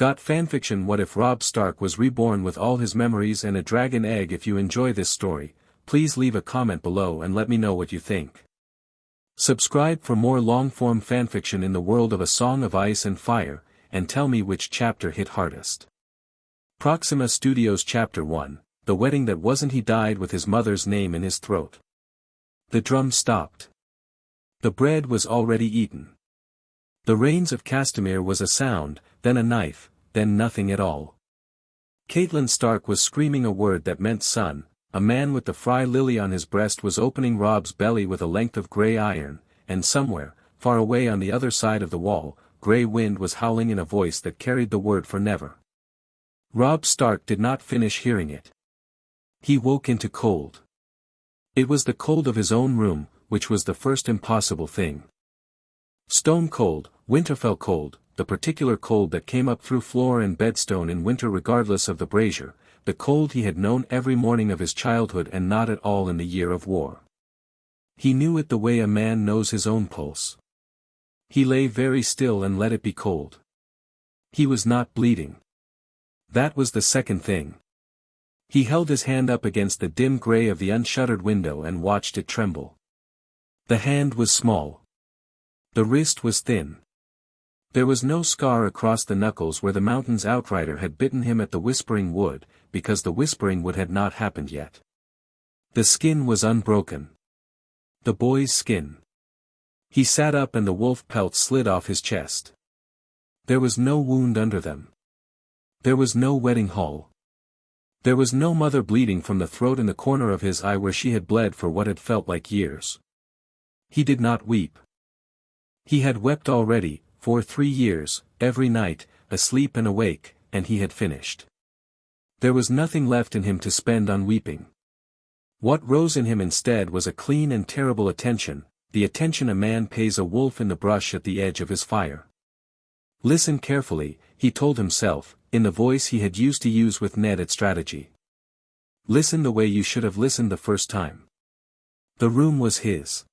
Got fanfiction. What if Robb Stark was reborn with all his memories and a dragon egg? If you enjoy this story, please leave a comment below and let me know what you think. Subscribe for more long-form fanfiction in the world of A Song of Ice and Fire, and tell me which chapter hit hardest. Proxima Studios Chapter 1, The Wedding That Wasn't. He died with his mother's name in his throat. The drum stopped. The bread was already eaten. The reigns of Castamere was a sound, then a knife, then nothing at all. Catelyn Stark was screaming a word that meant son. A man with the fry lily on his breast was opening Robb's belly with a length of grey iron, and somewhere, far away on the other side of the wall, grey wind was howling in a voice that carried the word for never. Robb Stark did not finish hearing it. He woke into cold. It was the cold of his own room, which was the first impossible thing. Stone cold, Winterfell cold, the particular cold that came up through floor and bedstone in winter regardless of the brazier, the cold he had known every morning of his childhood and not at all in the year of war. He knew it the way a man knows his own pulse. He lay very still and let it be cold. He was not bleeding. That was the second thing. He held his hand up against the dim grey of the unshuttered window and watched it tremble. The hand was small. The wrist was thin. There was no scar across the knuckles where the mountain's outrider had bitten him at the Whispering Wood, because the Whispering Wood had not happened yet. The skin was unbroken. The boy's skin. He sat up and the wolf pelts slid off his chest. There was no wound under them. There was no wedding hall. There was no mother bleeding from the throat in the corner of his eye where she had bled for what had felt like years. He did not weep. He had wept already, for 3 years, every night, asleep and awake, and he had finished. There was nothing left in him to spend on weeping. What rose in him instead was a clean and terrible attention, the attention a man pays a wolf in the brush at the edge of his fire. Listen carefully, he told himself, in the voice he had used to use with Ned at strategy. Listen the way you should have listened the first time. The room was his.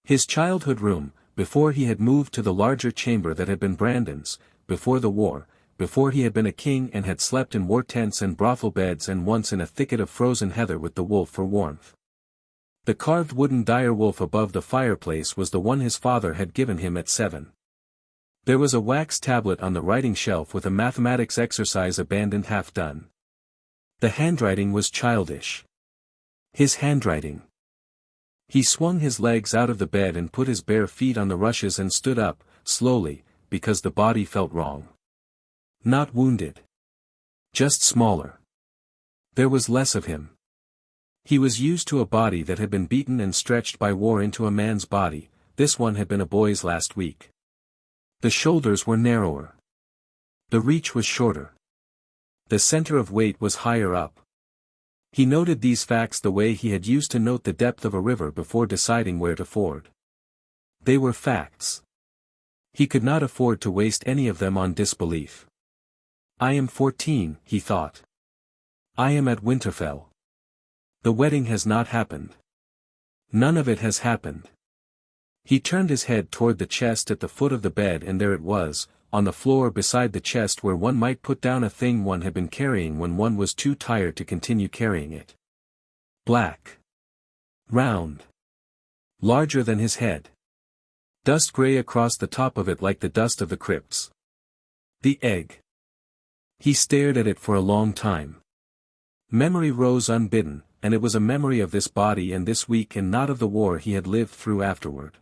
His childhood room, before he had moved to the larger chamber that had been Brandon's, before the war, before he had been a king and had slept in war tents and brothel beds and once in a thicket of frozen heather with the wolf for warmth. The carved wooden dire wolf above the fireplace was the one his father had given him at 7. There was a wax tablet on the writing shelf with a mathematics exercise abandoned half done. The handwriting was childish. His handwriting. He swung his legs out of the bed and put his bare feet on the rushes and stood up, slowly, because the body felt wrong. Not wounded. Just smaller. There was less of him. He was used to a body that had been beaten and stretched by war into a man's body. This one had been a boy's last week. The shoulders were narrower. The reach was shorter. The center of weight was higher up. He noted these facts the way he had used to note the depth of a river before deciding where to ford. They were facts. He could not afford to waste any of them on disbelief. I am 14, he thought. I am at Winterfell. The wedding has not happened. None of it has happened. He turned his head toward the chest at the foot of the bed and there it was, on the floor beside the chest where one might put down a thing one had been carrying when one was too tired to continue carrying it. Black. Round. Larger than his head. Dust gray across the top of it like the dust of the crypts. The egg. He stared at it for a long time. Memory rose unbidden, and it was a memory of this body and this week and not of the war he had lived through afterward.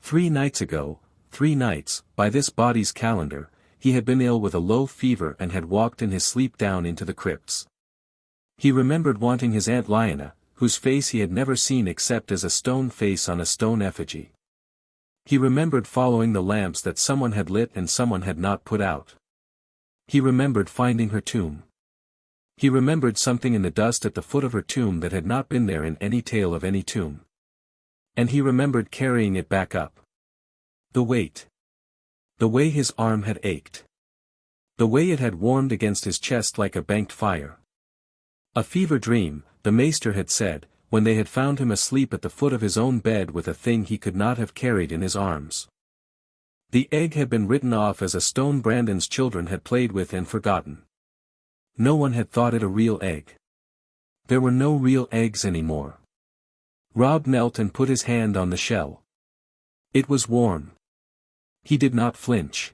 3 nights ago, 3 nights, by this body's calendar, he had been ill with a low fever and had walked in his sleep down into the crypts. He remembered wanting his Aunt Lyanna, whose face he had never seen except as a stone face on a stone effigy. He remembered following the lamps that someone had lit and someone had not put out. He remembered finding her tomb. He remembered something in the dust at the foot of her tomb that had not been there in any tale of any tomb. And he remembered carrying it back up. The weight. The way his arm had ached. The way it had warmed against his chest like a banked fire. A fever dream, the maester had said, when they had found him asleep at the foot of his own bed with a thing he could not have carried in his arms. The egg had been written off as a stone Brandon's children had played with and forgotten. No one had thought it a real egg. There were no real eggs anymore. Robb knelt and put his hand on the shell. It was warm. He did not flinch.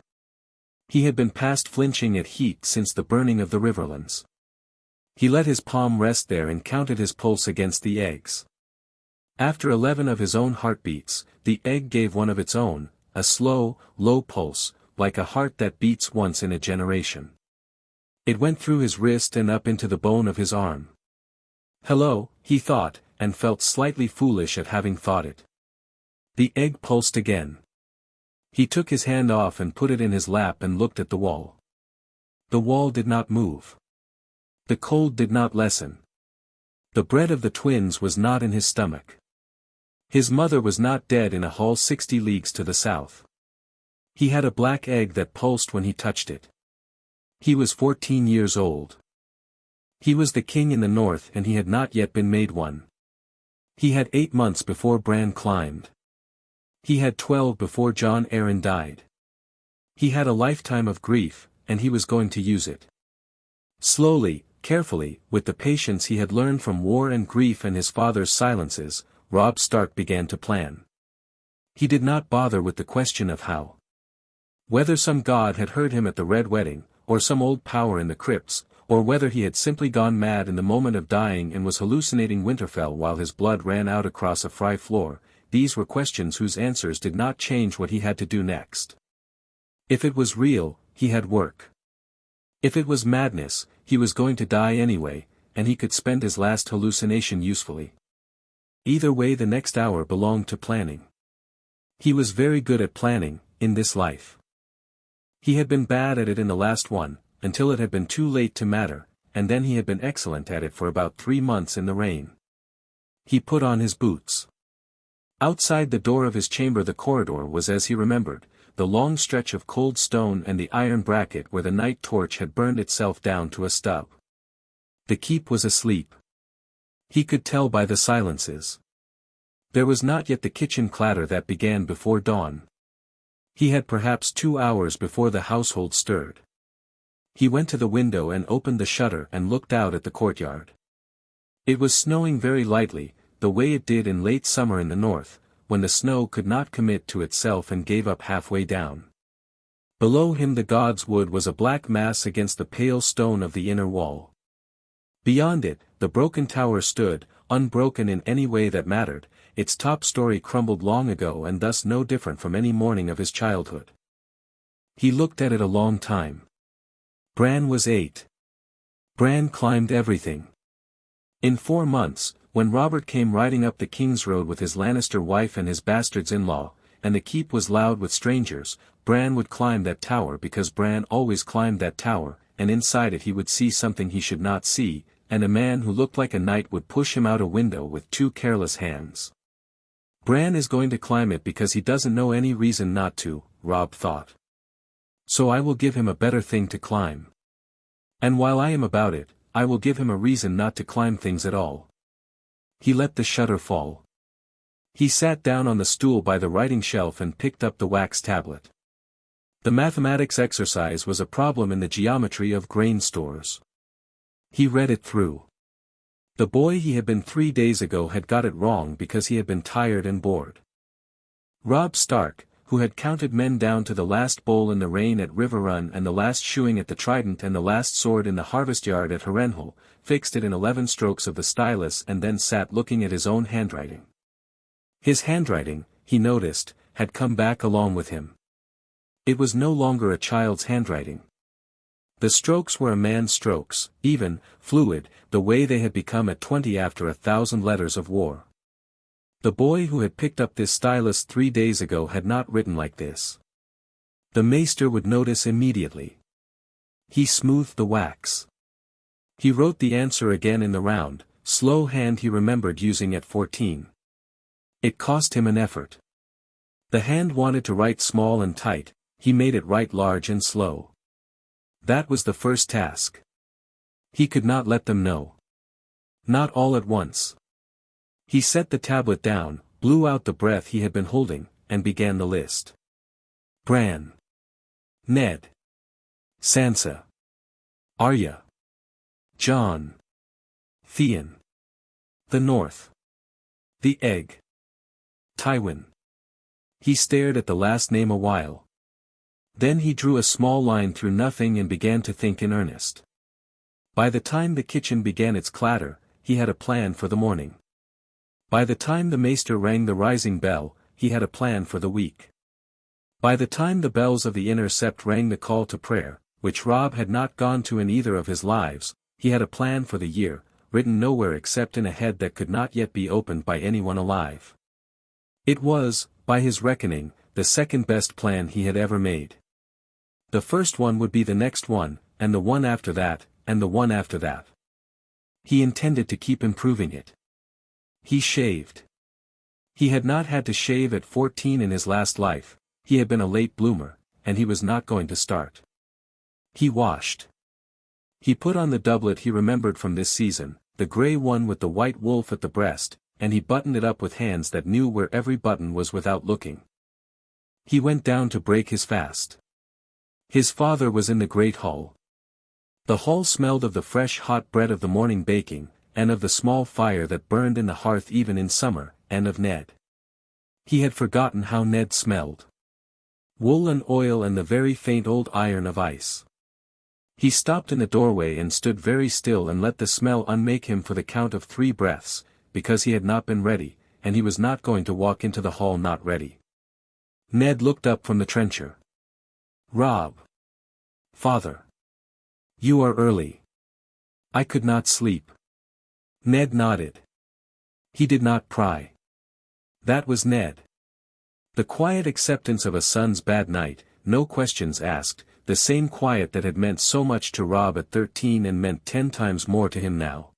He had been past flinching at heat since the burning of the Riverlands. He let his palm rest there and counted his pulse against the eggs. After 11 of his own heartbeats, the egg gave one of its own, a slow, low pulse, like a heart that beats once in a generation. It went through his wrist and up into the bone of his arm. Hello, he thought, and felt slightly foolish at having thought it. The egg pulsed again. He took his hand off and put it in his lap and looked at the wall. The wall did not move. The cold did not lessen. The bread of the twins was not in his stomach. His mother was not dead in a hall 60 leagues to the south. He had a black egg that pulsed when he touched it. He was 14 years old. He was the king in the north and he had not yet been made one. He had 8 months before Bran climbed. He had 12 before Jon Arryn died. He had a lifetime of grief, and he was going to use it. Slowly, carefully, with the patience he had learned from war and grief and his father's silences, Robb Stark began to plan. He did not bother with the question of how. Whether some god had heard him at the Red Wedding, or some old power in the crypts, or whether he had simply gone mad in the moment of dying and was hallucinating Winterfell while his blood ran out across a fry floor, these were questions whose answers did not change what he had to do next. If it was real, he had work. If it was madness, he was going to die anyway, and he could spend his last hallucination usefully. Either way, the next hour belonged to planning. He was very good at planning, in this life. He had been bad at it in the last one, until it had been too late to matter, and then he had been excellent at it for about 3 months in the rain. He put on his boots. Outside the door of his chamber the corridor was as he remembered, the long stretch of cold stone and the iron bracket where the night torch had burned itself down to a stub. The keep was asleep. He could tell by the silences. There was not yet the kitchen clatter that began before dawn. He had perhaps 2 hours before the household stirred. He went to the window and opened the shutter and looked out at the courtyard. It was snowing very lightly, the way it did in late summer in the north, when the snow could not commit to itself and gave up halfway down. Below him the god's wood was a black mass against the pale stone of the inner wall. Beyond it, the broken tower stood, unbroken in any way that mattered, its top story crumbled long ago and thus no different from any morning of his childhood. He looked at it a long time. Bran was 8. Bran climbed everything. In 4 months, when Robert came riding up the King's Road with his Lannister wife and his bastards-in-law, and the keep was loud with strangers, Bran would climb that tower because Bran always climbed that tower, and inside it he would see something he should not see, and a man who looked like a knight would push him out a window with 2 careless hands. Bran is going to climb it because he doesn't know any reason not to, Robb thought. So I will give him a better thing to climb. And while I am about it, I will give him a reason not to climb things at all. He let the shutter fall. He sat down on the stool by the writing shelf and picked up the wax tablet. The mathematics exercise was a problem in the geometry of grain stores. He read it through. The boy he had been 3 days ago had got it wrong because he had been tired and bored. Robb Stark, who had counted men down to the last bowl in the rain at River Run and the last shoeing at the Trident and the last sword in the harvest yard at Harrenhal, fixed it in 11 strokes of the stylus and then sat looking at his own handwriting. His handwriting, he noticed, had come back along with him. It was no longer a child's handwriting. The strokes were a man's strokes, even, fluid, the way they had become at 20 after 1,000 letters of war. The boy who had picked up this stylus 3 days ago had not written like this. The maester would notice immediately. He smoothed the wax. He wrote the answer again in the round, slow hand he remembered using at 14. It cost him an effort. The hand wanted to write small and tight, he made it write large and slow. That was the first task. He could not let them know. Not all at once. He set the tablet down, blew out the breath he had been holding, and began the list. Bran. Ned. Sansa. Arya. Jon. Theon. The North. The Egg. Tywin. He stared at the last name a while. Then he drew a small line through nothing and began to think in earnest. By the time the kitchen began its clatter, he had a plan for the morning. By the time the maester rang the rising bell, he had a plan for the week. By the time the bells of the inner sept rang the call to prayer, which Robb had not gone to in either of his lives, he had a plan for the year, written nowhere except in a head that could not yet be opened by anyone alive. It was, by his reckoning, the second best plan he had ever made. The first one would be the next one, and the one after that, and the one after that. He intended to keep improving it. He shaved. He had not had to shave at 14 in his last life, he had been a late bloomer, and he was not going to start. He washed. He put on the doublet he remembered from this season, the grey one with the white wolf at the breast, and he buttoned it up with hands that knew where every button was without looking. He went down to break his fast. His father was in the great hall. The hall smelled of the fresh hot bread of the morning baking, and of the small fire that burned in the hearth even in summer, and of Ned. He had forgotten how Ned smelled. Wool and oil and the very faint old iron of ice. He stopped in the doorway and stood very still and let the smell unmake him for the count of 3 breaths, because he had not been ready, and he was not going to walk into the hall not ready. Ned looked up from the trencher. Robb. Father. You are early. I could not sleep. Ned nodded. He did not pry. That was Ned. The quiet acceptance of a son's bad night, no questions asked, the same quiet that had meant so much to Robb at 13 and meant 10 times more to him now.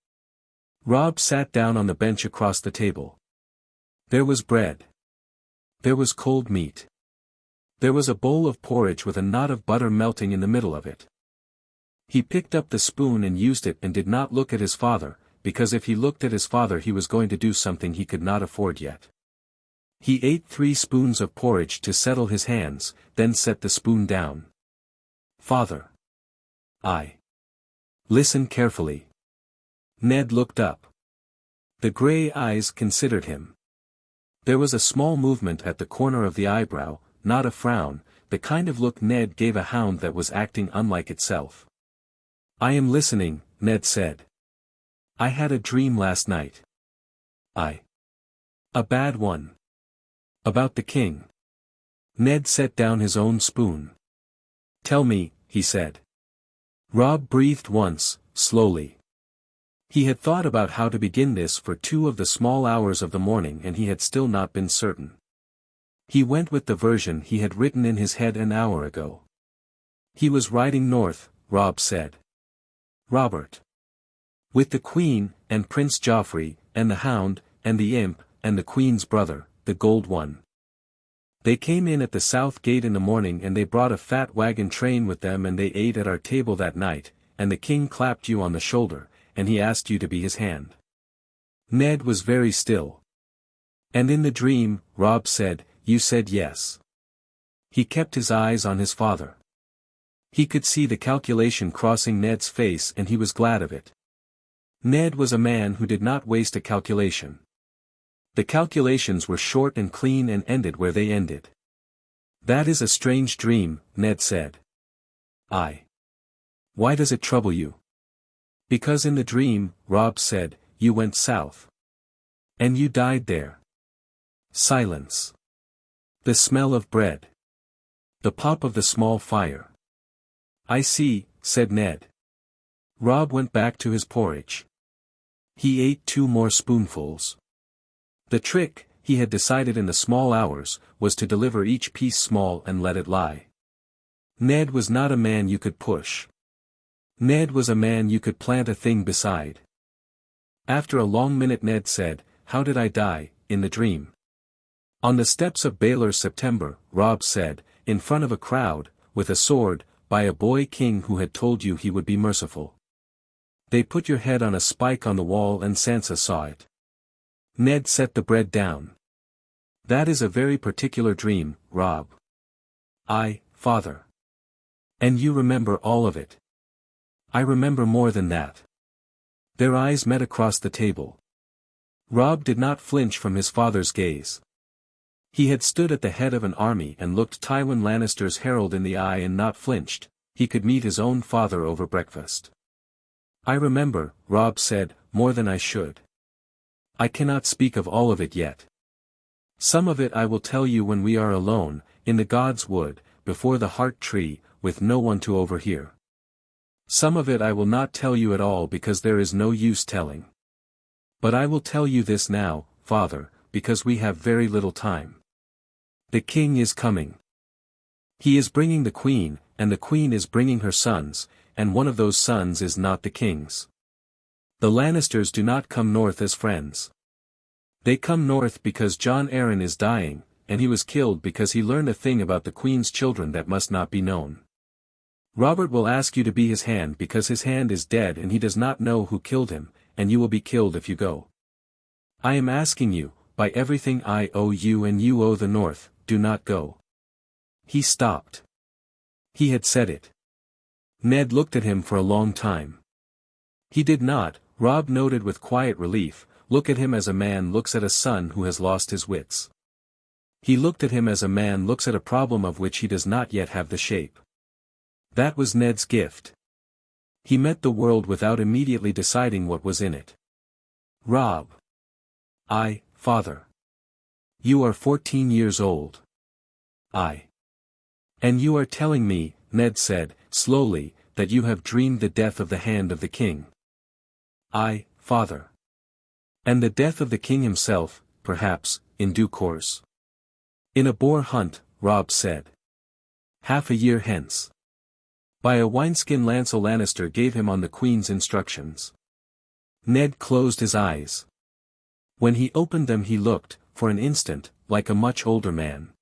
Robb sat down on the bench across the table. There was bread. There was cold meat. There was a bowl of porridge with a knot of butter melting in the middle of it. He picked up the spoon and used it and did not look at his father, because if he looked at his father he was going to do something he could not afford yet. He ate 3 spoons of porridge to settle his hands, then set the spoon down. Father. Listen carefully. Ned looked up. The grey eyes considered him. There was a small movement at the corner of the eyebrow, not a frown, the kind of look Ned gave a hound that was acting unlike itself. I am listening, Ned said. I had a dream last night. A bad one. About the king. Ned set down his own spoon. Tell me, he said. Robb breathed once, slowly. He had thought about how to begin this for 2 of the small hours of the morning and he had still not been certain. He went with the version he had written in his head an hour ago. He was riding north, Robb said. Robert. With the Queen, and Prince Joffrey, and the Hound, and the Imp, and the Queen's brother, the Gold One. They came in at the south gate in the morning and they brought a fat wagon train with them and they ate at our table that night, and the king clapped you on the shoulder, and he asked you to be his hand. Ned was very still. And in the dream, Robb said, you said yes. He kept his eyes on his father. He could see the calculation crossing Ned's face and he was glad of it. Ned was a man who did not waste a calculation. The calculations were short and clean and ended where they ended. That is a strange dream, Ned said. Why does it trouble you? Because in the dream, Robb said, you went south. And you died there. Silence. The smell of bread. The pop of the small fire. I see, said Ned. Robb went back to his porridge. He ate 2 more spoonfuls. The trick, he had decided in the small hours, was to deliver each piece small and let it lie. Ned was not a man you could push. Ned was a man you could plant a thing beside. After a long minute Ned said, how did I die, in the dream? On the steps of Baelor's September, Robb said, in front of a crowd, with a sword, by a boy king who had told you he would be merciful. They put your head on a spike on the wall and Sansa saw it. Ned set the bread down. That is a very particular dream, Robb. "Aye, father. And you remember all of it?" "I remember more than that." Their eyes met across the table. Robb did not flinch from his father's gaze. He had stood at the head of an army and looked Tywin Lannister's herald in the eye and not flinched. He could meet his own father over breakfast. "I remember," Robb said, "more than I should. I cannot speak of all of it yet. Some of it I will tell you when we are alone, in the God's Wood, before the Heart Tree, with no one to overhear. Some of it I will not tell you at all because there is no use telling. But I will tell you this now, father, because we have very little time. The king is coming. He is bringing the queen, and the queen is bringing her sons, and one of those sons is not the king's. The Lannisters do not come north as friends. They come north because Jon Arryn is dying, and he was killed because he learned a thing about the queen's children that must not be known. Robert will ask you to be his hand because his hand is dead and he does not know who killed him, and you will be killed if you go. I am asking you, by everything I owe you and you owe the North, do not go." He stopped. He had said it. Ned looked at him for a long time. He did not, Robb noted with quiet relief, look at him as a man looks at a son who has lost his wits. He looked at him as a man looks at a problem of which he does not yet have the shape. That was Ned's gift. He met the world without immediately deciding what was in it. "Robb." "Aye, father." "You are 14 years old." "Aye." "And you are telling me," Ned said, slowly, "that you have dreamed the death of the hand of the king." "Aye, father. And the death of the king himself, perhaps, in due course." "In a boar hunt," Robb said. "Half a year hence. By a wineskin Lancel Lannister gave him on the queen's instructions." Ned closed his eyes. When he opened them he looked, for an instant, like a much older man.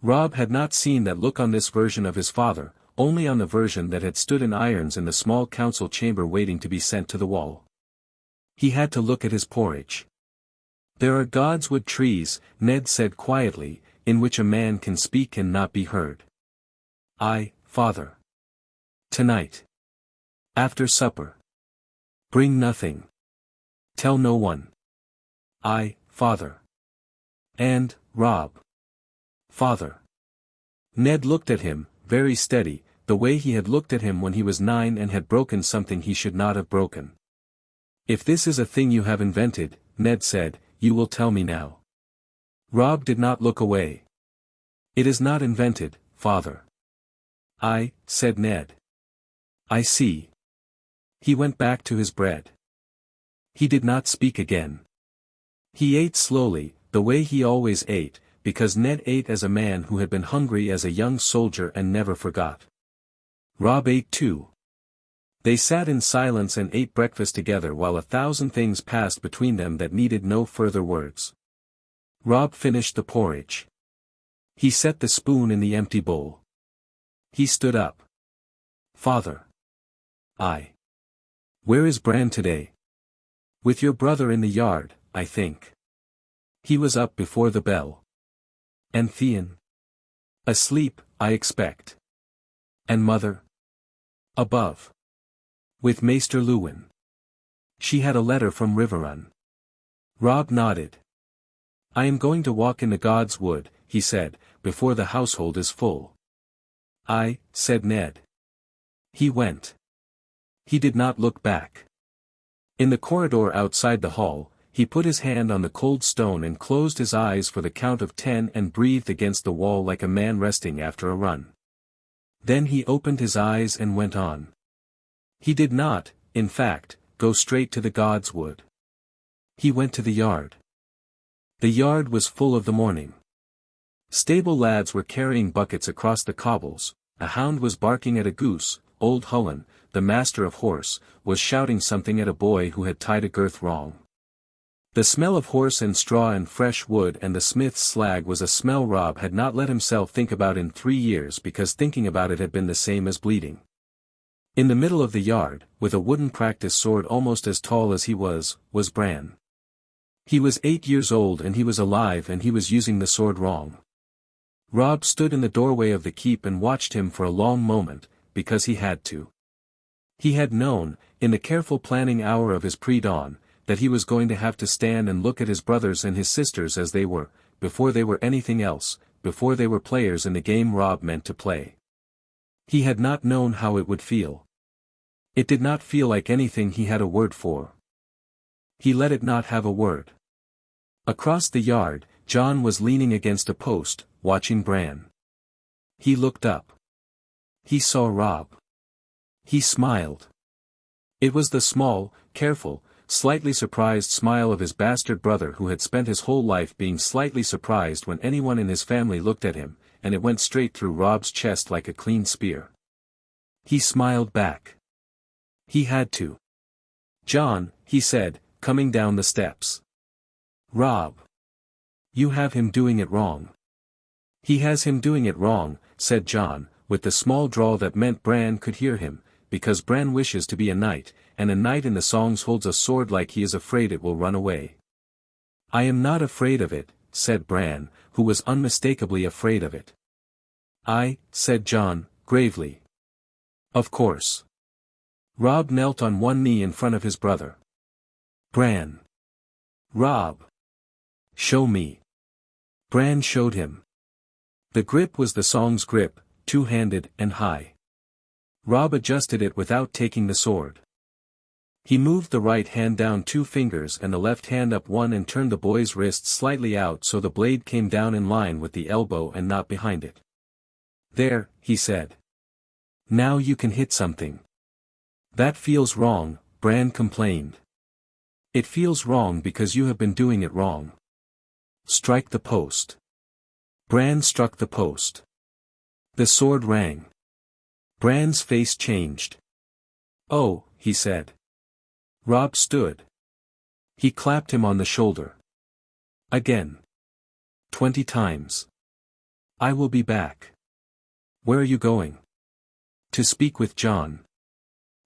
Robb had not seen that look on this version of his father, only on the version that had stood in irons in the small council chamber waiting to be sent to the wall. He had to look at his porridge. "There are God's wood trees," Ned said quietly, "in which a man can speak and not be heard." "Aye, father. Tonight. After supper. Bring nothing. Tell no one." "Aye, father." "And, Robb." "Father." Ned looked at him, very steady, the way he had looked at him when he was 9 and had broken something he should not have broken. "If this is a thing you have invented," Ned said, "you will tell me now." Robb did not look away. "It is not invented, father." "Aye," said Ned. "I see." He went back to his bread. He did not speak again. He ate slowly, the way he always ate, because Ned ate as a man who had been hungry as a young soldier and never forgot. Robb ate too. They sat in silence and ate breakfast together while 1,000 things passed between them that needed no further words. Robb finished the porridge. He set the spoon in the empty bowl. He stood up. "Father." "Aye." "Where is Bran today?" "With your brother in the yard, I think. He was up before the bell." "And Theon?" "Asleep, I expect." "And mother?" "Above. With Maester Luwin. She had a letter from Riverrun." Robb nodded. "I am going to walk in the God's Wood," he said, "before the household is full." "Aye," said Ned. He went. He did not look back. In the corridor outside the hall, he put his hand on the cold stone and closed his eyes for the count of 10 and breathed against the wall like a man resting after a run. Then he opened his eyes and went on. He did not, in fact, go straight to the God's Wood. He went to the yard. The yard was full of the morning. Stable lads were carrying buckets across the cobbles, a hound was barking at a goose, old Hullen, the master of horse, was shouting something at a boy who had tied a girth wrong. The smell of horse and straw and fresh wood and the smith's slag was a smell Robb had not let himself think about in 3 years because thinking about it had been the same as bleeding. In the middle of the yard, with a wooden practice sword almost as tall as he was Bran. He was 8 years old and he was alive and he was using the sword wrong. Robb stood in the doorway of the keep and watched him for a long moment, because he had to. He had known, in the careful planning hour of his pre-dawn, that he was going to have to stand and look at his brothers and his sisters as they were, before they were anything else, before they were players in the game Robb meant to play. He had not known how it would feel. It did not feel like anything he had a word for. He let it not have a word. Across the yard, Jon was leaning against a post, watching Bran. He looked up. He saw Robb. He smiled. It was the small, careful, slightly surprised smile of his bastard brother who had spent his whole life being slightly surprised when anyone in his family looked at him, and it went straight through Robb's chest like a clean spear. He smiled back. He had to. "Jon," he said, coming down the steps. "Robb. You have him doing it wrong." "He has him doing it wrong," said Jon, with the small drawl that meant Bran could hear him, because Bran wishes to be a knight, and a knight in the songs holds a sword like he is afraid it will run away. "I am not afraid of it," said Bran, who was unmistakably afraid of it. Said Jon, gravely. "Of course." Robb knelt on one knee in front of his brother. "Bran." "Robb. Show me." Bran showed him. The grip was the song's grip, two-handed and high. Robb adjusted it without taking the sword. He moved the right hand down 2 fingers and the left hand up 1 and turned the boy's wrist slightly out so the blade came down in line with the elbow and not behind it. "There," he said. "Now you can hit something." "That feels wrong," Bran complained. "It feels wrong because you have been doing it wrong." "Strike the post." Bran struck the post. The sword rang. Bran's face changed. "Oh," he said. Robb stood. He clapped him on the shoulder. "Again. 20 times. I will be back." "Where are you going?" "To speak with Jon."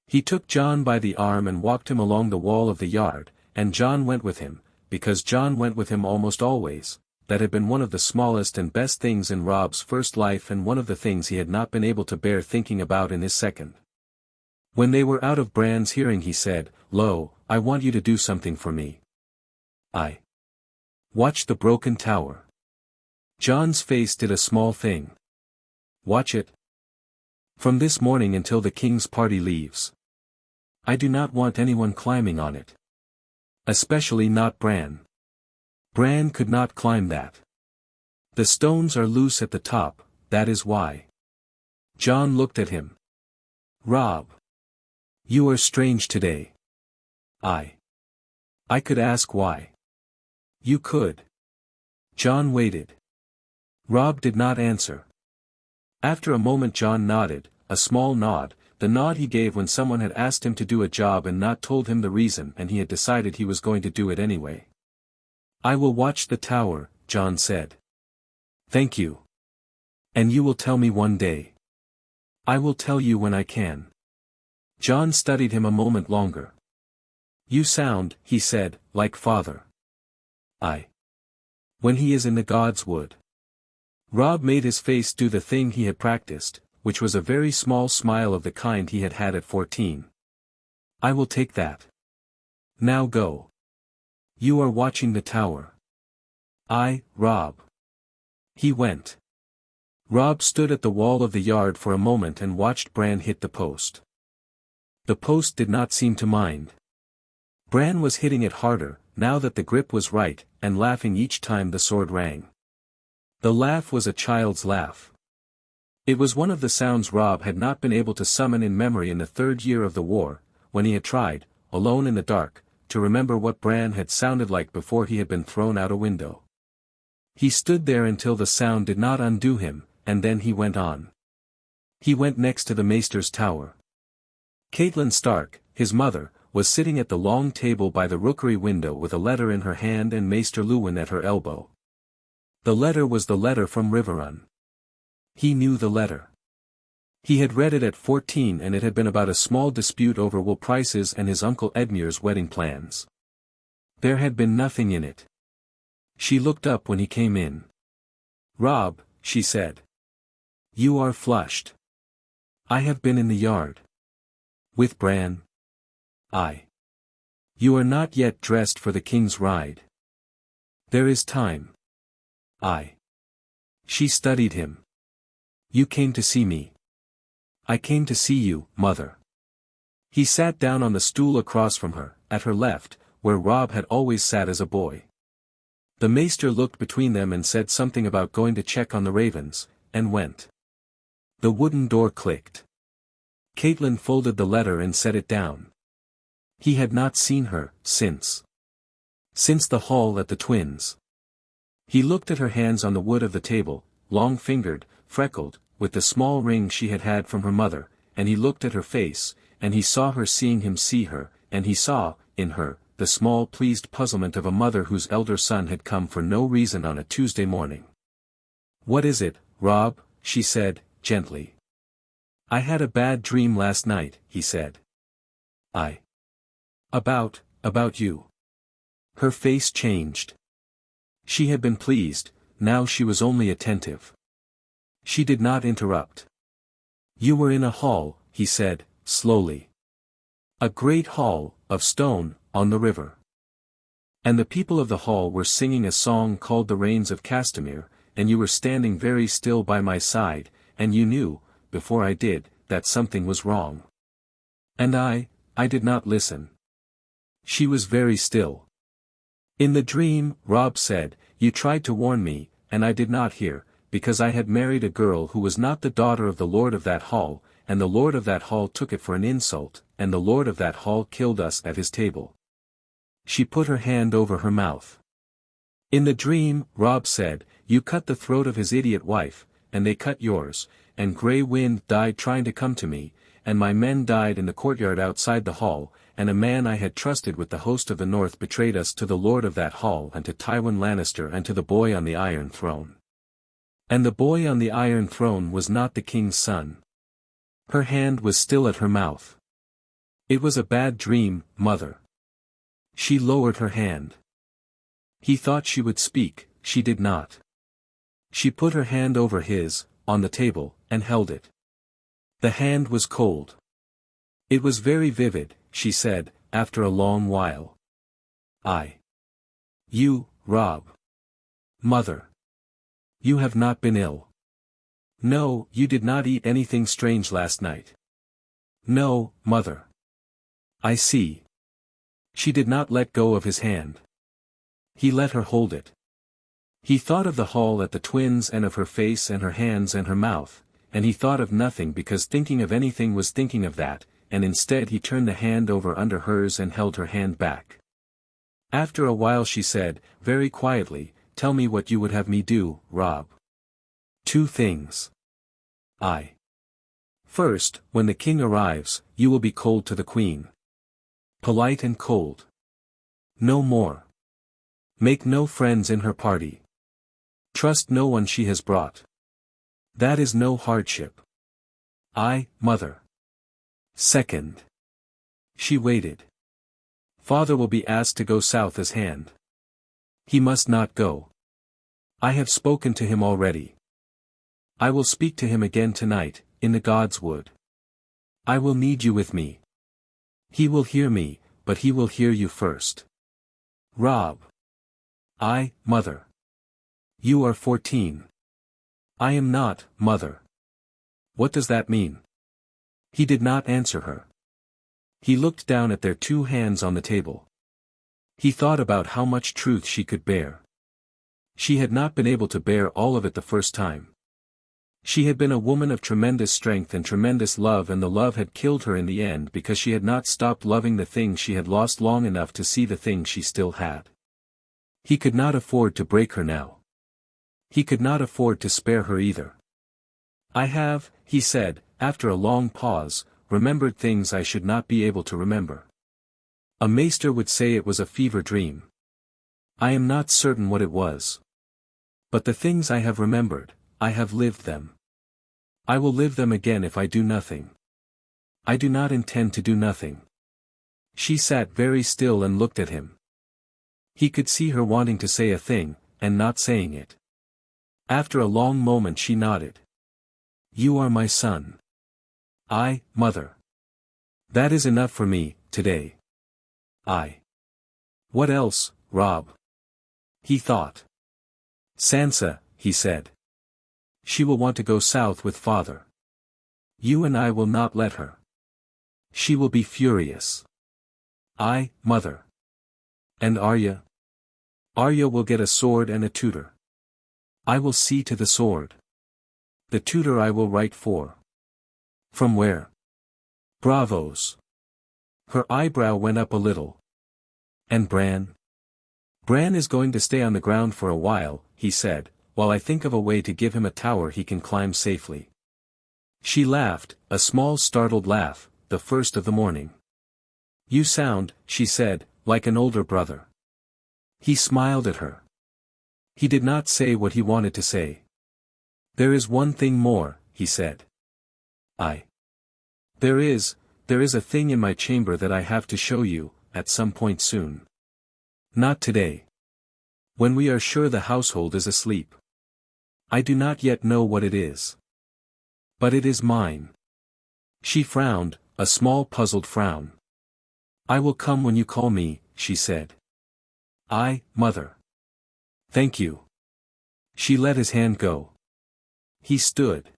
He took Jon by the arm and walked him along the wall of the yard, and Jon went with him, because Jon went with him almost always. That had been one of the smallest and best things in Robb's first life and one of the things he had not been able to bear thinking about in his second. When they were out of Bran's hearing he said, "Lo, I want you to do something for me." "I watch the broken tower." Jon's face did a small thing. "Watch it? From this morning until the king's party leaves. I do not want anyone climbing on it. Especially not Bran. Bran could not climb that. The stones are loose at the top, that is why." Jon looked at him. "Robb. You are strange today." I could ask why." "You could." Jon waited. Robb did not answer. After a moment Jon nodded, a small nod, the nod he gave when someone had asked him to do a job and not told him the reason and he had decided he was going to do it anyway. "I will watch the tower," Jon said. "Thank you. And you will tell me one day." "I will tell you when I can." Jon studied him a moment longer. "You sound," he said, "like father." When he is in the God's wood." Robb made his face do the thing he had practiced, which was a very small smile of the kind he had had at 14. "I will take that. Now go. You are watching the tower." Robb." He went. Robb stood at the wall of the yard for a moment and watched Bran hit the post. The post did not seem to mind. Bran was hitting it harder, now that the grip was right, and laughing each time the sword rang. The laugh was a child's laugh. It was one of the sounds Robb had not been able to summon in memory in the 3rd year of the war, when he had tried, alone in the dark, to remember what Bran had sounded like before he had been thrown out a window. He stood there until the sound did not undo him, and then he went on. He went next to the Maester's tower. Catelyn Stark, his mother, was sitting at the long table by the rookery window with a letter in her hand and Maester Luwin at her elbow. The letter was the letter from Riverrun. He knew the letter. He had read it at 14 and it had been about a small dispute over wool prices and his uncle Edmure's wedding plans. There had been nothing in it. She looked up when he came in. "Robb," she said. You are flushed. I have been in the yard. With Bran. You are not yet dressed for the king's ride. There is time. She studied him. You came to see me. I came to see you, mother. He sat down on the stool across from her, at her left, where Robb had always sat as a boy. The maester looked between them and said something about going to check on the ravens, and went. The wooden door clicked. Catelyn folded the letter and set it down. He had not seen her, since the haul at the twins. He looked at her hands on the wood of the table, long-fingered, freckled, with the small ring she had had from her mother, and he looked at her face, and he saw her seeing him see her, and he saw, in her, the small pleased puzzlement of a mother whose elder son had come for no reason on a Tuesday morning. What is it, Robb? She said, gently. I had a bad dream last night, he said. About you. Her face changed. She had been pleased, now she was only attentive. She did not interrupt. You were in a hall, he said, slowly. A great hall, of stone, on the river. And the people of the hall were singing a song called The Rains of Castamere, and you were standing very still by my side, and you knew, before I did, that something was wrong. And I did not listen. She was very still. In the dream, Robb said, you tried to warn me, and I did not hear, because I had married a girl who was not the daughter of the lord of that hall, and the lord of that hall took it for an insult, and the lord of that hall killed us at his table. She put her hand over her mouth. In the dream, Robb said, you cut the throat of his idiot wife, and they cut yours, and Grey Wind died trying to come to me, and my men died in the courtyard outside the hall, and a man I had trusted with the host of the north betrayed us to the lord of that hall and to Tywin Lannister and to the boy on the Iron Throne. And the boy on the Iron Throne was not the king's son. Her hand was still at her mouth. It was a bad dream, mother. She lowered her hand. He thought she would speak, she did not. She put her hand over his, on the table, and held it. The hand was cold. It was very vivid, she said, after a long while. You, Robb. Mother. You have not been ill. No, you did not eat anything strange last night. No, mother. I see. She did not let go of his hand. He let her hold it. He thought of the haul at the twins and of her face and her hands and her mouth, and he thought of nothing because thinking of anything was thinking of that, and instead he turned the hand over under hers and held her hand back. After a while she said, very quietly, tell me what you would have me do, Robb. 2 things. First, when the king arrives, you will be cold to the queen. Polite and cold. No more. Make no friends in her party. Trust no one she has brought. That is no hardship. Mother. Second. She waited. Father will be asked to go south as hand. He must not go. I have spoken to him already. I will speak to him again tonight, in the God's Wood. I will need you with me. He will hear me, but he will hear you first. Robb. Mother. You are 14. I am not, mother. What does that mean? He did not answer her. He looked down at their 2 hands on the table. He thought about how much truth she could bear. She had not been able to bear all of it the first time. She had been a woman of tremendous strength and tremendous love, and the love had killed her in the end because she had not stopped loving the thing she had lost long enough to see the thing she still had. He could not afford to break her now. He could not afford to spare her either. I have, he said, after a long pause, remembered things I should not be able to remember. A maester would say it was a fever dream. I am not certain what it was. But the things I have remembered, I have lived them. I will live them again if I do nothing. I do not intend to do nothing. She sat very still and looked at him. He could see her wanting to say a thing, and not saying it. After a long moment she nodded. You are my son. Mother. That is enough for me, today. What else, Robb? He thought. Sansa, he said. She will want to go south with father. You and I will not let her. She will be furious. Mother. And Arya? Arya will get a sword and a tutor. I will see to the sword. The tutor I will write for. From where? Bravos. Her eyebrow went up a little. And Bran? Bran is going to stay on the ground for a while, he said, while I think of a way to give him a tower he can climb safely. She laughed, a small startled laugh, the first of the morning. You sound, she said, like an older brother. He smiled at her. He did not say what he wanted to say. There is one thing more, he said. There is a thing in my chamber that I have to show you, at some point soon. Not today. When we are sure the household is asleep. I do not yet know what it is. But it is mine. She frowned, a small puzzled frown. I will come when you call me, she said. Mother. Thank you. She let his hand go. He stood.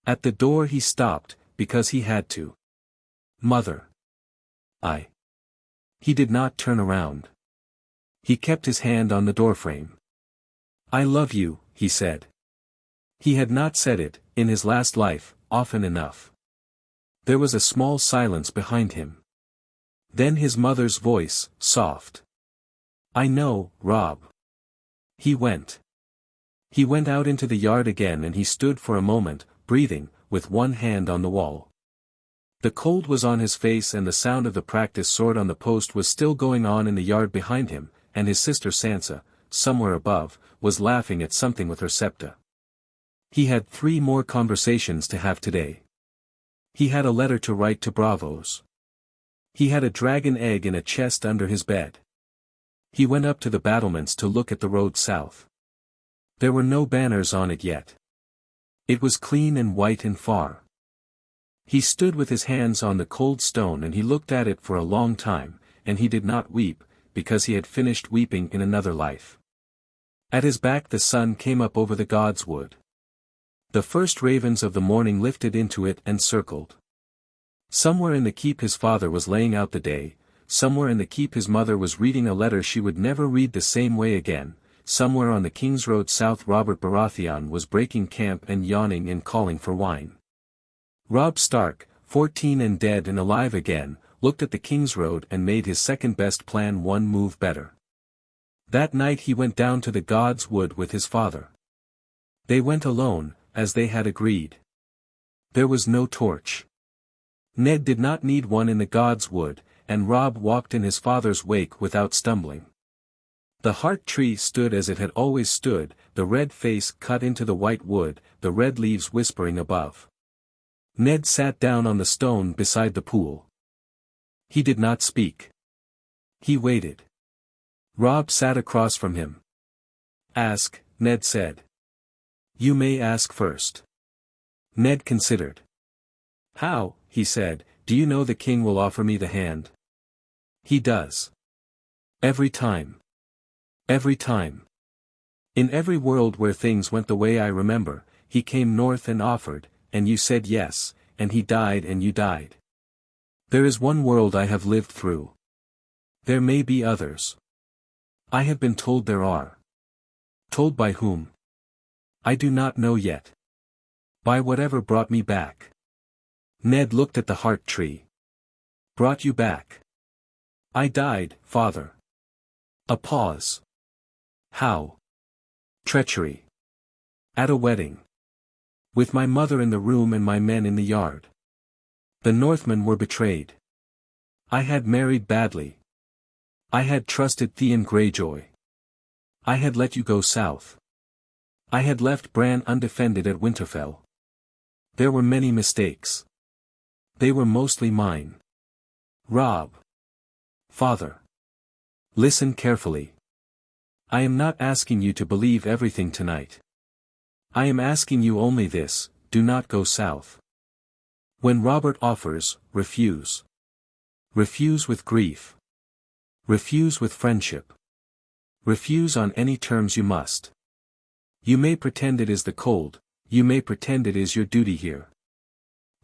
At the door he stopped, because he had to. Mother. He did not turn around. He kept his hand on the doorframe. I love you, he said. He had not said it, in his last life, often enough. There was a small silence behind him. Then his mother's voice, soft. I know, Robb. He went. He went out into the yard again and he stood for a moment, breathing, with one hand on the wall. The cold was on his face and the sound of the practice sword on the post was still going on in the yard behind him, and his sister Sansa, somewhere above, was laughing at something with her septa. He had 3 more conversations to have today. He had a letter to write to Bravos. He had a dragon egg in a chest under his bed. He went up to the battlements to look at the road south. There were no banners on it yet. It was clean and white and far. He stood with his hands on the cold stone and he looked at it for a long time, and he did not weep, because he had finished weeping in another life. At his back the sun came up over the gods' wood. The first ravens of the morning lifted into it and circled. Somewhere in the keep his father was laying out the day, somewhere in the keep his mother was reading a letter she would never read the same way again, somewhere on the King's Road south Robert Baratheon was breaking camp and yawning and calling for wine. Robb Stark, 14 and dead and alive again, looked at the King's Road and made his second-best plan one move better. That night he went down to the God's Wood with his father. They went alone, as they had agreed. There was no torch. Ned did not need one in the God's Wood, and Robb walked in his father's wake without stumbling. The heart tree stood as it had always stood, the red face cut into the white wood, the red leaves whispering above. Ned sat down on the stone beside the pool. He did not speak. He waited. Robb sat across from him. Ask, Ned said. You may ask first. Ned considered. How, he said, do you know the king will offer me the hand? He does. Every time. Every time. In every world where things went the way I remember, he came north and offered, and you said yes, and he died and you died. There is one world I have lived through. There may be others. I have been told there are. Told by whom? I do not know yet. By whatever brought me back. Ned looked at the heart tree. Brought you back. I died, father. A pause. How? Treachery. At a wedding. With my mother in the room and my men in the yard. The Northmen were betrayed. I had married badly. I had trusted Theon Greyjoy. I had let you go south. I had left Bran undefended at Winterfell. There were many mistakes. They were mostly mine. Robb. Father. Listen carefully. I am not asking you to believe everything tonight. I am asking you only this, do not go south. When Robert offers, refuse. Refuse with grief. Refuse with friendship. Refuse on any terms you must. You may pretend it is the cold, you may pretend it is your duty here.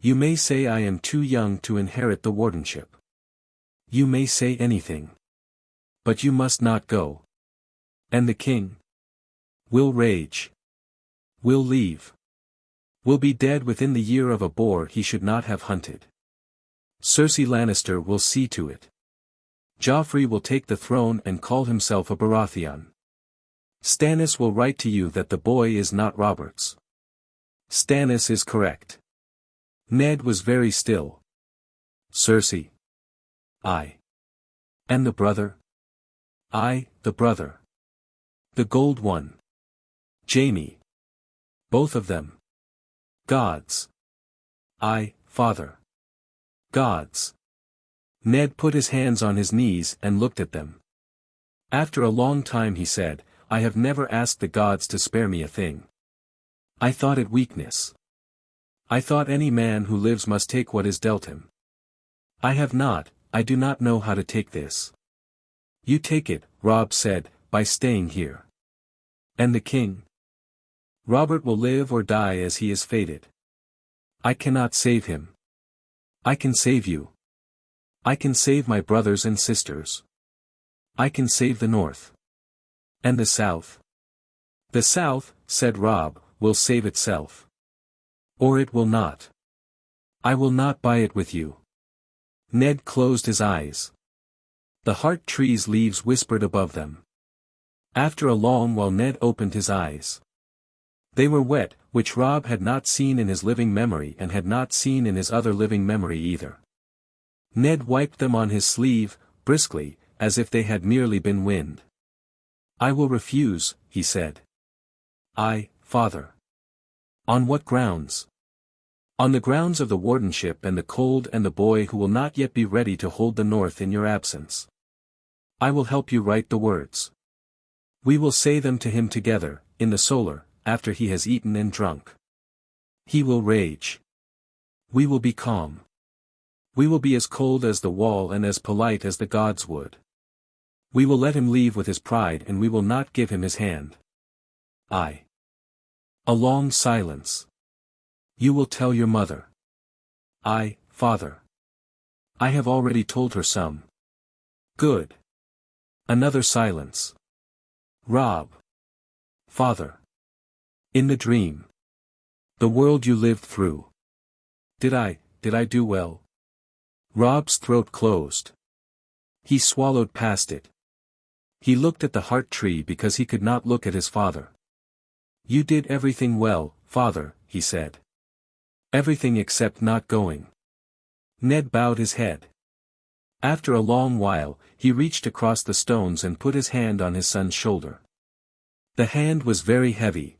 You may say I am too young to inherit the wardenship. You may say anything. But you must not go. And the king? Will rage. Will leave. Will be dead within the year of a boar he should not have hunted. Cersei Lannister will see to it. Joffrey will take the throne and call himself a Baratheon. Stannis will write to you that the boy is not Robert's. Stannis is correct. Ned was very still. Cersei. I. And the brother? I, the brother. The gold one. Jaime. Both of them. Gods. I, father. Gods. Ned put his hands on his knees and looked at them. After a long time he said, I have never asked the gods to spare me a thing. I thought it weakness. I thought any man who lives must take what is dealt him. I have not, I do not know how to take this. You take it, Robb said, by staying here. And the king? Robert will live or die as he is fated. I cannot save him. I can save you. I can save my brothers and sisters. I can save the North. And the South? The South, said Robb, will save itself. Or it will not. I will not buy it with you. Ned closed his eyes. The heart tree's leaves whispered above them. After a long while Ned opened his eyes. They were wet, which Robb had not seen in his living memory and had not seen in his other living memory either. Ned wiped them on his sleeve, briskly, as if they had merely been wind. I will refuse, he said. I, father. On what grounds? On the grounds of the wardenship and the cold and the boy who will not yet be ready to hold the North in your absence. I will help you write the words. We will say them to him together, in the solar, after he has eaten and drunk. He will rage. We will be calm. We will be as cold as the wall and as polite as the gods would. We will let him leave with his pride and we will not give him his hand. I. A long silence. You will tell your mother. I, father. I have already told her some. Good. Another silence. Robb. Father. In the dream. The world you lived through. Did I do well? Robb's throat closed. He swallowed past it. He looked at the heart tree because he could not look at his father. You did everything well, father, he said. Everything except not going. Ned bowed his head. After a long while, he reached across the stones and put his hand on his son's shoulder. The hand was very heavy.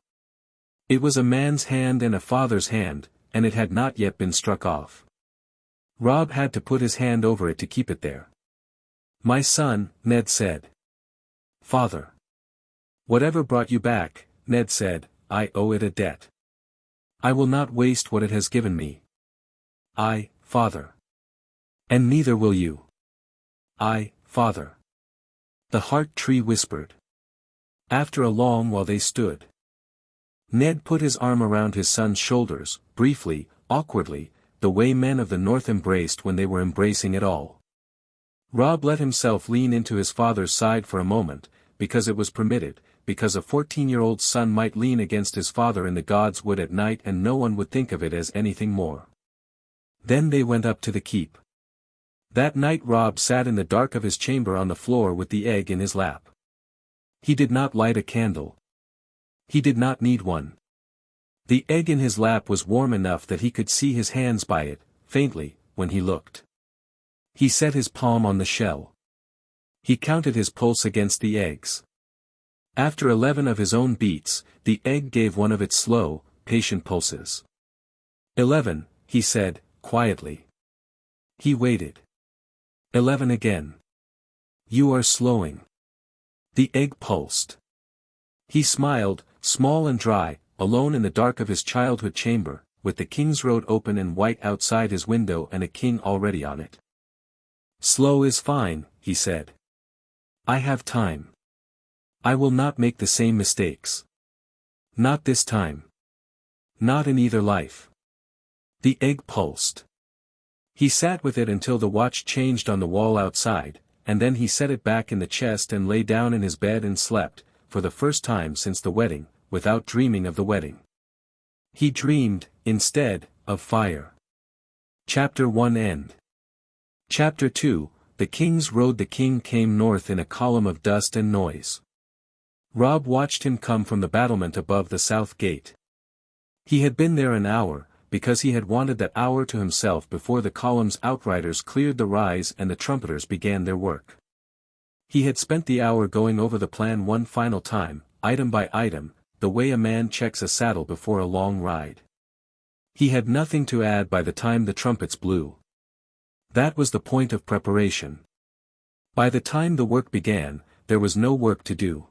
It was a man's hand and a father's hand, and it had not yet been struck off. Robb had to put his hand over it to keep it there. My son, Ned said. Father. Whatever brought you back, Ned said, I owe it a debt. I will not waste what it has given me. I, father. And neither will you. I, father. The heart tree whispered. After a long while they stood. Ned put his arm around his son's shoulders, briefly, awkwardly, the way men of the North embraced when they were embracing at all. Robb let himself lean into his father's side for a moment, because it was permitted, because a 14-year-old son might lean against his father in the gods would at night and no one would think of it as anything more. Then they went up to the keep. That night Robb sat in the dark of his chamber on the floor with the egg in his lap. He did not light a candle. He did not need one. The egg in his lap was warm enough that he could see his hands by it, faintly, when he looked. He set his palm on the shell. He counted his pulse against the eggs. After 11 of his own beats, the egg gave one of its slow, patient pulses. 11, he said, quietly. He waited. 11 again. You are slowing. The egg pulsed. He smiled, small and dry, alone in the dark of his childhood chamber, with the king's road open and white outside his window and a king already on it. "Slow is fine," he said. "I have time. I will not make the same mistakes. Not this time. Not in either life." The egg pulsed. He sat with it until the watch changed on the wall outside, and then he set it back in the chest and lay down in his bed and slept, for the first time since the wedding, without dreaming of the wedding. He dreamed, instead, of fire. Chapter 1 End. Chapter 2, The King's Road. The king came north in a column of dust and noise. Robb watched him come from the battlement above the south gate. He had been there an hour, because he had wanted that hour to himself before the column's outriders cleared the rise and the trumpeters began their work. He had spent the hour going over the plan one final time, item by item, the way a man checks a saddle before a long ride. He had nothing to add by the time the trumpets blew. That was the point of preparation. By the time the work began, there was no work to do.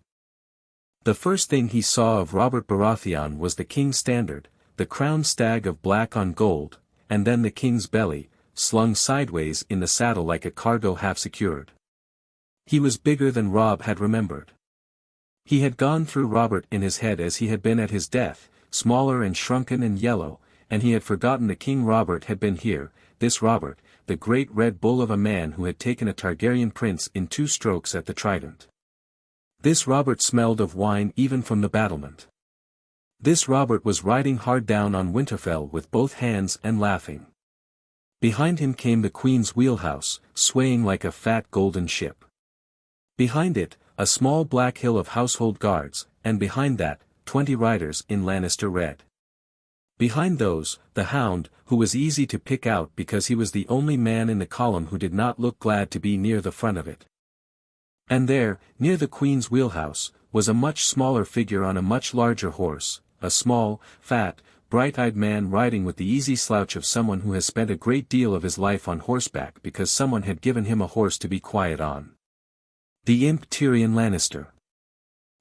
The first thing he saw of Robert Baratheon was the king's standard, the crowned stag of black on gold, and then the king's belly, slung sideways in the saddle like a cargo half secured. He was bigger than Robb had remembered. He had gone through Robert in his head as he had been at his death, smaller and shrunken and yellow, and he had forgotten the King Robert had been here, this Robert, the great red bull of a man who had taken a Targaryen prince in 2 strokes at the trident. This Robert smelled of wine even from the battlement. This Robert was riding hard down on Winterfell with both hands and laughing. Behind him came the Queen's wheelhouse, swaying like a fat golden ship. Behind it, a small black hill of household guards, and behind that, 20 riders in Lannister red. Behind those, the Hound, who was easy to pick out because he was the only man in the column who did not look glad to be near the front of it. And there, near the Queen's wheelhouse, was a much smaller figure on a much larger horse, a small, fat, bright-eyed man riding with the easy slouch of someone who has spent a great deal of his life on horseback because someone had given him a horse to be quiet on. The imp Tyrion Lannister.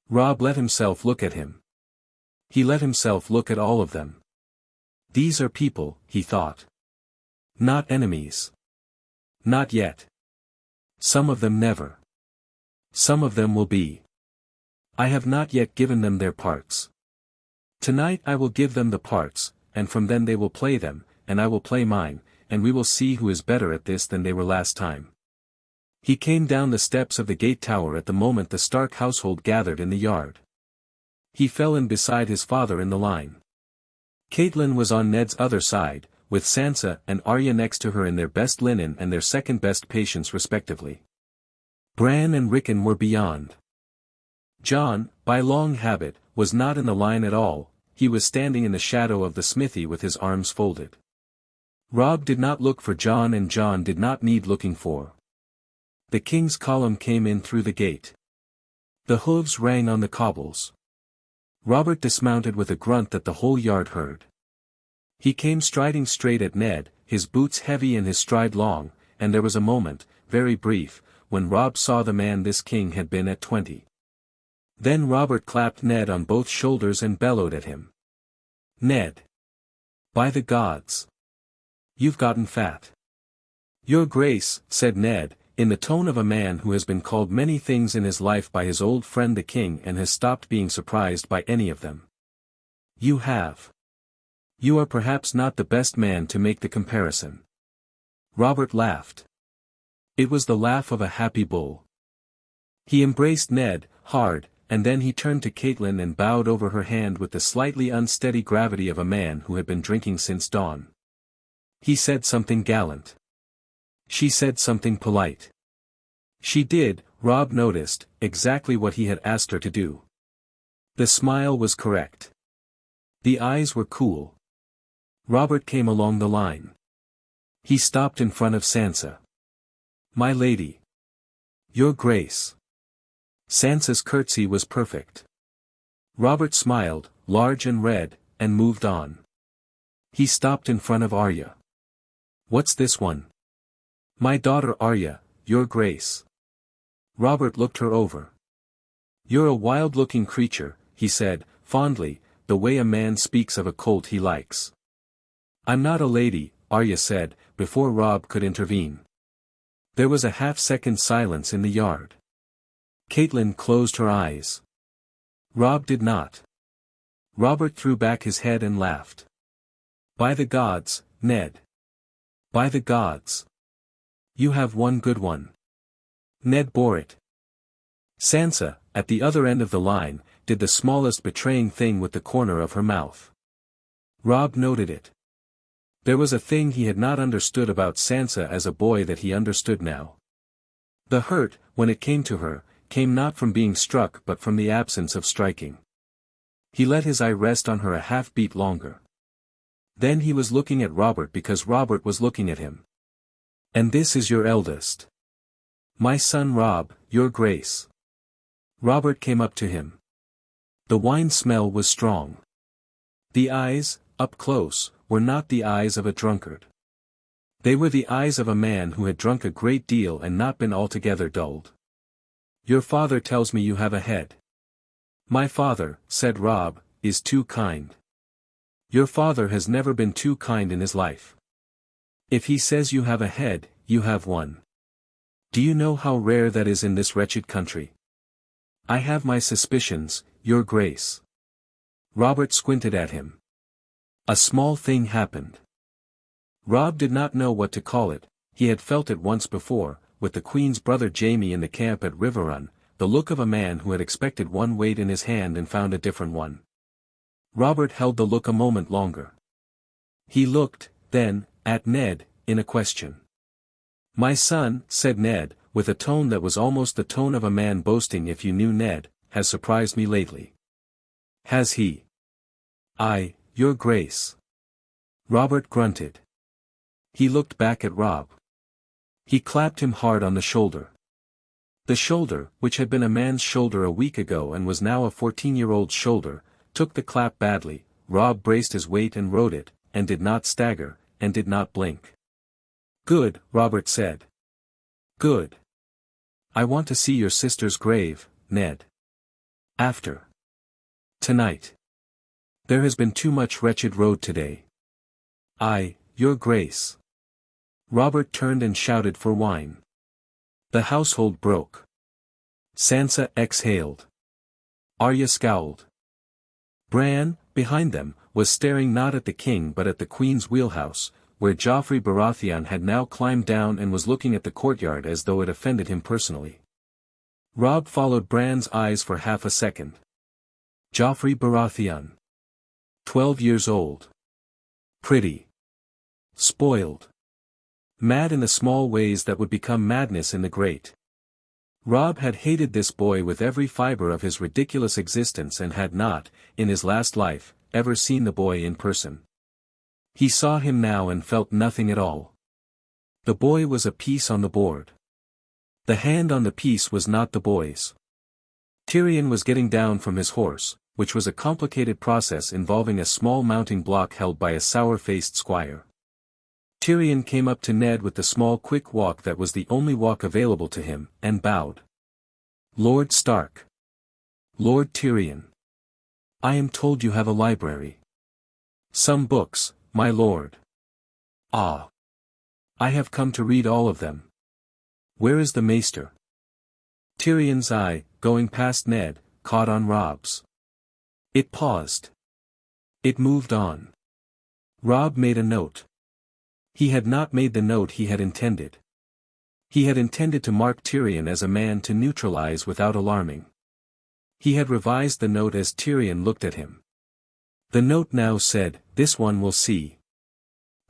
Robb let himself look at him. He let himself look at all of them. These are people, he thought. Not enemies. Not yet. Some of them never. Some of them will be. I have not yet given them their parts. Tonight I will give them the parts, and from then they will play them, and I will play mine, and we will see who is better at this than they were last time. He came down the steps of the gate tower at the moment the Stark household gathered in the yard. He fell in beside his father in the line. Catelyn was on Ned's other side, with Sansa and Arya next to her in their best linen and their second-best patience respectively. Bran and Rickon were beyond. Jon, by long habit, was not in the line at all, he was standing in the shadow of the smithy with his arms folded. Robb did not look for Jon and Jon did not need looking for. The king's column came in through the gate. The hooves rang on the cobbles. Robert dismounted with a grunt that the whole yard heard. He came striding straight at Ned, his boots heavy and his stride long, and there was a moment, very brief, when Robb saw the man this king had been at 20. Then Robert clapped Ned on both shoulders and bellowed at him. "Ned! By the gods! You've gotten fat." "Your Grace," said Ned, in the tone of a man who has been called many things in his life by his old friend the king and has stopped being surprised by any of them. "You have. You are perhaps not the best man to make the comparison." Robert laughed. It was the laugh of a happy bull. He embraced Ned, hard, and then he turned to Catelyn and bowed over her hand with the slightly unsteady gravity of a man who had been drinking since dawn. He said something gallant. She said something polite. She did, Robb noticed, exactly what he had asked her to do. The smile was correct. The eyes were cool. Robert came along the line. He stopped in front of Sansa. "My lady." "Your Grace." Sansa's curtsy was perfect. Robert smiled, large and red, and moved on. He stopped in front of Arya. "What's this one?" "My daughter Arya, Your Grace." Robert looked her over. "You're a wild-looking creature," he said, fondly, the way a man speaks of a colt he likes. I'm not a lady, Arya said, before Robb could intervene. There was a half-second silence in the yard. Catelyn closed her eyes. Robb did not. Robert threw back his head and laughed. By the gods, Ned. By the gods. You have one good one. Ned bore it. Sansa, at the other end of the line, did the smallest betraying thing with the corner of her mouth. Robb noted it. There was a thing he had not understood about Sansa as a boy that he understood now. The hurt, when it came to her, came not from being struck but from the absence of striking. He let his eye rest on her a half-beat longer. Then he was looking at Robert because Robert was looking at him. And this is your eldest. My son Robb, your grace. Robert came up to him. The wine smell was strong. The eyes, up close, were not the eyes of a drunkard. They were the eyes of a man who had drunk a great deal and not been altogether dulled. Your father tells me you have a head. My father, said Robb, is too kind. Your father has never been too kind in his life. If he says you have a head, you have one. Do you know how rare that is in this wretched country? I have my suspicions, your grace. Robert squinted at him. A small thing happened. Robb did not know what to call it. He had felt it once before, with the Queen's brother Jaime in the camp at Riverrun, the look of a man who had expected one weight in his hand and found a different one. Robert held the look a moment longer. He looked, then, at Ned, in a question. My son, said Ned, with a tone that was almost the tone of a man boasting. If you knew Ned, has surprised me lately. Has he? Aye, your grace. Robert grunted. He looked back at Robb. He clapped him hard on the shoulder. The shoulder, which had been a man's shoulder a week ago and was now a 14-year-old's shoulder, took the clap badly. Robb braced his weight and rode it, and did not stagger, and did not blink. Good, Robert said. Good. I want to see your sister's grave, Ned. After. Tonight. There has been too much wretched road today. Aye, your grace. Robert turned and shouted for wine. The household broke. Sansa exhaled. Arya scowled. Bran, behind them, was staring not at the king but at the Queen's wheelhouse, where Joffrey Baratheon had now climbed down and was looking at the courtyard as though it offended him personally. Robb followed Bran's eyes for half a second. Joffrey Baratheon. 12 years old. Pretty. Spoiled. Mad in the small ways that would become madness in the great. Robb had hated this boy with every fiber of his ridiculous existence and had not, in his last life, ever seen the boy in person. He saw him now and felt nothing at all. The boy was a piece on the board. The hand on the piece was not the boy's. Tyrion was getting down from his horse, which was a complicated process involving a small mounting block held by a sour-faced squire. Tyrion came up to Ned with the small quick walk that was the only walk available to him, and bowed. Lord Stark. Lord Tyrion. I am told you have a library. Some books, my lord. Ah. I have come to read all of them. Where is the maester? Tyrion's eye, going past Ned, caught on Robb's. It paused. It moved on. Robb made a note. He had not made the note he had intended. He had intended to mark Tyrion as a man to neutralize without alarming. He had revised the note as Tyrion looked at him. The note now said, "This one will see."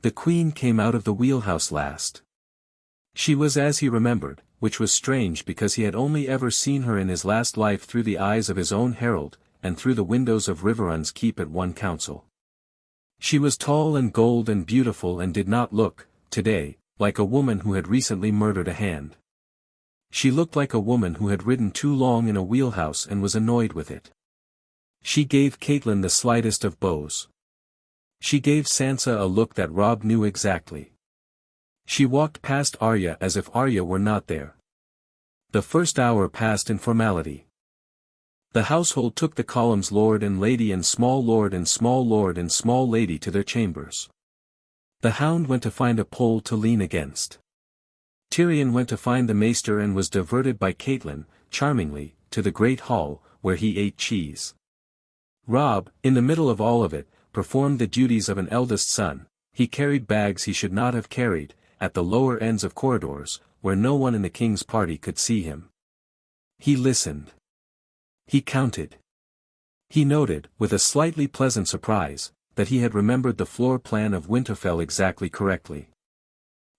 The Queen came out of the wheelhouse last. She was as he remembered, which was strange because he had only ever seen her in his last life through the eyes of his own herald, and through the windows of Riverrun's keep at one council. She was tall and gold and beautiful and did not look, today, like a woman who had recently murdered a hand. She looked like a woman who had ridden too long in a wheelhouse and was annoyed with it. She gave Catelyn the slightest of bows. She gave Sansa a look that Robb knew exactly. She walked past Arya as if Arya were not there. The first hour passed in formality. The household took the column's lord and lady and small lord and small lord and small lady to their chambers. The hound went to find a pole to lean against. Tyrion went to find the maester and was diverted by Catelyn, charmingly, to the great hall, where he ate cheese. Robb, in the middle of all of it, performed the duties of an eldest son. He carried bags he should not have carried, at the lower ends of corridors, where no one in the king's party could see him. He listened. He counted. He noted, with a slightly pleasant surprise, that he had remembered the floor plan of Winterfell exactly correctly.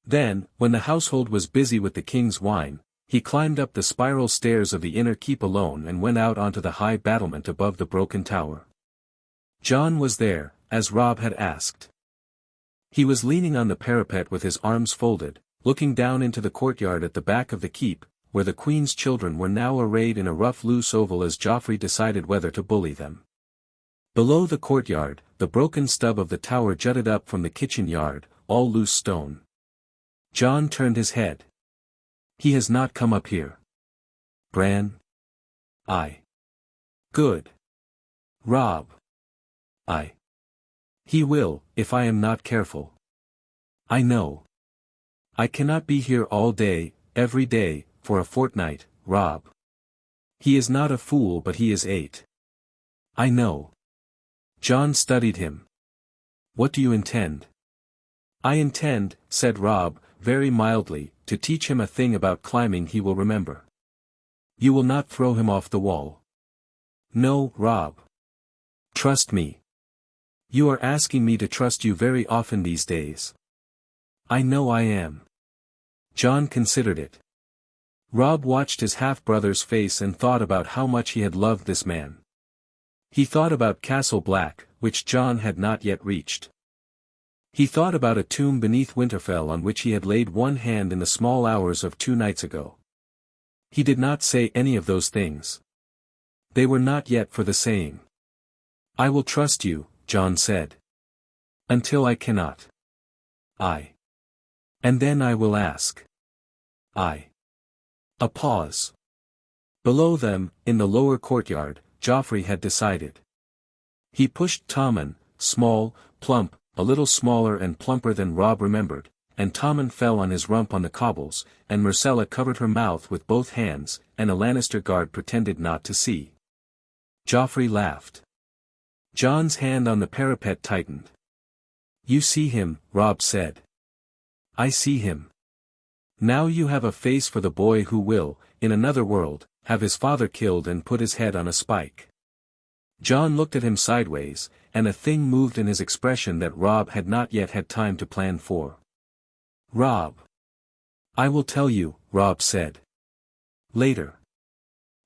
Then, when the household was busy with the king's wine, he climbed up the spiral stairs of the inner keep alone and went out onto the high battlement above the broken tower. Jon was there, as Robb had asked. He was leaning on the parapet with his arms folded, looking down into the courtyard at the back of the keep, where the queen's children were now arrayed in a rough loose oval as Joffrey decided whether to bully them. Below the courtyard, the broken stub of the tower jutted up from the kitchen yard, all loose stone. Jon turned his head. He has not come up here. Bran? Aye. Good. Robb? Aye. He will, if I am not careful. I know. I cannot be here all day, every day, for a fortnight, Robb. He is not a fool but he is 8. I know. Jon studied him. What do you intend? I intend, said Robb, very mildly, to teach him a thing about climbing he will remember. You will not throw him off the wall. No, Robb. Trust me. You are asking me to trust you very often these days. I know I am. Jon considered it. Robb watched his half-brother's face and thought about how much he had loved this man. He thought about Castle Black, which Jon had not yet reached. He thought about a tomb beneath Winterfell on which he had laid one hand in the small hours of 2 nights ago. He did not say any of those things. They were not yet for the saying. I will trust you, Jon said. Until I cannot. I. And then I will ask. I. A pause. Below them, in the lower courtyard, Joffrey had decided. He pushed Tommen, small, plump, a little smaller and plumper than Robb remembered, and Tommen fell on his rump on the cobbles, and Myrcella covered her mouth with both hands, and a Lannister guard pretended not to see. Joffrey laughed. Jon's hand on the parapet tightened. You see him, Robb said. I see him. Now you have a face for the boy who will, in another world, have his father killed and put his head on a spike. Jon looked at him sideways, and a thing moved in his expression that Robb had not yet had time to plan for. Robb. I will tell you, Robb said. Later.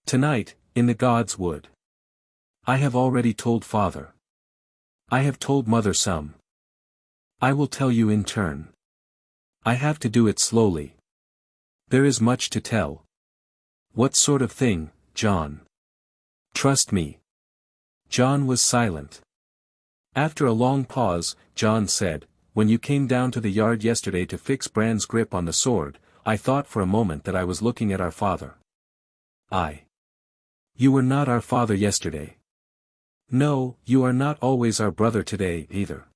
Tonight, in the God's Wood. I have already told father. I have told mother some. I will tell you in turn. I have to do it slowly. There is much to tell. What sort of thing, Jon? Trust me. Jon was silent. After a long pause, Jon said, when you came down to the yard yesterday to fix Bran's grip on the sword, I thought for a moment that I was looking at our father. You were not our father yesterday. No, you are not always our brother today, either.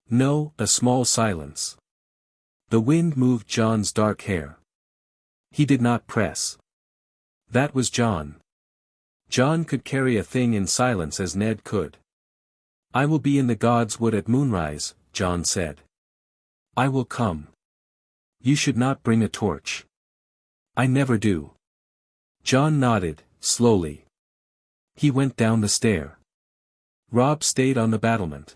No, a small silence. The wind moved Jon's dark hair. He did not press. That was Jon. Jon could carry a thing in silence as Ned could. I will be in the God's Wood at moonrise, Jon said. I will come. You should not bring a torch. I never do. Jon nodded, slowly. He went down the stair. Robb stayed on the battlement.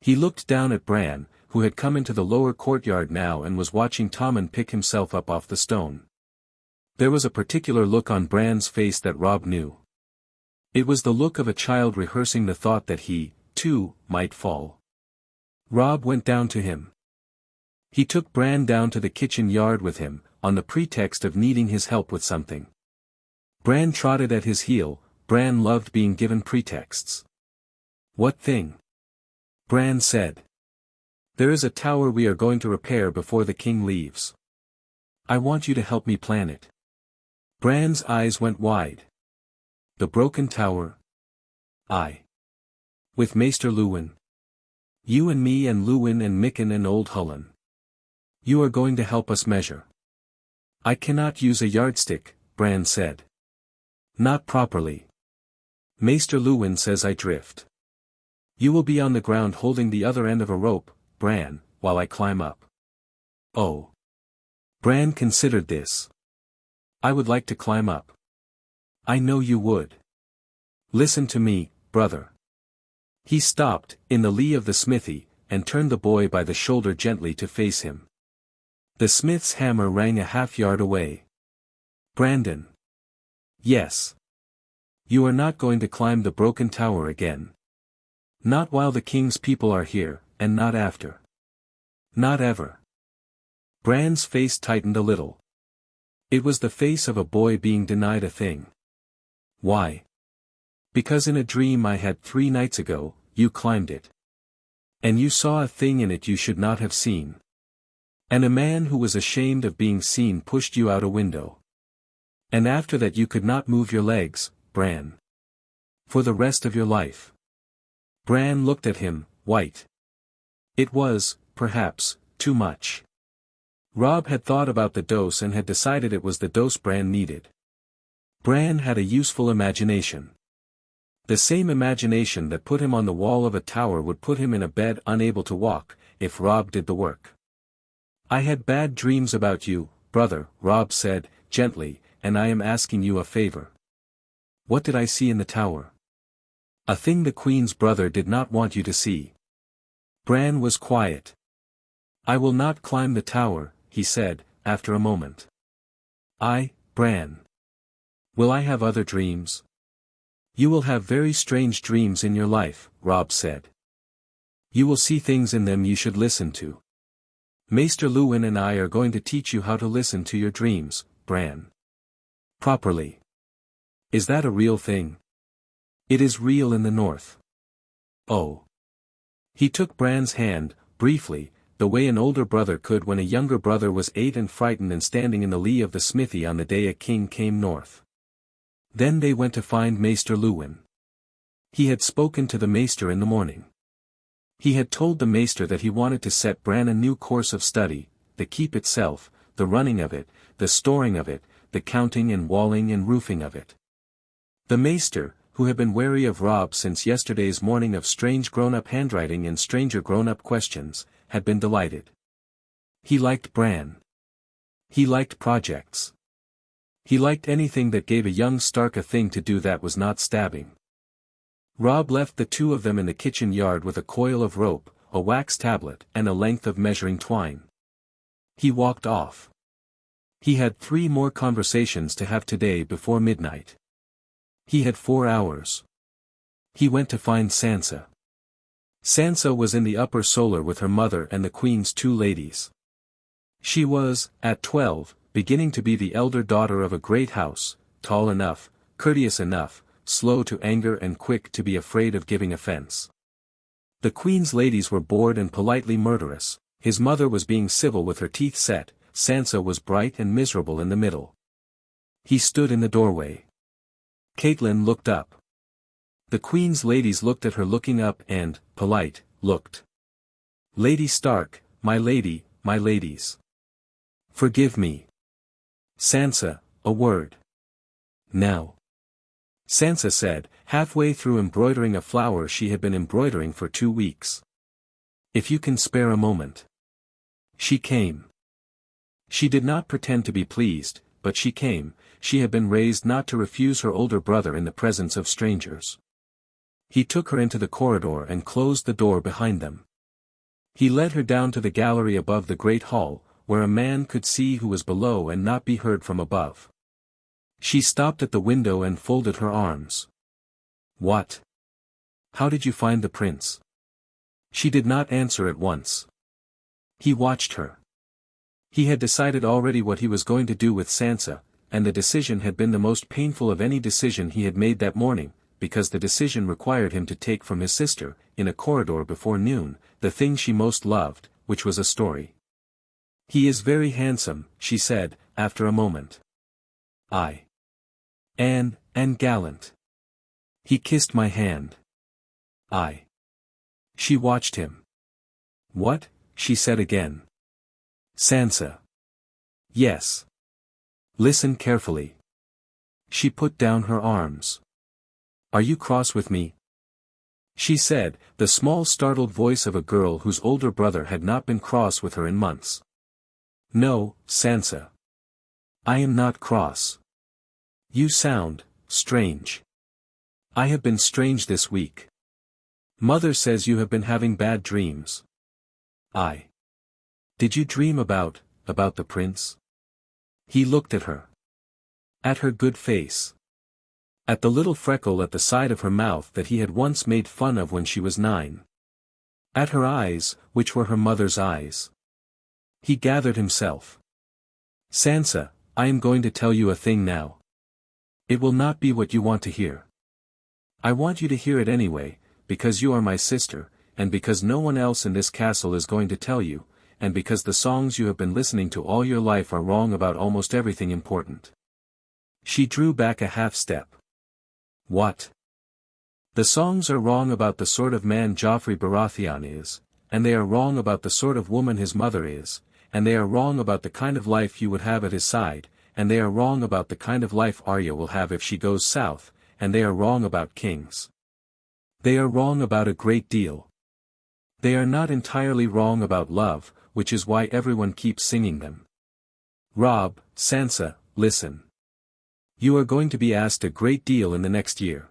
He looked down at Bran, who had come into the lower courtyard now and was watching Tommen pick himself up off the stone. There was a particular look on Bran's face that Robb knew. It was the look of a child rehearsing the thought that he, too, might fall. Robb went down to him. He took Bran down to the kitchen yard with him, on the pretext of needing his help with something. Bran trotted at his heel. Bran loved being given pretexts. What thing? Bran said. There is a tower we are going to repair before the king leaves. I want you to help me plan it. Bran's eyes went wide. the broken tower? I. With Maester Luwin. You and me and Luwin and Mikken and Old Hullen. You are going to help us measure. I cannot use a yardstick, Bran said. Not properly. Maester Luwin says I drift. You will be on the ground holding the other end of a rope, Bran, while I climb up. Oh. Bran considered this. I would like to climb up. I know you would. Listen to me, brother. He stopped, in the lee of the smithy, and turned the boy by the shoulder gently to face him. The smith's hammer rang a half-yard away. Brandon. Yes. You are not going to climb the broken tower again. Not while the king's people are here, and not after. Not ever. Bran's face tightened a little. It was the face of a boy being denied a thing. Why? Because in a dream I had 3 nights ago, you climbed it. And you saw a thing in it you should not have seen. And a man who was ashamed of being seen pushed you out a window. And after that you could not move your legs, Bran. For the rest of your life. Bran looked at him, white. It was, perhaps, too much. Robb had thought about the dose and had decided it was the dose Bran needed. Bran had a useful imagination. The same imagination that put him on the wall of a tower would put him in a bed unable to walk, if Robb did the work. I had bad dreams about you, brother, Robb said, gently, and I am asking you a favor. What did I see in the tower? A thing the Queen's brother did not want you to see. Bran was quiet. I will not climb the tower, he said, after a moment. Bran. Will I have other dreams? You will have very strange dreams in your life, Robb said. You will see things in them you should listen to. Maester Luwin and I are going to teach you how to listen to your dreams, Bran. Properly. Is that a real thing? It is real in the north. Oh. He took Bran's hand, briefly, the way an older brother could when a younger brother was 8 and frightened and standing in the lee of the smithy on the day a king came north. Then they went to find Maester Luwin. He had spoken to the Maester in the morning. He had told the Maester that he wanted to set Bran a new course of study, the keep itself, the running of it, the storing of it, the counting and walling and roofing of it. The Maester, who had been wary of Robb since yesterday's morning of strange grown-up handwriting and stranger grown-up questions, had been delighted. He liked Bran. He liked projects. He liked anything that gave a young Stark a thing to do that was not stabbing. Robb left the 2 of them in the kitchen yard with a coil of rope, a wax tablet, and a length of measuring twine. He walked off. He had 3 more conversations to have today before midnight. He had 4 hours. He went to find Sansa. Sansa was in the upper solar with her mother and the Queen's 2 ladies. She was, at 12, beginning to be the elder daughter of a great house, tall enough, courteous enough, slow to anger and quick to be afraid of giving offense. The Queen's ladies were bored and politely murderous, his mother was being civil with her teeth set, Sansa was bright and miserable in the middle. He stood in the doorway. Catelyn looked up. The Queen's ladies looked at her looking up and, polite, looked. Lady Stark, my ladies. Forgive me. Sansa, a word. Now. Sansa said, halfway through embroidering a flower she had been embroidering for 2 weeks. If you can spare a moment. She came. She did not pretend to be pleased, but she came. She had been raised not to refuse her older brother in the presence of strangers. He took her into the corridor and closed the door behind them. He led her down to the gallery above the great hall, where a man could see who was below and not be heard from above. She stopped at the window and folded her arms. What? How did you find the prince? She did not answer at once. He watched her. He had decided already what he was going to do with Sansa, and the decision had been the most painful of any decision he had made that morning, because the decision required him to take from his sister, in a corridor before noon, the thing she most loved, which was a story. He is very handsome, she said, after a moment. And gallant. He kissed my hand. She watched him. What? She said again. Sansa. Yes. Listen carefully. She put down her arms. Are you cross with me? She said, the small startled voice of a girl whose older brother had not been cross with her in months. No, Sansa. I am not cross. You sound strange. I have been strange this week. Mother says you have been having bad dreams. Did you dream about the prince? He looked at her. At her good face. At the little freckle at the side of her mouth that he had once made fun of when she was 9. At her eyes, which were her mother's eyes. He gathered himself. Sansa, I am going to tell you a thing now. It will not be what you want to hear. I want you to hear it anyway, because you are my sister, and because no one else in this castle is going to tell you, and because the songs you have been listening to all your life are wrong about almost everything important. She drew back a half step. What? The songs are wrong about the sort of man Joffrey Baratheon is, and they are wrong about the sort of woman his mother is, and they are wrong about the kind of life you would have at his side, and they are wrong about the kind of life Arya will have if she goes south, and they are wrong about kings. They are wrong about a great deal. They are not entirely wrong about love, which is why everyone keeps singing them. Robb, Sansa, listen. You are going to be asked a great deal in the next year.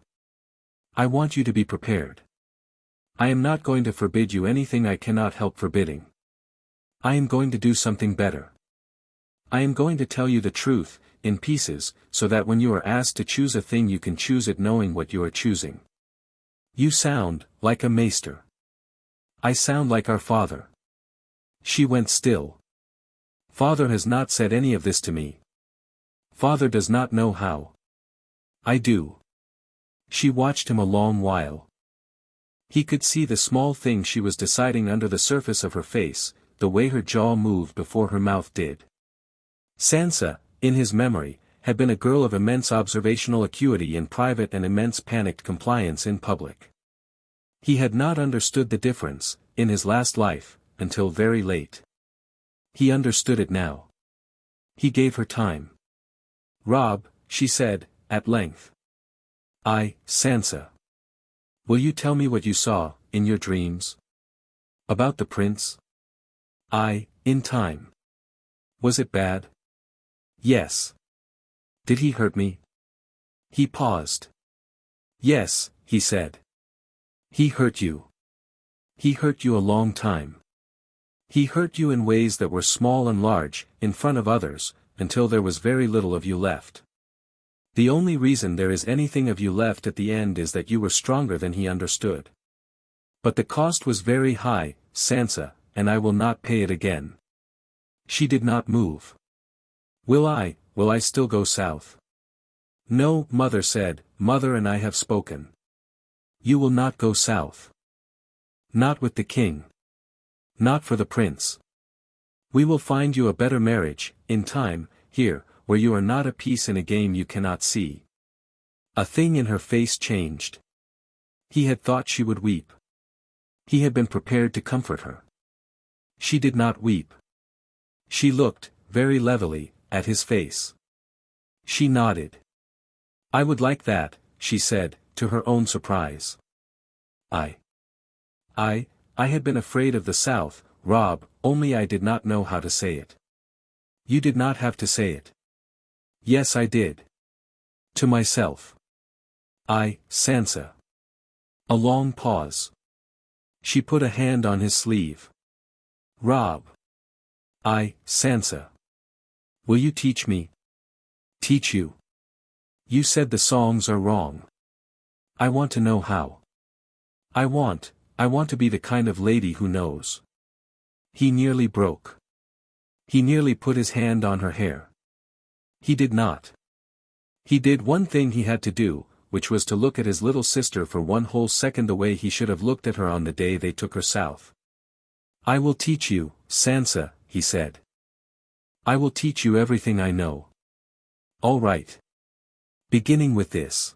I want you to be prepared. I am not going to forbid you anything I cannot help forbidding. I am going to do something better. I am going to tell you the truth, in pieces, so that when you are asked to choose a thing you can choose it knowing what you are choosing. You sound like a maester. I sound like our father. She went still. Father has not said any of this to me. Father does not know how. I do. She watched him a long while. He could see the small thing she was deciding under the surface of her face, the way her jaw moved before her mouth did. Sansa, in his memory, had been a girl of immense observational acuity in private and immense panicked compliance in public. He had not understood the difference, in his last life, until very late. He understood it now. He gave her time. Robb, she said, at length. Sansa. Will you tell me what you saw, in your dreams? About the prince? In time. Was it bad? Yes. Did he hurt me? He paused. Yes, he said. He hurt you. He hurt you a long time. He hurt you in ways that were small and large, in front of others, until there was very little of you left. The only reason there is anything of you left at the end is that you were stronger than he understood. But the cost was very high, Sansa, and I will not pay it again. She did not move. Will I still go south? No, Mother said, Mother and I have spoken. You will not go south. Not with the king. Not for the prince. We will find you a better marriage, in time, here, where you are not a piece in a game you cannot see. A thing in her face changed. He had thought she would weep. He had been prepared to comfort her. She did not weep. She looked, very levelly, at his face. She nodded. I would like that, she said, to her own surprise. I had been afraid of the South, Robb, only I did not know how to say it. You did not have to say it. Yes, I did. To myself. Sansa. A long pause. She put a hand on his sleeve. Robb. Sansa. Will you teach me? Teach you? You said the songs are wrong. I want to know how. I want to be the kind of lady who knows. He nearly broke. He nearly put his hand on her hair. He did not. He did one thing he had to do, which was to look at his little sister for one whole second the way he should have looked at her on the day they took her south. I will teach you, Sansa, he said. I will teach you everything I know. All right. Beginning with this.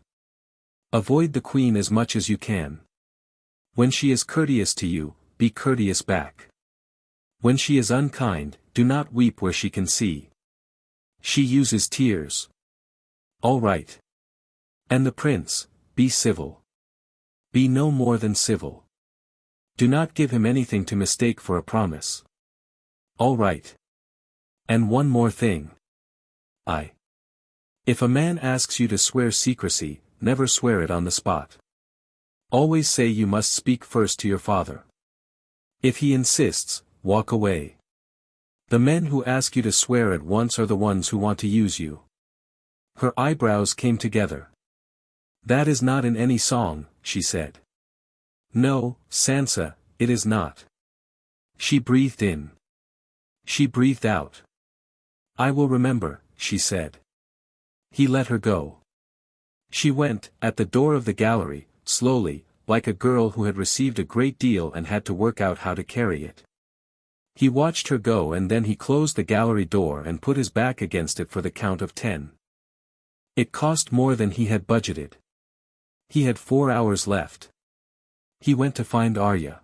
Avoid the queen as much as you can. When she is courteous to you, be courteous back. When she is unkind, do not weep where she can see. She uses tears. All right. And the prince, be civil. Be no more than civil. Do not give him anything to mistake for a promise. All right. And one more thing. If a man asks you to swear secrecy, never swear it on the spot. Always say you must speak first to your father. If he insists, walk away. The men who ask you to swear at once are the ones who want to use you. Her eyebrows came together. That is not in any song, she said. No, Sansa, it is not. She breathed in. She breathed out. I will remember, she said. He let her go. She went, at the door of the gallery, slowly, like a girl who had received a great deal and had to work out how to carry it. He watched her go and then he closed the gallery door and put his back against it for the count of 10. It cost more than he had budgeted. He had 4 hours left. He went to find Arya.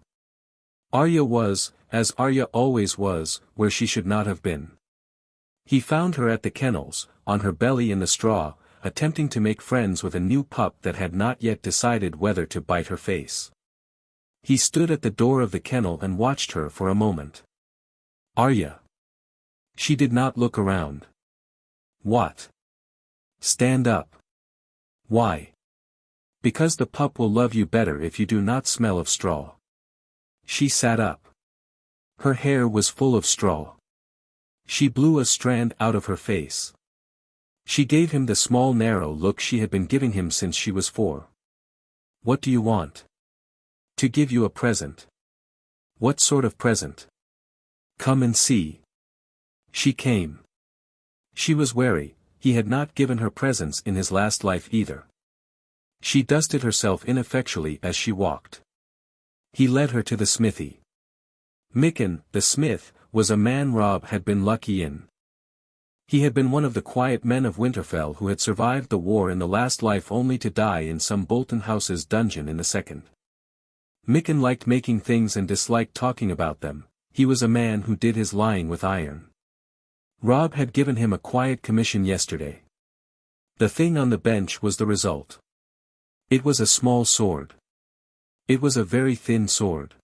Arya was, as Arya always was, where she should not have been. He found her at the kennels, on her belly in the straw, attempting to make friends with a new pup that had not yet decided whether to bite her face. He stood at the door of the kennel and watched her for a moment. Arya. She did not look around. What? Stand up. Why? Because the pup will love you better if you do not smell of straw. She sat up. Her hair was full of straw. She blew a strand out of her face. She gave him the small narrow look she had been giving him since she was 4. What do you want? To give you a present. What sort of present? Come and see. She came. She was wary, he had not given her presents in his last life either. She dusted herself ineffectually as she walked. He led her to the smithy. Mikken, the smith, was a man Robb had been lucky in. He had been one of the quiet men of Winterfell who had survived the war in the last life only to die in some Bolton House's dungeon in the second. Mikken liked making things and disliked talking about them. He was a man who did his lying with iron. Robb had given him a quiet commission yesterday. The thing on the bench was the result. It was a small sword. It was a very thin sword.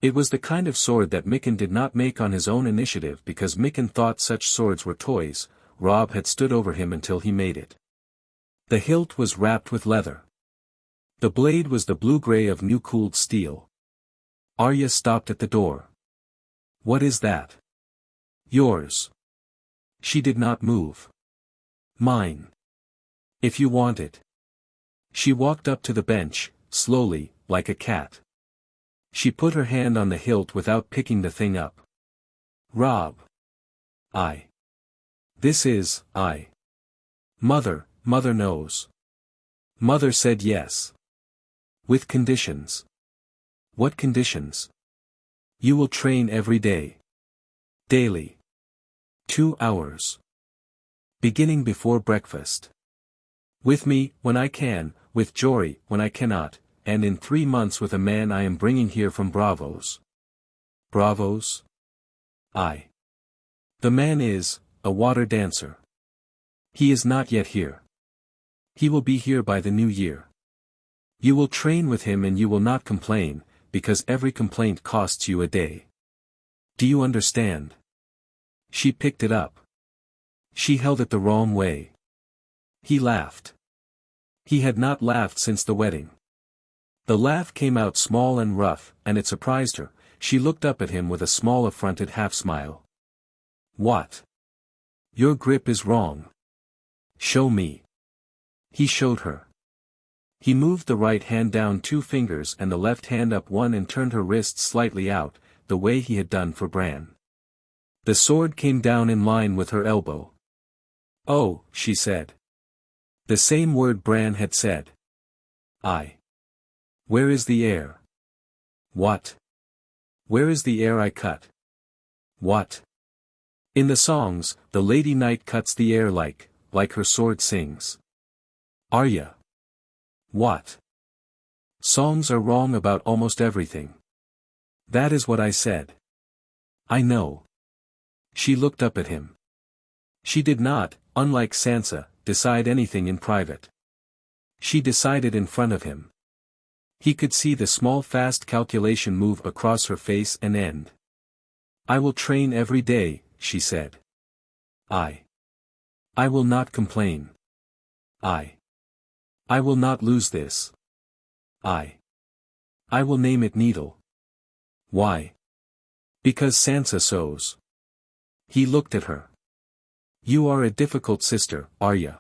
It was the kind of sword that Mikken did not make on his own initiative because Mikken thought such swords were toys. Robb had stood over him until he made it. The hilt was wrapped with leather. The blade was the blue-gray of new-cooled steel. Arya stopped at the door. What is that? Yours. She did not move. Mine. If you want it. She walked up to the bench, slowly, like a cat. She put her hand on the hilt without picking the thing up. Robb. This is, Mother knows. Mother said yes. With conditions. What conditions? You will train every day. Daily. 2 hours. Beginning before breakfast. With me, when I can, with Jory, when I cannot, and in 3 months with a man I am bringing here from Bravos. Bravos? The man is, a water dancer. He is not yet here. He will be here by the new year. You will train with him and you will not complain, because every complaint costs you a day. Do you understand? She picked it up. She held it the wrong way. He laughed. He had not laughed since the wedding. The laugh came out small and rough, and it surprised her. She looked up at him with a small affronted half-smile. What? Your grip is wrong. Show me. He showed her. He moved the right hand down 2 fingers and the left hand up 1 and turned her wrist slightly out, the way he had done for Bran. The sword came down in line with her elbow. Oh, she said. The same word Bran had said. Where is the heir? What? Where is the heir I cut? What? In the songs, the Lady Knight cuts the heir like her sword sings. Arya. What? Songs are wrong about almost everything. That is what I said. I know. She looked up at him. She did not, unlike Sansa, decide anything in private. She decided in front of him. He could see the small fast calculation move across her face and end. I will train every day, she said. I will not complain. I will not lose this. I will name it Needle. Why? Because Sansa sows. He looked at her. You are a difficult sister, Arya.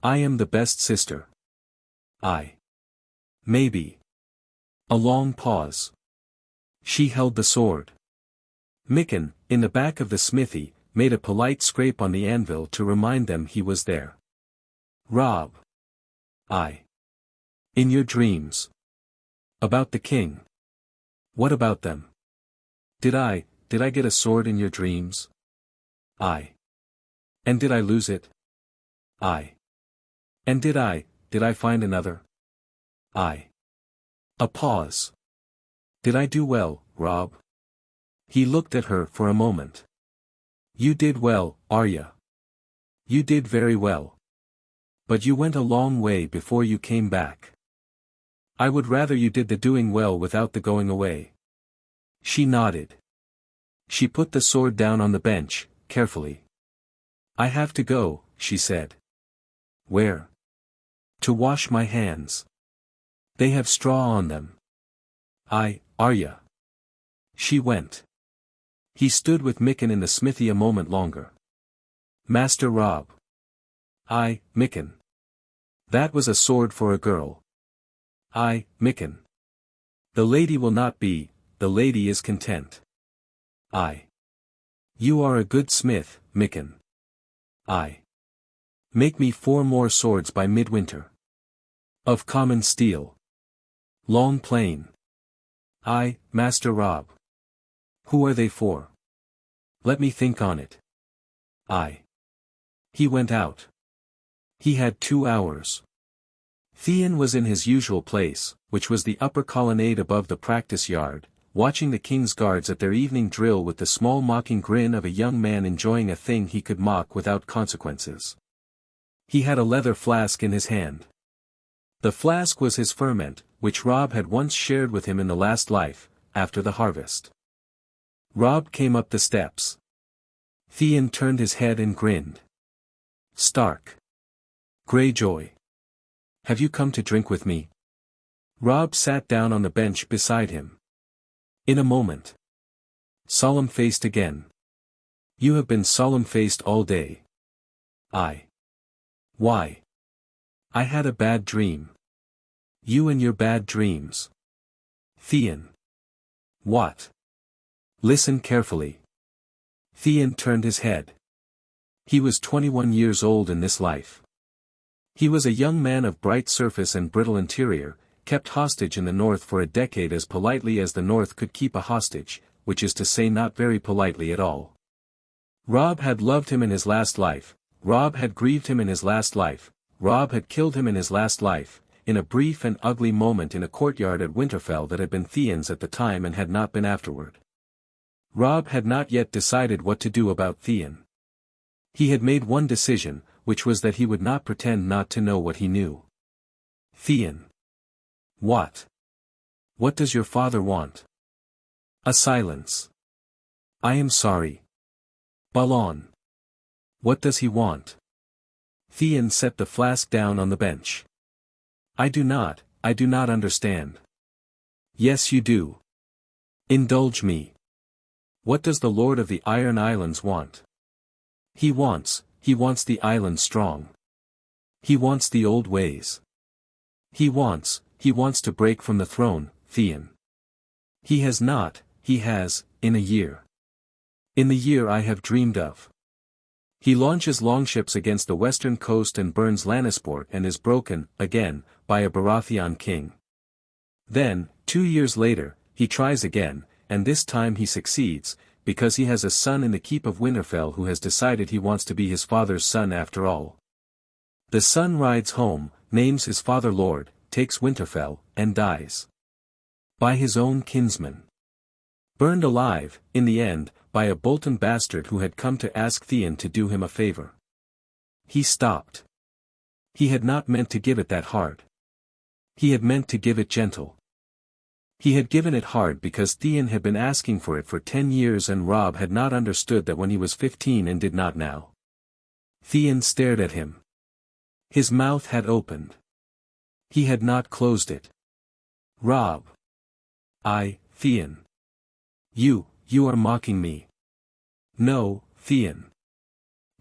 I am the best sister. Maybe. A long pause. She held the sword. Mikken, in the back of the smithy, made a polite scrape on the anvil to remind them he was there. Robb. In your dreams. About the king. What about them? Did I get a sword in your dreams? And did I lose it? And did I find another? A pause. Did I do well, Robb? He looked at her for a moment. You did well, Arya. You did very well. But you went a long way before you came back. I would rather you did the doing well without the going away. She nodded. She put the sword down on the bench, carefully. I have to go, she said. Where? To wash my hands. They have straw on them. Arya. She went. He stood with Mikken in the smithy a moment longer. Master Robb. Mikken. That was a sword for a girl. Mikken. The lady will not be, the lady is content. You are a good smith, Mikken. Make me 4 more swords by midwinter. Of common steel. Long plain. Master Robb. Who are they for? Let me think on it. He went out. He had 2 hours. Theon was in his usual place, which was the upper colonnade above the practice yard, watching the king's guards at their evening drill with the small mocking grin of a young man enjoying a thing he could mock without consequences. He had a leather flask in his hand. The flask was his ferment, which Robb had once shared with him in the last life, after the harvest. Robb came up the steps. Theon turned his head and grinned. Stark. Greyjoy. Have you come to drink with me? Robb sat down on the bench beside him. In a moment. Solemn-faced again. You have been solemn-faced all day. Why? I had a bad dream. You and your bad dreams. Theon. What? Listen carefully. Theon turned his head. He was 21 years old in this life. He was a young man of bright surface and brittle interior, kept hostage in the North for a decade as politely as the North could keep a hostage, which is to say not very politely at all. Robb had loved him in his last life, Robb had grieved him in his last life, Robb had killed him in his last life, in a brief and ugly moment in a courtyard at Winterfell that had been Theon's at the time and had not been afterward. Robb had not yet decided what to do about Theon. He had made one decision, which was that he would not pretend not to know what he knew. Theon. What? What does your father want? A silence. I am sorry. Balon. What does he want? Theon set the flask down on the bench. I do not understand. Yes you do. Indulge me. What does the Lord of the Iron Islands want? He wants the island strong. He wants the old ways. He wants to break from the throne, Theon. He has, in a year. In the year I have dreamed of. He launches longships against the western coast and burns Lannisport and is broken, again, by a Baratheon king. Then, 2 years later, he tries again, and this time he succeeds, because he has a son in the keep of Winterfell who has decided he wants to be his father's son after all. The son rides home, names his father lord, takes Winterfell, and dies. By his own kinsman. Burned alive, in the end, by a Bolton bastard who had come to ask Theon to do him a favor. He stopped. He had not meant to give it that hard. He had meant to give it gentle. He had given it hard because Theon had been asking for it for 10 years and Robb had not understood that when he was 15 and did not now. Theon stared at him. His mouth had opened. He had not closed it. Robb. Theon. You are mocking me. No, Theon.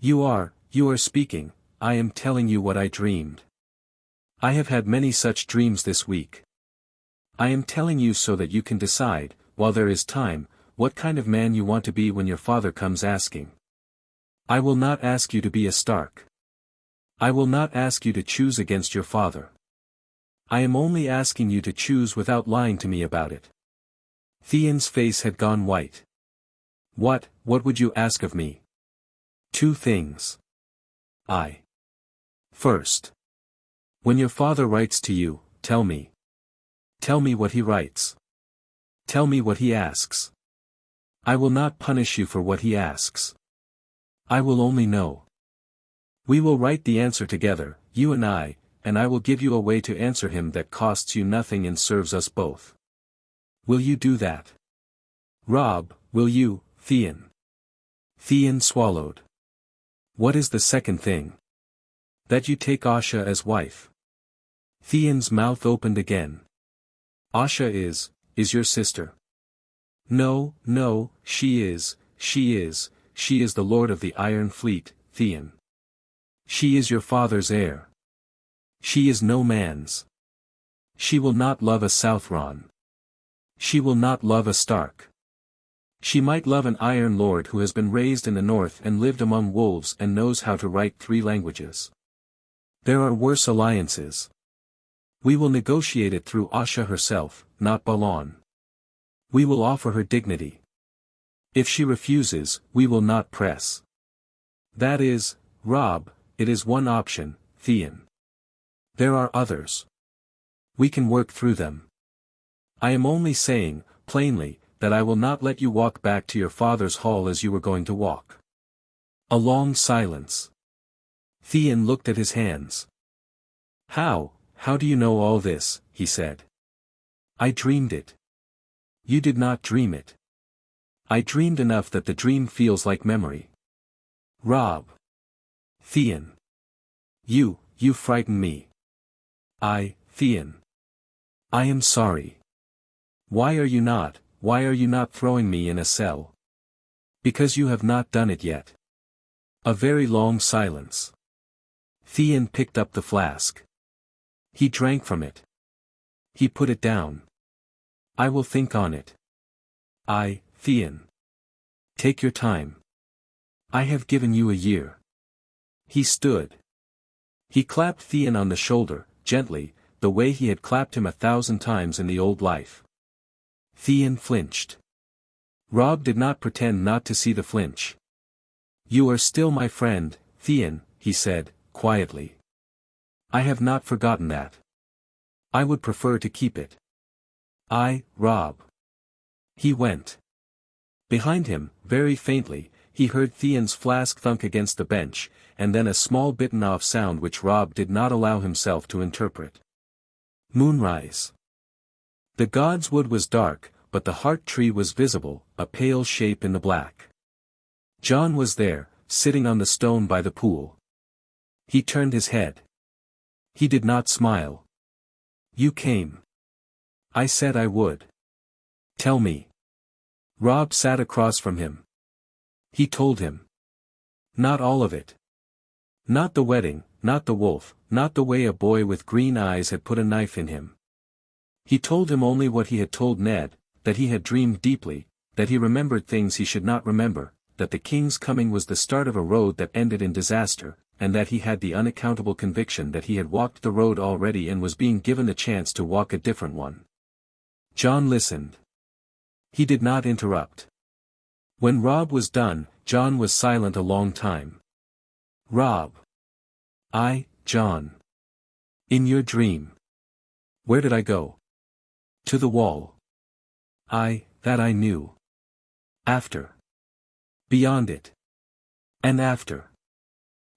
You are speaking, I am telling you what I dreamed. I have had many such dreams this week. I am telling you so that you can decide, while there is time, what kind of man you want to be when your father comes asking. I will not ask you to be a Stark. I will not ask you to choose against your father. I am only asking you to choose without lying to me about it. Theon's face had gone white. What would you ask of me? 2 things. First. When your father writes to you, tell me. Tell me what he writes. Tell me what he asks. I will not punish you for what he asks. I will only know. We will write the answer together, you and I will give you a way to answer him that costs you nothing and serves us both. Will you do that? Robb, will you, Theon? Theon swallowed. What is the second thing? That you take Asha as wife. Theon's mouth opened again. Asha is your sister. No, she is the Lord of the Iron Fleet, Theon. She is your father's heir. She is no man's. She will not love a Southron. She will not love a Stark. She might love an Iron Lord who has been raised in the north and lived among wolves and knows how to write 3 languages. There are worse alliances. We will negotiate it through Asha herself, not Balon. We will offer her dignity. If she refuses, we will not press. That is, Robb, it is one option, Theon. There are others. We can work through them. I am only saying, plainly, that I will not let you walk back to your father's hall as you were going to walk. A long silence. Theon looked at his hands. How do you know all this, he said. I dreamed it. You did not dream it. I dreamed enough that the dream feels like memory. Robb. Theon. You frighten me. Theon. I am sorry. Why are you not throwing me in a cell? Because you have not done it yet. A very long silence. Theon picked up the flask. He drank from it. He put it down. I will think on it. Theon. Take your time. I have given you a year. He stood. He clapped Theon on the shoulder, gently, the way he had clapped him 1,000 times in the old life. Theon flinched. Robb did not pretend not to see the flinch. You are still my friend, Theon, he said, quietly. I have not forgotten that. I would prefer to keep it. Robb. He went. Behind him, very faintly, he heard Theon's flask thunk against the bench, and then a small bitten-off sound which Robb did not allow himself to interpret. Moonrise. The god's wood was dark, but the heart tree was visible, a pale shape in the black. Jon was there, sitting on the stone by the pool. He turned his head. He did not smile. You came. I said I would. Tell me. Robb sat across from him. He told him. Not all of it. Not the wedding, not the wolf, not the way a boy with green eyes had put a knife in him. He told him only what he had told Ned, that he had dreamed deeply, that he remembered things he should not remember, that the king's coming was the start of a road that ended in disaster, and that he had the unaccountable conviction that he had walked the road already and was being given the chance to walk a different one. Jon listened. He did not interrupt. When Robb was done, Jon was silent a long time. Robb. Jon. In your dream. Where did I go? To the wall. That I knew. After. Beyond it. And after.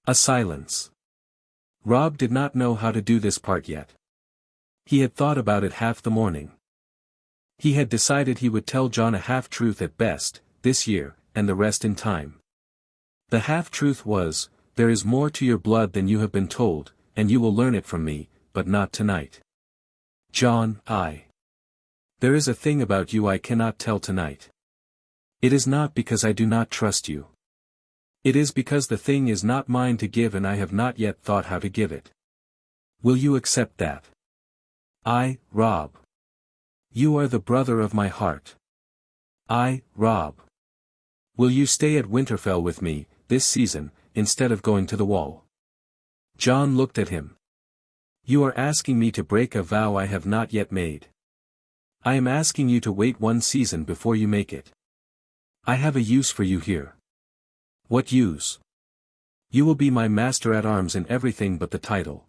A silence. Robb did not know how to do this part yet. He had thought about it half the morning. He had decided he would tell Jon a half-truth at best, this year, and the rest in time. The half-truth was, there is more to your blood than you have been told, and you will learn it from me, but not tonight. Jon, there is a thing about you I cannot tell tonight. It is not because I do not trust you. It is because the thing is not mine to give and I have not yet thought how to give it. Will you accept that? Robb. You are the brother of my heart. Robb. Will you stay at Winterfell with me, this season, instead of going to the wall? Jon looked at him. You are asking me to break a vow I have not yet made. I am asking you to wait one season before you make it. I have a use for you here. What use? You will be my master-at-arms in everything but the title.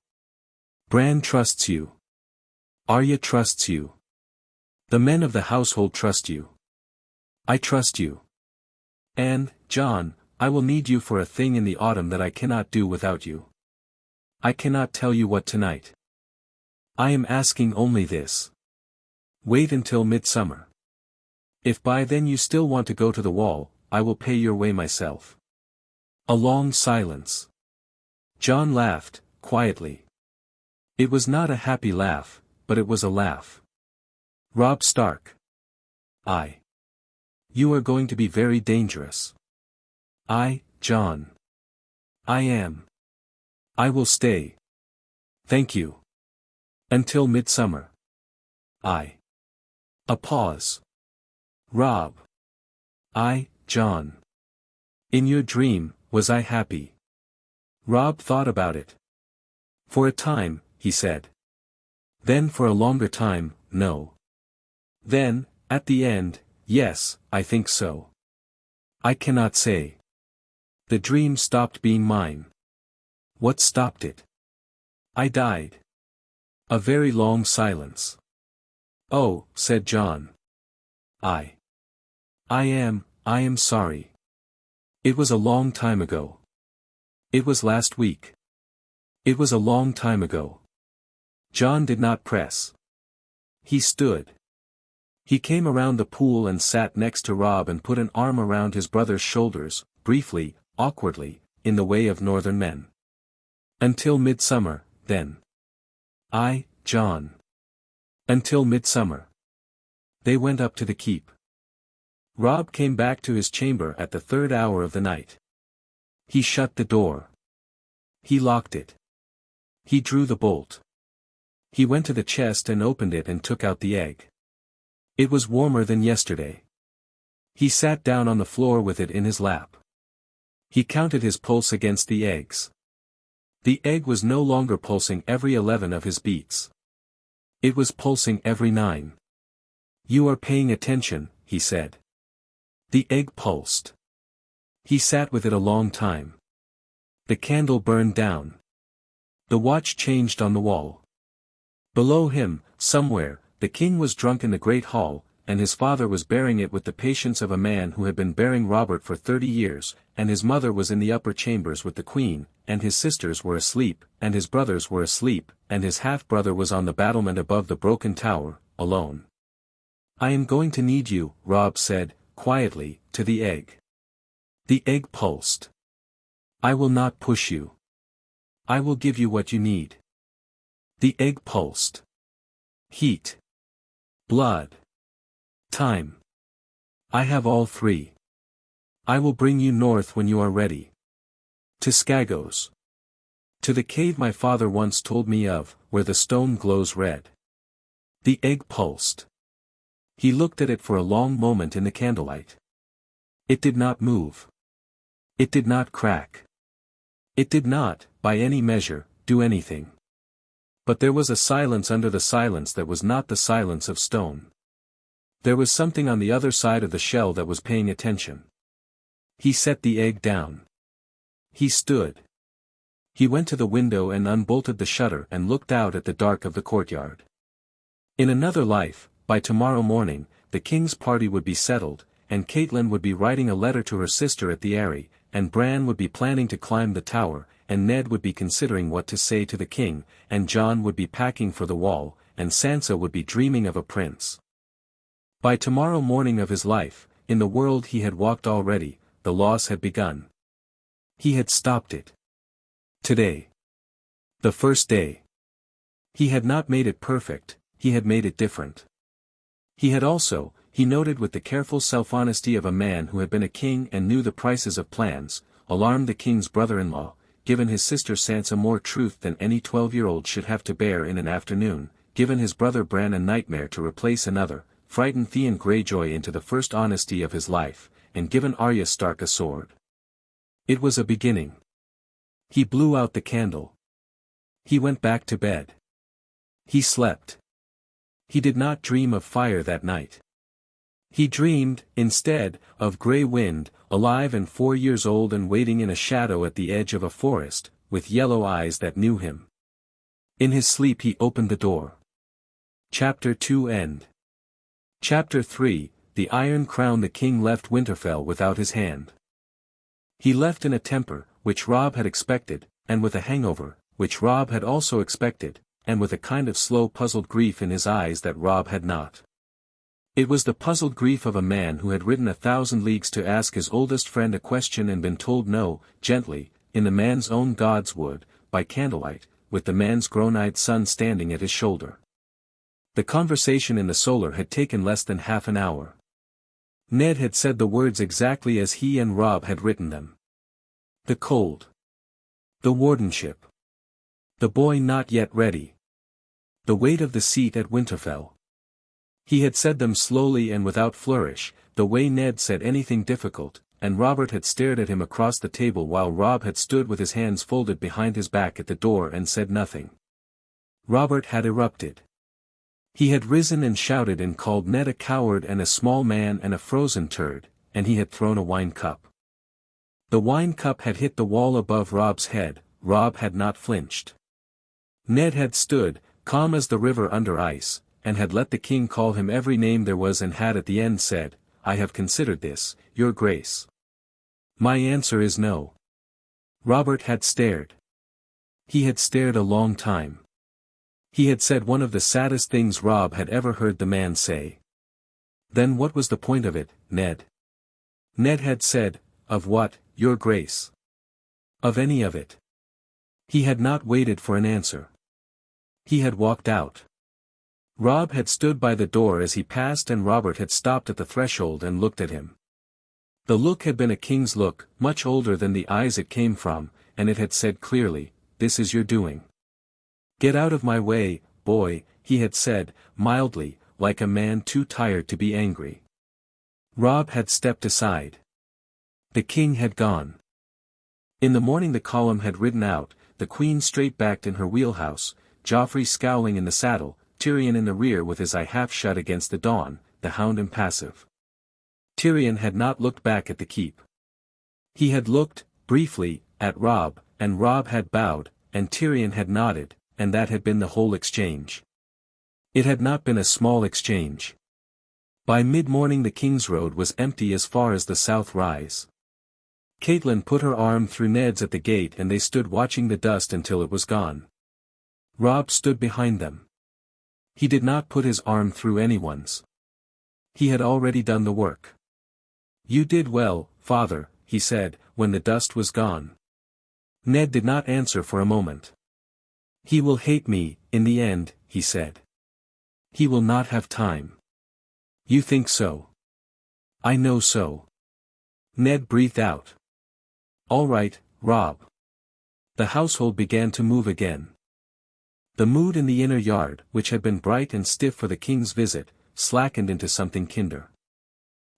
Bran trusts you. Arya trusts you. The men of the household trust you. I trust you. And, Jon, I will need you for a thing in the autumn that I cannot do without you. I cannot tell you what tonight. I am asking only this. Wait until midsummer. If by then you still want to go to the wall, I will pay your way myself. A long silence. Jon laughed, quietly. It was not a happy laugh, but it was a laugh. Robb Stark. You are going to be very dangerous. Jon. I am. I will stay. Thank you. Until midsummer. A pause. Robb. Jon. In your dream, was I happy? Robb thought about it. For a time, he said. Then for a longer time, no. Then, at the end, yes, I think so. I cannot say. The dream stopped being mine. What stopped it? I died. A very long silence. Oh, said Jon. I am sorry. It was a long time ago. It was last week. It was a long time ago. Jon did not press. He stood. He came around the pool and sat next to Robb and put an arm around his brother's shoulders, briefly, awkwardly, in the way of northern men. Until midsummer, then. Jon. Until midsummer. They went up to the keep. Robb came back to his chamber at the third hour of the night. He shut the door. He locked it. He drew the bolt. He went to the chest and opened it and took out the egg. It was warmer than yesterday. He sat down on the floor with it in his lap. He counted his pulse against the eggs. The egg was no longer pulsing every 11 of his beats. It was pulsing every 9. You are paying attention, he said. The egg pulsed. He sat with it a long time. The candle burned down. The watch changed on the wall. Below him, somewhere, the king was drunk in the great hall, and his father was bearing it with the patience of a man who had been bearing Robert for 30 years, and his mother was in the upper chambers with the queen, and his sisters were asleep, and his brothers were asleep, and his half-brother was on the battlement above the broken tower, alone. I am going to need you, Robb said, quietly, to the egg. The egg pulsed. I will not push you. I will give you what you need. The egg pulsed. Heat. Blood. Time. I have all 3. I will bring you north when you are ready. To Skagos. To the cave my father once told me of, where the stone glows red. The egg pulsed. He looked at it for a long moment in the candlelight. It did not move. It did not crack. It did not, by any measure, do anything. But there was a silence under the silence that was not the silence of stone. There was something on the other side of the shell that was paying attention. He set the egg down. He stood. He went to the window and unbolted the shutter and looked out at the dark of the courtyard. In another life, by tomorrow morning, the king's party would be settled, and Catelyn would be writing a letter to her sister at the Eyrie, and Bran would be planning to climb the tower, and Ned would be considering what to say to the king, and Jon would be packing for the wall, and Sansa would be dreaming of a prince. By tomorrow morning of his life, in the world he had walked already, the loss had begun. He had stopped it. Today. The first day. He had not made it perfect, he had made it different. He had also, he noted with the careful self-honesty of a man who had been a king and knew the prices of plans, alarmed the king's brother-in-law, given his sister Sansa more truth than any 12-year-old should have to bear in an afternoon, given his brother Bran a nightmare to replace another, frightened Theon Greyjoy into the first honesty of his life, and given Arya Stark a sword. It was a beginning. He blew out the candle. He went back to bed. He slept. He did not dream of fire that night. He dreamed, instead, of grey wind, alive and 4 years old and waiting in a shadow at the edge of a forest, with yellow eyes that knew him. In his sleep he opened the door. Chapter 2 End. Chapter 3, The Iron Crown. The king left Winterfell without his hand. He left in a temper, which Robb had expected, and with a hangover, which Robb had also expected, and with a kind of slow puzzled grief in his eyes that Robb had not. It was the puzzled grief of a man who had ridden 1,000 leagues to ask his oldest friend a question and been told no, gently, in the man's own God's wood, by candlelight, with the man's grown-eyed son standing at his shoulder. The conversation in the solar had taken less than half an hour. Ned had said the words exactly as he and Robb had written them. The cold. The wardenship. The boy not yet ready. The weight of the seat at Winterfell. He had said them slowly and without flourish, the way Ned said anything difficult, and Robert had stared at him across the table while Robb had stood with his hands folded behind his back at the door and said nothing. Robert had erupted. He had risen and shouted and called Ned a coward and a small man and a frozen turd, and he had thrown a wine cup. The wine cup had hit the wall above Robb's head. Robb had not flinched. Ned had stood, calm as the river under ice, and had let the king call him every name there was and had at the end said, "I have considered this, your grace. My answer is no." Robert had stared. He had stared a long time. He had said one of the saddest things Robb had ever heard the man say. Then what was the point of it, Ned? Ned had said, "Of what, your grace?" Of any of it. He had not waited for an answer. He had walked out. Robb had stood by the door as he passed and Robert had stopped at the threshold and looked at him. The look had been a king's look, much older than the eyes it came from, and it had said clearly, "This is your doing." "Get out of my way, boy," he had said, mildly, like a man too tired to be angry. Robb had stepped aside. The king had gone. In the morning the column had ridden out, the queen straight-backed in her wheelhouse, Joffrey scowling in the saddle, Tyrion in the rear with his eye half shut against the dawn, the hound impassive. Tyrion had not looked back at the keep. He had looked, briefly, at Robb, and Robb had bowed, and Tyrion had nodded, and that had been the whole exchange. It had not been a small exchange. By mid-morning the King's Road was empty as far as the south rise. Catelyn put her arm through Ned's at the gate and they stood watching the dust until it was gone. Robb stood behind them. He did not put his arm through anyone's. He had already done the work. "You did well, father," he said, when the dust was gone. Ned did not answer for a moment. "He will hate me, in the end," he said. "He will not have time." "You think so?" "I know so." Ned breathed out. "All right, Robb." The household began to move again. The mood in the inner yard, which had been bright and stiff for the king's visit, slackened into something kinder.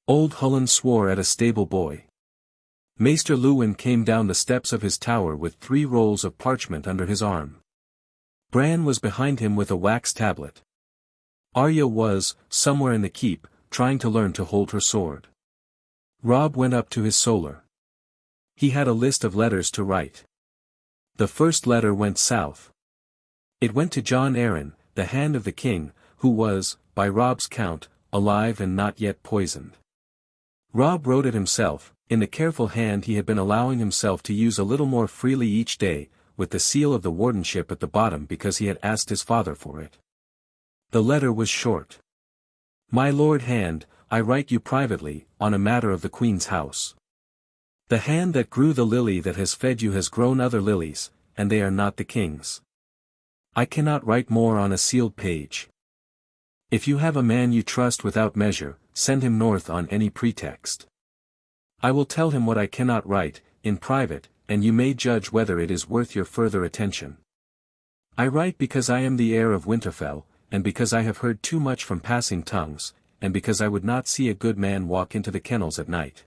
Old Hullen swore at a stable boy. Maester Luwin came down the steps of his tower with 3 rolls of parchment under his arm. Bran was behind him with a wax tablet. Arya was, somewhere in the keep, trying to learn to hold her sword. Robb went up to his solar. He had a list of letters to write. The first letter went south. It went to John Arryn, the hand of the king, who was, by Robb's count, alive and not yet poisoned. Robb wrote it himself, in the careful hand he had been allowing himself to use a little more freely each day, with the seal of the wardenship at the bottom because he had asked his father for it. The letter was short. My Lord Hand, I write you privately, on a matter of the Queen's house. The hand that grew the lily that has fed you has grown other lilies, and they are not the king's. I cannot write more on a sealed page. If you have a man you trust without measure, send him north on any pretext. I will tell him what I cannot write, in private, and you may judge whether it is worth your further attention. I write because I am the heir of Winterfell, and because I have heard too much from passing tongues, and because I would not see a good man walk into the kennels at night.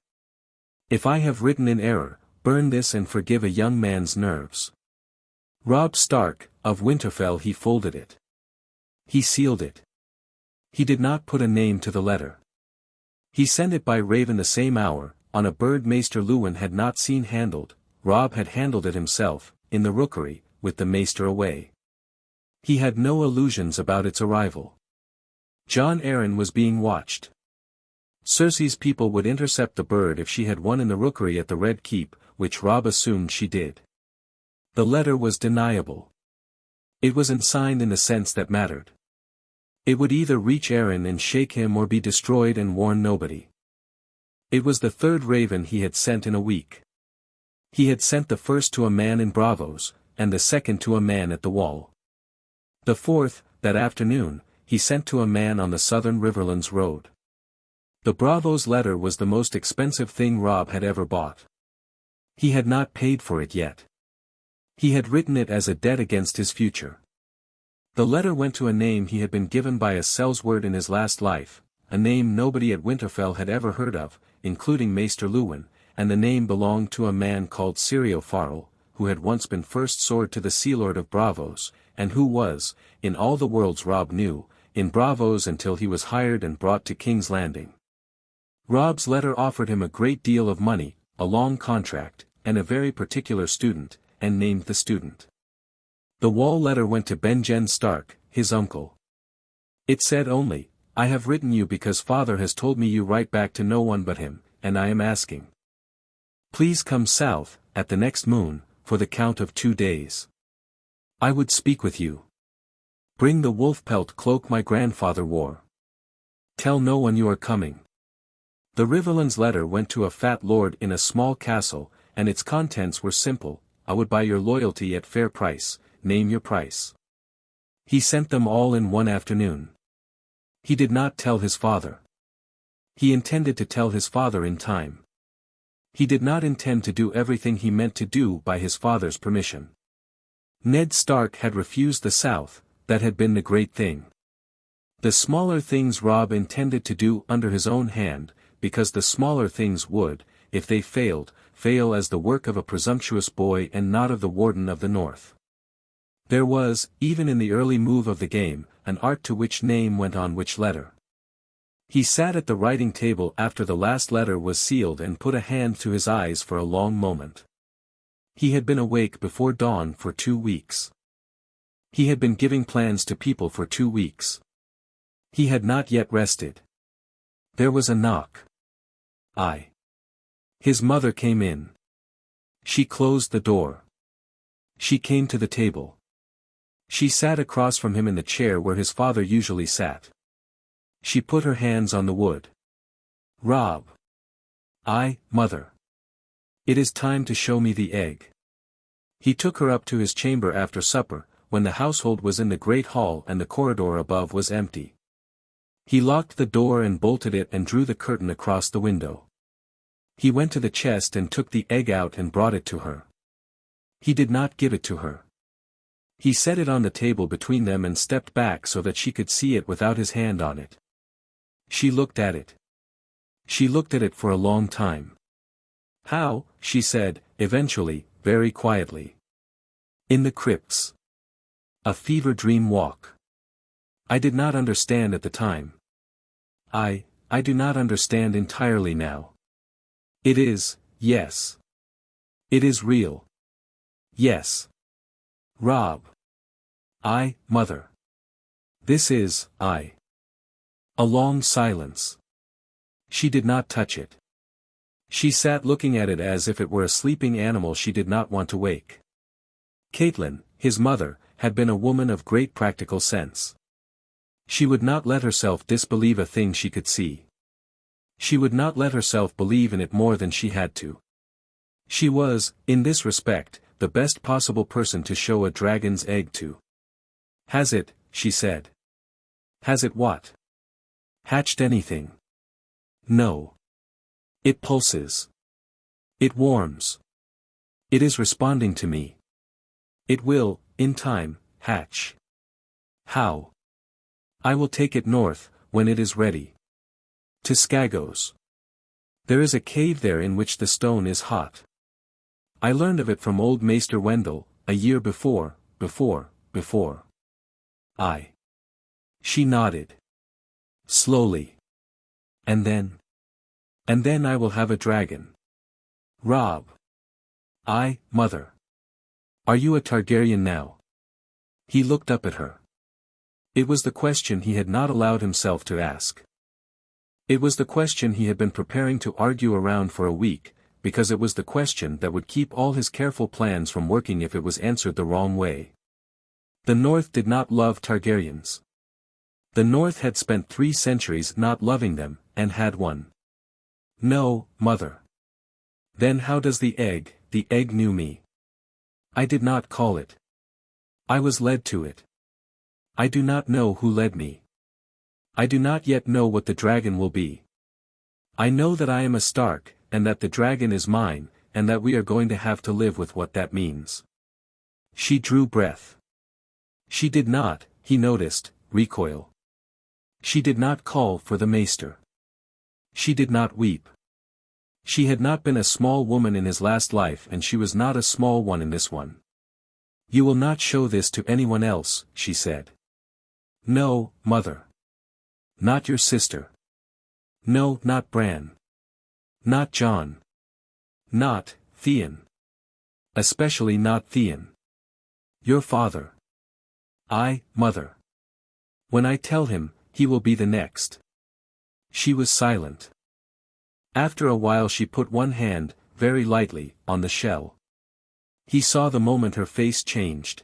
If I have written in error, burn this and forgive a young man's nerves. Robb Stark, of Winterfell. He folded it. He sealed it. He did not put a name to the letter. He sent it by raven the same hour, on a bird Maester Lewin had not seen handled. Robb had handled it himself, in the rookery, with the maester away. He had no illusions about its arrival. John Arryn was being watched. Cersei's people would intercept the bird if she had one in the rookery at the Red Keep, which Robb assumed she did. The letter was deniable. It wasn't signed in the sense that mattered. It would either reach Arryn and shake him or be destroyed and warn nobody. It was the third raven he had sent in a week. He had sent the first to a man in Bravos, and the second to a man at the wall. The fourth, that afternoon, he sent to a man on the southern Riverlands road. The Bravos letter was the most expensive thing Robb had ever bought. He had not paid for it yet. He had written it as a debt against his future. The letter went to a name he had been given by a sellsword in his last life, a name nobody at Winterfell had ever heard of, including Maester Lewin, and the name belonged to a man called Syrio Farrell, who had once been first sword to the Sea Lord of Bravos, and who was, in all the worlds Robb knew, in Bravos until he was hired and brought to King's Landing. Robb's letter offered him a great deal of money, a long contract, and a very particular student, and named the student. The wall letter went to Benjen Stark, his uncle. It said only, I have written you because father has told me you write back to no one but him, and I am asking. Please come south, at the next moon, for the count of 2 days. I would speak with you. Bring the wolf pelt cloak my grandfather wore. Tell no one you are coming. The Riverlands letter went to a fat lord in a small castle, and its contents were simple. I would buy your loyalty at fair price, name your price. He sent them all in one afternoon. He did not tell his father. He intended to tell his father in time. He did not intend to do everything he meant to do by his father's permission. Ned Stark had refused the South, that had been the great thing. The smaller things Robb intended to do under his own hand, because the smaller things would, if they failed, fail as the work of a presumptuous boy and not of the Warden of the North. There was, even in the early move of the game, an art to which name went on which letter. He sat at the writing table after the last letter was sealed and put a hand to his eyes for a long moment. He had been awake before dawn for 2 weeks. He had been giving plans to people for 2 weeks. He had not yet rested. There was a knock. His mother came in. She closed the door. She came to the table. She sat across from him in the chair where his father usually sat. She put her hands on the wood. Robb. Mother. It is time to show me the egg. He took her up to his chamber after supper, when the household was in the great hall and the corridor above was empty. He locked the door and bolted it and drew the curtain across the window. He went to the chest and took the egg out and brought it to her. He did not give it to her. He set it on the table between them and stepped back so that she could see it without his hand on it. She looked at it. She looked at it for a long time. How, she said, eventually, very quietly. In the crypts. A fever dream walk. I did not understand at the time. I do not understand entirely now. It is, yes. It is real. Yes. Robb. Mother. This is, I. A long silence. She did not touch it. She sat looking at it as if it were a sleeping animal she did not want to wake. Caitlin, his mother, had been a woman of great practical sense. She would not let herself disbelieve a thing she could see. She would not let herself believe in it more than she had to. She was, in this respect, the best possible person to show a dragon's egg to. Has it, she said. Has it what? Hatched anything? No. It pulses. It warms. It is responding to me. It will, in time, hatch. How? I will take it north, when it is ready. To Skagos. There is a cave there in which the stone is hot. I learned of it from old Maester Wendell, a year before. She nodded. Slowly. And then I will have a dragon. Robb. Mother. Are you a Targaryen now? He looked up at her. It was the question he had not allowed himself to ask. It was the question he had been preparing to argue around for a week, because it was the question that would keep all his careful plans from working if it was answered the wrong way. The North did not love Targaryens. The North had spent 3 centuries not loving them, and had won. No, mother. Then how does the egg knew me? I did not call it. I was led to it. I do not know who led me. I do not yet know what the dragon will be. I know that I am a Stark, and that the dragon is mine, and that we are going to have to live with what that means. She drew breath. She did not, he noticed, recoil. She did not call for the maester. She did not weep. She had not been a small woman in his last life and she was not a small one in this one. You will not show this to anyone else, she said. No, mother. Not your sister. No, not Bran. Not Jon. Not Theon. Especially not Theon. Your father. Mother. When I tell him, he will be the next. She was silent. After a while she put one hand, very lightly, on the shell. He saw the moment her face changed.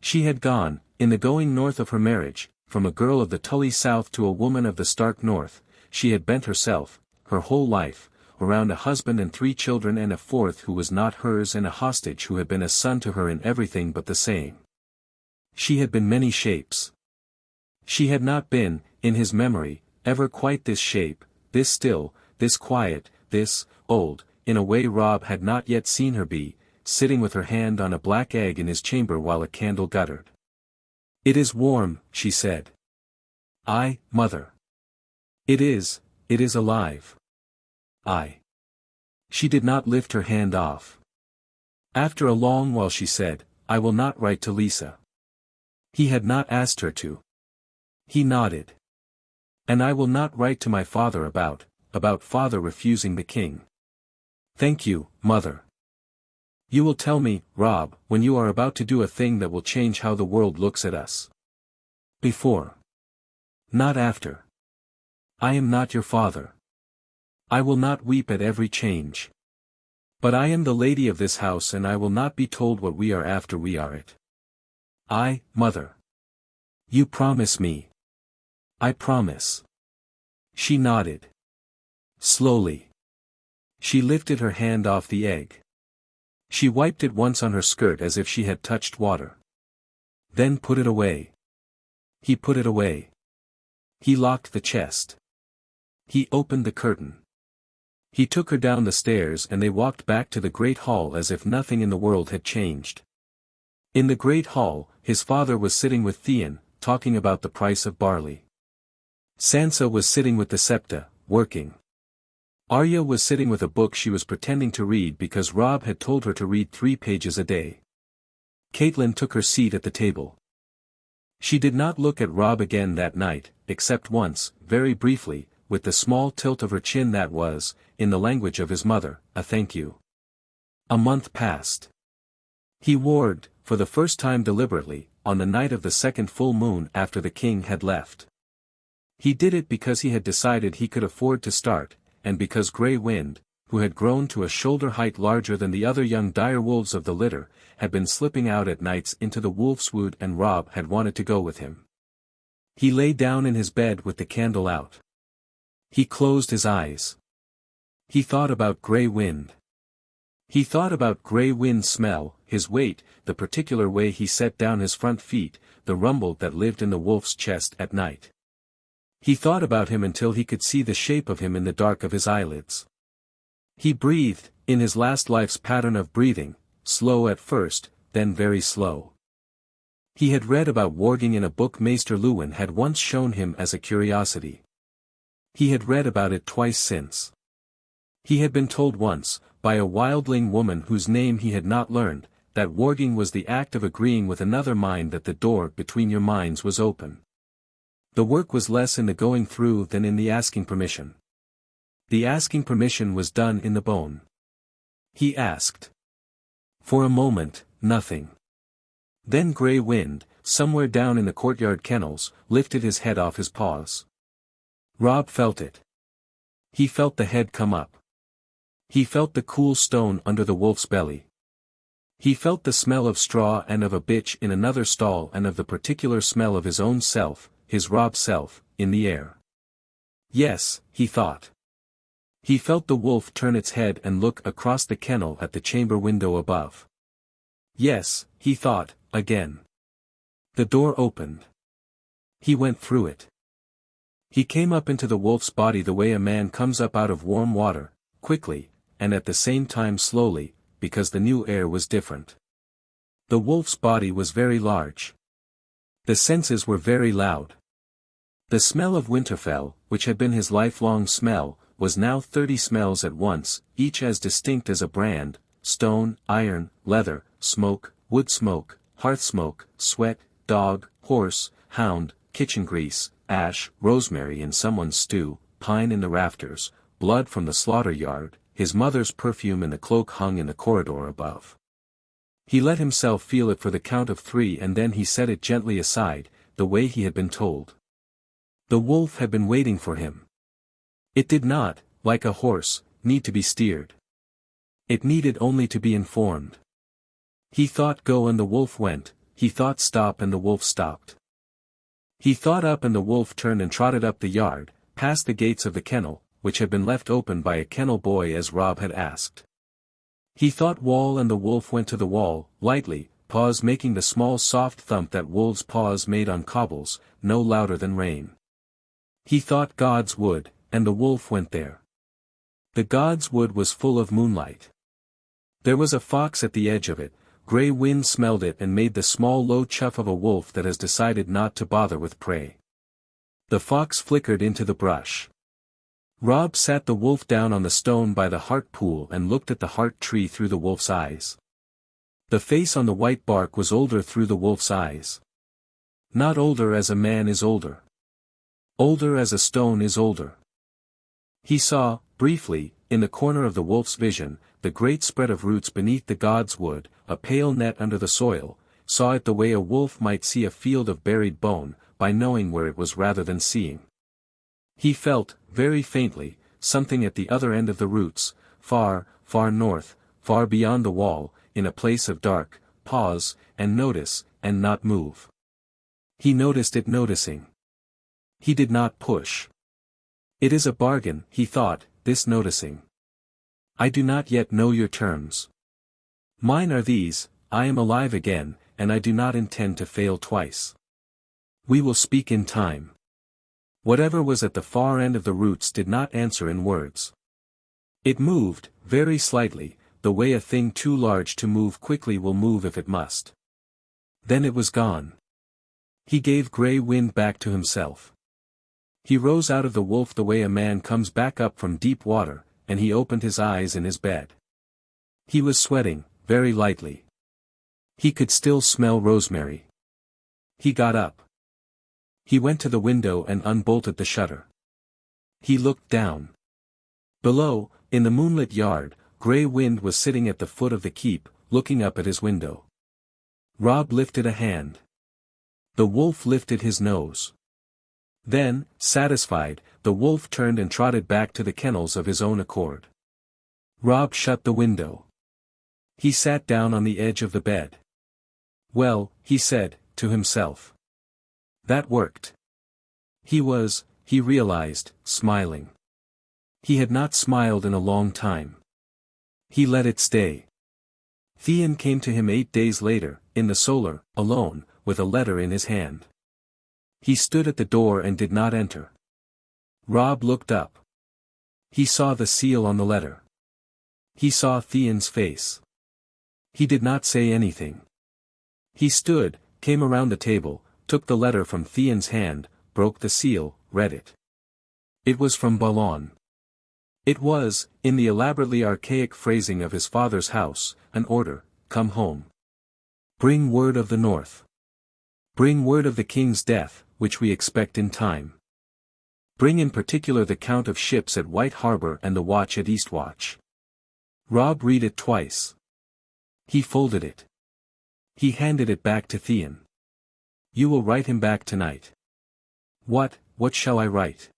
She had gone, in the going north of her marriage, from a girl of the Tully South to a woman of the stark North. She had bent herself, her whole life, around a husband and 3 children and a 4th who was not hers and a hostage who had been a son to her in everything but the same. She had been many shapes. She had not been, in his memory, ever quite this shape, this still, this quiet, this, old, in a way Robb had not yet seen her be, sitting with her hand on a black egg in his chamber while a candle guttered. It is warm, she said. Mother. It is alive. She did not lift her hand off. After a long while she said, I will not write to Lisa. He had not asked her to. He nodded. And I will not write to my father about father refusing the king. Thank you, mother. You will tell me, Robb, when you are about to do a thing that will change how the world looks at us. Before. Not after. I am not your father. I will not weep at every change. But I am the lady of this house and I will not be told what we are after we are it. Mother. You promise me. I promise. She nodded. Slowly. She lifted her hand off the egg. She wiped it once on her skirt as if she had touched water. Then put it away. He put it away. He locked the chest. He opened the curtain. He took her down the stairs and they walked back to the great hall as if nothing in the world had changed. In the great hall, his father was sitting with Theon, talking about the price of barley. Sansa was sitting with the septa, working. Arya was sitting with a book she was pretending to read because Robb had told her to read 3 pages a day. Caitlin took her seat at the table. She did not look at Robb again that night, except once, very briefly, with the small tilt of her chin that was, in the language of his mother, a thank you. A month passed. He for the first time deliberately, on the night of the second full moon after the king had left. He did it because he had decided he could afford to start, and because Grey Wind, who had grown to a shoulder height larger than the other young dire wolves of the litter, had been slipping out at nights into the wolf's wood and Robb had wanted to go with him. He lay down in his bed with the candle out. He closed his eyes. He thought about Grey Wind. He thought about Grey Wind's smell, his weight, the particular way he set down his front feet, the rumble that lived in the wolf's chest at night. He thought about him until he could see the shape of him in the dark of his eyelids. He breathed, in his last life's pattern of breathing, slow at first, then very slow. He had read about warging in a book Maester Luwin had once shown him as a curiosity. He had read about it twice since. He had been told once, by a wildling woman whose name he had not learned, that warging was the act of agreeing with another mind that the door between your minds was open. The work was less in the going through than in the asking permission. The asking permission was done in the bone. He asked. For a moment, nothing. Then Grey Wind, somewhere down in the courtyard kennels, lifted his head off his paws. Robb felt it. He felt the head come up. He felt the cool stone under the wolf's belly. He felt the smell of straw and of a bitch in another stall and of the particular smell of his own self, his Robb self, in the air. Yes, he thought. He felt the wolf turn its head and look across the kennel at the chamber window above. Yes, he thought, again. The door opened. He went through it. He came up into the wolf's body the way a man comes up out of warm water, quickly, and at the same time slowly, because the new air was different. The wolf's body was very large. The senses were very loud. The smell of Winterfell, which had been his lifelong smell, was now 30 smells at once, each as distinct as a brand: stone, iron, leather, smoke, wood smoke, hearth smoke, sweat, dog, horse, hound, kitchen grease, ash, rosemary in someone's stew, pine in the rafters, blood from the slaughter yard, his mother's perfume in the cloak hung in the corridor above. He let himself feel it for the count of 3 and then he set it gently aside, the way he had been told. The wolf had been waiting for him. It did not, like a horse, need to be steered. It needed only to be informed. He thought go and the wolf went, he thought stop and the wolf stopped. He thought up and the wolf turned and trotted up the yard, past the gates of the kennel, which had been left open by a kennel boy as Robb had asked. He thought wall and the wolf went to the wall, lightly, paws making the small soft thump that wolves' paws made on cobbles, no louder than rain. He thought God's wood, and the wolf went there. The God's wood was full of moonlight. There was a fox at the edge of it. Grey Wind smelled it and made the small low chuff of a wolf that has decided not to bother with prey. The fox flickered into the brush. Robb sat the wolf down on the stone by the heart pool and looked at the heart tree through the wolf's eyes. The face on the white bark was older through the wolf's eyes. Not older as a man is older. Older as a stone is older. He saw, briefly, in the corner of the wolf's vision, the great spread of roots beneath the God's wood, a pale net under the soil, saw it the way a wolf might see a field of buried bone, by knowing where it was rather than seeing. He felt, very faintly, something at the other end of the roots, far, far north, far beyond the wall, in a place of dark. Pause, and notice, and not move. He noticed it noticing. He did not push. It is a bargain, he thought, this noticing. I do not yet know your terms. Mine are these: I am alive again, and I do not intend to fail twice. We will speak in time. Whatever was at the far end of the roots did not answer in words. It moved, very slightly, the way a thing too large to move quickly will move if it must. Then it was gone. He gave Grey Wind back to himself. He rose out of the wolf the way a man comes back up from deep water, and he opened his eyes in his bed. He was sweating, very lightly. He could still smell rosemary. He got up. He went to the window and unbolted the shutter. He looked down. Below, in the moonlit yard, Grey Wind was sitting at the foot of the keep, looking up at his window. Robb lifted a hand. The wolf lifted his nose. Then, satisfied, the wolf turned and trotted back to the kennels of his own accord. Robb shut the window. He sat down on the edge of the bed. Well, he said, to himself. That worked. He realized, smiling. He had not smiled in a long time. He let it stay. Theon came to him 8 days later, in the solar, alone, with a letter in his hand. He stood at the door and did not enter. Robb looked up. He saw the seal on the letter. He saw Theon's face. He did not say anything. He stood, came around the table, took the letter from Theon's hand, broke the seal, read it. It was from Balon. It was, in the elaborately archaic phrasing of his father's house, an order: come home. Bring word of the north. Bring word of the king's death, which we expect in time. Bring in particular the count of ships at White Harbor and the watch at Eastwatch. Robb read it twice. He folded it. He handed it back to Theon. You will write him back tonight. What shall I write?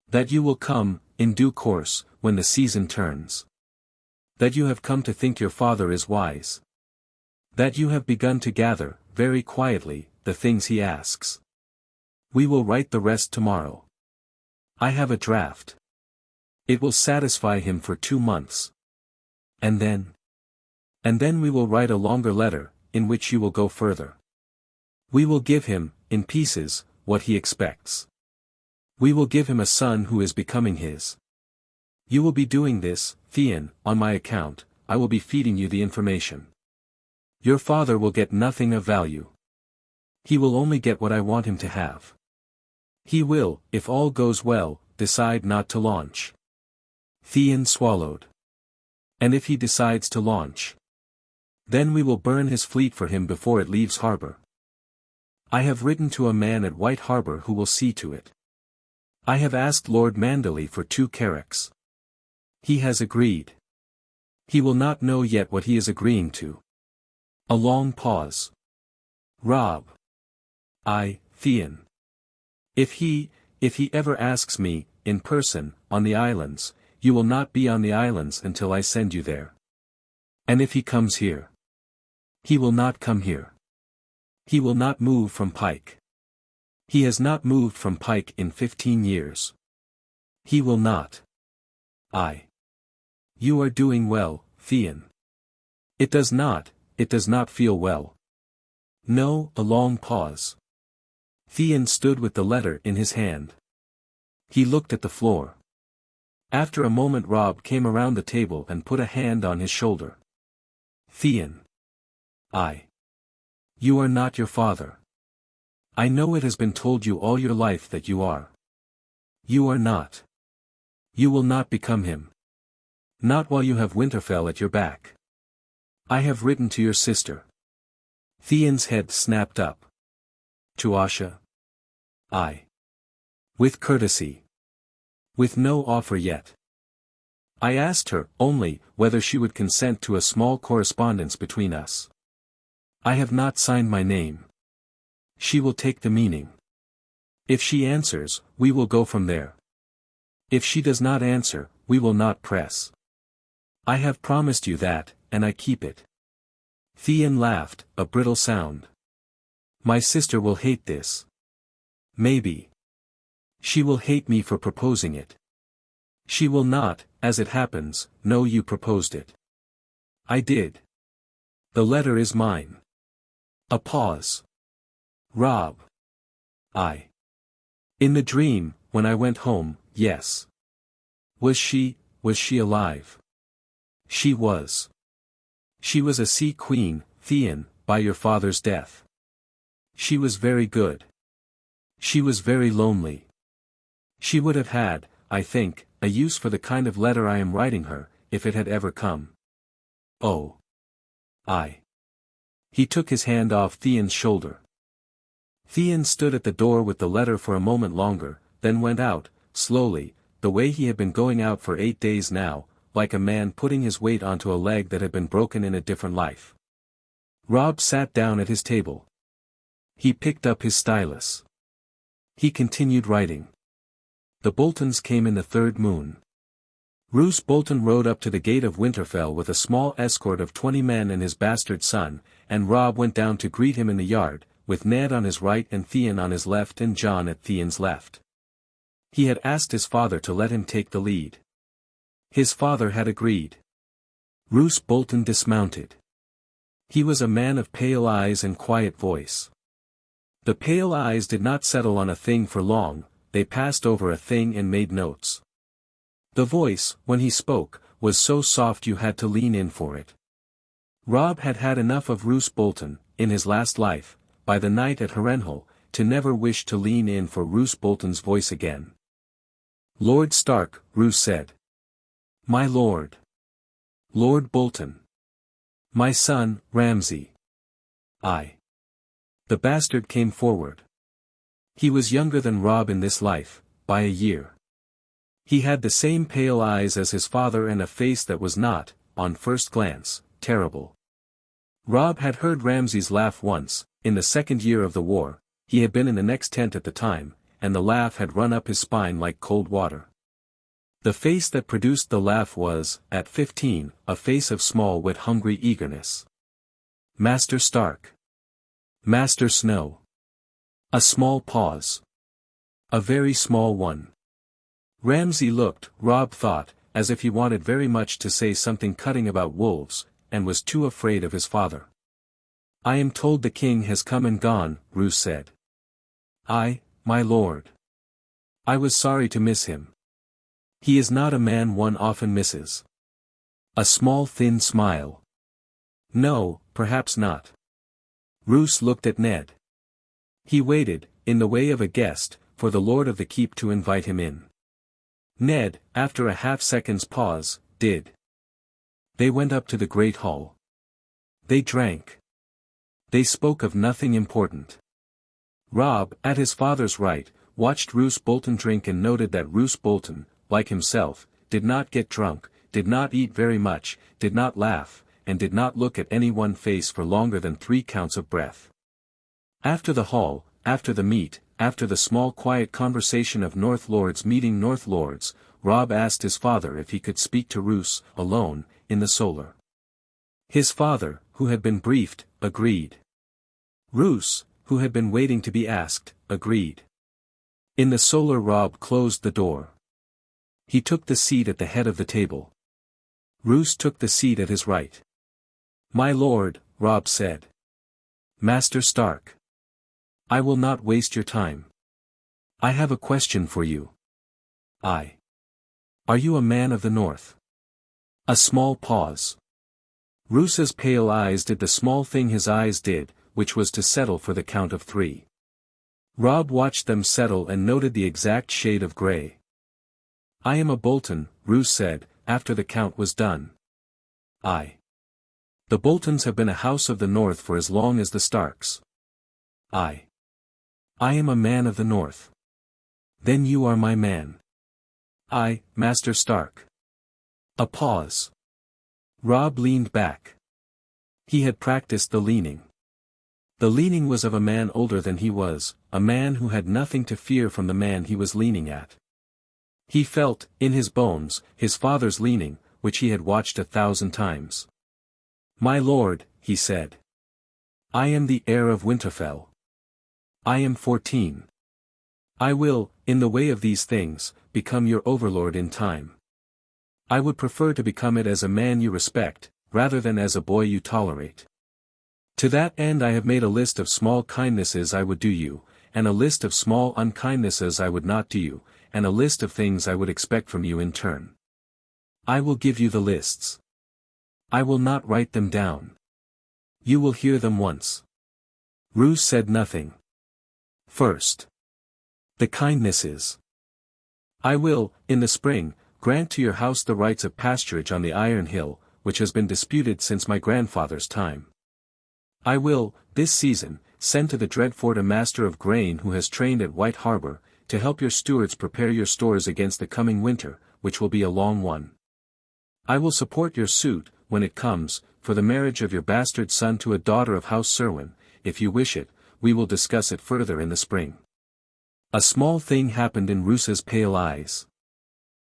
That you will come, in due course, when the season turns. That you have come to think your father is wise. That you have begun to gather, very quietly, the things he asks. We will write the rest tomorrow. I have a draft. It will satisfy him for 2 months. And then we will write a longer letter, in which you will go further. We will give him, in pieces, what he expects. We will give him a son who is becoming his. You will be doing this, Theon, on my account. I will be feeding you the information. Your father will get nothing of value. He will only get what I want him to have. He will, if all goes well, decide not to launch. Theon swallowed. And if he decides to launch? Then we will burn his fleet for him before it leaves harbor. I have written to a man at White Harbor who will see to it. I have asked Lord Manderley for 2 carracks. He has agreed. He will not know yet what he is agreeing to. A long pause. Robb. Theon. If he ever asks me, in person, on the islands, you will not be on the islands until I send you there. And if he comes here. He will not come here. He will not move from Pike. He has not moved from Pike in 15 years. He will not. You are doing well, Theon. It does not feel well. No, a long pause. Theon stood with the letter in his hand. He looked at the floor. After a moment Robb came around the table and put a hand on his shoulder. Theon. You are not your father. I know it has been told you all your life that you are. You are not. You will not become him. Not while you have Winterfell at your back. I have written to your sister. Theon's head snapped up. To Asha? With courtesy. With no offer yet. I asked her, only, whether she would consent to a small correspondence between us. I have not signed my name. She will take the meaning. If she answers, we will go from there. If she does not answer, we will not press. I have promised you that, and I keep it. Theon laughed, a brittle sound. My sister will hate this. Maybe. She will hate me for proposing it. She will not, as it happens, know you proposed it. I did. The letter is mine. A pause. Robb. In the dream, when I went home, yes. Was she alive? She was. She was a sea queen, Theon, by your father's death. She was very good. She was very lonely. She would have had, I think, a use for the kind of letter I am writing her, if it had ever come. Oh. He took his hand off Theon's shoulder. Theon stood at the door with the letter for a moment longer, then went out, slowly, the way he had been going out for 8 days now, like a man putting his weight onto a leg that had been broken in a different life. Robb sat down at his table. He picked up his stylus. He continued writing. The Boltons came in the third moon. Roose Bolton rode up to the gate of Winterfell with a small escort of 20 men and his bastard son, and Robb went down to greet him in the yard, with Ned on his right and Theon on his left and Jon at Theon's left. He had asked his father to let him take the lead. His father had agreed. Roose Bolton dismounted. He was a man of pale eyes and quiet voice. The pale eyes did not settle on a thing for long, they passed over a thing and made notes. The voice, when he spoke, was so soft you had to lean in for it. Robb had had enough of Roose Bolton, in his last life, by the night at Harrenhal, to never wish to lean in for Roose Bolton's voice again. Lord Stark, Roose said. My lord. Lord Bolton. My son, Ramsay. I. The bastard came forward. He was younger than Robb in this life, by a year. He had the same pale eyes as his father and a face that was not, on first glance, terrible. Robb had heard Ramsay's laugh once, in the second year of the war. He had been in the next tent at the time, and the laugh had run up his spine like cold water. The face that produced the laugh was, at 15, a face of small wit hungry eagerness. Master Stark. Master Snow. A small pause. A very small one. Ramsay looked, Robb thought, as if he wanted very much to say something cutting about wolves, and was too afraid of his father. I am told the king has come and gone, Roose said. Aye, my lord. I was sorry to miss him. He is not a man one often misses. A small thin smile. No, perhaps not. Roose looked at Ned. He waited, in the way of a guest, for the lord of the keep to invite him in. Ned, after a half-second's pause, did. They went up to the great hall. They drank. They spoke of nothing important. Robb, at his father's right, watched Roose Bolton drink and noted that Roose Bolton, like himself, did not get drunk, did not eat very much, did not laugh, and did not look at any one face for longer than 3 counts of breath. After the hall, after the meat, after the small quiet conversation of North Lords meeting North Lords, Robb asked his father if he could speak to Roose, alone, in the solar. His father, who had been briefed, agreed. Roose, who had been waiting to be asked, agreed. In the solar Robb closed the door. He took the seat at the head of the table. Roose took the seat at his right. My lord, Robb said. Master Stark. I will not waste your time. I have a question for you. Are you a man of the north? A small pause. Roose's pale eyes did the small thing his eyes did, which was to settle for the count of 3. Robb watched them settle and noted the exact shade of grey. I am a Bolton, Roose said, after the count was done. The Boltons have been a house of the north for as long as the Starks. I am a man of the north. Then you are my man. Master Stark. A pause. Robb leaned back. He had practiced the leaning. The leaning was of a man older than he was, a man who had nothing to fear from the man he was leaning at. He felt, in his bones, his father's leaning, which he had watched 1,000 times. My lord, he said. I am the heir of Winterfell. I am 14. I will, in the way of these things, become your overlord in time. I would prefer to become it as a man you respect, rather than as a boy you tolerate. To that end I have made a list of small kindnesses I would do you, and a list of small unkindnesses I would not do you, and a list of things I would expect from you in turn. I will give you the lists. I will not write them down. You will hear them once. Roose said nothing. First. The kindnesses. I will, in the spring, grant to your house the rights of pasturage on the Iron Hill, which has been disputed since my grandfather's time. I will, this season, send to the Dreadfort a master of grain who has trained at White Harbor, to help your stewards prepare your stores against the coming winter, which will be a long one. I will support your suit, when it comes, for the marriage of your bastard son to a daughter of House Serwyn. If you wish it, we will discuss it further in the spring. A small thing happened in Roos's pale eyes.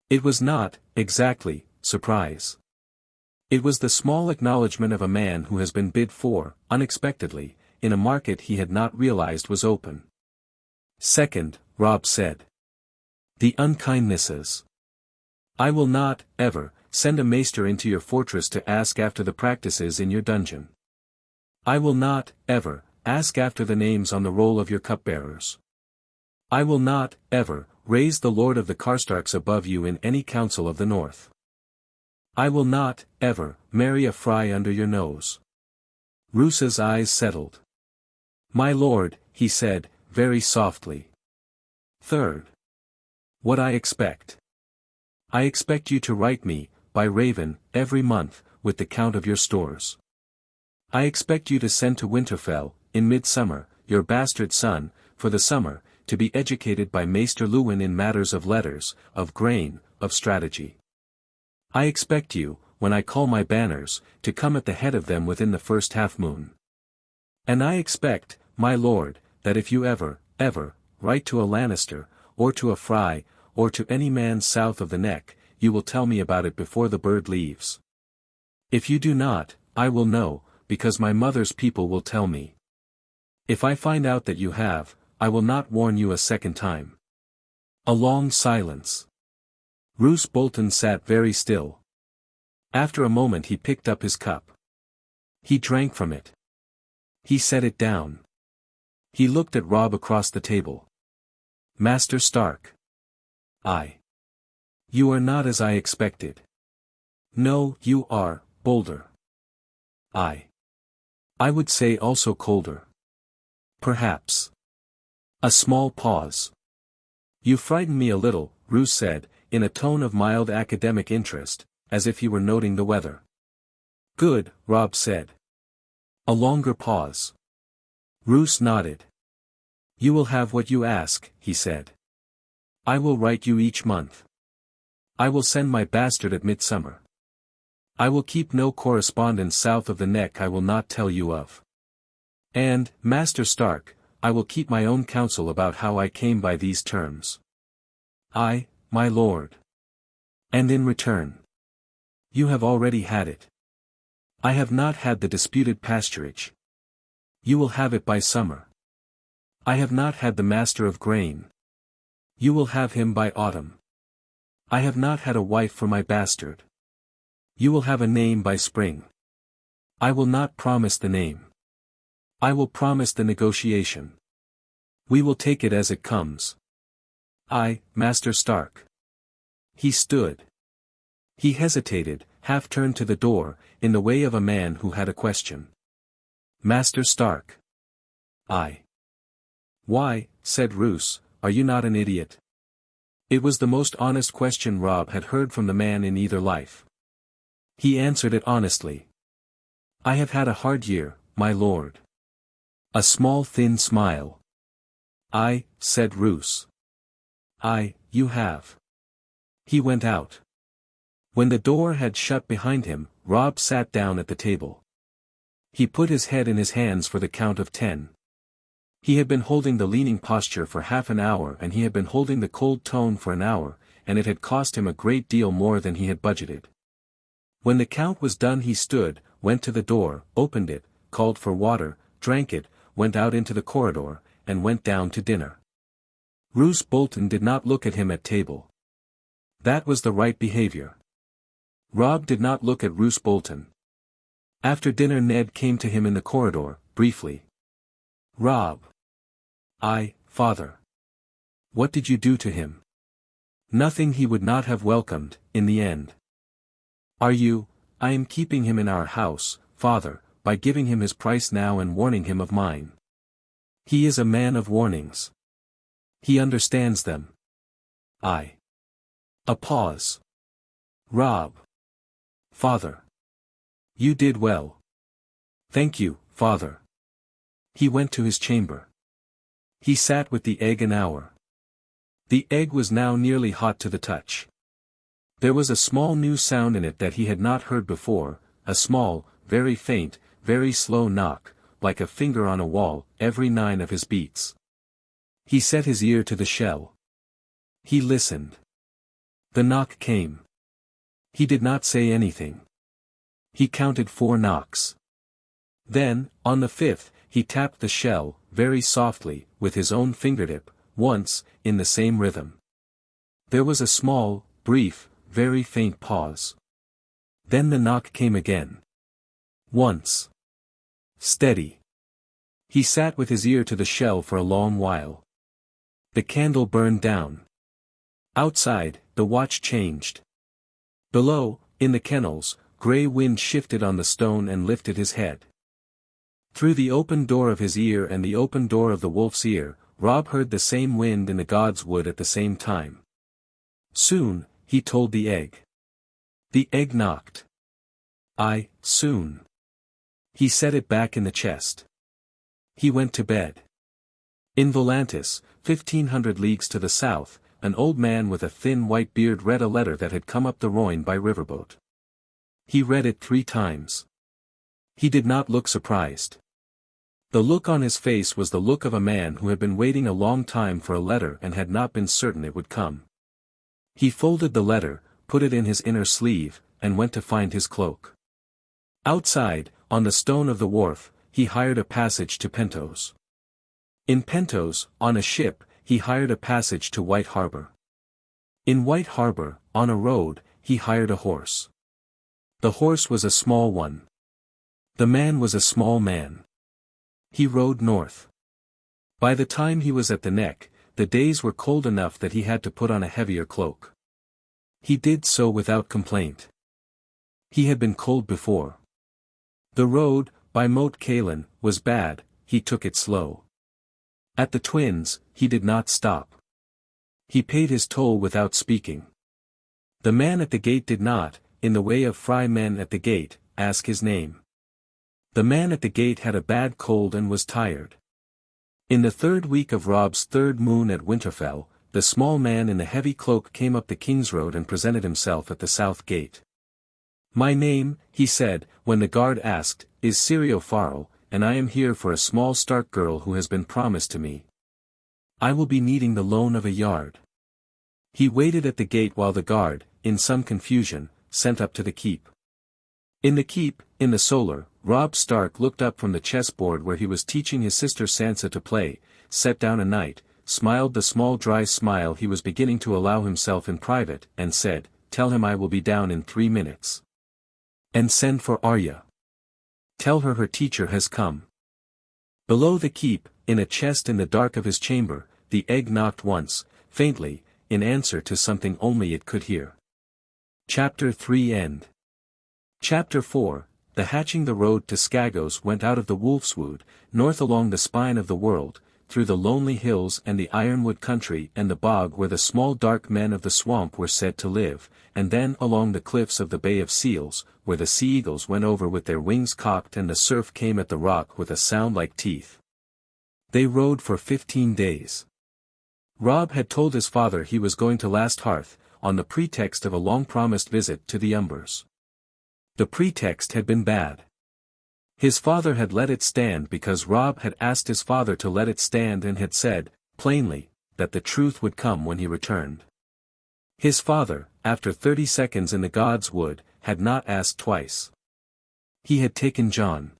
It was not, exactly, surprise. It was the small acknowledgement of a man who has been bid for, unexpectedly, in a market he had not realized was open. Second, Robb said. The unkindnesses. I will not, ever, send a maester into your fortress to ask after the practices in your dungeon. I will not, ever, ask after the names on the roll of your cupbearers. I will not, ever, raise the Lord of the Karstarks above you in any council of the north. I will not, ever, marry a fry under your nose. Roos's eyes settled. My lord, he said, very softly. Third. What I expect. I expect you to write me, by Raven, every month, with the count of your stores. I expect you to send to Winterfell, in midsummer, your bastard son, for the summer, to be educated by Maester Luwin in matters of letters, of grain, of strategy. I expect you, when I call my banners, to come at the head of them within the first half-moon. And I expect, my lord, that if you ever, write to a Lannister, or to a Fry, or to any man south of the Neck, you will tell me about it before the bird leaves. If you do not, I will know, because my mother's people will tell me. If I find out that you have, I will not warn you a second time. A long silence. Roose Bolton sat very still. After a moment he picked up his cup. He drank from it. He set it down. He looked at Robb across the table. Master Stark. You are not as I expected. No, you are, bolder. I would say also colder. Perhaps. A small pause. You frighten me a little, Roose said, in a tone of mild academic interest, as if he were noting the weather. Good, Robb said. A longer pause. Roose nodded. You will have what you ask, he said. I will write you each month. I will send my bastard at midsummer. I will keep no correspondence south of the Neck I will not tell you of. And, Master Stark, I will keep my own counsel about how I came by these terms. My lord. And in return. You have already had it. I have not had the disputed pasturage. You will have it by summer. I have not had the master of grain. You will have him by autumn. I have not had a wife for my bastard. You will have a name by spring. I will not promise the name. I will promise the negotiation. We will take it as it comes. Master Stark. He stood. He hesitated, half turned to the door, in the way of a man who had a question. Master Stark. Why, said Roose, are you not an idiot? It was the most honest question Robb had heard from the man in either life. He answered it honestly. I have had a hard year, my lord. A small thin smile. Said Roose. You have. He went out. When the door had shut behind him, Robb sat down at the table. He put his head in his hands for the count of 10. He had been holding the leaning posture for half an hour and he had been holding the cold tone for an hour, and it had cost him a great deal more than he had budgeted. When the count was done he stood, went to the door, opened it, called for water, drank it, went out into the corridor, and went down to dinner. Roose Bolton did not look at him at table. That was the right behavior. Robb did not look at Roose Bolton. After dinner Ned came to him in the corridor, briefly. Robb. Father. What did you do to him? Nothing he would not have welcomed, in the end. I am keeping him in our house, father, by giving him his price now and warning him of mine. He is a man of warnings. He understands them. A pause. Robb. Father. You did well. Thank you, father. He went to his chamber. He sat with the egg an hour. The egg was now nearly hot to the touch. There was a small new sound in it that he had not heard before, a small, very faint, very slow knock, like a finger on a wall, every 9 of his beats. He set his ear to the shell. He listened. The knock came. He did not say anything. He counted 4 knocks. Then, on the 5th, he tapped the shell, very softly, with his own fingertip, once, in the same rhythm. There was a small, brief, very faint pause. Then the knock came again. Once. Steady. He sat with his ear to the shell for a long while. The candle burned down. Outside, the watch changed. Below, in the kennels, grey wind shifted on the stone and lifted his head. Through the open door of his ear and the open door of the wolf's ear, Robb heard the same wind in the god's wood at the same time. Soon, he told the egg. The egg knocked. Soon. He set it back in the chest. He went to bed. In Volantis, 1500 leagues to the south, an old man with a thin white beard read a letter that had come up the Rhône by riverboat. He read it 3 times. He did not look surprised. The look on his face was the look of a man who had been waiting a long time for a letter and had not been certain it would come. He folded the letter, put it in his inner sleeve, and went to find his cloak. Outside, on the stone of the wharf, he hired a passage to Pentos. In Pentos, on a ship, he hired a passage to White Harbor. In White Harbor, on a road, he hired a horse. The horse was a small one. The man was a small man. He rode north. By the time he was at the neck, the days were cold enough that he had to put on a heavier cloak. He did so without complaint. He had been cold before. The road, by Moat Cailin, was bad, he took it slow. At the Twins, he did not stop. He paid his toll without speaking. The man at the gate did not, in the way of fry men at the gate, ask his name. The man at the gate had a bad cold and was tired. In the 3rd week of Robb's 3rd moon at Winterfell, the small man in the heavy cloak came up the King's Road and presented himself at the south gate. "My name," he said, when the guard asked, "is Sirio Farrell, and I am here for a small Stark girl who has been promised to me. I will be needing the loan of a yard." He waited at the gate while the guard, in some confusion, sent up to the keep. In the keep, in the solar, Robb Stark looked up from the chessboard where he was teaching his sister Sansa to play, set down a knight, smiled the small dry smile he was beginning to allow himself in private, and said, "Tell him I will be down in 3 minutes. And send for Arya. Tell her teacher has come." Below the keep, in a chest in the dark of his chamber, the egg knocked once, faintly, in answer to something only it could hear. Chapter 3 End. Chapter 4, The hatching. The road to Skagos went out of the Wolfswood, north along the spine of the world, through the lonely hills and the ironwood country and the bog where the small dark men of the swamp were said to live, and then along the cliffs of the Bay of Seals, where the sea-eagles went over with their wings cocked and the surf came at the rock with a sound like teeth. They rode for 15 days. Robb had told his father he was going to Last Hearth, on the pretext of a long-promised visit to the Umbers. The pretext had been bad. His father had let it stand because Robb had asked his father to let it stand and had said, plainly, that the truth would come when he returned. His father, after 30 seconds in the God's Wood, had not asked twice. He had taken John.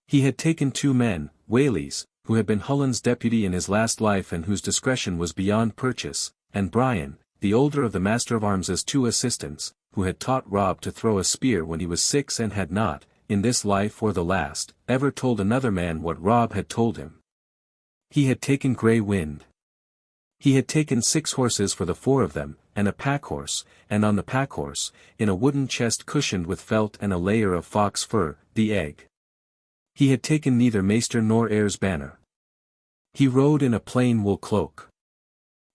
He had taken 2 men, Whaleys, who had been Hullen's deputy in his last life and whose discretion was beyond purchase, and Brian, the older of the Master of Arms' 2 assistants, who had taught Robb to throw a spear when he was 6 and had not, in this life or the last, ever told another man what Robb had told him. He had taken Grey Wind. He had taken 6 horses for the 4 of them, and a pack-horse, and on the pack-horse, in a wooden chest cushioned with felt and a layer of fox fur, the egg. He had taken neither maester nor heir's banner. He rode in a plain wool cloak.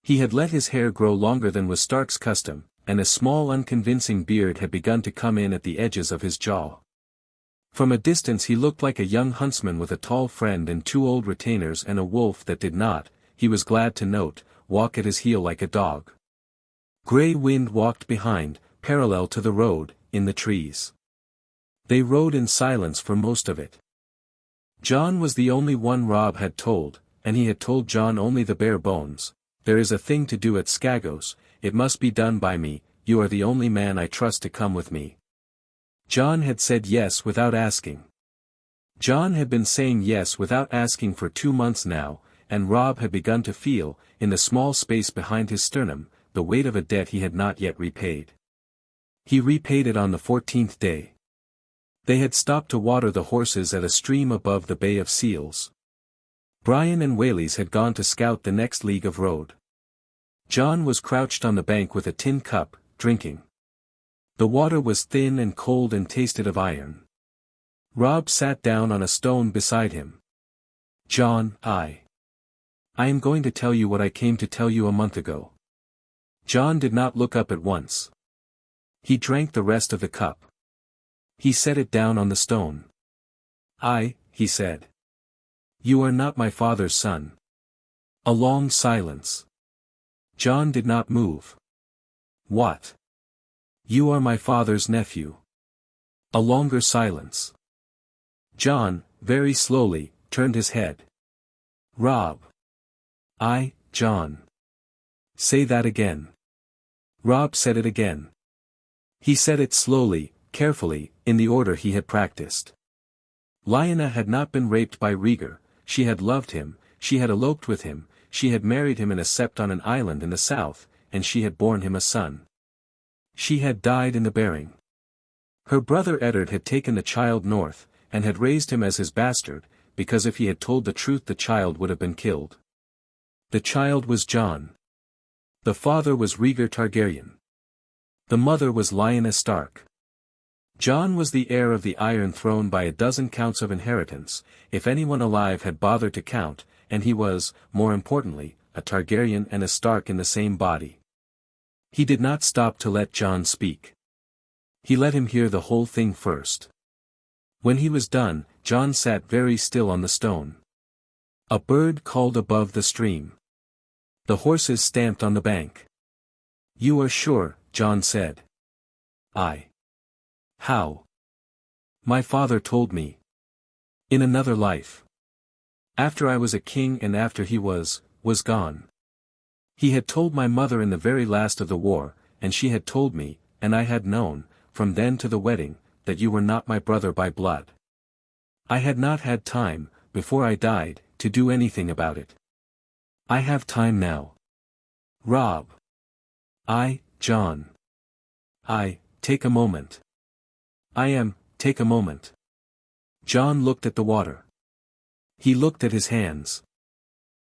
He had let his hair grow longer than was Stark's custom, and a small unconvincing beard had begun to come in at the edges of his jaw. From a distance he looked like a young huntsman with a tall friend and 2 old retainers and a wolf that did not, he was glad to note, walk at his heel like a dog. Grey Wind walked behind, parallel to the road, in the trees. They rode in silence for most of it. Jon was the only one Robb had told, and he had told Jon only the bare bones. There is a thing to do at Skagos, it must be done by me, you are the only man I trust to come with me. Jon had said yes without asking. Jon had been saying yes without asking for 2 months now, and Robb had begun to feel, in the small space behind his sternum, the weight of a debt he had not yet repaid. He repaid it on the 14th day. They had stopped to water the horses at a stream above the Bay of Seals. Brian and Whaleys had gone to scout the next league of road. Jon was crouched on the bank with a tin cup, drinking. The water was thin and cold and tasted of iron. Robb sat down on a stone beside him. Jon, I am going to tell you what I came to tell you a month ago. Jon did not look up at once. He drank the rest of the cup. He set it down on the stone. He said. You are not my father's son. A long silence. Jon did not move. What? You are my father's nephew. A longer silence. Jon, very slowly, turned his head. Robb. Jon. Say that again. Robb said it again. He said it slowly, carefully, in the order he had practiced. Lyanna had not been raped by Rhaegar, she had loved him, she had eloped with him, she had married him in a sept on an island in the south, and she had borne him a son. She had died in the bearing. Her brother Eddard had taken the child north, and had raised him as his bastard, because if he had told the truth the child would have been killed. The child was Jon. The father was Rhaegar Targaryen. The mother was Lyanna Stark. Jon was the heir of the Iron Throne by a dozen counts of inheritance, if anyone alive had bothered to count, and he was, more importantly, a Targaryen and a Stark in the same body. He did not stop to let Jon speak. He let him hear the whole thing first. When he was done, Jon sat very still on the stone. A bird called above the stream. The horses stamped on the bank. You are sure, Jon said. How? My father told me. In another life. After I was a king and after he was gone. He had told my mother in the very last of the war, and she had told me, and I had known, from then to the wedding, that you were not my brother by blood. I had not had time, before I died, to do anything about it. I have time now. Robb. Jon. Take a moment. Take a moment. Jon looked at the water. He looked at his hands.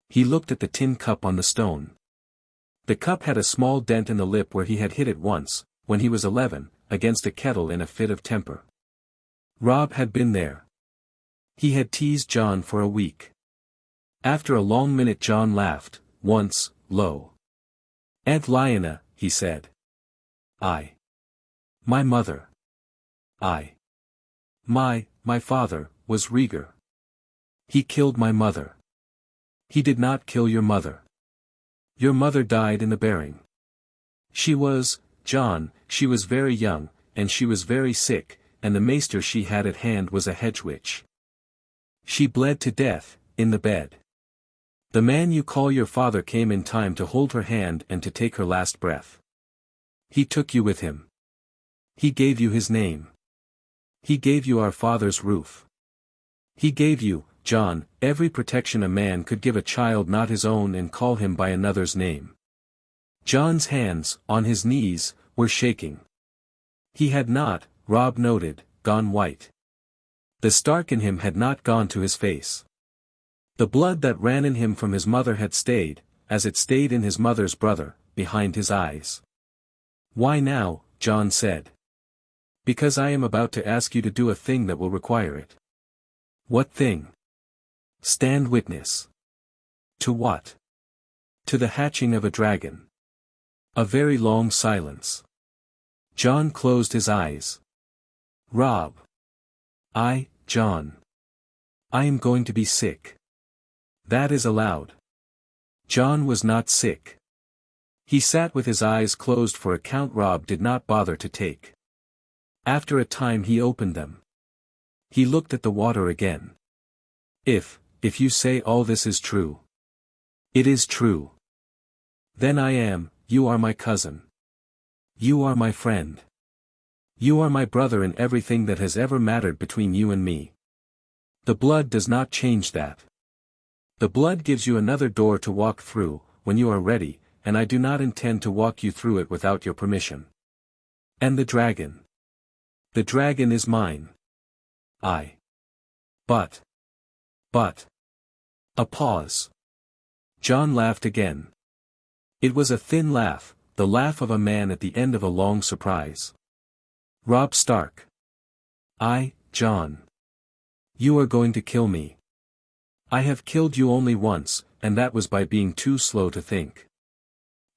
He looked at the tin cup on the stone. The cup had a small dent in the lip where he had hit it once, when he was 11, against a kettle in a fit of temper. Robb had been there. He had teased Jon for a week. After a long minute Jon laughed, once, low. Aunt Lyanna, he said. My mother. My father, was Rhaegar. He killed my mother. He did not kill your mother. Your mother died in the bearing. She was, Jon, she was very young, and she was very sick, and the maester she had at hand was a hedge witch. She bled to death, in the bed. The man you call your father came in time to hold her hand and to take her last breath. He took you with him. He gave you his name. He gave you our father's roof. He gave you, Jon, every protection a man could give a child not his own and call him by another's name. Jon's hands, on his knees, were shaking. He had not, Robb noted, gone white. The Stark in him had not gone to his face. The blood that ran in him from his mother had stayed, as it stayed in his mother's brother, behind his eyes. Why now, Jon said. Because I am about to ask you to do a thing that will require it. What thing? Stand witness. To what? To the hatching of a dragon. A very long silence. Jon closed his eyes. Robb. Jon. I am going to be sick. That is allowed. Jon was not sick. He sat with his eyes closed for a count Robb did not bother to take. After a time he opened them. He looked at the water again. If you say all this is true. It is true. Then you are my cousin. You are my friend. You are my brother in everything that has ever mattered between you and me. The blood does not change that. The blood gives you another door to walk through, when you are ready, and I do not intend to walk you through it without your permission. And the dragon. The dragon is mine. But. A pause. Jon laughed again. It was a thin laugh, the laugh of a man at the end of a long surprise. Robb Stark. Jon. You are going to kill me. I have killed you only once, and that was by being too slow to think.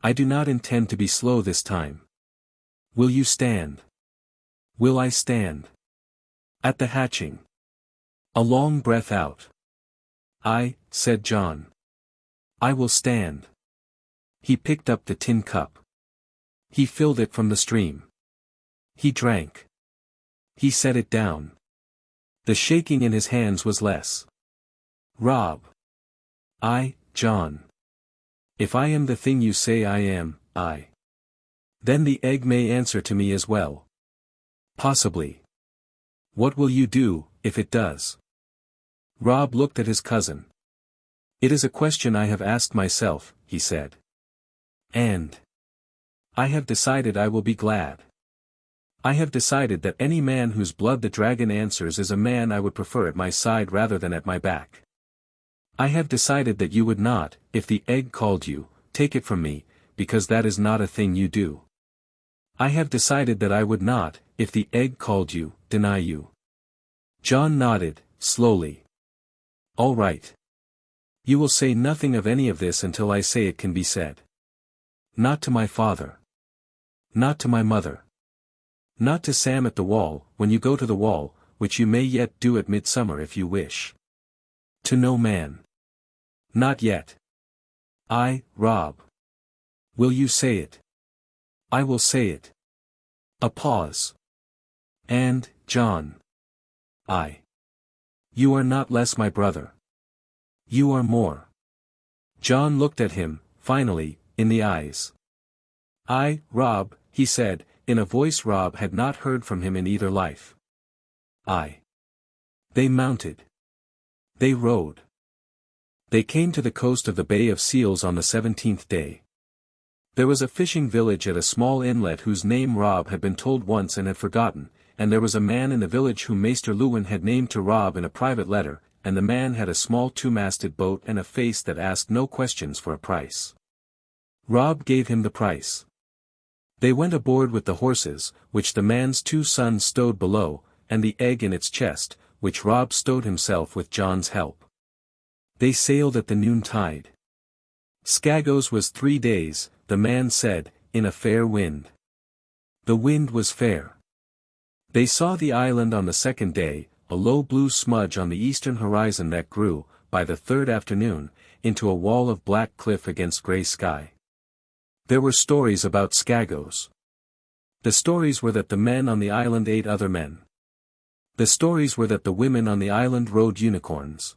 I do not intend to be slow this time. Will you stand? Will I stand? At the hatching. A long breath out. Said Jon. I will stand. He picked up the tin cup. He filled it from the stream. He drank. He set it down. The shaking in his hands was less. Robb. Jon. If I am the thing you say I am, then the egg may answer to me as well. Possibly. What will you do, if it does? Robb looked at his cousin. It is a question I have asked myself, he said. And I have decided I will be glad. I have decided that any man whose blood the dragon answers is a man I would prefer at my side rather than at my back. I have decided that you would not, if the egg called you, take it from me, because that is not a thing you do. I have decided that I would not, if the egg called you, deny you. Jon nodded, slowly. All right. You will say nothing of any of this until I say it can be said. Not to my father. Not to my mother. Not to Sam at the wall, when you go to the wall, which you may yet do at midsummer if you wish. To no man. Not yet. Robb. Will you say it? I will say it. A pause. And, Jon. You are not less my brother. You are more. Jon looked at him, finally, in the eyes. Robb, he said, in a voice Robb had not heard from him in either life. They mounted. They rode. They came to the coast of the Bay of Seals on the 17th day. There was a fishing village at a small inlet whose name Robb had been told once and had forgotten, and there was a man in the village whom Maester Luwin had named to Robb in a private letter, and the man had a small two-masted boat and a face that asked no questions for a price. Robb gave him the price. They went aboard with the horses, which the man's two sons stowed below, and the egg in its chest, which Robb stowed himself with Jon's help. They sailed at the noontide. Skagos was 3 days, the man said, in a fair wind. The wind was fair. They saw the island on the 2nd day, a low blue smudge on the eastern horizon that grew, by the 3rd afternoon, into a wall of black cliff against grey sky. There were stories about Skagos. The stories were that the men on the island ate other men. The stories were that the women on the island rode unicorns.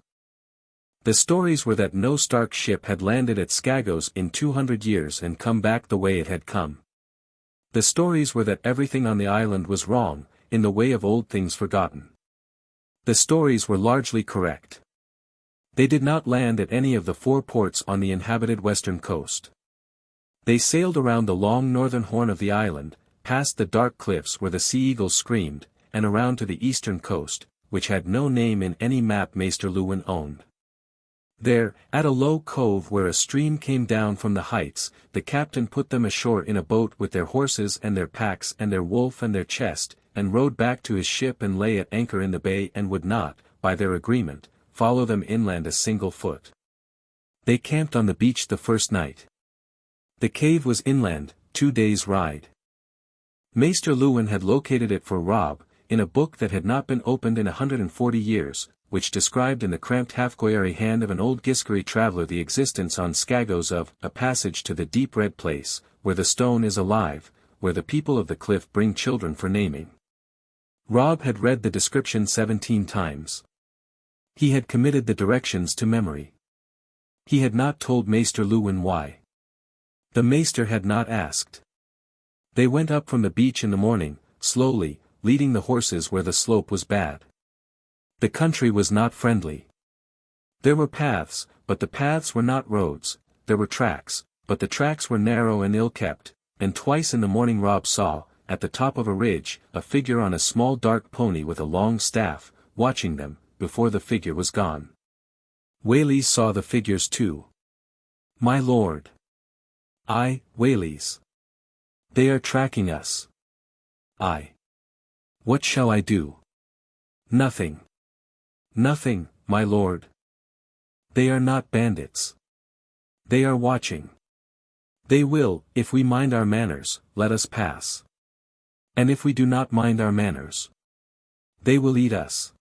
The stories were that no Stark ship had landed at Skagos in 200 years and come back the way it had come. The stories were that everything on the island was wrong, in the way of old things forgotten. The stories were largely correct. They did not land at any of the 4 ports on the inhabited western coast. They sailed around the long northern horn of the island, past the dark cliffs where the sea eagles screamed, and around to the eastern coast, which had no name in any map Maester Luwin owned. There, at a low cove where a stream came down from the heights, the captain put them ashore in a boat with their horses and their packs and their wolf and their chest, and rowed back to his ship and lay at anchor in the bay and would not, by their agreement, follow them inland a single foot. They camped on the beach the first night. The cave was inland, 2 days' ride. Maester Luwin had located it for Robb, in a book that had not been opened in 140 years, which described in the cramped half-goyary hand of an old Giscari traveller the existence on Skagos of a passage to the deep red place, where the stone is alive, where the people of the cliff bring children for naming. Robb had read the description 17 times. He had committed the directions to memory. He had not told Maester Luwin why. The Maester had not asked. They went up from the beach in the morning, slowly, leading the horses where the slope was bad. The country was not friendly. There were paths, but the paths were not roads. There were tracks, but the tracks were narrow and ill-kept, and twice in the morning Robb saw, at the top of a ridge, a figure on a small dark pony with a long staff, watching them, before the figure was gone. Whaleys saw the figures too. "My lord." "Aye, Whaleys. They are tracking us." "Aye. What shall I do?" "Nothing. Nothing, my lord. They are not bandits. They are watching. They will, if we mind our manners, let us pass. And if we do not mind our manners, they will eat us."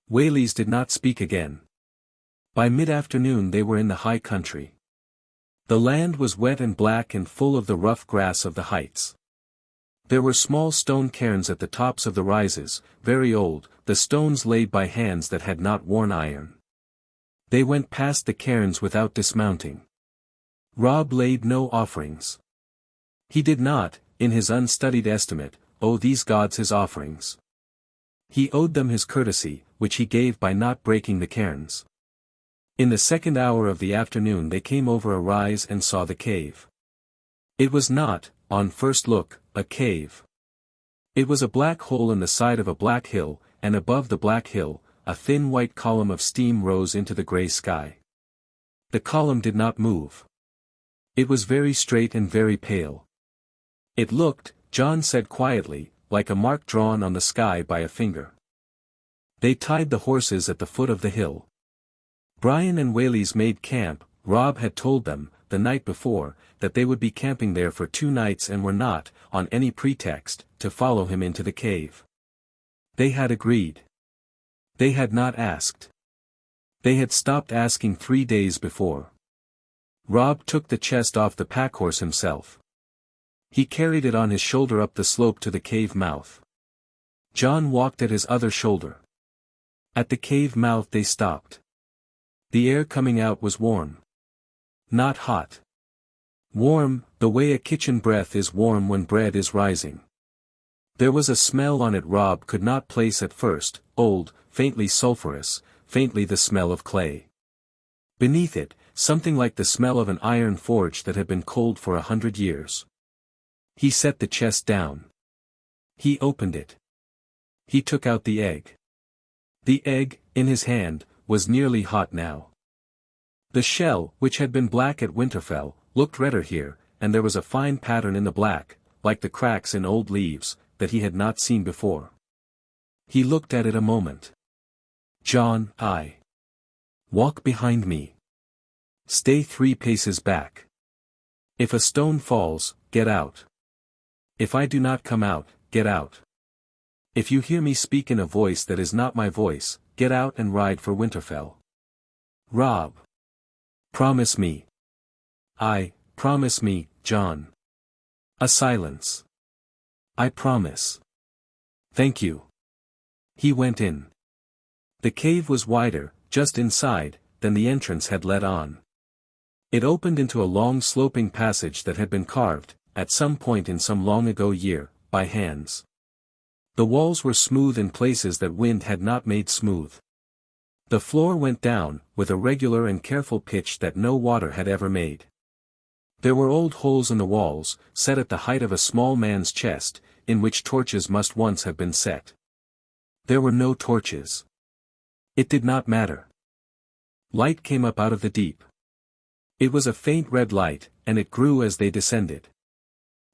Whaleys did not speak again. By mid-afternoon they were in the high country. The land was wet and black and full of the rough grass of the heights. There were small stone cairns at the tops of the rises, very old, the stones laid by hands that had not worn iron. They went past the cairns without dismounting. Robb laid no offerings. He did not, in his unstudied estimate, owe these gods his offerings. He owed them his courtesy, which he gave by not breaking the cairns. In the second hour of the afternoon they came over a rise and saw the cave. It was not, on first look, a cave. It was a black hole in the side of a black hill, and above the black hill, a thin white column of steam rose into the grey sky. The column did not move. It was very straight and very pale. It looked, John said quietly, like a mark drawn on the sky by a finger. They tied the horses at the foot of the hill. Brian and Whaleys made camp. Robb had told them, the night before, that they would be camping there for 2 nights and were not, on any pretext, to follow him into the cave. They had agreed. They had not asked. They had stopped asking 3 days before. Robb took the chest off the packhorse himself. He carried it on his shoulder up the slope to the cave mouth. John walked at his other shoulder. At the cave mouth they stopped. The air coming out was warm. Not hot. Warm, the way a kitchen breath is warm when bread is rising. There was a smell on it Robb could not place at first, old, faintly sulphurous, faintly the smell of clay. Beneath it, something like the smell of an iron forge that had been cold for 100 years. He set the chest down. He opened it. He took out the egg. The egg, in his hand, was nearly hot now. The shell, which had been black at Winterfell, looked redder here, and there was a fine pattern in the black, like the cracks in old leaves, that he had not seen before. He looked at it a moment. "John, I. Walk behind me. Stay 3 paces back. If a stone falls, get out. If I do not come out, get out. If you hear me speak in a voice that is not my voice, get out and ride for Winterfell. Robb. Promise me." "I, promise me, John." A silence. "I promise." "Thank you." He went in. The cave was wider, just inside, than the entrance had led on. It opened into a long sloping passage that had been carved, at some point in some long ago year, by hands. The walls were smooth in places that wind had not made smooth. The floor went down, with a regular and careful pitch that no water had ever made. There were old holes in the walls, set at the height of a small man's chest, in which torches must once have been set. There were no torches. It did not matter. Light came up out of the deep. It was a faint red light, and it grew as they descended.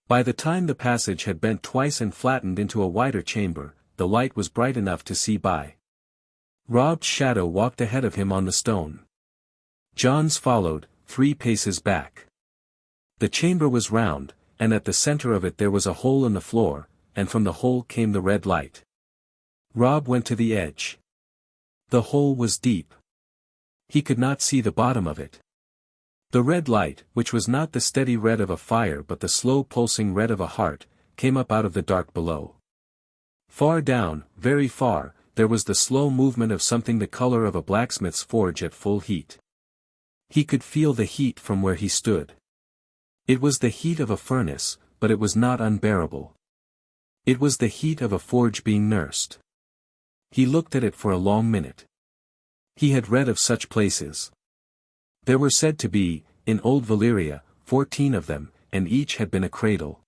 By the time the passage had bent twice and flattened into a wider chamber, the light was bright enough to see by. Robb's shadow walked ahead of him on the stone. John's followed, 3 paces back. The chamber was round, and at the center of it there was a hole in the floor, and from the hole came the red light. Robb went to the edge. The hole was deep. He could not see the bottom of it. The red light, which was not the steady red of a fire but the slow pulsing red of a heart, came up out of the dark below. Far down, very far, there was the slow movement of something the color of a blacksmith's forge at full heat. He could feel the heat from where he stood. It was the heat of a furnace, but it was not unbearable. It was the heat of a forge being nursed. He looked at it for a long minute. He had read of such places. There were said to be, in old Valyria, 14 of them, and each had been a cradle.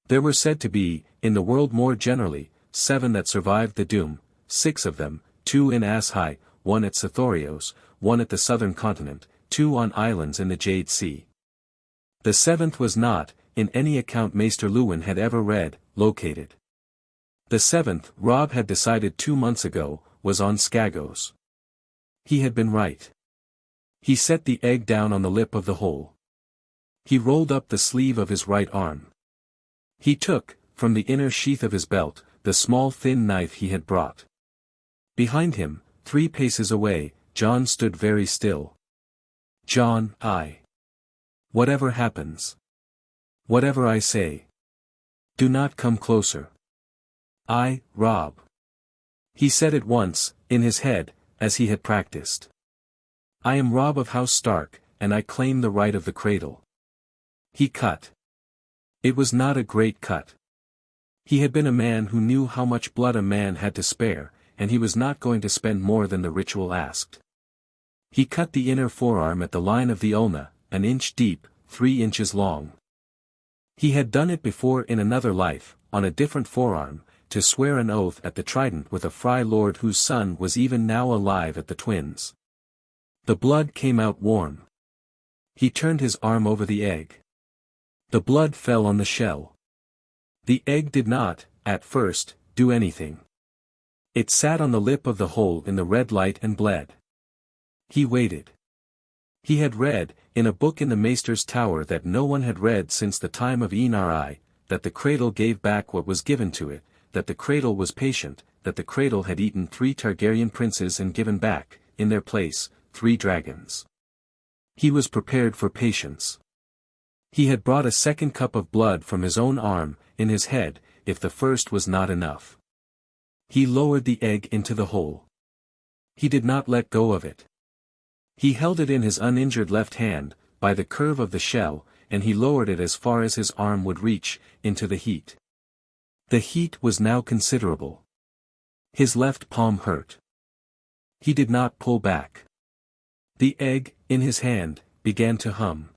There were said to be, in the world more generally, 7 that survived the doom, 6 of them, 2 in Ashai, 1 at Sithorios, 1 at the southern continent, 2 on islands in the Jade Sea. The 7th was not, in any account Maester Luwin had ever read, located. The 7th, Robb had decided 2 months ago, was on Skagos. He had been right. He set the egg down on the lip of the hole. He rolled up the sleeve of his right arm. He took, from the inner sheath of his belt, the small thin knife he had brought. Behind him, 3 paces away, Jon stood very still. Jon, whatever happens. Whatever I say. Do not come closer. Robb. He said it once, in his head, as he had practiced. I am Robb of House Stark, and I claim the right of the cradle. He cut. It was not a great cut. He had been a man who knew how much blood a man had to spare, and he was not going to spend more than the ritual asked. He cut the inner forearm at the line of the ulna, an inch deep, 3 inches long. He had done it before in another life, on a different forearm, to swear an oath at the trident with a Fry Lord whose son was even now alive at the twins. The blood came out warm. He turned his arm over the egg. The blood fell on the shell. The egg did not, at first, do anything. It sat on the lip of the hole in the red light and bled. He waited. He had read, in a book in the Maester's Tower that no one had read since the time of Enri, that the cradle gave back what was given to it, that the cradle was patient, that the cradle had eaten 3 Targaryen princes and given back, in their place, 3 dragons. He was prepared for patience. He had brought a second cup of blood from his own arm, in his head, if the first was not enough. He lowered the egg into the hole. He did not let go of it. He held it in his uninjured left hand, by the curve of the shell, and he lowered it as far as his arm would reach, into the heat. The heat was now considerable. His left palm hurt. He did not pull back. The egg, in his hand, began to hum.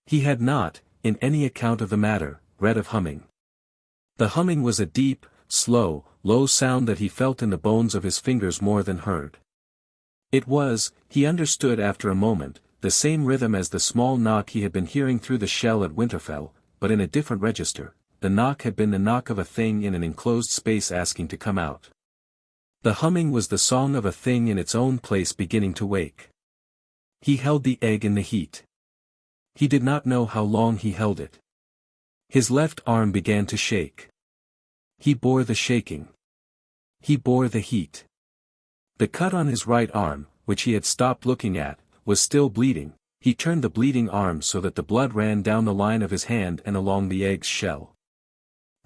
He had not, in any account of the matter, read of humming. The humming was a deep, slow, low sound that he felt in the bones of his fingers more than heard. It was, he understood after a moment, the same rhythm as the small knock he had been hearing through the shell at Winterfell, but in a different register. The knock had been the knock of a thing in an enclosed space asking to come out. The humming was the song of a thing in its own place beginning to wake. He held the egg in the heat. He did not know how long he held it. His left arm began to shake. He bore the shaking. He bore the heat. The cut on his right arm, which he had stopped looking at, was still bleeding. He turned the bleeding arm so that the blood ran down the line of his hand and along the egg's shell.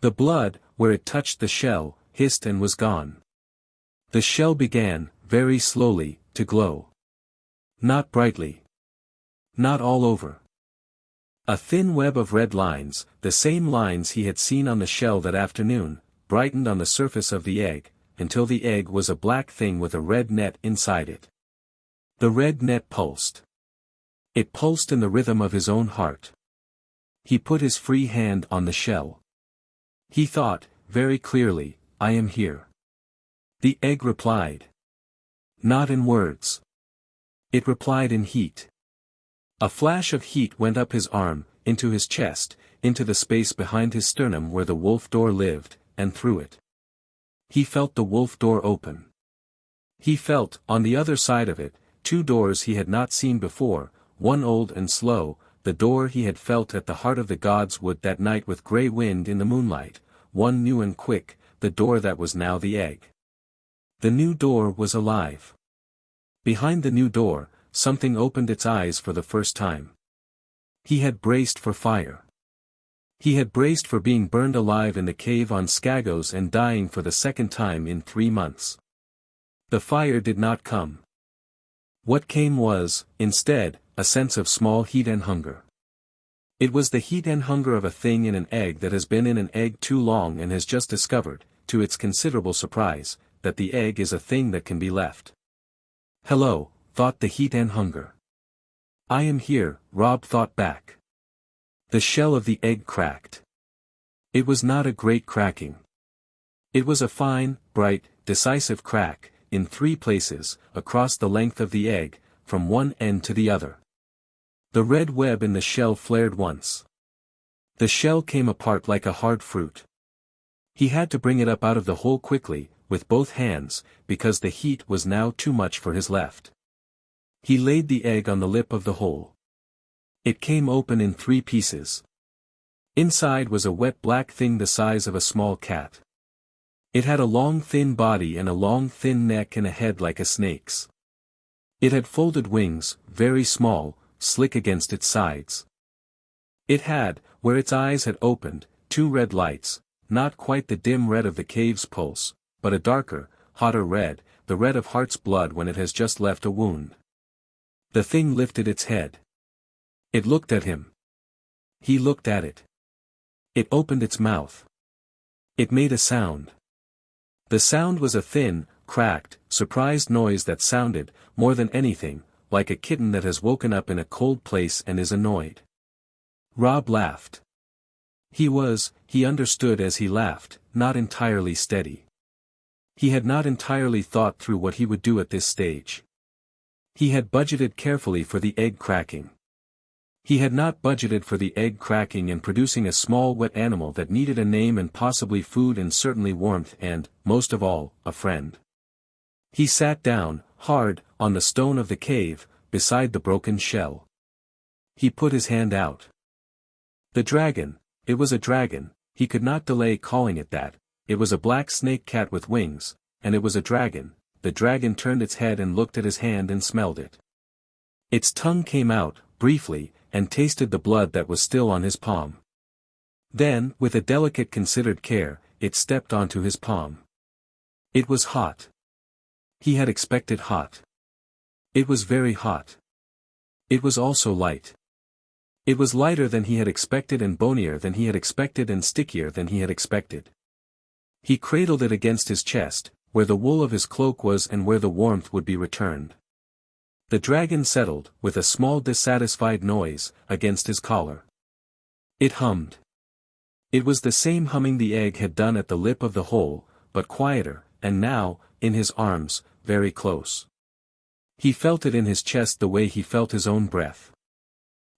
The blood, where it touched the shell, hissed and was gone. The shell began, very slowly, to glow. Not brightly. Not all over. A thin web of red lines, the same lines he had seen on the shell that afternoon, brightened on the surface of the egg, until the egg was a black thing with a red net inside it. The red net pulsed. It pulsed in the rhythm of his own heart. He put his free hand on the shell. He thought, very clearly, I am here. The egg replied. Not in words. It replied in heat. A flash of heat went up his arm, into his chest, into the space behind his sternum where the wolf door lived, and through it. He felt the wolf door open. He felt, on the other side of it, 2 doors he had not seen before, one old and slow, the door he had felt at the heart of the God's Wood that night with grey wind in the moonlight, one new and quick, the door that was now the egg. The new door was alive. Behind the new door, something opened its eyes for the first time. He had braced for fire. He had braced for being burned alive in the cave on Skagos and dying for the second time in 3 months. The fire did not come. What came was, instead, a sense of small heat and hunger. It was the heat and hunger of a thing in an egg that has been in an egg too long and has just discovered, to its considerable surprise, that the egg is a thing that can be left. Hello, thought the heat and hunger. I am here, Robb thought back. The shell of the egg cracked. It was not a great cracking. It was a fine, bright, decisive crack, in 3 places, across the length of the egg, from one end to the other. The red web in the shell flared once. The shell came apart like a hard fruit. He had to bring it up out of the hole quickly, with both hands, because the heat was now too much for his left. He laid the egg on the lip of the hole. It came open in 3 pieces. Inside was a wet black thing the size of a small cat. It had a long thin body and a long thin neck and a head like a snake's. It had folded wings, very small, slick against its sides. It had, where its eyes had opened, 2 red lights, not quite the dim red of the cave's pulse, but a darker, hotter red, the red of heart's blood when it has just left a wound. The thing lifted its head. It looked at him. He looked at it. It opened its mouth. It made a sound. The sound was a thin, cracked, surprised noise that sounded, more than anything, like a kitten that has woken up in a cold place and is annoyed. Robb laughed. He understood as he laughed, not entirely steady. He had not entirely thought through what he would do at this stage. He had budgeted carefully for the egg cracking. He had not budgeted for the egg cracking and producing a small wet animal that needed a name and possibly food and certainly warmth and, most of all, a friend. He sat down, hard, on the stone of the cave, beside the broken shell. He put his hand out. The dragon, it was a dragon, he could not delay calling it that, it was a black snake cat with wings, and it was a dragon. The dragon turned its head and looked at his hand and smelled it. Its tongue came out, briefly, and tasted the blood that was still on his palm. Then, with a delicate considered care, it stepped onto his palm. It was hot. He had expected hot. It was very hot. It was also light. It was lighter than he had expected and bonier than he had expected and stickier than he had expected. He cradled it against his chest, where the wool of his cloak was and where the warmth would be returned. The dragon settled, with a small dissatisfied noise, against his collar. It hummed. It was the same humming the egg had done at the lip of the hole, but quieter, and now, in his arms, very close. He felt it in his chest the way he felt his own breath.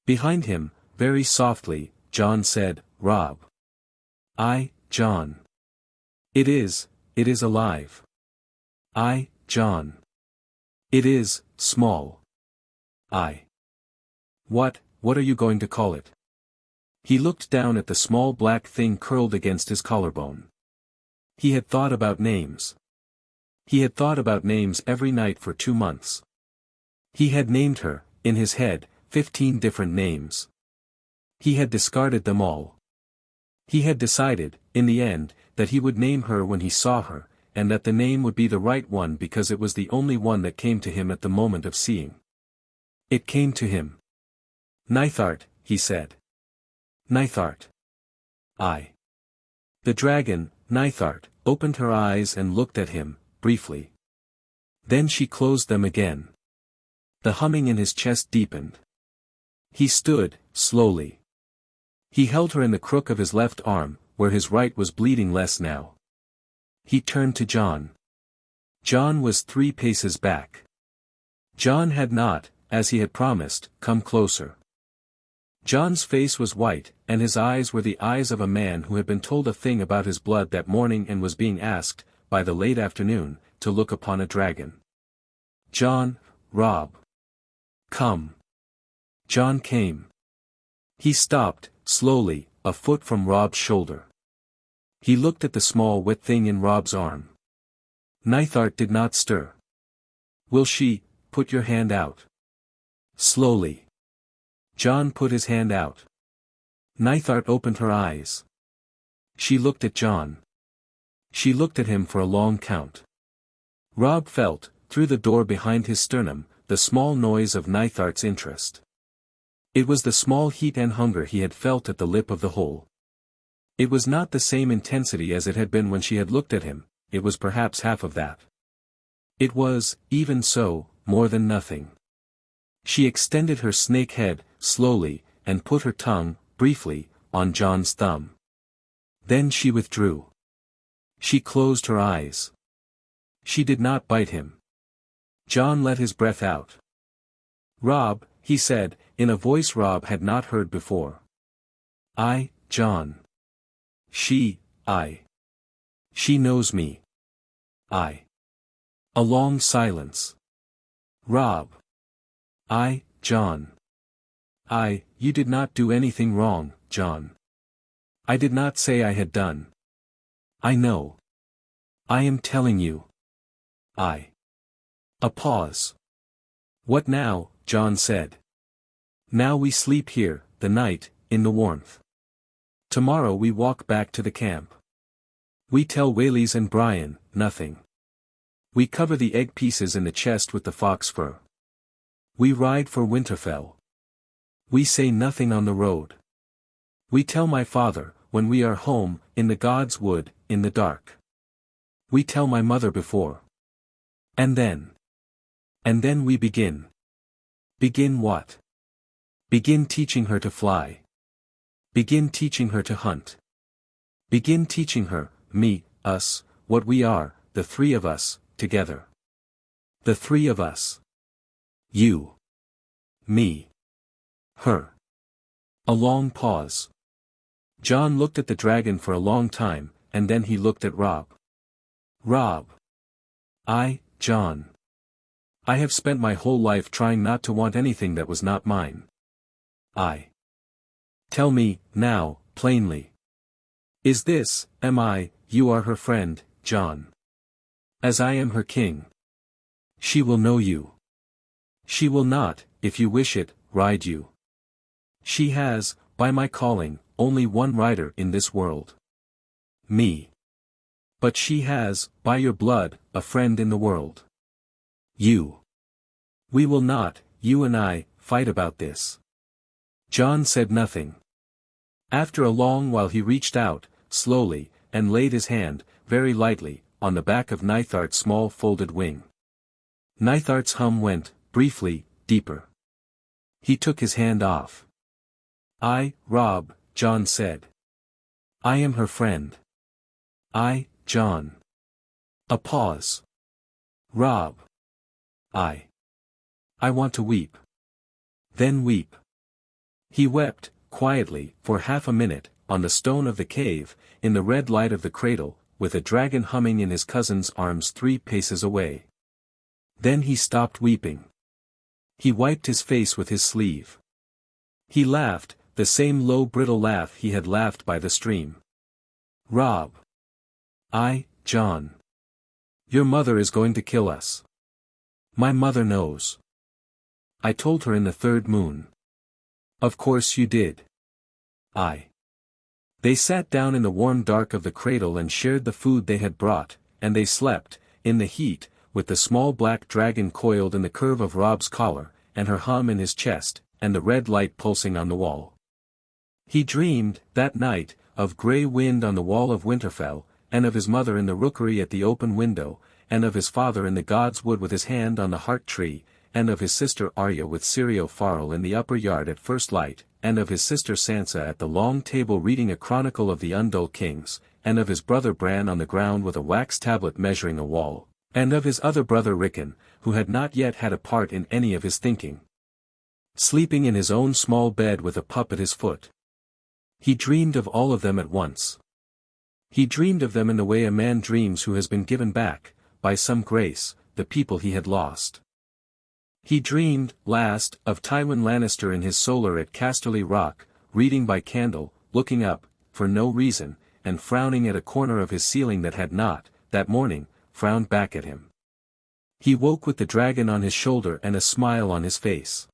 Behind him, very softly, John said, "Robb." John. It is alive. John. It is, small. What are you going to call it? He looked down at the small black thing curled against his collarbone. He had thought about names. He had thought about names every night for 2 months. He had named her, in his head, 15 different names. He had discarded them all. He had decided, in the end, that he would name her when he saw her, and that the name would be the right one because it was the only one that came to him at the moment of seeing. It came to him. "Nithart," he said. "Nithart." The dragon, Nithart, opened her eyes and looked at him, briefly. Then she closed them again. The humming in his chest deepened. He stood, slowly. He held her in the crook of his left arm, where his right was bleeding less now. He turned to John. John was 3 paces back. John had not, as he had promised, come closer. John's face was white, and his eyes were the eyes of a man who had been told a thing about his blood that morning and was being asked, by the late afternoon, to look upon a dragon. "John, Robb. Come." John came. He stopped, slowly, a foot from Robb's shoulder. He looked at the small wet thing in Robb's arm. Nithart did not stir. "Will she, put your hand out?" Slowly. John put his hand out. Nithart opened her eyes. She looked at Jon. She looked at him for a long count. Robb felt, through the door behind his sternum, the small noise of Nithart's interest. It was the small heat and hunger he had felt at the lip of the hole. It was not the same intensity as it had been when she had looked at him, it was perhaps half of that. It was, even so, more than nothing. She extended her snake head, slowly, and put her tongue, briefly, on Jon's thumb. Then she withdrew. She closed her eyes. She did not bite him. Jon let his breath out. "Robb," he said, in a voice Robb had not heard before. Jon. She knows me. A long silence. Robb. Jon. You did not do anything wrong, Jon. I did not say I had done. I know. I am telling you. A pause. "What now?" Jon said. "Now we sleep here, the night, in the warmth. Tomorrow we walk back to the camp. We tell Whaley's and Brian, nothing. We cover the egg pieces in the chest with the fox fur. We ride for Winterfell. We say nothing on the road. We tell my father, when we are home, in the God's wood, in the dark. We tell my mother before. And then we begin. Begin what? Begin teaching her to fly. Begin teaching her to hunt. Begin teaching her, me, us, what we are, the three of us, together. The three of us. You. Me. Her." A long pause. Jon looked at the dragon for a long time, and then he looked at Robb. "Robb. Jon. I have spent my whole life trying not to want anything that was not mine. Tell me, now, plainly. Is this, you are her friend, Jon? As I am her king. She will know you. She will not, if you wish it, ride you. She has, by my calling, only one rider in this world. Me. But she has, by your blood, a friend in the world. You. We will not, you and I, fight about this." Jon said nothing. After a long while he reached out, slowly, and laid his hand, very lightly, on the back of Nithart's small folded wing. Nithart's hum went, briefly, deeper. He took his hand off. Robb," Jon said. "I am her friend. Jon." A pause. "Robb. I want to weep." "Then weep." He wept, quietly, for half a minute, on the stone of the cave, in the red light of the cradle, with a dragon humming in his cousin's arms 3 paces away. Then he stopped weeping. He wiped his face with his sleeve. He laughed, the same low brittle laugh he had laughed by the stream. "Robb. Jon. Your mother is going to kill us. My mother knows. I told her in the 3rd moon. Of course you did." They sat down in the warm dark of the cradle and shared the food they had brought, and they slept, in the heat, with the small black dragon coiled in the curve of Robb's collar, and her hum in his chest, and the red light pulsing on the wall. He dreamed, that night, of grey wind on the wall of Winterfell, and of his mother in the rookery at the open window, and of his father in the God's wood with his hand on the heart tree, and of his sister Arya with Syrio Farrell in the upper yard at first light, and of his sister Sansa at the long table reading a chronicle of the Undull Kings, and of his brother Bran on the ground with a wax tablet measuring a wall, and of his other brother Rickon, who had not yet had a part in any of his thinking. Sleeping in his own small bed with a pup at his foot. He dreamed of all of them at once. He dreamed of them in the way a man dreams who has been given back, by some grace, the people he had lost. He dreamed, last, of Tywin Lannister in his solar at Casterly Rock, reading by candle, looking up, for no reason, and frowning at a corner of his ceiling that had not, that morning, frowned back at him. He woke with the dragon on his shoulder and a smile on his face.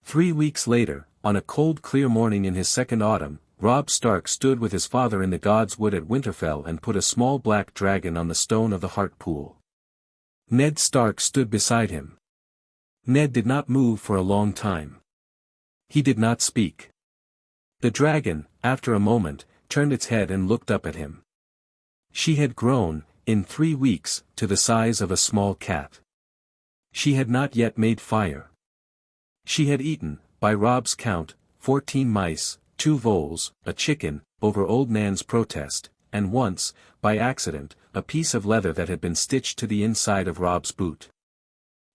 3 weeks later, on a cold clear morning in his second autumn, Robb Stark stood with his father in the God's Wood at Winterfell and put a small black dragon on the stone of the heart pool. Ned Stark stood beside him. Ned did not move for a long time. He did not speak. The dragon, after a moment, turned its head and looked up at him. She had grown, in 3 weeks, to the size of a small cat. She had not yet made fire. She had eaten, by Robb's count, 14 mice, 2 voles, a chicken, over old Nan's protest, and once, by accident, a piece of leather that had been stitched to the inside of Robb's boot.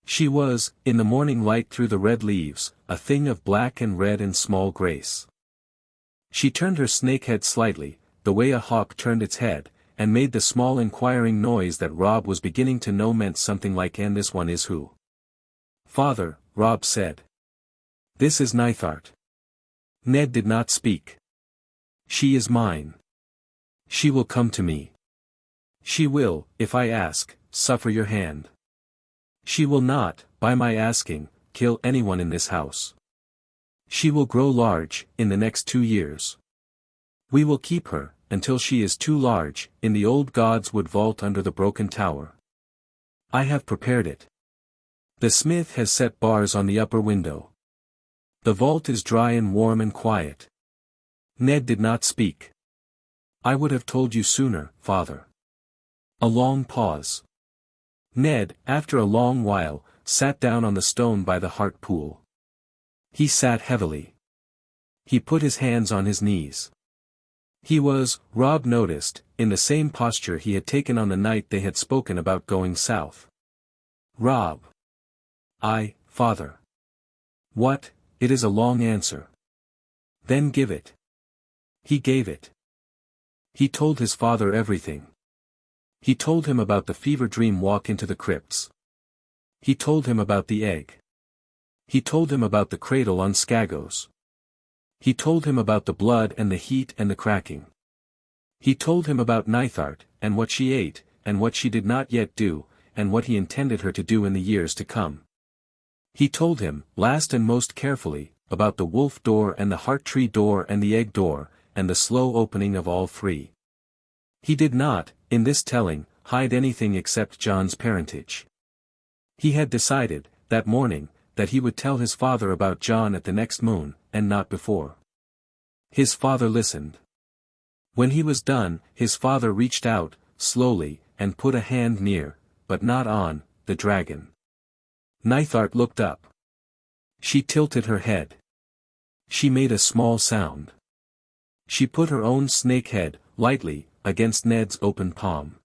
She was, in the morning light through the red leaves, a thing of black and red and small grace. She turned her snake head slightly, the way a hawk turned its head, and made the small inquiring noise that Robb was beginning to know meant something like "And this one is who?" "Father," Robb said. "This is Nithart." Ned did not speak. "She is mine. She will come to me. She will, if I ask, suffer your hand. She will not, by my asking, kill anyone in this house. She will grow large, in the next 2 years. We will keep her, until she is too large, in the old God's Wood vault under the broken tower. I have prepared it. The smith has set bars on the upper window. The vault is dry and warm and quiet." Ned did not speak. "I would have told you sooner, father." A long pause. Ned, after a long while, sat down on the stone by the heart pool. He sat heavily. He put his hands on his knees. He was, Robb noticed, in the same posture he had taken on the night they had spoken about going south. "Robb." Father." "What? It is a long answer." "Then give it." He gave it. He told his father everything. He told him about the fever dream walk into the crypts. He told him about the egg. He told him about the cradle on Skagos. He told him about the blood and the heat and the cracking. He told him about Nithart, and what she ate, and what she did not yet do, and what he intended her to do in the years to come. He told him, last and most carefully, about the wolf door and the heart tree door and the egg door, and the slow opening of all 3. He did not, in this telling, hide anything except Jon's parentage. He had decided, that morning, that he would tell his father about Jon at the next moon, and not before. His father listened. When he was done, his father reached out, slowly, and put a hand near, but not on, the dragon. Nithart looked up. She tilted her head. She made a small sound. She put her own snake head, lightly, against Ned's open palm.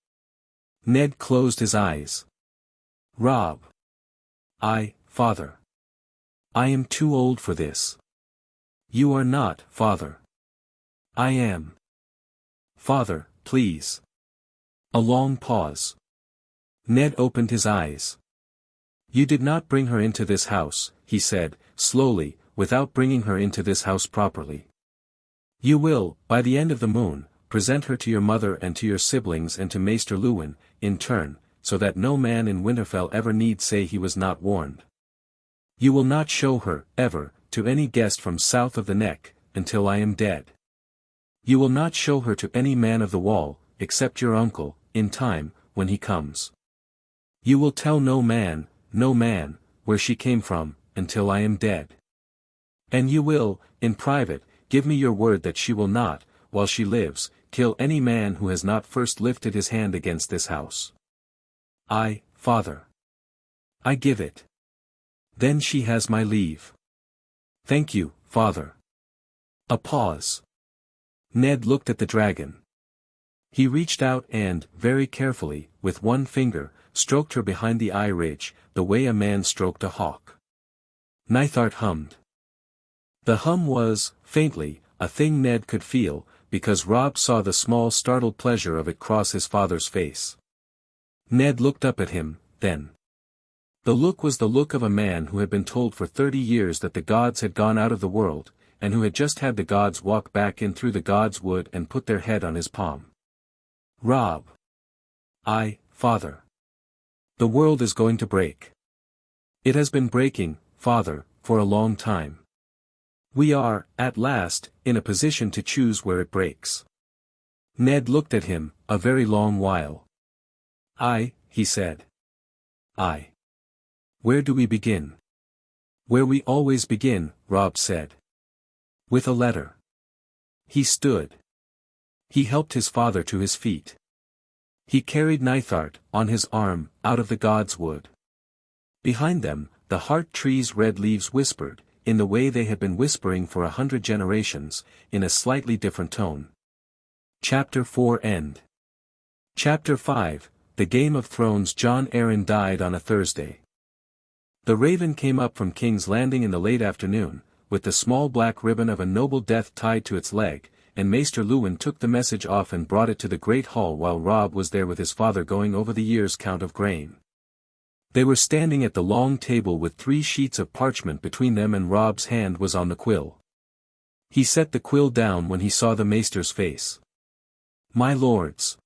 Ned closed his eyes. "Robb." Father. "I am too old for this." "You are not, father." "I am." "Father, please." A long pause. Ned opened his eyes. "You did not bring her into this house," he said, slowly, "without bringing her into this house properly. You will, by the end of the moon, present her to your mother and to your siblings and to Maester Luwin, in turn, so that no man in Winterfell ever need say he was not warned. You will not show her, ever, to any guest from south of the Neck, until I am dead. You will not show her to any man of the Wall, except your uncle, in time, when he comes. You will tell no man, where she came from, until I am dead. And you will, in private, give me your word that she will not, while she lives, kill any man who has not first lifted his hand against this house." Father. "I give it." "Then she has my leave." "Thank you, father." A pause. Ned looked at the dragon. He reached out and, very carefully, with one finger, stroked her behind the eye ridge, the way a man stroked a hawk. Nithart hummed. The hum was, faintly, a thing Ned could feel, because Robb saw the small startled pleasure of it cross his father's face. Ned looked up at him, then. The look was the look of a man who had been told for 30 years that the gods had gone out of the world, and who had just had the gods walk back in through the God's Wood and put their head on his palm. "Robb." Father. "The world is going to break." "It has been breaking, father, for a long time. We are, at last, in a position to choose where it breaks. Ned looked at him, a very long while. He said. Where do we begin? Where we always begin, Robb said. With a letter. He stood. He helped his father to his feet. He carried Nithart, on his arm, out of the god's wood. Behind them, the heart tree's red leaves whispered, in the way they had been whispering for 100 generations, in a slightly different tone. Chapter 4 End. Chapter 5, The Game of Thrones. Jon Arryn died on a Thursday. The Raven came up from King's Landing in the late afternoon, with the small black ribbon of a noble death tied to its leg, and Maester Luwin took the message off and brought it to the great hall while Robb was there with his father going over the year's count of grain. They were standing at the long table with 3 sheets of parchment between them, and Robb's hand was on the quill. He set the quill down when he saw the Maester's face. "My lords.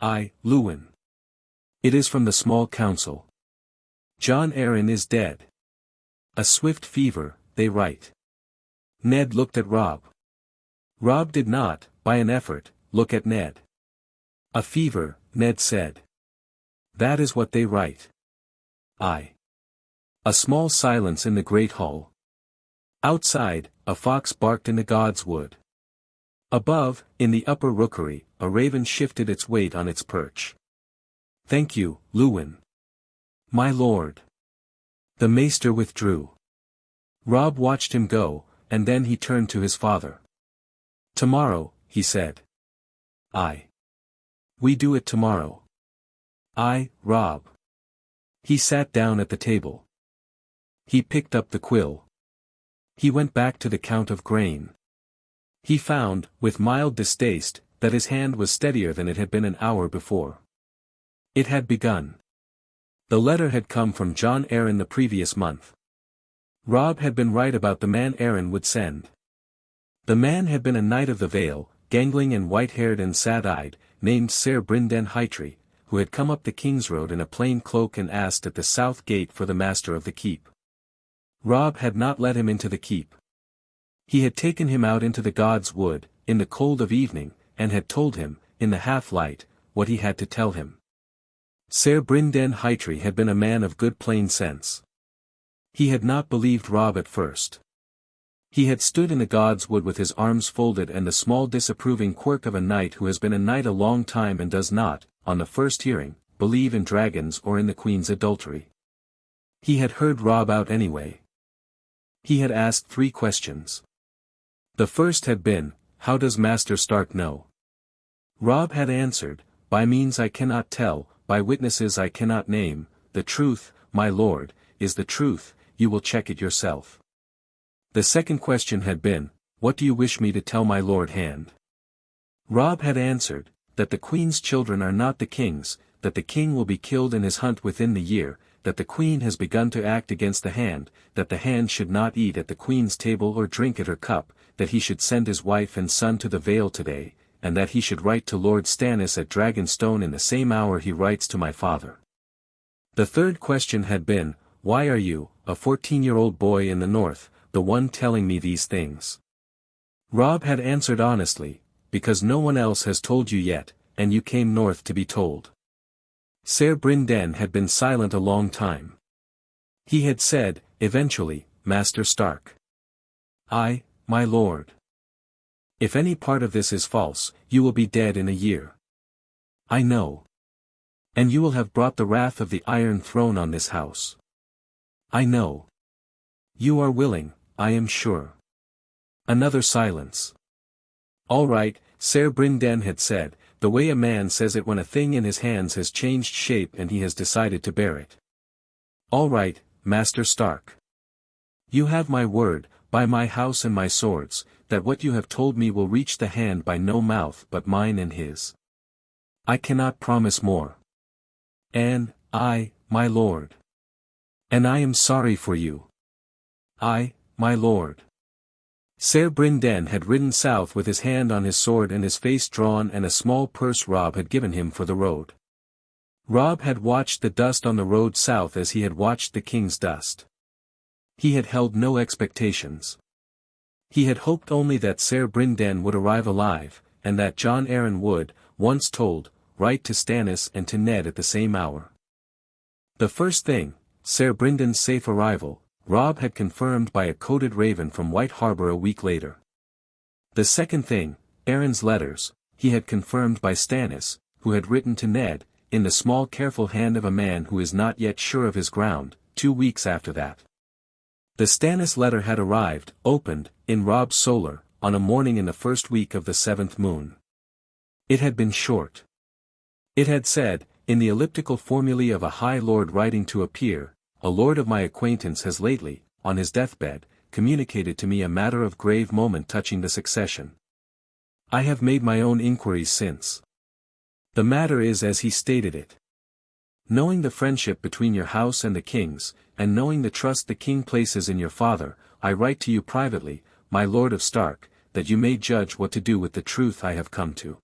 Luwin. It is from the small council. Jon Arryn is dead. A swift fever, they write." Ned looked at Robb. Robb did not, by an effort, look at Ned. "A fever," Ned said. "That is what they write." A small silence in the great hall. Outside, a fox barked in the god's wood. Above, in the upper rookery, a raven shifted its weight on its perch. "Thank you, Luwin." "My lord." The Maester withdrew. Robb watched him go, and then he turned to his father. "Tomorrow," he said. We do it tomorrow." Robb." He sat down at the table. He picked up the quill. He went back to the count of grain. He found, with mild distaste, that his hand was steadier than it had been an hour before. It had begun. The letter had come from Jon Arryn the previous month. Robb had been right about the man Arryn would send. The man had been a knight of the Vale, gangling and white-haired and sad-eyed, named Ser Brynden Hytry, who had come up the King's Road in a plain cloak and asked at the south gate for the master of the keep. Robb had not let him into the keep. He had taken him out into the god's wood, in the cold of evening, and had told him, in the half-light, what he had to tell him. Ser Brynden Hytry had been a man of good plain sense. He had not believed Robb at first. He had stood in the god's wood with his arms folded and the small disapproving quirk of a knight who has been a knight a long time and does not, on the first hearing, believe in dragons or in the queen's adultery. He had heard Robb out anyway. He had asked 3 questions. The first had been, "How does Master Stark know?" Robb had answered, "By means I cannot tell, by witnesses I cannot name, the truth, my lord, is the truth, you will check it yourself." The second question had been, "What do you wish me to tell my lord Hand?" Robb had answered, that the queen's children are not the king's, that the king will be killed in his hunt within the year, that the queen has begun to act against the Hand, that the Hand should not eat at the queen's table or drink at her cup, that he should send his wife and son to the Vale today, and that he should write to Lord Stannis at Dragonstone in the same hour he writes to my father. The third question had been, "Why are you, a 14-year-old boy in the north, the one telling me these things?" Robb had answered honestly, "Because no one else has told you yet, and you came north to be told." Ser Brynden had been silent a long time. He had said, eventually, "Master Stark." My lord. If any part of this is false, you will be dead in a year." "I know. And you will have brought the wrath of the Iron Throne on this house." "I know. You are willing, I am sure." Another silence. "All right," Ser Brynden had said, "the way a man says it when a thing in his hands has changed shape and he has decided to bear it. All right, Master Stark. You have my word, by my house and my swords, that what you have told me will reach the Hand by no mouth but mine and his. I cannot promise more. And, my lord. And I am sorry for you. My lord." Ser Brynden had ridden south with his hand on his sword and his face drawn and a small purse Robb had given him for the road. Robb had watched the dust on the road south as he had watched the king's dust. He had held no expectations. He had hoped only that Ser Brynden would arrive alive, and that Jon Arryn would, once told, write to Stannis and to Ned at the same hour. The first thing, Ser Brynden's safe arrival, Robb had confirmed by a coded raven from White Harbor a week later. The second thing, Arryn's letters, he had confirmed by Stannis, who had written to Ned, in the small careful hand of a man who is not yet sure of his ground, 2 weeks after that. The Stannis letter had arrived, opened, in Robb's solar, on a morning in the first week of the 7th moon. It had been short. It had said, in the elliptical formulae of a high lord writing to a peer, a lord of my acquaintance has lately, on his deathbed, communicated to me a matter of grave moment touching the succession. I have made my own inquiries since. The matter is as he stated it. Knowing the friendship between your house and the king's, and knowing the trust the king places in your father, I write to you privately, my lord of Stark, that you may judge what to do with the truth I have come to.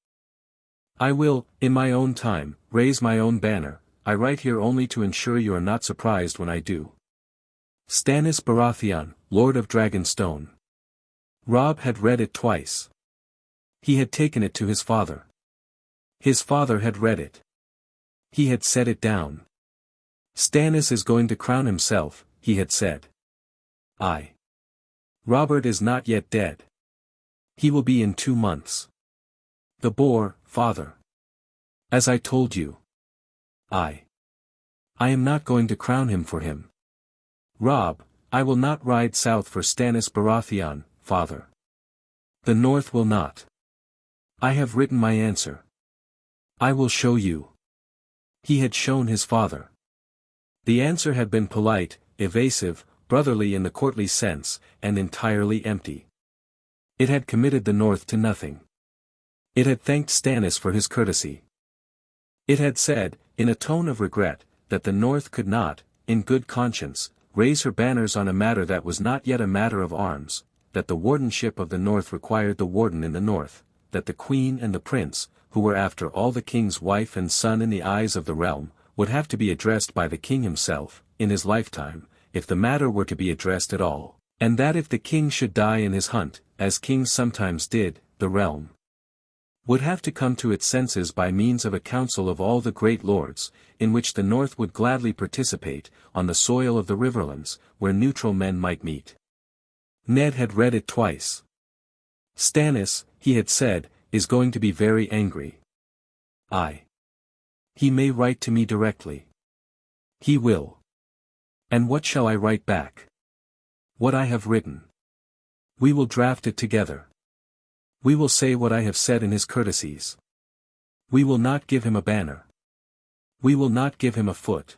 I will, in my own time, raise my own banner. I write here only to ensure you are not surprised when I do. Stannis Baratheon, Lord of Dragonstone. Robb had read it twice. He had taken it to his father. His father had read it. He had set it down. Stannis is going to crown himself, he had said. Aye. Robert is not yet dead. He will be in 2 months. The boar, father. As I told you. I am not going to crown him for him. Robb, I will not ride south for Stannis Baratheon, father. The North will not. I have written my answer. I will show you. He had shown his father. The answer had been polite, evasive, brotherly in the courtly sense, and entirely empty. It had committed the North to nothing. It had thanked Stannis for his courtesy. It had said, in a tone of regret, that the North could not, in good conscience, raise her banners on a matter that was not yet a matter of arms, that the wardenship of the North required the warden in the North, that the Queen and the Prince, who were after all the king's wife and son in the eyes of the realm, would have to be addressed by the king himself, in his lifetime, if the matter were to be addressed at all, and that if the king should die in his hunt, as kings sometimes did, the realm would have to come to its senses by means of a council of all the great lords, in which the North would gladly participate, on the soil of the Riverlands, where neutral men might meet. Ned had read it twice. Stannis, he had said, is going to be very angry. He may write to me directly. He will. And what shall I write back? What I have written. We will draft it together. We will say what I have said in his courtesies. We will not give him a banner. We will not give him a foot.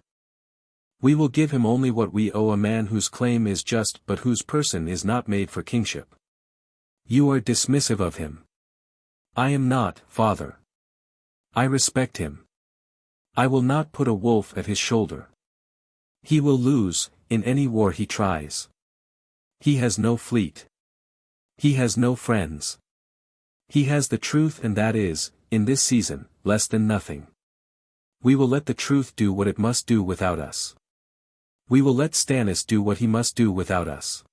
We will give him only what we owe a man whose claim is just but whose person is not made for kingship. You are dismissive of him. I am not, father. I respect him. I will not put a wolf at his shoulder. He will lose, in any war he tries. He has no fleet. He has no friends. He has the truth, and that is, in this season, less than nothing. We will let the truth do what it must do without us. We will let Stannis do what he must do without us.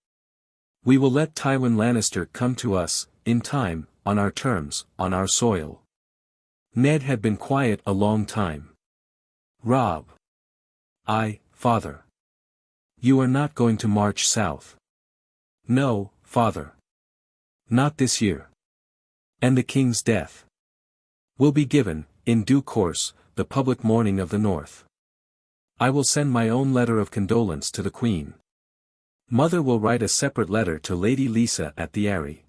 We will let Tywin Lannister come to us, in time, on our terms, on our soil. Ned had been quiet a long time. Robb. Father. You are not going to march south. No, father. Not this year. And the king's death will be given, in due course, the public mourning of the North. I will send my own letter of condolence to the Queen. Mother will write a separate letter to Lady Lisa at the Aerie.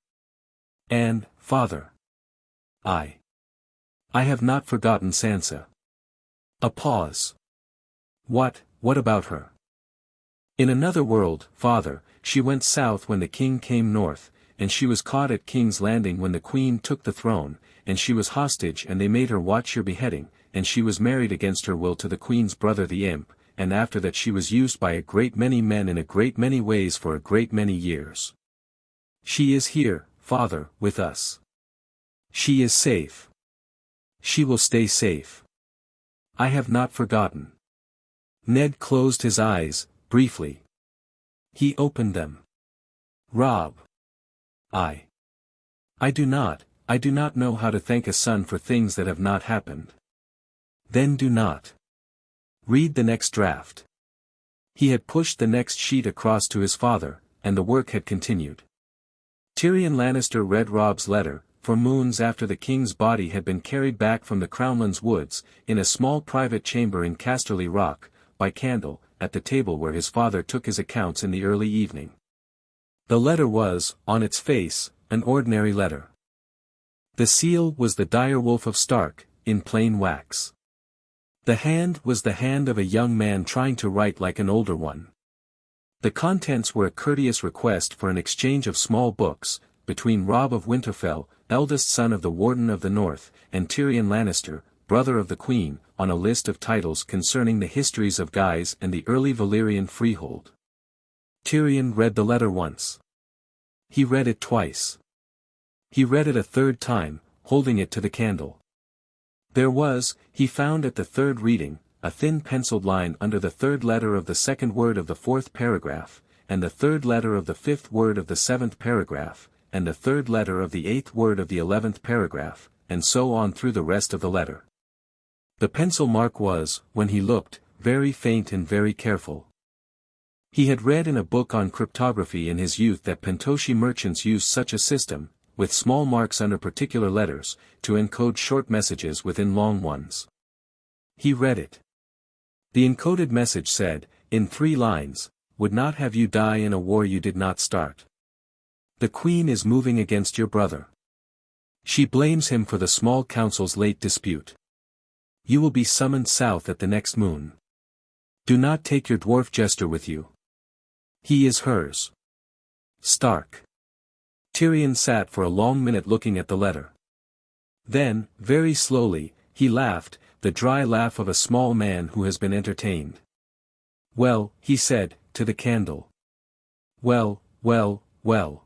And, father. I have not forgotten Sansa. A pause. What about her? In another world, father, she went south when the king came north, and she was caught at King's Landing when the Queen took the throne, and she was hostage and they made her watch your beheading, and she was married against her will to the Queen's brother the Imp, and after that she was used by a great many men in a great many ways for a great many years. She is here, father, with us. She is safe. She will stay safe. I have not forgotten. Ned closed his eyes, briefly. He opened them. Robb. I do not know how to thank a son for things that have not happened. Then do not read the next draft. He had pushed the next sheet across to his father, and the work had continued. Tyrion Lannister read Robb's letter, for moons after the king's body had been carried back from the Crownlands woods, in a small private chamber in Casterly Rock, by candle, at the table where his father took his accounts in the early evening. The letter was, on its face, an ordinary letter. The seal was the dire wolf of Stark, in plain wax. The hand was the hand of a young man trying to write like an older one. The contents were a courteous request for an exchange of small books, between Robb of Winterfell, eldest son of the Warden of the North, and Tyrion Lannister, brother of the Queen, on a list of titles concerning the histories of Guise and the early Valyrian freehold. Tyrion read the letter once. He read it twice. He read it a third time, holding it to the candle. There was, he found at the third reading, a thin penciled line under the third letter of the second word of the fourth paragraph, and the third letter of the fifth word of the seventh paragraph, and the third letter of the eighth word of the 11th paragraph, and so on through the rest of the letter. The pencil mark was, when he looked, very faint and very careful. He had read in a book on cryptography in his youth that Pentoshi merchants used such a system, with small marks under particular letters, to encode short messages within long ones. He read it. The encoded message said, in 3 lines, "Would not have you die in a war you did not start. The Queen is moving against your brother. She blames him for the small council's late dispute. You will be summoned south at the next moon. Do not take your dwarf jester with you. He is hers. Stark." Tyrion sat for a long minute looking at the letter. Then, very slowly, he laughed, the dry laugh of a small man who has been entertained. "Well," he said, to the candle. "Well, well, well."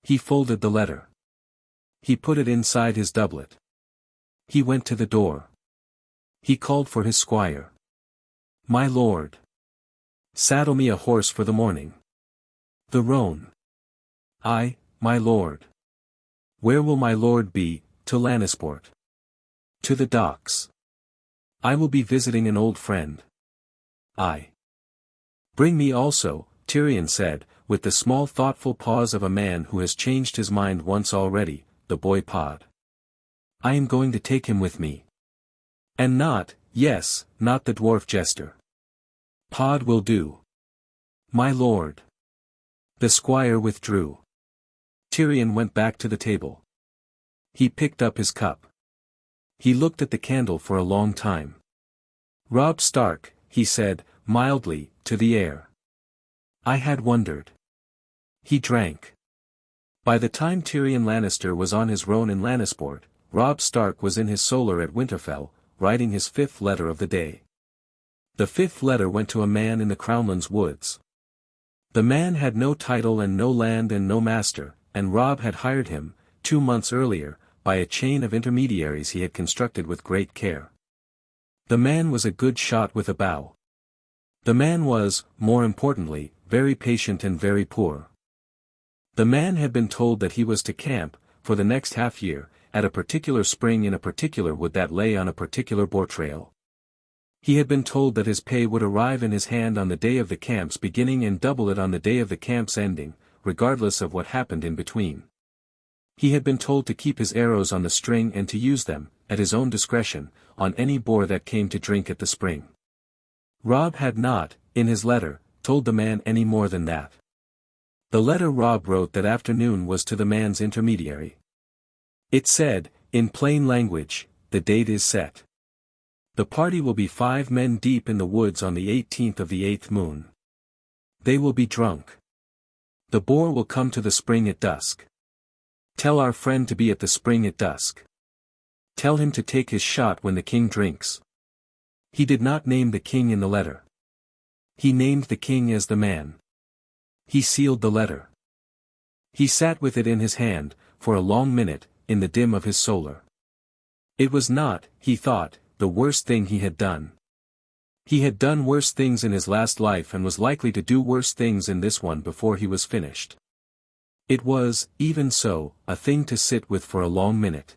He folded the letter. He put it inside his doublet. He went to the door. He called for his squire. "My lord. Saddle me a horse for the morning." "The roan." "Aye, my lord." "Where will my lord be?" "To Lannisport." "To the docks." "I will be visiting an old friend." "Aye." "Bring me also," Tyrion said, with the small thoughtful pause of a man who has changed his mind once already, "the boy Pod. I am going to take him with me. And not, yes, not the dwarf jester. Pod will do." "My lord." The squire withdrew. Tyrion went back to the table. He picked up his cup. He looked at the candle for a long time. "Robb Stark," he said, mildly, to the air. "I had wondered." He drank. By the time Tyrion Lannister was on his roan in Lannisport, Robb Stark was in his solar at Winterfell, writing his 5th letter of the day. The 5th letter went to a man in the Crownlands woods. The man had no title and no land and no master, and Robb had hired him, 2 months earlier, by a chain of intermediaries he had constructed with great care. The man was a good shot with a bow. The man was, more importantly, very patient and very poor. The man had been told that he was to camp, for the next half-year, at a particular spring in a particular wood that lay on a particular boar trail. He had been told that his pay would arrive in his hand on the day of the camp's beginning and double it on the day of the camp's ending, regardless of what happened in between. He had been told to keep his arrows on the string and to use them, at his own discretion, on any boar that came to drink at the spring. Robb had not, in his letter, told the man any more than that. The letter Robb wrote that afternoon was to the man's intermediary. It said, in plain language, "The date is set. The party will be 5 men deep in the woods on the 18th of the 8th moon. They will be drunk. The boar will come to the spring at dusk. Tell our friend to be at the spring at dusk. Tell him to take his shot when the king drinks." He did not name the king in the letter. He named the king as the man. He sealed the letter. He sat with it in his hand, for a long minute, in the dim of his solar. It was not, he thought, the worst thing he had done. He had done worse things in his last life and was likely to do worse things in this one before he was finished. It was, even so, a thing to sit with for a long minute.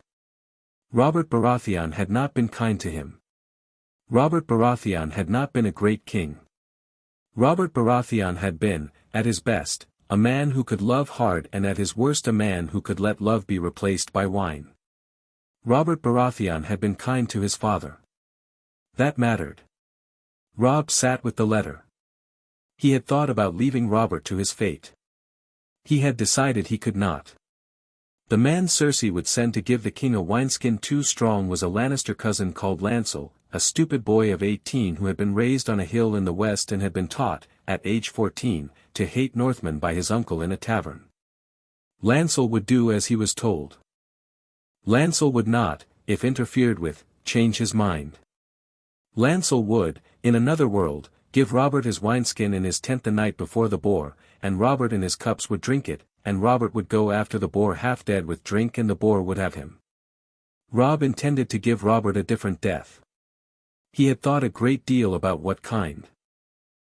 Robert Baratheon had not been kind to him. Robert Baratheon had not been a great king. Robert Baratheon had been, at his best, a man who could love hard, and at his worst a man who could let love be replaced by wine. Robert Baratheon had been kind to his father. That mattered. Robb sat with the letter. He had thought about leaving Robert to his fate. He had decided he could not. The man Cersei would send to give the king a wineskin too strong was a Lannister cousin called Lancel, a stupid boy of 18 who had been raised on a hill in the west and had been taught, at age 14, to hate Northmen by his uncle in a tavern. Lancel would do as he was told. Lancel would not, if interfered with, change his mind. Lancel would, in another world, give Robert his wineskin in his tent the night before the boar, and Robert in his cups would drink it, and Robert would go after the boar half dead with drink and the boar would have him. Robb intended to give Robert a different death. He had thought a great deal about what kind.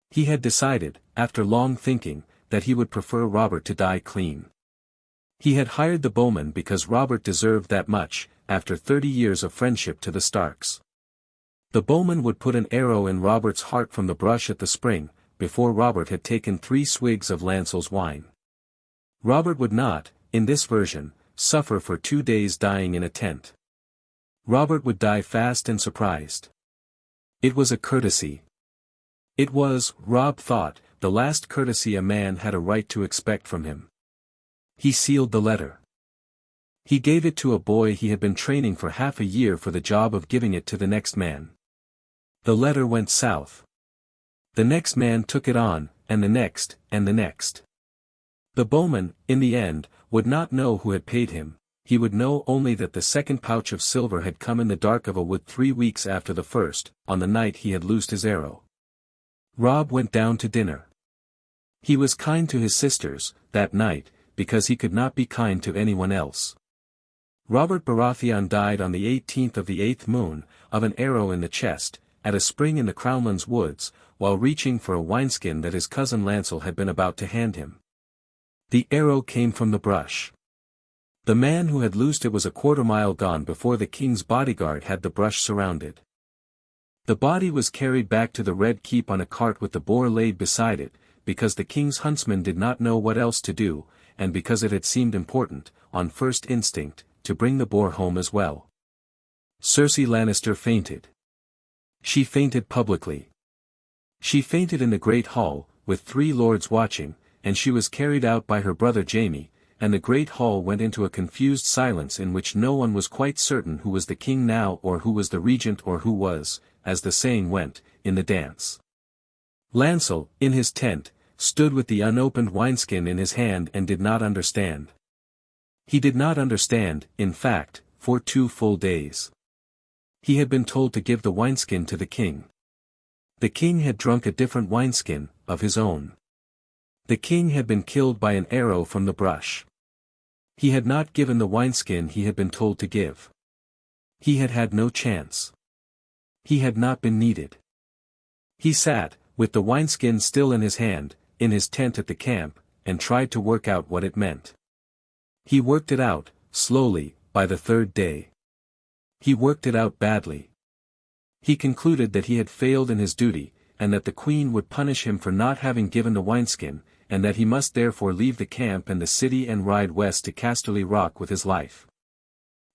He had decided, after long thinking, that he would prefer Robert to die clean. He had hired the bowman because Robert deserved that much, after 30 years of friendship to the Starks. The bowman would put an arrow in Robert's heart from the brush at the spring, before Robert had taken 3 swigs of Lancel's wine. Robert would not, in this version, suffer for 2 days dying in a tent. Robert would die fast and surprised. It was a courtesy. It was, Robb thought, the last courtesy a man had a right to expect from him. He sealed the letter. He gave it to a boy he had been training for half a year for the job of giving it to the next man. The letter went south. The next man took it on, and the next, and the next. The bowman, in the end, would not know who had paid him. He would know only that the second pouch of silver had come in the dark of a wood 3 weeks after the first, on the night he had loosed his arrow. Robb went down to dinner. He was kind to his sisters, that night, because he could not be kind to anyone else. Robert Baratheon died on the 18th of the 8th moon, of an arrow in the chest, at a spring in the Crownlands woods, while reaching for a wineskin that his cousin Lancel had been about to hand him. The arrow came from the brush. The man who had loosed it was a quarter-mile gone before the king's bodyguard had the brush surrounded. The body was carried back to the Red Keep on a cart with the boar laid beside it, because the king's huntsmen did not know what else to do, and because it had seemed important, on first instinct, to bring the boar home as well. Cersei Lannister fainted. She fainted publicly. She fainted in the great hall, with 3 lords watching, and she was carried out by her brother Jaime, and the great hall went into a confused silence in which no one was quite certain who was the king now or who was the regent or who was, as the saying went, in the dance. Lancel, in his tent, stood with the unopened wineskin in his hand and did not understand. He did not understand, in fact, for 2 full days. He had been told to give the wineskin to the king. The king had drunk a different wineskin, of his own. The king had been killed by an arrow from the brush. He had not given the wineskin he had been told to give. He had had no chance. He had not been needed. He sat, with the wineskin still in his hand, in his tent at the camp, and tried to work out what it meant. He worked it out, slowly, by the 3rd day. He worked it out badly. He concluded that he had failed in his duty, and that the queen would punish him for not having given the wineskin, and that he must therefore leave the camp and the city and ride west to Casterly Rock with his life.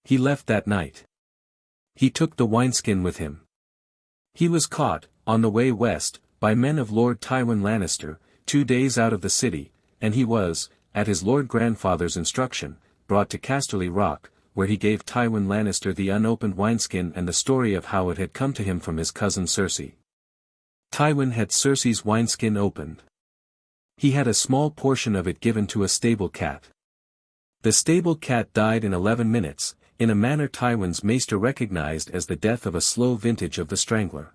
He left that night. He took the wineskin with him. He was caught, on the way west, by men of Lord Tywin Lannister, 2 days out of the city, and he was, at his lord grandfather's instruction, brought to Casterly Rock, where he gave Tywin Lannister the unopened wineskin and the story of how it had come to him from his cousin Cersei. Tywin had Cersei's wineskin opened. He had a small portion of it given to a stable cat. The stable cat died in 11 minutes, in a manner Tywin's maester recognized as the death of a slow vintage of the Strangler.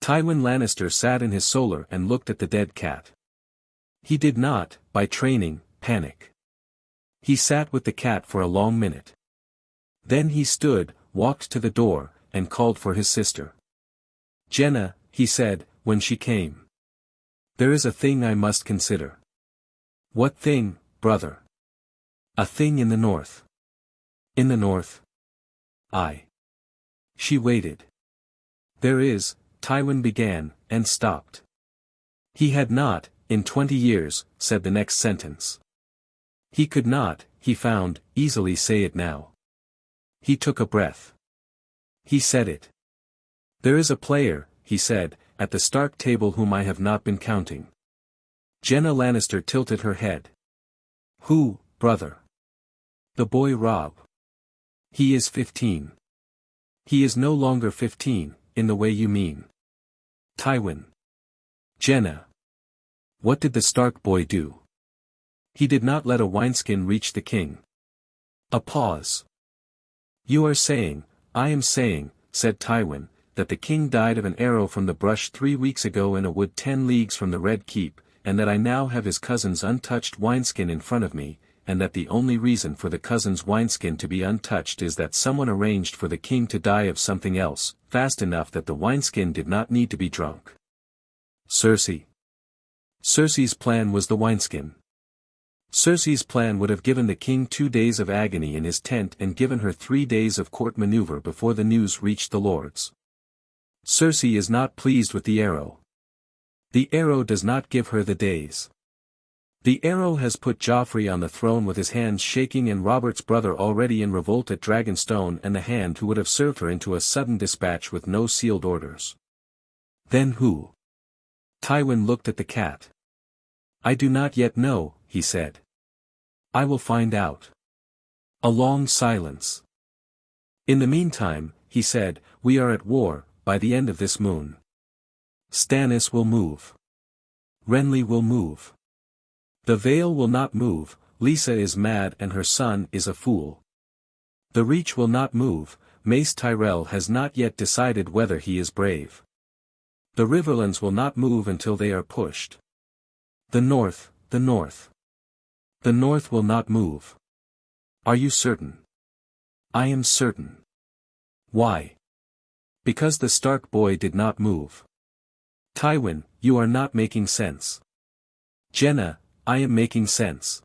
Tywin Lannister sat in his solar and looked at the dead cat. He did not, by training, panic. He sat with the cat for a long minute. Then he stood, walked to the door, and called for his sister. "Jenna, he said, when she came. There is a thing I must consider. What thing, brother? A thing in the north. In the north? Aye. She waited. There is, Tywin began, and stopped. He had not, in 20 years, said the next sentence. He could not, he found, easily say it now. He took a breath. He said it. There is a player, he said, at the Stark table whom I have not been counting. Jenna Lannister tilted her head. Who, brother? The boy Robb. He is 15. He is no longer 15, in the way you mean. Tywin. Jenna. What did the Stark boy do? He did not let a wineskin reach the king. A pause. You are saying, I am saying, said Tywin, that the king died of an arrow from the brush 3 weeks ago in a wood 10 leagues from the Red Keep, and that I now have his cousin's untouched wineskin in front of me, and that the only reason for the cousin's wineskin to be untouched is that someone arranged for the king to die of something else, fast enough that the wineskin did not need to be drunk. Cersei. Cersei's plan was the wineskin. Cersei's plan would have given the king 2 days of agony in his tent and given her 3 days of court maneuver before the news reached the lords. Cersei is not pleased with the arrow. The arrow does not give her the days. The arrow has put Joffrey on the throne with his hands shaking and Robert's brother already in revolt at Dragonstone and the hand who would have served her into a sudden dispatch with no sealed orders. Then who? Tywin looked at the cat. I do not yet know, he said. I will find out. A long silence. In the meantime, he said, we are at war, by the end of this moon. Stannis will move. Renly will move. The Vale will not move, Lisa is mad and her son is a fool. The Reach will not move, Mace Tyrell has not yet decided whether he is brave. The Riverlands will not move until they are pushed. The North, the North. The North will not move. Are you certain? I am certain. Why? Because the Stark boy did not move. Tywin, you are not making sense. Jenna, I am making sense.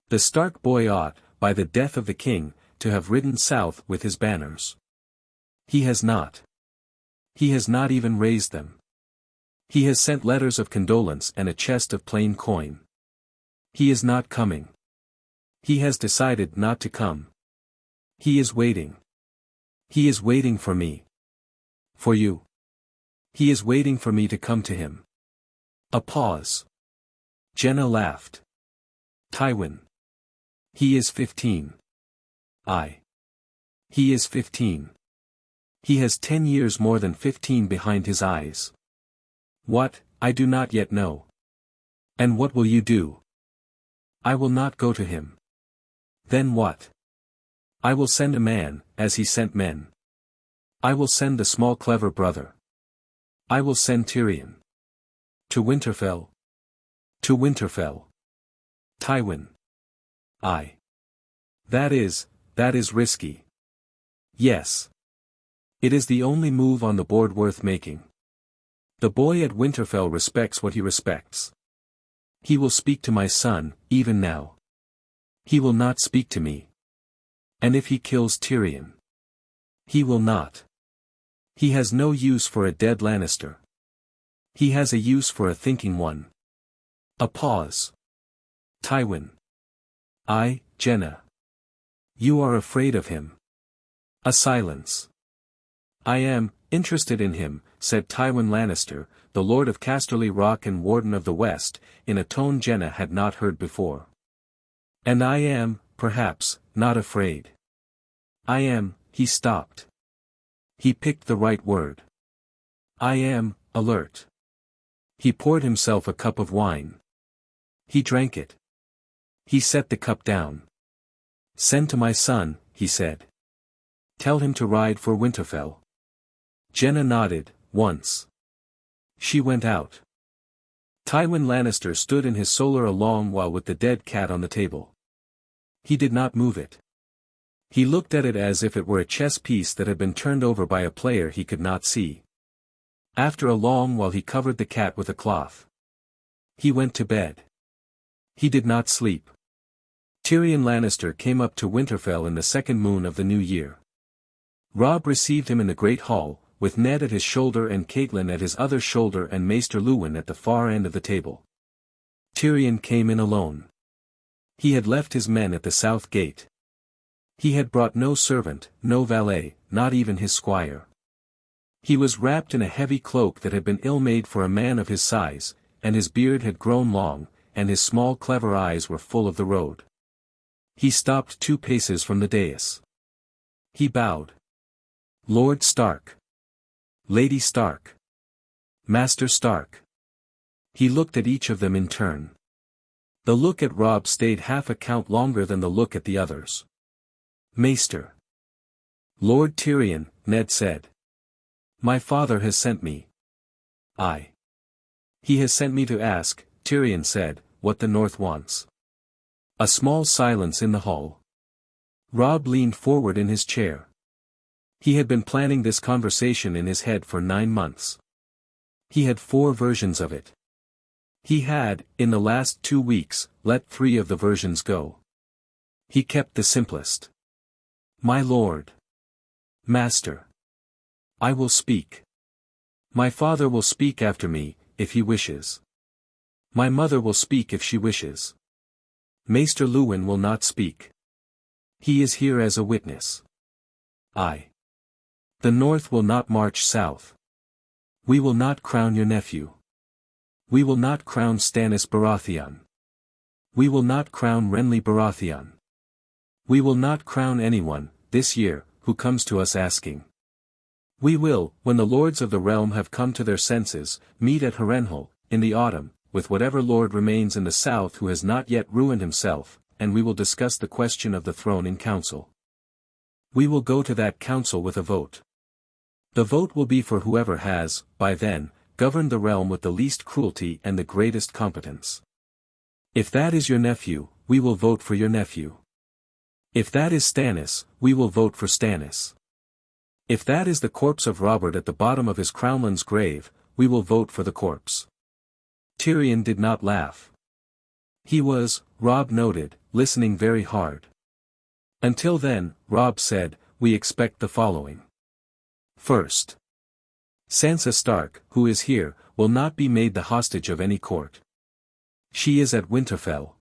The Stark boy ought, by the death of the king, to have ridden south with his banners. He has not. He has not even raised them. He has sent letters of condolence and a chest of plain coin. He is not coming. He has decided not to come. He is waiting. He is waiting for me. For you. He is waiting for me to come to him. A pause. Jenna laughed. Tywin. He is 15. He is 15. He has 10 years more than 15 behind his eyes. What, I do not yet know. And what will you do? I will not go to him. Then what? I will send a man, as he sent men. I will send the small clever brother. I will send Tyrion. To Winterfell. To Winterfell. Tywin. That is risky. Yes. It is the only move on the board worth making. The boy at Winterfell respects what he respects. He will speak to my son, even now. He will not speak to me. And if he kills Tyrion? He will not. He has no use for a dead Lannister. He has a use for a thinking one. A pause. Tywin. Jenna. You are afraid of him. A silence. I am interested in him, said Tywin Lannister, the Lord of Casterly Rock and Warden of the West, in a tone Jenna had not heard before. And I am, perhaps, not afraid. I am, he stopped. He picked the right word. I am, alert. He poured himself a cup of wine. He drank it. He set the cup down. Send to my son, he said. Tell him to ride for Winterfell. Jenna nodded, once. She went out. Tywin Lannister stood in his solar a long while with the dead cat on the table. He did not move it. He looked at it as if it were a chess piece that had been turned over by a player he could not see. After a long while he covered the cat with a cloth. He went to bed. He did not sleep. Tyrion Lannister came up to Winterfell in the second moon of the new year. Robb received him in the great hall, with Ned at his shoulder and Catelyn at his other shoulder and Maester Luwin at the far end of the table. Tyrion came in alone. He had left his men at the south gate. He had brought no servant, no valet, not even his squire. He was wrapped in a heavy cloak that had been ill-made for a man of his size, and his beard had grown long, and his small clever eyes were full of the road. He stopped 2 paces from the dais. He bowed. Lord Stark. Lady Stark. Master Stark. He looked at each of them in turn. The look at Robb stayed half a count longer than the look at the others. Maester. Lord Tyrion, Ned said. My father has sent me. He has sent me to ask, Tyrion said, what the North wants. A small silence in the hall. Robb leaned forward in his chair. He had been planning this conversation in his head for 9 months. He had 4 versions of it. He had, in the last 2 weeks, let 3 of the versions go. He kept the simplest. My lord. Master. I will speak. My father will speak after me, if he wishes. My mother will speak if she wishes. Maester Luwin will not speak. He is here as a witness. The North will not march south. We will not crown your nephew. We will not crown Stannis Baratheon. We will not crown Renly Baratheon. We will not crown anyone, this year, who comes to us asking. We will, when the lords of the realm have come to their senses, meet at Harrenhal, in the autumn, with whatever lord remains in the south who has not yet ruined himself, and we will discuss the question of the throne in council. We will go to that council with a vote. The vote will be for whoever has, by then, governed the realm with the least cruelty and the greatest competence. If that is your nephew, we will vote for your nephew. If that is Stannis, we will vote for Stannis. If that is the corpse of Robert at the bottom of his crownland's grave, we will vote for the corpse. Tyrion did not laugh. He was, Robb noted, listening very hard. Until then, Robb said, we expect the following. First. Sansa Stark, who is here, will not be made the hostage of any court. She is at Winterfell.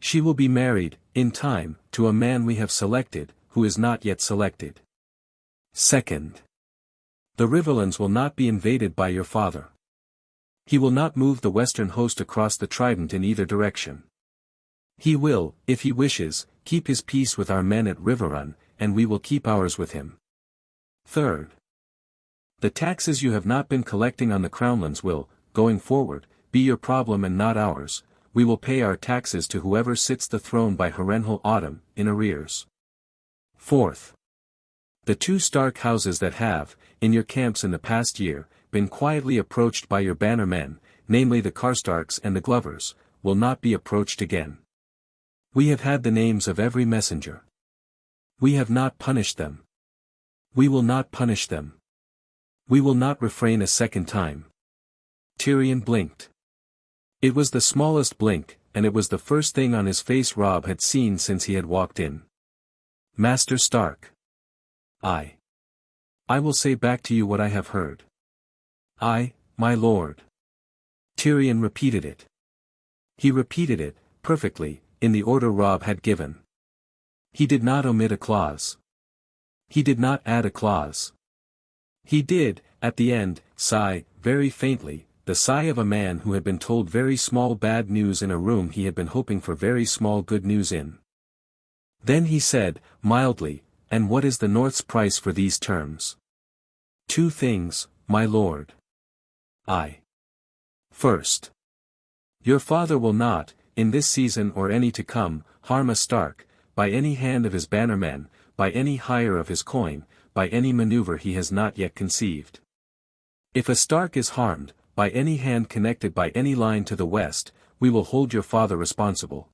She will be married, in time, to a man we have selected, who is not yet selected. Second. The Riverlands will not be invaded by your father. He will not move the western host across the Trident in either direction. He will, if he wishes, keep his peace with our men at Riverrun, and we will keep ours with him. Third. The taxes you have not been collecting on the Crownlands will, going forward, be your problem and not ours. We will pay our taxes to whoever sits the throne by Harrenhal autumn, in arrears. Fourth. The 2 Stark houses that have, in your camps in the past year, been quietly approached by your banner men, namely the Karstarks and the Glovers, will not be approached again. We have had the names of every messenger. We have not punished them. We will not punish them. We will not refrain a second time. Tyrion blinked. It was the smallest blink, and it was the first thing on his face Robb had seen since he had walked in. Master Stark. I will say back to you what I have heard. My lord. Tyrion repeated it. He repeated it, perfectly, in the order Robb had given. He did not omit a clause. He did not add a clause. He did, at the end, sigh, very faintly, the sigh of a man who had been told very small bad news in a room he had been hoping for very small good news in. Then he said, mildly, and what is the North's price for these terms? 2 things, my lord. First. Your father will not, in this season or any to come, harm a Stark, by any hand of his bannermen, by any hire of his coin, by any maneuver he has not yet conceived. If a Stark is harmed, by any hand connected by any line to the west, we will hold your father responsible.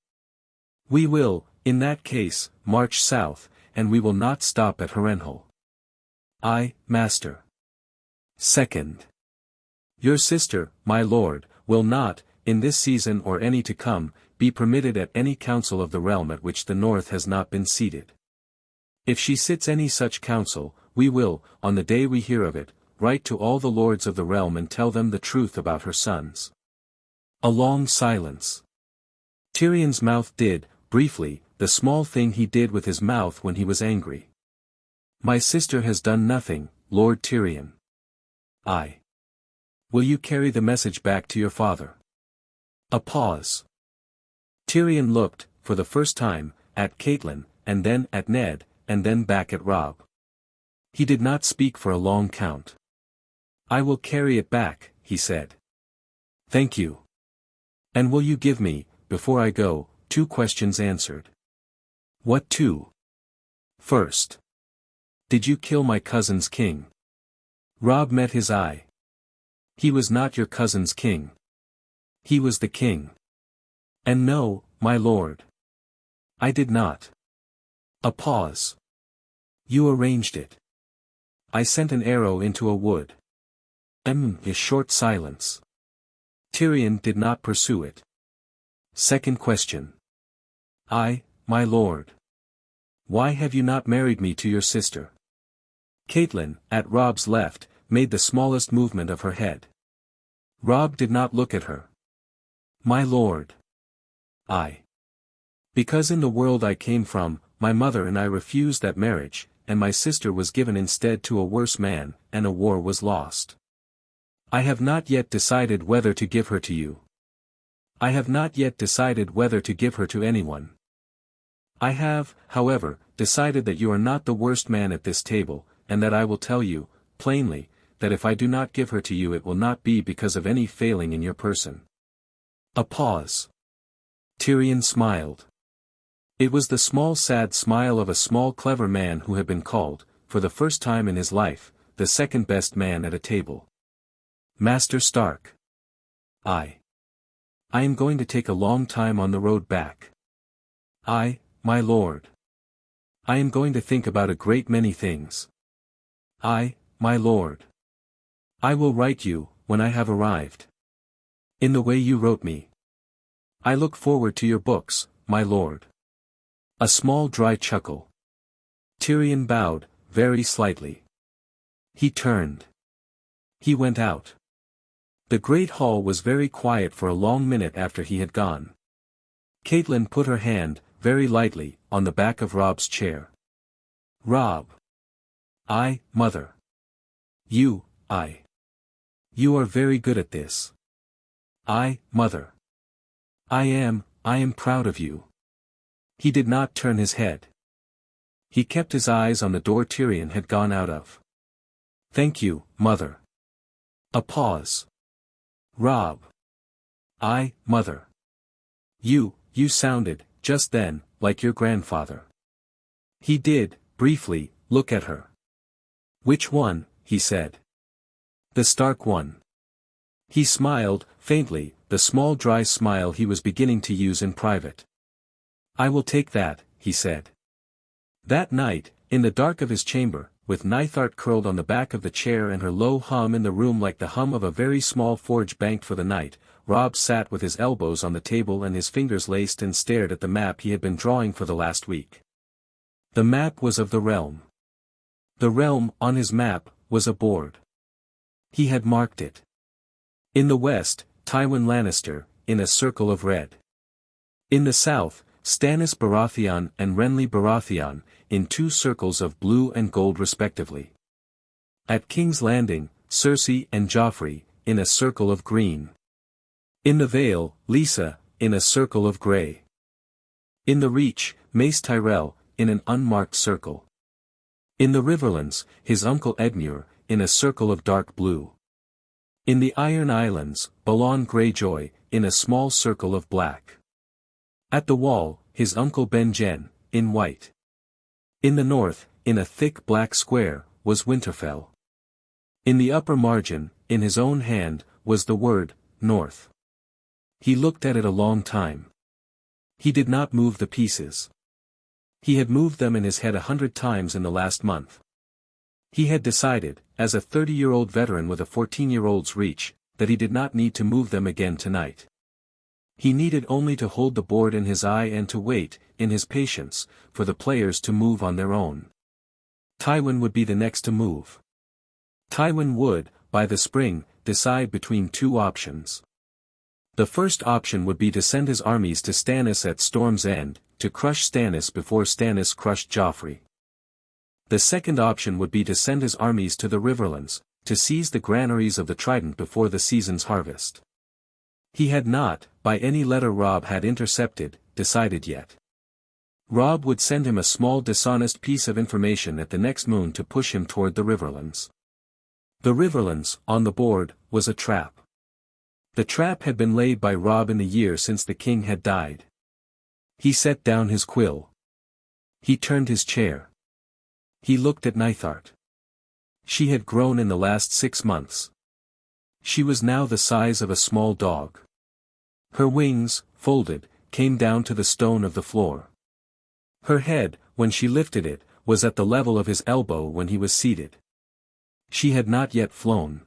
We will, in that case, march south, and we will not stop at Harrenhal. Master. Second. Your sister, my lord, will not, in this season or any to come, be permitted at any council of the realm at which the north has not been seated. If she sits any such council, we will, on the day we hear of it, write to all the lords of the realm and tell them the truth about her sons. A long silence. Tyrion's mouth did, briefly, the small thing he did with his mouth when he was angry. My sister has done nothing, Lord Tyrion. Will you carry the message back to your father? A pause. Tyrion looked, for the first time, at Catelyn, and then at Ned, and then back at Robb. He did not speak for a long count. I will carry it back, he said. Thank you. And will you give me, before I go, 2 questions answered? What 2? First. Did you kill my cousin's king? Robb met his eye. He was not your cousin's king. He was the king. And no, my lord. I did not. A pause. You arranged it. I sent an arrow into a wood. A short silence. Tyrion did not pursue it. Second question. My lord. Why have you not married me to your sister? Catelyn, at Robb's left, made the smallest movement of her head. Robb did not look at her. My lord. Because in the world I came from, my mother and I refused that marriage, and my sister was given instead to a worse man, and a war was lost. I have not yet decided whether to give her to you. I have not yet decided whether to give her to anyone. I have, however, decided that you are not the worst man at this table, and that I will tell you, plainly, that if I do not give her to you it will not be because of any failing in your person. A pause. Tyrion smiled. It was the small sad smile of a small clever man who had been called, for the first time in his life, the second best man at a table. Master Stark. I am going to take a long time on the road back. My lord. I am going to think about a great many things. My lord. I will write you, when I have arrived. In the way you wrote me. I look forward to your books, my lord. A small dry chuckle. Tyrion bowed, very slightly. He turned. He went out. The great hall was very quiet for a long minute after he had gone. Catelyn put her hand, very lightly, on the back of Robb's chair. Robb. Mother. You are very good at this. Mother. I am proud of you. He did not turn his head. He kept his eyes on the door Tyrion had gone out of. Thank you, mother. A pause. Robb. Mother. You sounded, just then, like your grandfather. He did, briefly, look at her. Which one, he said. The Stark one. He smiled, faintly, the small dry smile he was beginning to use in private. I will take that, he said. That night, in the dark of his chamber, with Nithart curled on the back of the chair and her low hum in the room like the hum of a very small forge banked for the night, Robb sat with his elbows on the table and his fingers laced and stared at the map he had been drawing for the last week. The map was of the realm. The realm, on his map, was a board. He had marked it. In the west, Tywin Lannister, in a circle of red. In the south, Stannis Baratheon and Renly Baratheon, in 2 circles of blue and gold respectively. At King's Landing, Cersei and Joffrey, in a circle of green. In the Vale, Lysa, in a circle of grey. In the Reach, Mace Tyrell, in an unmarked circle. In the Riverlands, his uncle Edmure, in a circle of dark blue. In the Iron Islands, Balon Greyjoy, in a small circle of black. At the Wall, his uncle Benjen, in white. In the north, in a thick black square, was Winterfell. In the upper margin, in his own hand, was the word, North. He looked at it a long time. He did not move the pieces. He had moved them in his head 100 times in the last month. He had decided, as a 30-year-old veteran with a 14-year-old's reach, that he did not need to move them again tonight. He needed only to hold the board in his eye and to wait, in his patience, for the players to move on their own. Tywin would be the next to move. Tywin would, by the spring, decide between two options. The first option would be to send his armies to Stannis at Storm's End, to crush Stannis before Stannis crushed Joffrey. The second option would be to send his armies to the Riverlands, to seize the granaries of the Trident before the season's harvest. He had not, by any letter Robb had intercepted, decided yet. Robb would send him a small dishonest piece of information at the next moon to push him toward the Riverlands. The Riverlands, on the board, was a trap. The trap had been laid by Robb in the year since the king had died. He set down his quill. He turned his chair. He looked at Nithart. She had grown in the last 6 months. She was now the size of a small dog. Her wings, folded, came down to the stone of the floor. Her head, when she lifted it, was at the level of his elbow when he was seated. She had not yet flown.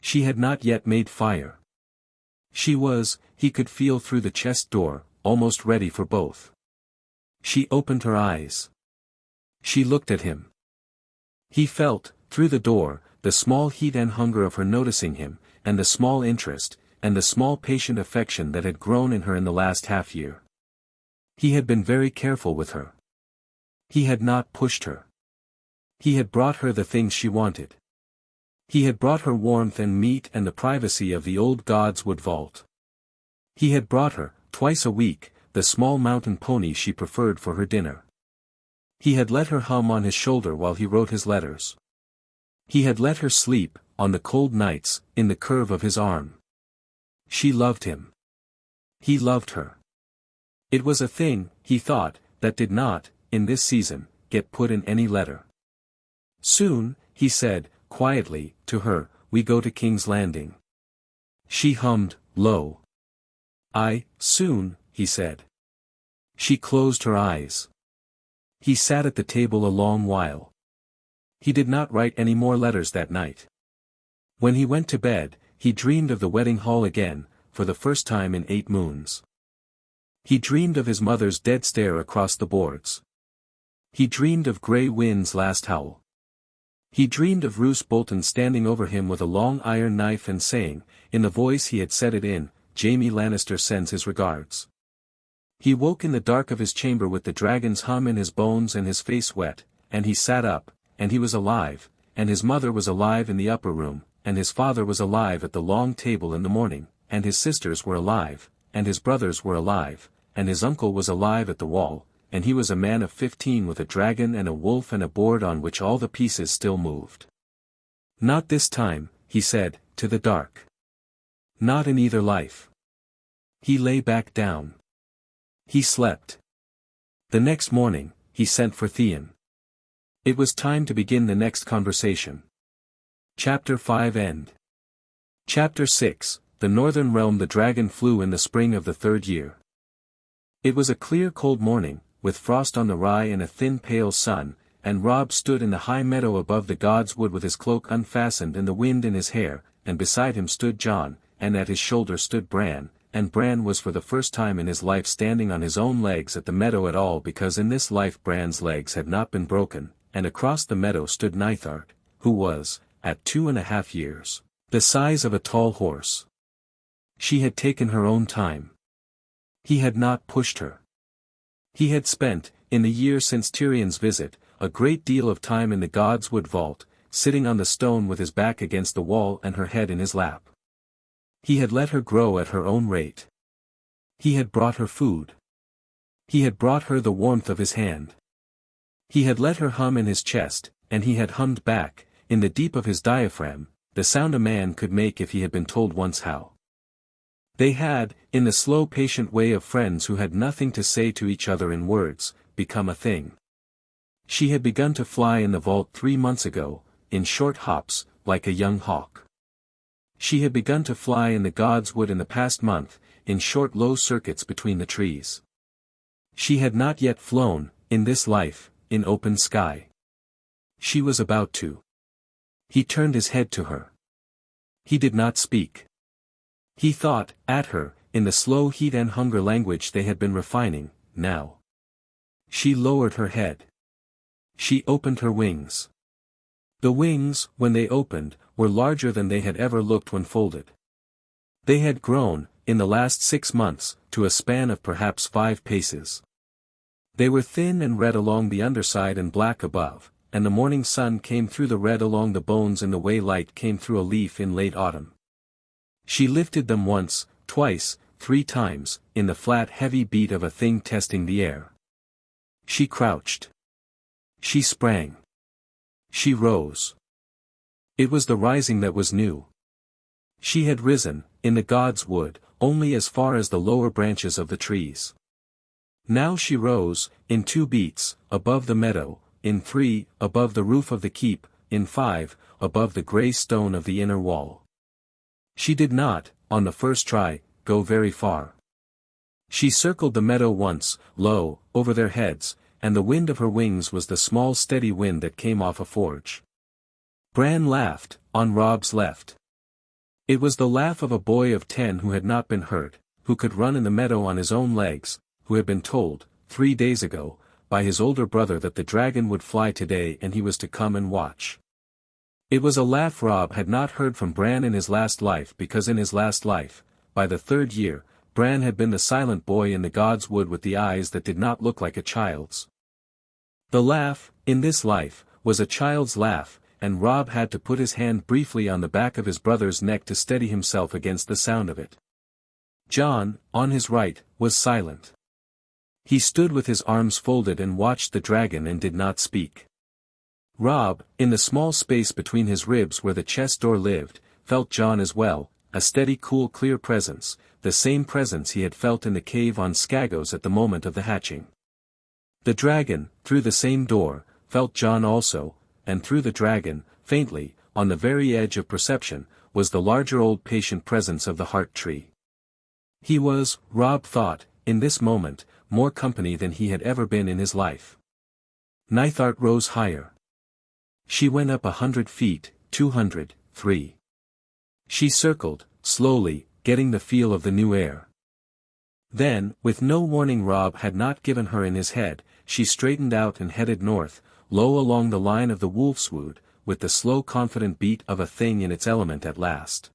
She had not yet made fire. She was, he could feel through the chest door, almost ready for both. She opened her eyes. She looked at him. He felt, through the door, the small heat and hunger of her noticing him, and the small interest, and the small patient affection that had grown in her in the last half-year. He had been very careful with her. He had not pushed her. He had brought her the things she wanted. He had brought her warmth and meat and the privacy of the old Godswood vault. He had brought her, twice a week, the small mountain pony she preferred for her dinner. He had let her hum on his shoulder while he wrote his letters. He had let her sleep, on the cold nights, in the curve of his arm. She loved him. He loved her. It was a thing, he thought, that did not, in this season, get put in any letter. Soon, he said, quietly, to her, we go to King's Landing. She hummed, low. Soon, he said. She closed her eyes. He sat at the table a long while. He did not write any more letters that night. When he went to bed, he dreamed of the wedding hall again, for the first time in 8 moons. He dreamed of his mother's dead stare across the boards. He dreamed of Grey Wind's last howl. He dreamed of Roose Bolton standing over him with a long iron knife and saying, in the voice he had said it in, Jaime Lannister sends his regards. He woke in the dark of his chamber with the dragon's hum in his bones and his face wet, and he sat up, and he was alive, and his mother was alive in the upper room, and his father was alive at the long table in the morning, and his sisters were alive, and his brothers were alive, and his uncle was alive at the wall, and he was a man of 15 with a dragon and a wolf and a board on which all the pieces still moved. Not this time, he said, to the dark. Not in either life. He lay back down. He slept. The next morning, he sent for Theon. It was time to begin the next conversation. Chapter 5 End. Chapter 6, The Northern Realm. The dragon flew in the spring of the 3rd year. It was a clear cold morning, with frost on the rye and a thin pale sun, and Robb stood in the high meadow above the Godswood with his cloak unfastened and the wind in his hair, and beside him stood Jon, and at his shoulder stood Bran, and Bran was for the first time in his life standing on his own legs at the meadow at all, because in this life Bran's legs had not been broken, and across the meadow stood Nithart, who was, at 2.5 years, the size of a tall horse. She had taken her own time. He had not pushed her. He had spent, in the year since Tyrion's visit, a great deal of time in the Godswood vault, sitting on the stone with his back against the wall and her head in his lap. He had let her grow at her own rate. He had brought her food. He had brought her the warmth of his hand. He had let her hum in his chest, and he had hummed back, in the deep of his diaphragm, the sound a man could make if he had been told once how. They had, in the slow patient way of friends who had nothing to say to each other in words, become a thing. She had begun to fly in the vault 3 months ago, in short hops, like a young hawk. She had begun to fly in the Godswood in the past month, in short low circuits between the trees. She had not yet flown, in this life, in open sky. She was about to. He turned his head to her. He did not speak. He thought, at her, in the slow heat and hunger language they had been refining, now. She lowered her head. She opened her wings. The wings, when they opened, were larger than they had ever looked when folded. They had grown, in the last 6 months, to a span of perhaps 5 paces. They were thin and red along the underside and black above, and the morning sun came through the red along the bones in the way light came through a leaf in late autumn. She lifted them once, twice, 3 times, in the flat heavy beat of a thing testing the air. She crouched. She sprang. She rose. It was the rising that was new. She had risen, in the gods' wood, only as far as the lower branches of the trees. Now she rose, in 2 beats, above the meadow, in 3, above the roof of the keep, in 5, above the grey stone of the inner wall. She did not, on the first try, go very far. She circled the meadow once, low, over their heads, and the wind of her wings was the small steady wind that came off a forge. Bran laughed, on Robb's left. It was the laugh of a boy of 10 who had not been hurt, who could run in the meadow on his own legs, who had been told, 3 days ago, by his older brother that the dragon would fly today and he was to come and watch. It was a laugh Robb had not heard from Bran in his last life because in his last life, by the 3rd year, Bran had been the silent boy in the gods' wood with the eyes that did not look like a child's. The laugh, in this life, was a child's laugh, and Robb had to put his hand briefly on the back of his brother's neck to steady himself against the sound of it. Jon, on his right, was silent. He stood with his arms folded and watched the dragon and did not speak. Robb, in the small space between his ribs where the chest door lived, felt Jon as well, a steady cool clear presence, the same presence he had felt in the cave on Skagos at the moment of the hatching. The dragon, through the same door, felt Jon also, and through the dragon, faintly, on the very edge of perception, was the larger old patient presence of the heart tree. He was, Robb thought, in this moment, more company than he had ever been in his life. Nithart rose higher. She went up 100 feet, 200, 3. She circled, slowly, getting the feel of the new air. Then, with no warning Robb had not given her in his head, she straightened out and headed north, low along the line of the wolfswood, with the slow confident beat of a thing in its element at last.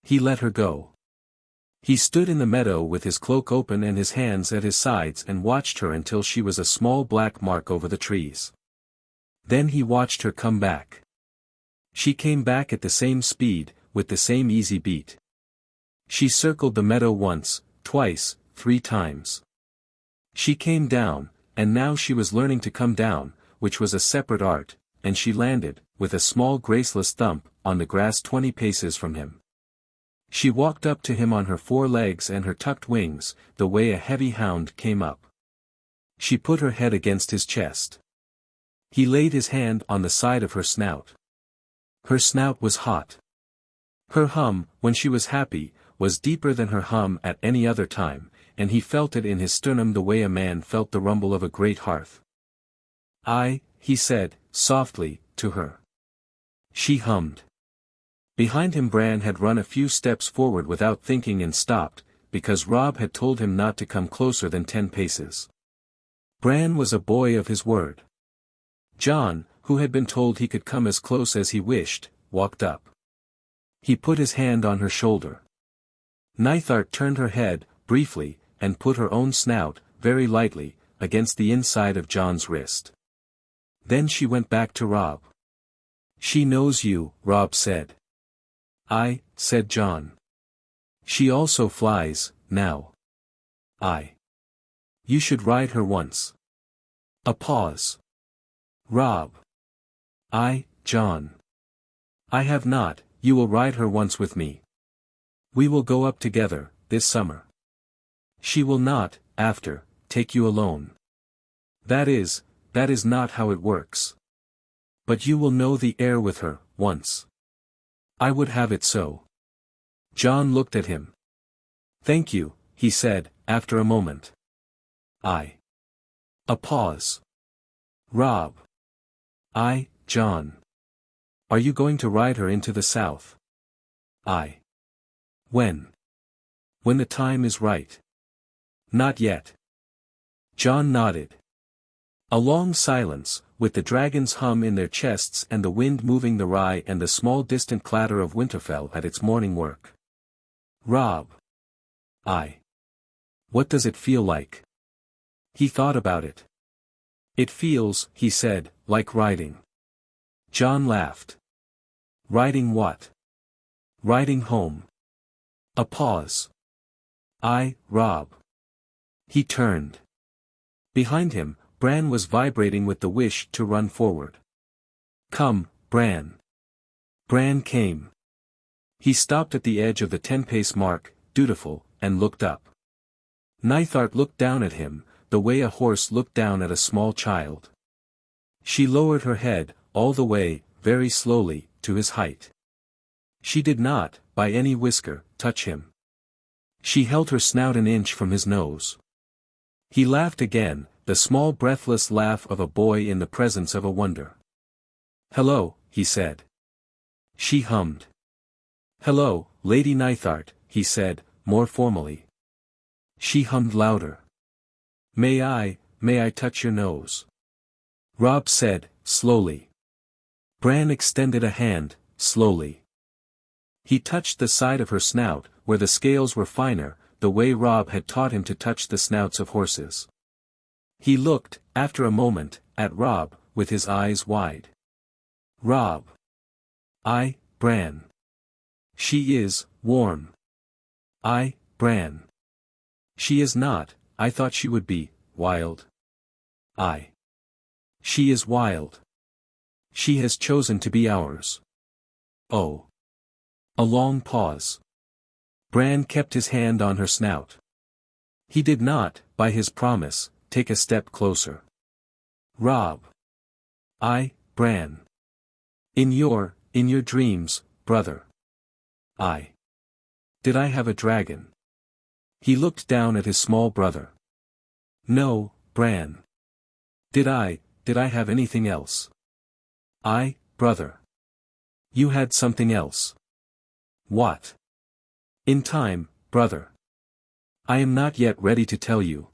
He let her go. He stood in the meadow with his cloak open and his hands at his sides and watched her until she was a small black mark over the trees. Then he watched her come back. She came back at the same speed, with the same easy beat. She circled the meadow once, twice, 3 times. She came down, and now she was learning to come down, which was a separate art, and she landed, with a small graceless thump, on the grass 20 paces from him. She walked up to him on her 4 legs and her tucked wings, the way a heavy hound came up. She put her head against his chest. He laid his hand on the side of her snout. Her snout was hot. Her hum, when she was happy, was deeper than her hum at any other time, and he felt it in his sternum the way a man felt the rumble of a great hearth. He said, softly, to her. She hummed. Behind him Bran had run a few steps forward without thinking and stopped, because Robb had told him not to come closer than 10 paces. Bran was a boy of his word. Jon, who had been told he could come as close as he wished, walked up. He put his hand on her shoulder. Nithart turned her head, briefly, and put her own snout, very lightly, against the inside of Jon's wrist. Then she went back to Robb. She knows you, Robb said. Said Jon. She also flies, now. You should ride her once. A pause. Robb. Jon. I have not, you will ride her once with me. We will go up together, this summer. She will not, after, take you alone. That is not how it works. But you will know the air with her, once. I would have it so. Jon looked at him. Thank you, he said, after a moment. A pause. Robb. Jon. Are you going to ride her into the south? I. When? When the time is right. Not yet. Jon nodded. A long silence, with the dragons' hum in their chests and the wind moving the rye and the small distant clatter of Winterfell at its morning work. Robb. I. What does it feel like? He thought about it. It feels, he said, like riding. Jon laughed. Riding what? Riding home. A pause. Robb. He turned. Behind him, Bran was vibrating with the wish to run forward. Come, Bran. Bran came. He stopped at the edge of the 10-pace mark, dutiful, and looked up. Nithard looked down at him, the way a horse looked down at a small child. She lowered her head, all the way, very slowly, to his height. She did not, by any whisker, touch him. She held her snout an inch from his nose. He laughed again, the small breathless laugh of a boy in the presence of a wonder. Hello, he said. She hummed. Hello, Lady Nithard, he said, more formally. She hummed louder. May I touch your nose? Robb said, slowly. Bran extended a hand, slowly. He touched the side of her snout, where the scales were finer, the way Robb had taught him to touch the snouts of horses. He looked, after a moment, at Robb, with his eyes wide. Robb. Bran. She is, warm. Bran. She is not, I thought she would be, wild. She is wild. She has chosen to be ours. Oh. A long pause. Bran kept his hand on her snout. He did not, by his promise, take a step closer. Robb. Bran. In your dreams, brother. Did I have a dragon? He looked down at his small brother. No, Bran. Did I have anything else? Brother. You had something else. What? In time, brother. I am not yet ready to tell you.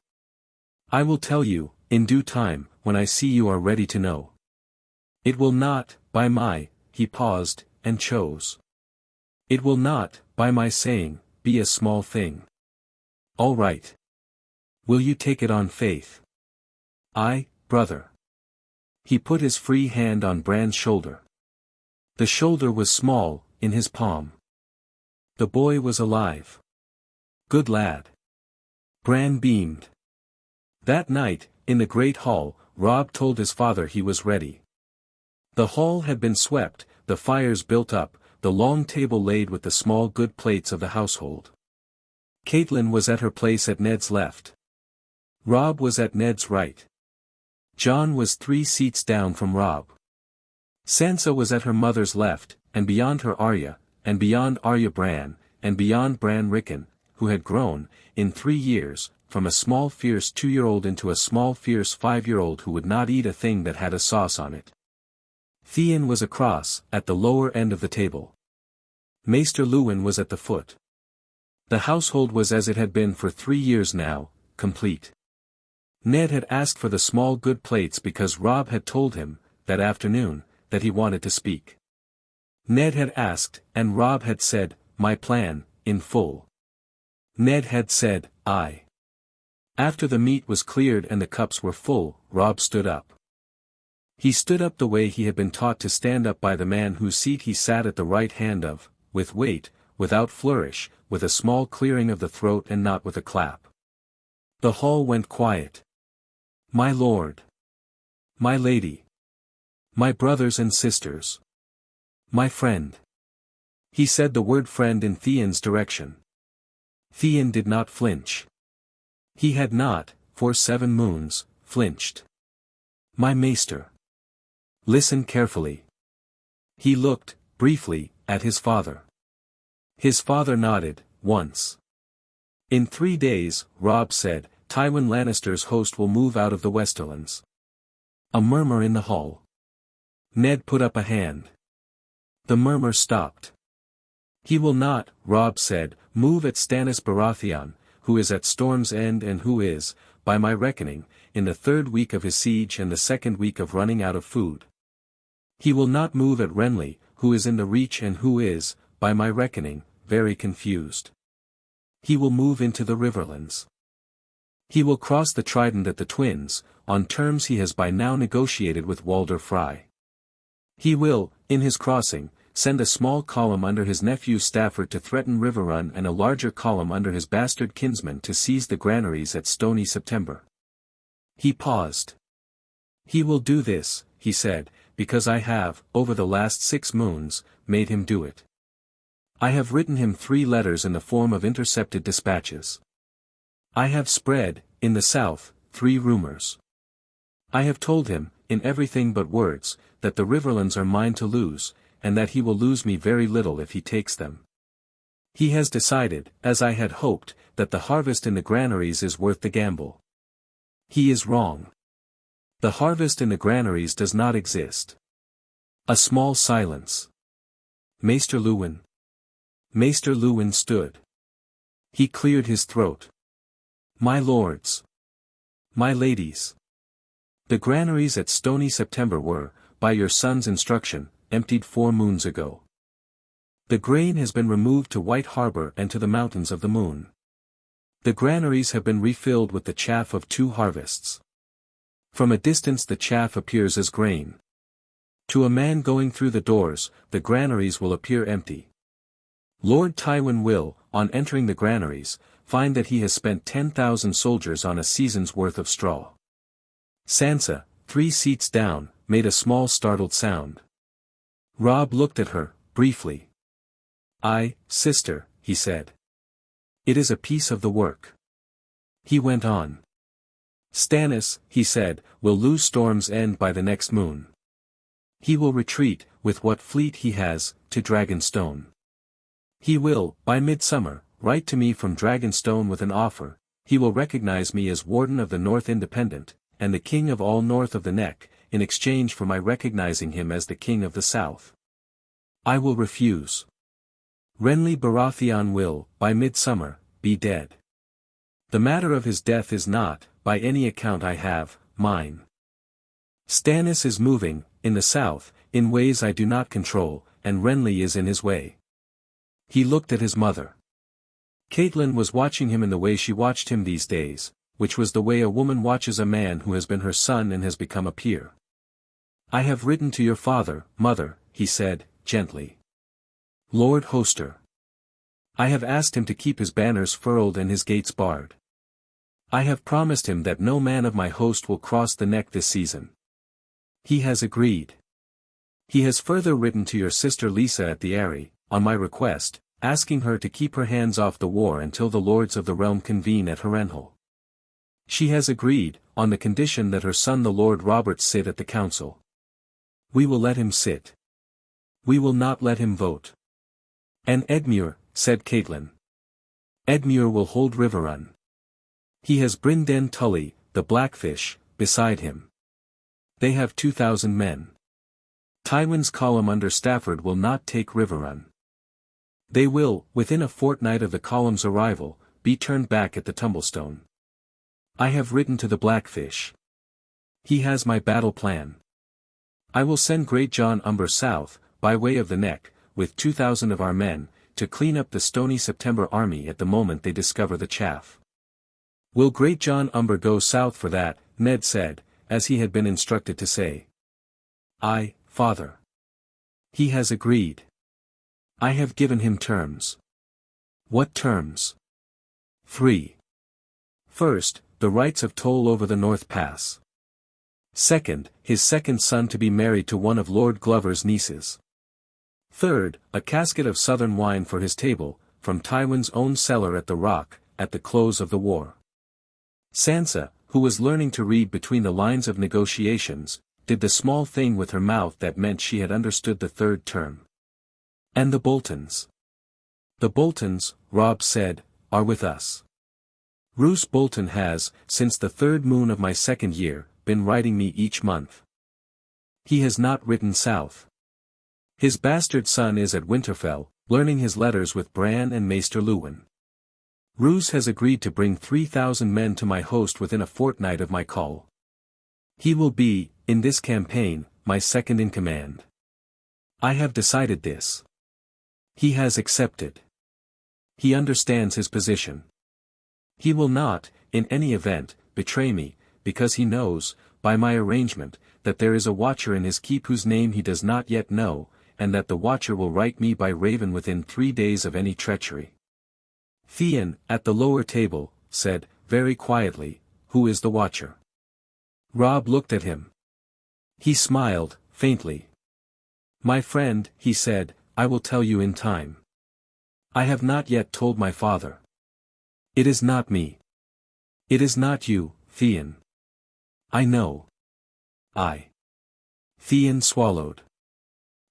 I will tell you, in due time, when I see you are ready to know. It will not, by my, he paused, and chose. It will not, by my saying, be a small thing. All right. Will you take it on faith? Brother. He put his free hand on Bran's shoulder. The shoulder was small, in his palm. The boy was alive. Good lad. Bran beamed. That night, in the great hall, Robb told his father he was ready. The hall had been swept, the fires built up, the long table laid with the small good plates of the household. Catelyn was at her place at Ned's left. Robb was at Ned's right. Jon was 3 seats down from Robb. Sansa was at her mother's left, and beyond her Arya, and beyond Arya Bran, and beyond Bran Rickon, who had grown, in 3 years, from a small fierce 2-year-old into a small fierce 5-year-old who would not eat a thing that had a sauce on it. Theon was across, at the lower end of the table. Maester Luwin was at the foot. The household was as it had been for 3 years now, complete. Ned had asked for the small good plates because Robb had told him, that afternoon, that he wanted to speak. Ned had asked, and Robb had said, my plan, in full. Ned had said, aye. After the meat was cleared and the cups were full, Robb stood up. He stood up the way he had been taught to stand up by the man whose seat he sat at the right hand of, with weight, without flourish, with a small clearing of the throat and not with a clap. The hall went quiet. My lord. My lady. My brothers and sisters. My friend. He said the word friend in Theon's direction. Theon did not flinch. He had not, for 7 moons, flinched. My maester. Listen carefully. He looked, briefly, at his father. His father nodded, once. In 3 days, Robb said, Tywin Lannister's host will move out of the Westerlands. A murmur in the hall. Ned put up a hand. The murmur stopped. He will not, Robb said, move at Stannis Baratheon, who is at Storm's End and who is, by my reckoning, in the 3rd week of his siege and the 2nd week of running out of food. He will not move at Renly, who is in the Reach and who is, by my reckoning, very confused. He will move into the Riverlands. He will cross the Trident at the Twins, on terms he has by now negotiated with Walder Frey. He will, in his crossing, send a small column under his nephew Stafford to threaten Riverrun and a larger column under his bastard kinsman to seize the granaries at Stony September. He paused. He will do this, he said, because I have, over the last 6 moons, made him do it. I have written him 3 letters in the form of intercepted dispatches. I have spread, in the south, 3 rumors. I have told him, in everything but words, that the Riverlands are mine to lose, and that he will lose me very little if he takes them. He has decided, as I had hoped, that the harvest in the granaries is worth the gamble. He is wrong. The harvest in the granaries does not exist. A small silence. Maester Luwin. Maester Luwin stood. He cleared his throat. My lords. My ladies. The granaries at Stony September were, by your son's instruction, emptied 4 moons ago. The grain has been removed to White Harbor and to the Mountains of the Moon. The granaries have been refilled with the chaff of 2 harvests. From a distance the chaff appears as grain. To a man going through the doors, the granaries will appear empty. Lord Tywin will, on entering the granaries, find that he has spent 10,000 soldiers on a season's worth of straw. Sansa, 3 seats down, made a small startled sound. Robb looked at her, briefly. "Aye, sister," he said. "It is a piece of the work." He went on. "Stannis," he said, "will lose Storm's End by the next moon. He will retreat, with what fleet he has, to Dragonstone. He will, by midsummer, write to me from Dragonstone with an offer. He will recognize me as Warden of the North Independent, and the King of all north of the Neck, in exchange for my recognizing him as the King of the South. I will refuse. Renly Baratheon will, by midsummer, be dead. The matter of his death is not, by any account I have, mine. Stannis is moving, in the south, in ways I do not control, and Renly is in his way." He looked at his mother. Catelyn was watching him in the way she watched him these days, which was the way a woman watches a man who has been her son and has become a peer. "I have written to your father, mother," he said, gently. "Lord Hoster. I have asked him to keep his banners furled and his gates barred. I have promised him that no man of my host will cross the Neck this season. He has agreed. He has further written to your sister Lisa at the Eyrie, on my request, asking her to keep her hands off the war until the lords of the realm convene at Harrenhal. She has agreed, on the condition that her son the Lord Robert sit at the council. We will let him sit. We will not let him vote." "And Edmure," said Catelyn. "Edmure will hold Riverrun. He has Bryn Den Tully, the Blackfish, beside him. They have 2,000 men. Tywin's column under Stafford will not take Riverrun. They will, within a fortnight of the column's arrival, be turned back at the Tumblestone. I have written to the Blackfish. He has my battle plan. I will send Great John Umber south, by way of the Neck, with 2,000 of our men, to clean up the Stony September army at the moment they discover the chaff." "Will Great John Umber go south for that?" Ned said, as he had been instructed to say. "Aye, father. He has agreed. I have given him terms." "What terms?" 3. First, the rights of toll over the North Pass. Second, his second son to be married to one of Lord Glover's nieces. Third, a casket of southern wine for his table, from Tywin's own cellar at the Rock, at the close of the war. Sansa, who was learning to read between the lines of negotiations, did the small thing with her mouth that meant she had understood the third term. "And the Boltons." "The Boltons," Robb said, "are with us. Roose Bolton has, since the 3rd moon of my 2nd year, been writing me each month. He has not written south. His bastard son is at Winterfell, learning his letters with Bran and Maester Luwin. Roose has agreed to bring 3,000 men to my host within a fortnight of my call. He will be, in this campaign, my second in command. I have decided this. He has accepted. He understands his position. He will not, in any event, betray me, because he knows, by my arrangement, that there is a watcher in his keep whose name he does not yet know, and that the watcher will write me by raven within 3 days of any treachery. Theon, at the lower table, said, very quietly, "Who is the watcher?" Robb looked at him. He smiled, faintly. "My friend," he said, "I will tell you in time. I have not yet told my father. It is not me. It is not you, Theon. I know. Theon swallowed.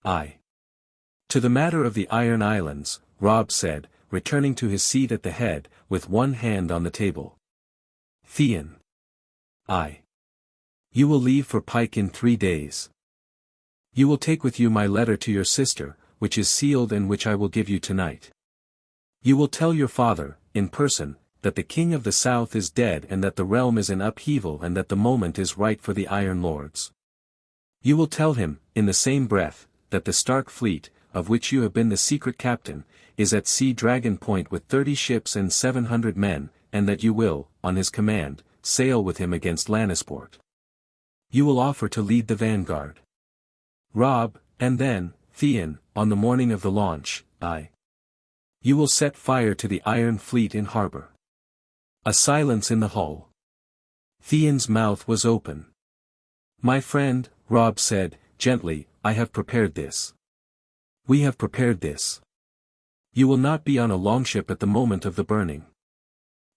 To the matter of the Iron Islands, Robb said, returning to his seat at the head, with one hand on the table. Theon. You will leave for Pike in 3 days. You will take with you my letter to your sister, which is sealed and which I will give you tonight. You will tell your father, in person, that the king of the south is dead and that the realm is in upheaval and that the moment is right for the Iron Lords. You will tell him, in the same breath, that the Stark fleet, of which you have been the secret captain, is at Sea Dragon Point with 30 ships and 700 men, and that you will, on his command, sail with him against Lannisport. You will offer to lead the vanguard. Robb, and then, Theon, on the morning of the launch, you will set fire to the Iron Fleet in harbor. A silence in the hull. Theon's mouth was open. My friend, Robb said, gently, I have prepared this. We have prepared this. You will not be on a longship at the moment of the burning.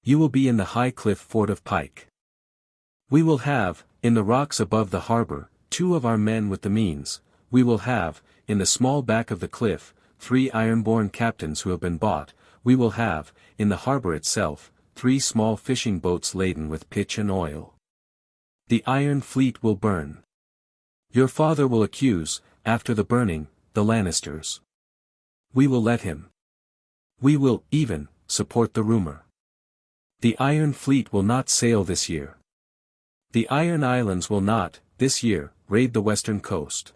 You will be in the high cliff fort of Pike. We will have, in the rocks above the harbor, 2 of our men with the means. We will have, in the small back of the cliff, 3 ironborn captains who have been bought. We will have, in the harbor itself, 3 small fishing boats laden with pitch and oil. The Iron Fleet will burn. Your father will accuse, after the burning, the Lannisters. We will let him. We will, even, support the rumor. The Iron Fleet will not sail this year. The Iron Islands will not, this year, raid the western coast.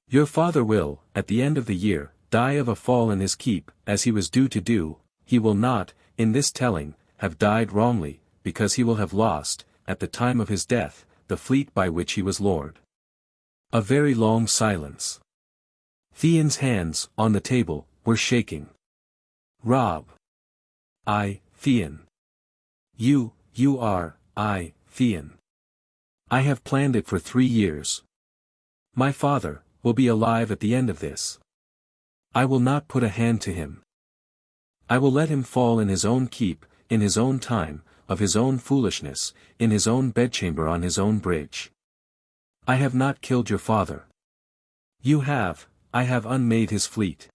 Your father will, at the end of the year, die of a fall in his keep, as he was due to do. He will not, in this telling, have died wrongly, because he will have lost, at the time of his death, the fleet by which he was lord. A very long silence. Theon's hands, on the table, were shaking. Robb. Theon. You are, Theon. I have planned it for 3 years. My father, will be alive at the end of this. I will not put a hand to him. I will let him fall in his own keep, in his own time, of his own foolishness, in his own bedchamber on his own bridge. I have not killed your father. You have, I have unmade his fleet.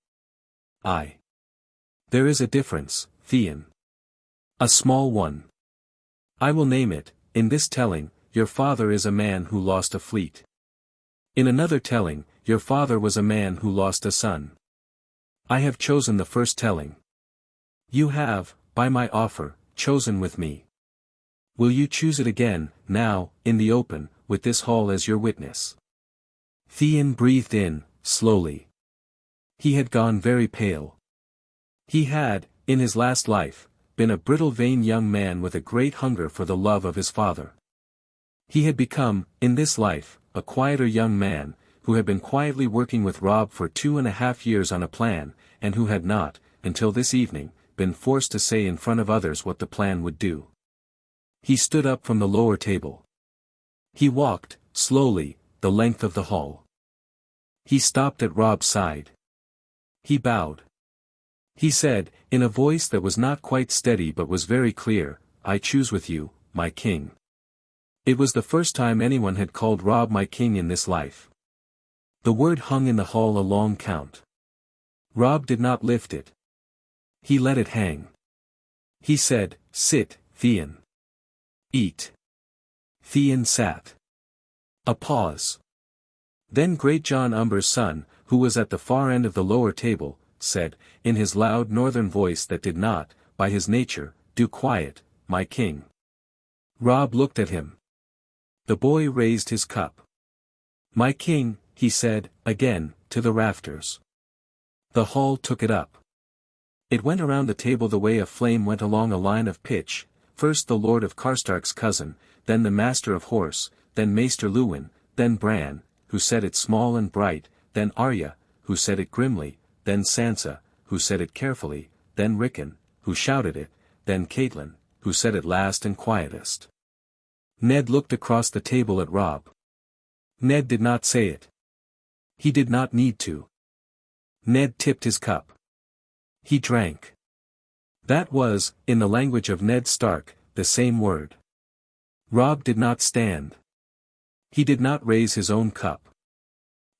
There is a difference, Theon. A small one. I will name it. In this telling, your father is a man who lost a fleet. In another telling, your father was a man who lost a son. I have chosen the first telling. You have, by my offer, chosen with me. Will you choose it again, now, in the open, with this hall as your witness? Theon breathed in, slowly. He had gone very pale. He had, in his last life, been a brittle vain young man with a great hunger for the love of his father. He had become, in this life, a quieter young man, who had been quietly working with Robb for 2.5 years on a plan, and who had not, until this evening, been forced to say in front of others what the plan would do. He stood up from the lower table. He walked, slowly, the length of the hall. He stopped at Robb's side. He bowed. He said, in a voice that was not quite steady but was very clear, I choose with you, my king. It was the first time anyone had called Robb my king in this life. The word hung in the hall a long count. Robb did not lift it. He let it hang. He said, sit, Theon. Eat. Theon sat. A pause. Then Great John Umber's son, who was at the far end of the lower table, said, in his loud northern voice that did not, by his nature, do quiet, my king. Robb looked at him. The boy raised his cup. My king, he said, again, to the rafters. The hall took it up. It went around the table the way a flame went along a line of pitch, first the lord of Karstark's cousin, then the master of horse, then Maester Luwin, then Bran, who said it small and bright, then Arya, who said it grimly, then Sansa, who said it carefully, then Rickon, who shouted it, then Catelyn, who said it last and quietest. Ned looked across the table at Robb. Ned did not say it. He did not need to. Ned tipped his cup. He drank. That was, in the language of Ned Stark, the same word. Robb did not stand. He did not raise his own cup.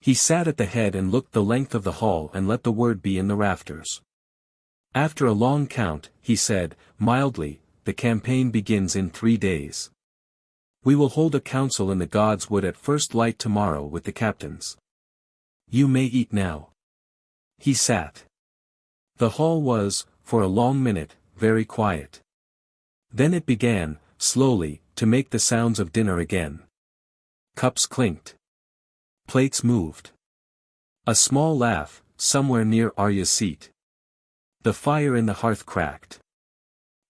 He sat at the head and looked the length of the hall and let the word be in the rafters. After a long count, he said, mildly, the campaign begins in 3 days. We will hold a council in the God's Wood at first light tomorrow with the captains. You may eat now. He sat. The hall was, for a long minute, very quiet. Then it began, slowly, to make the sounds of dinner again. Cups clinked. Plates moved. A small laugh, somewhere near Arya's seat. The fire in the hearth cracked.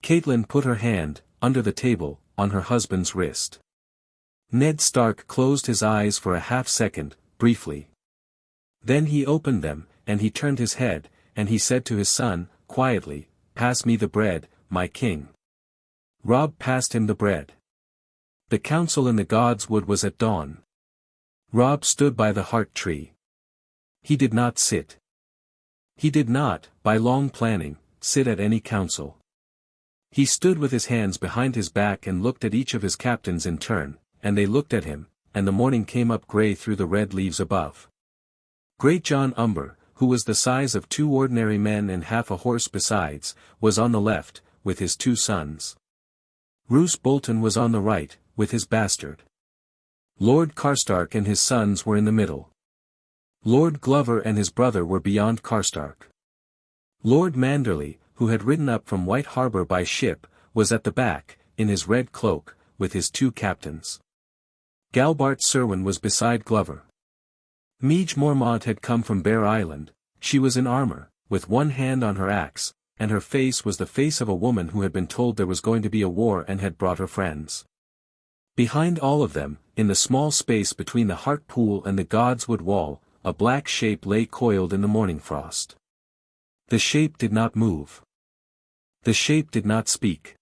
Catelyn put her hand, under the table, on her husband's wrist. Ned Stark closed his eyes for a half-second, briefly. Then he opened them, and he turned his head, and he said to his son, quietly, pass me the bread, my king. Robb passed him the bread. The council in the God's Wood was at dawn. Robb stood by the heart tree. He did not sit. He did not, by long planning, sit at any council. He stood with his hands behind his back and looked at each of his captains in turn, and they looked at him, and the morning came up grey through the red leaves above. Great John Umber, who was the size of 2 ordinary men and half a horse besides, was on the left, with his 2 sons. Roose Bolton was on the right, with his bastard. Lord Karstark and his sons were in the middle. Lord Glover and his brother were beyond Karstark. Lord Manderley, who had ridden up from White Harbour by ship, was at the back, in his red cloak, with his 2 captains. Galbart Serwyn was beside Glover. Meage Mormont had come from Bear Island. She was in armor, with one hand on her axe, and her face was the face of a woman who had been told there was going to be a war and had brought her friends. Behind all of them, in the small space between the Heart Pool and the God's Wood wall, a black shape lay coiled in the morning frost. The shape did not move. The shape did not speak.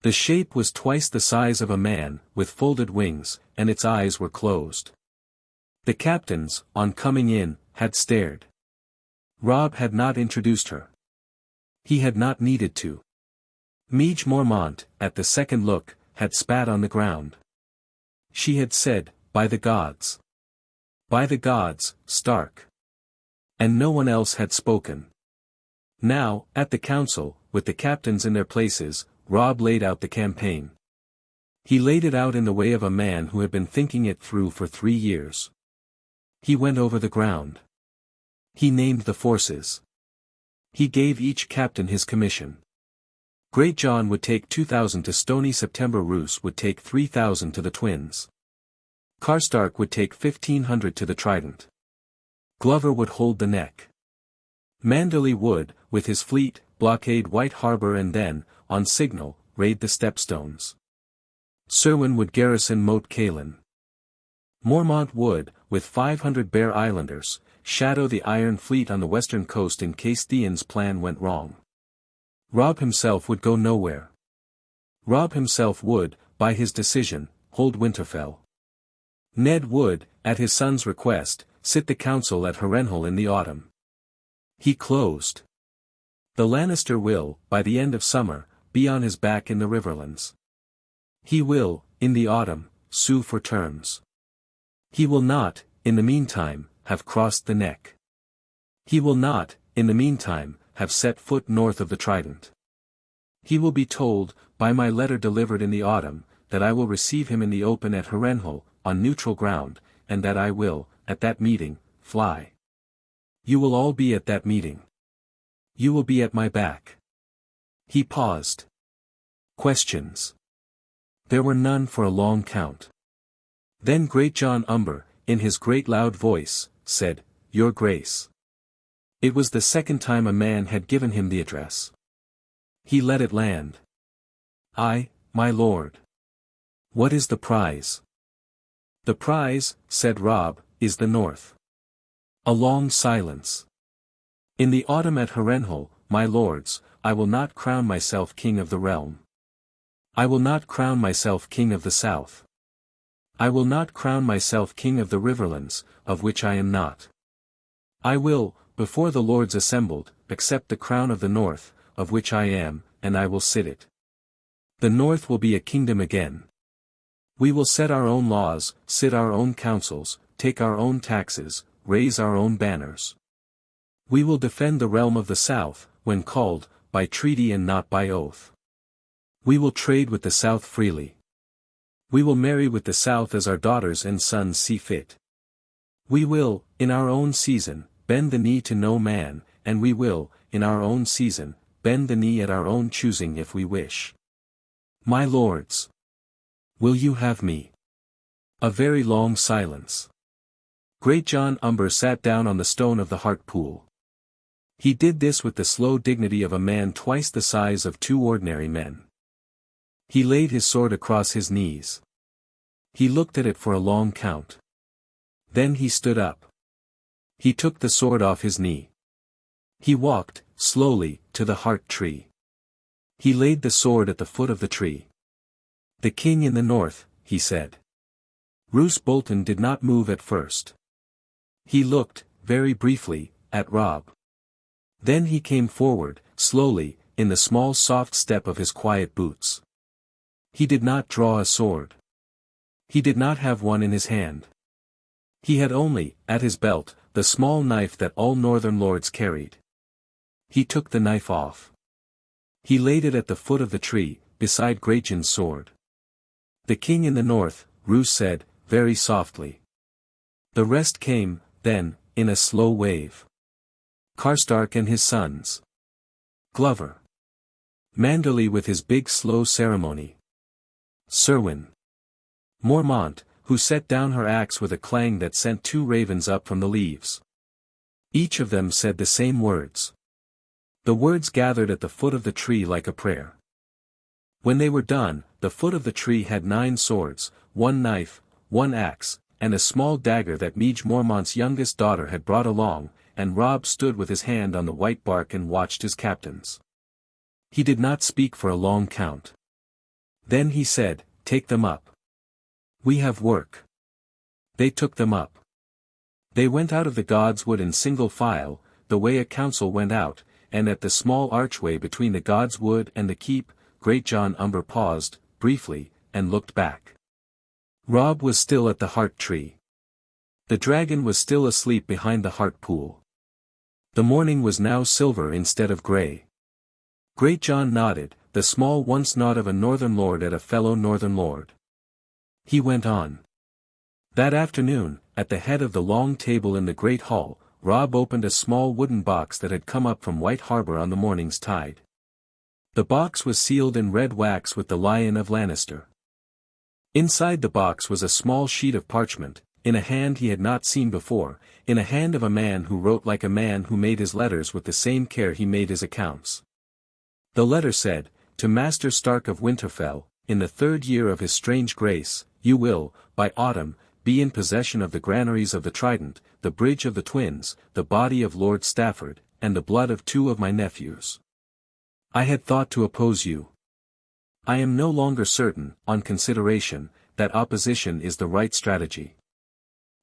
The shape was twice the size of a man, with folded wings, and its eyes were closed. The captains, on coming in, had stared. Robb had not introduced her. He had not needed to. Meage Mormont, at the second look, had spat on the ground. She had said, by the gods. By the gods, Stark. And no one else had spoken. Now, at the council, with the captains in their places, Robb laid out the campaign. He laid it out in the way of a man who had been thinking it through for 3 years. He went over the ground. He named the forces. He gave each captain his commission. Great John would take 2,000 to Stony September. Roose would take 3,000 to the Twins. Karstark would take 1,500 to the Trident. Glover would hold the Neck. Manderley would, with his fleet, blockade White Harbour and then, on signal, raid the Stepstones. Serwyn would garrison Moat Cailin. Mormont would, with 500 Bear Islanders, shadow the Iron Fleet on the western coast in case Theon's plan went wrong. Robb himself would go nowhere. Robb himself would, by his decision, hold Winterfell. Ned would, at his son's request, sit the council at Harrenhal in the autumn. He closed. The Lannister will, by the end of summer, be on his back in the Riverlands. He will, in the autumn, sue for terms. He will not, in the meantime, have crossed the Neck. He will not, in the meantime, have set foot north of the Trident. He will be told, by my letter delivered in the autumn, that I will receive him in the open at Harrenhal, on neutral ground, and that I will, at that meeting, fly. You will all be at that meeting. You will be at my back. He paused. Questions. There were none for a long count. Then Great John Umber, in his great loud voice, said, Your Grace. It was the second time a man had given him the address. He let it land. I, my lord. What is the prize? The prize, said Robb, is the north. A long silence. In the autumn at Harrenhal, my lords, I will not crown myself king of the realm. I will not crown myself king of the south. I will not crown myself king of the riverlands, of which I am not. I will, before the lords assembled, accept the crown of the north, of which I am, and I will sit it. The north will be a kingdom again. We will set our own laws, sit our own councils, take our own taxes, raise our own banners. We will defend the realm of the south, when called, by treaty and not by oath. We will trade with the south freely. We will marry with the south as our daughters and sons see fit. We will, in our own season, bend the knee to no man, and we will, in our own season, bend the knee at our own choosing if we wish. My lords. Will you have me? A very long silence. Great John Umber sat down on the stone of the heart pool. He did this with the slow dignity of a man twice the size of two ordinary men. He laid his sword across his knees. He looked at it for a long count. Then he stood up. He took the sword off his knee. He walked, slowly, to the heart tree. He laid the sword at the foot of the tree. The king in the north, he said. Roose Bolton did not move at first. He looked, very briefly, at Robb. Then he came forward, slowly, in the small soft step of his quiet boots. He did not draw a sword. He did not have one in his hand. He had only, at his belt, the small knife that all northern lords carried. He took the knife off. He laid it at the foot of the tree, beside Greatjon's sword. The king in the north, Roose said, very softly. The rest came, then, in a slow wave. Karstark and his sons. Glover. Manderley with his big slow ceremony. Serwyn. Mormont, who set down her axe with a clang that sent two ravens up from the leaves. Each of them said the same words. The words gathered at the foot of the tree like a prayer. When they were done, the foot of the tree had 9 swords, 1 knife, 1 axe, and a small dagger that Meage Mormont's youngest daughter had brought along, and Robb stood with his hand on the white bark and watched his captains. He did not speak for a long count. Then he said, Take them up. We have work. They took them up. They went out of the God's Wood in single file, the way a council went out, and at the small archway between the God's Wood and the keep, Great John Umber paused, briefly, and looked back. Robb was still at the heart tree. The dragon was still asleep behind the heart pool. The morning was now silver instead of grey. Great John nodded, the small once nod of a northern lord at a fellow northern lord. He went on. That afternoon, at the head of the long table in the great hall, Robb opened a small wooden box that had come up from White Harbor on the morning's tide. The box was sealed in red wax with the Lion of Lannister. Inside the box was a small sheet of parchment, in a hand he had not seen before, in a hand of a man who wrote like a man who made his letters with the same care he made his accounts. The letter said, To Master Stark of Winterfell, in the 3rd year of his strange grace, you will, by autumn, be in possession of the granaries of the Trident, the bridge of the twins, the body of Lord Stafford, and the blood of 2 of my nephews. I had thought to oppose you. I am no longer certain, on consideration, that opposition is the right strategy.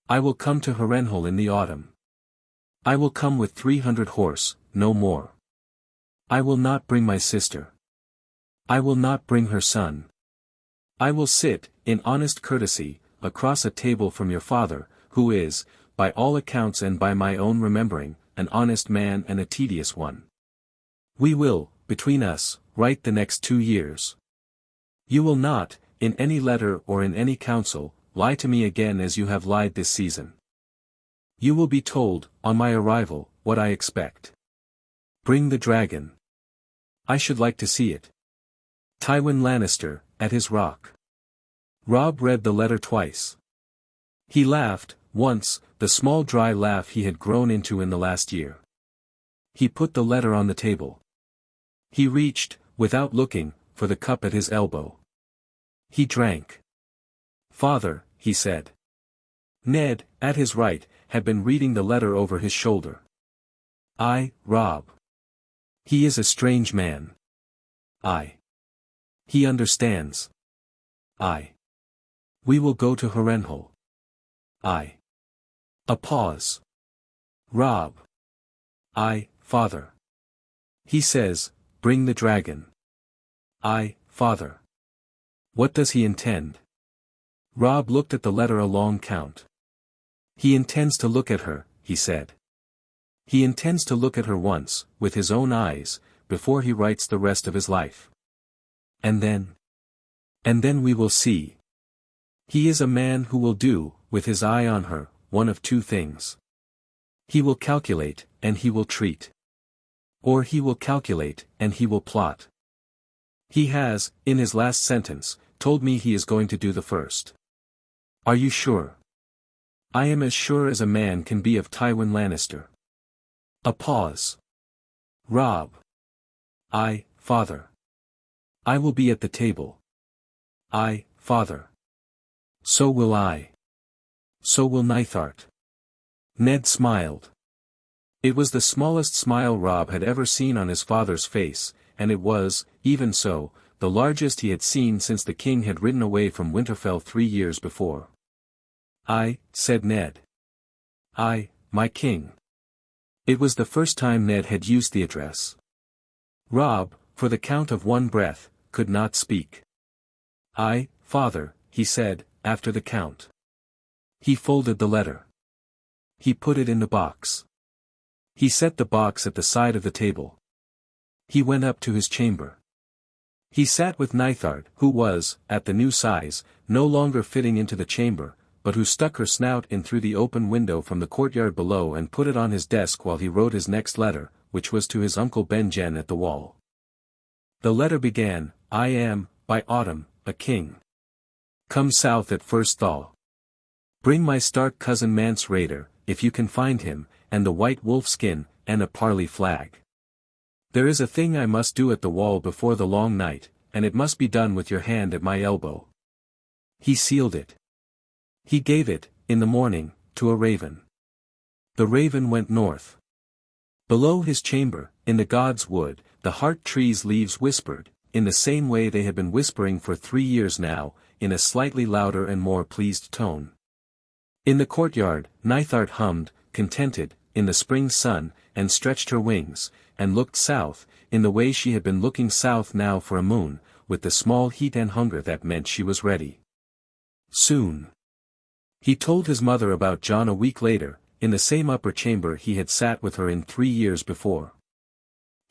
I will come to Harrenhal in the autumn. I will come with 300 horse, no more. I will not bring my sister. I will not bring her son. I will sit, in honest courtesy, across a table from your father, who is, by all accounts and by my own remembering, an honest man and a tedious one. We will, between us, write the next 2 years. You will not, in any letter or in any council, lie to me again as you have lied this season. You will be told, on my arrival, what I expect. Bring the dragon. I should like to see it. Tywin Lannister, at his rock. Robb read the letter twice. He laughed, once, the small dry laugh he had grown into in the last year. He put the letter on the table. He reached, without looking, for the cup at his elbow. He drank. Father, he said. Ned, at his right, had been reading the letter over his shoulder. Robb. He is a strange man. He understands. We will go to Harrenhal. A pause. Robb. Father. He says, bring the dragon. Father. What does he intend? Robb looked at the letter a long count. He intends to look at her, he said. He intends to look at her once, with his own eyes, before he writes the rest of his life. And then we will see. He is a man who will do, with his eye on her, one of two things. He will calculate, and he will treat. Or he will calculate, and he will plot. He has, in his last sentence, told me he is going to do the first. Are you sure? I am as sure as a man can be of Tywin Lannister. A pause. Robb. Father. I will be at the table. Father. So will I. So will Nithart. Ned smiled. It was the smallest smile Robb had ever seen on his father's face, and it was, even so, the largest he had seen since the king had ridden away from Winterfell 3 years before. Said Ned. My king. It was the first time Ned had used the address. Robb, for the count of one breath, could not speak. Father, he said, after the count. He folded the letter. He put it in the box. He set the box at the side of the table. He went up to his chamber. He sat with Nithard, who was, at the new size, no longer fitting into the chamber, but who stuck her snout in through the open window from the courtyard below and put it on his desk while he wrote his next letter, which was to his uncle Benjen at the wall. The letter began, I am, by autumn, a king. Come south at first thaw. Bring my Stark cousin Mance Rayder, if you can find him, and the white wolf skin, and a parley flag. There is a thing I must do at the wall before the long night, and it must be done with your hand at my elbow. He sealed it. He gave it, in the morning, to a raven. The raven went north. Below his chamber, in the god's wood, the heart tree's leaves whispered, in the same way they had been whispering for 3 years now, in a slightly louder and more pleased tone. In the courtyard, Nithard hummed, contented, in the spring sun, and stretched her wings, and looked south, in the way she had been looking south now for a moon, with the small heat and hunger that meant she was ready. Soon. He told his mother about Jon a week later, in the same upper chamber he had sat with her in 3 years before.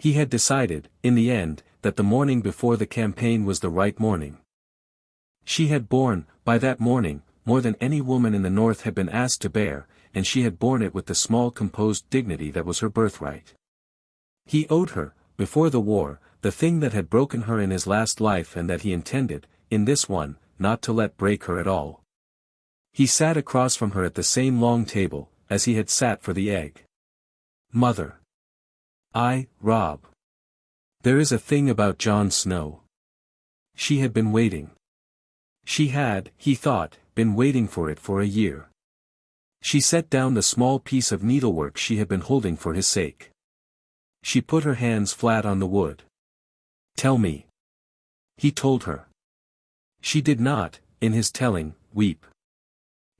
He had decided, in the end, that the morning before the campaign was the right morning. She had borne, by that morning, more than any woman in the north had been asked to bear, and she had borne it with the small composed dignity that was her birthright. He owed her, before the war, the thing that had broken her in his last life and that he intended, in this one, not to let break her at all. He sat across from her at the same long table, as he had sat for the egg. Mother. Robb. There is a thing about Jon Snow. She had been waiting. She had, he thought, been waiting for it for a year. She set down the small piece of needlework she had been holding for his sake. She put her hands flat on the wood. Tell me. He told her. She did not, in his telling, weep.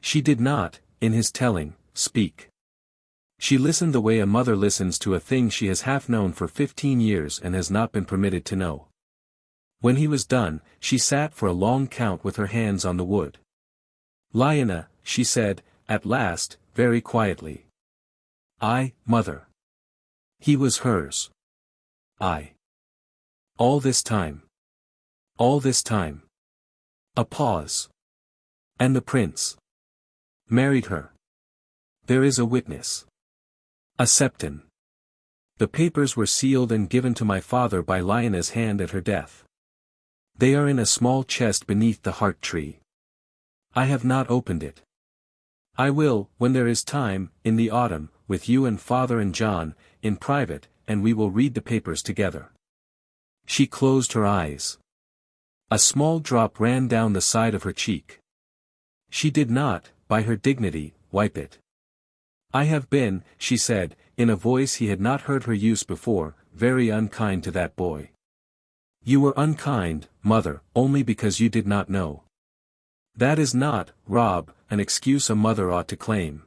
She did not, in his telling, speak. She listened the way a mother listens to a thing she has half known for 15 years and has not been permitted to know. When he was done, she sat for a long count with her hands on the wood. Lyanna, she said, at last, very quietly. Mother. He was hers. All this time. All this time. A pause. And the prince married her. There is a witness. A septon. The papers were sealed and given to my father by Lyanna's hand at her death. They are in a small chest beneath the heart tree. I have not opened it. I will, when there is time, in the autumn, with you and father and John, in private, and we will read the papers together. She closed her eyes. A small drop ran down the side of her cheek. She did not, by her dignity, wipe it. I have been, she said, in a voice he had not heard her use before, very unkind to that boy. You were unkind, mother, only because you did not know. That is not, Robb, an excuse a mother ought to claim.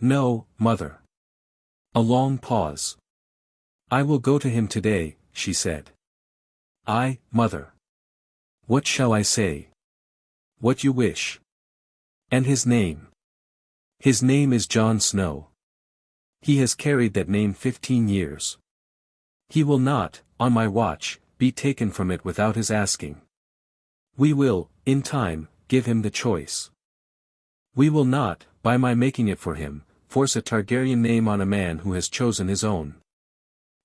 No, mother. A long pause. I will go to him today, she said. Mother. What shall I say? What you wish. And his name. His name is Jon Snow. He has carried that name 15 years. He will not, on my watch, be taken from it without his asking. We will, in time, give him the choice. We will not, by my making it for him, force a Targaryen name on a man who has chosen his own.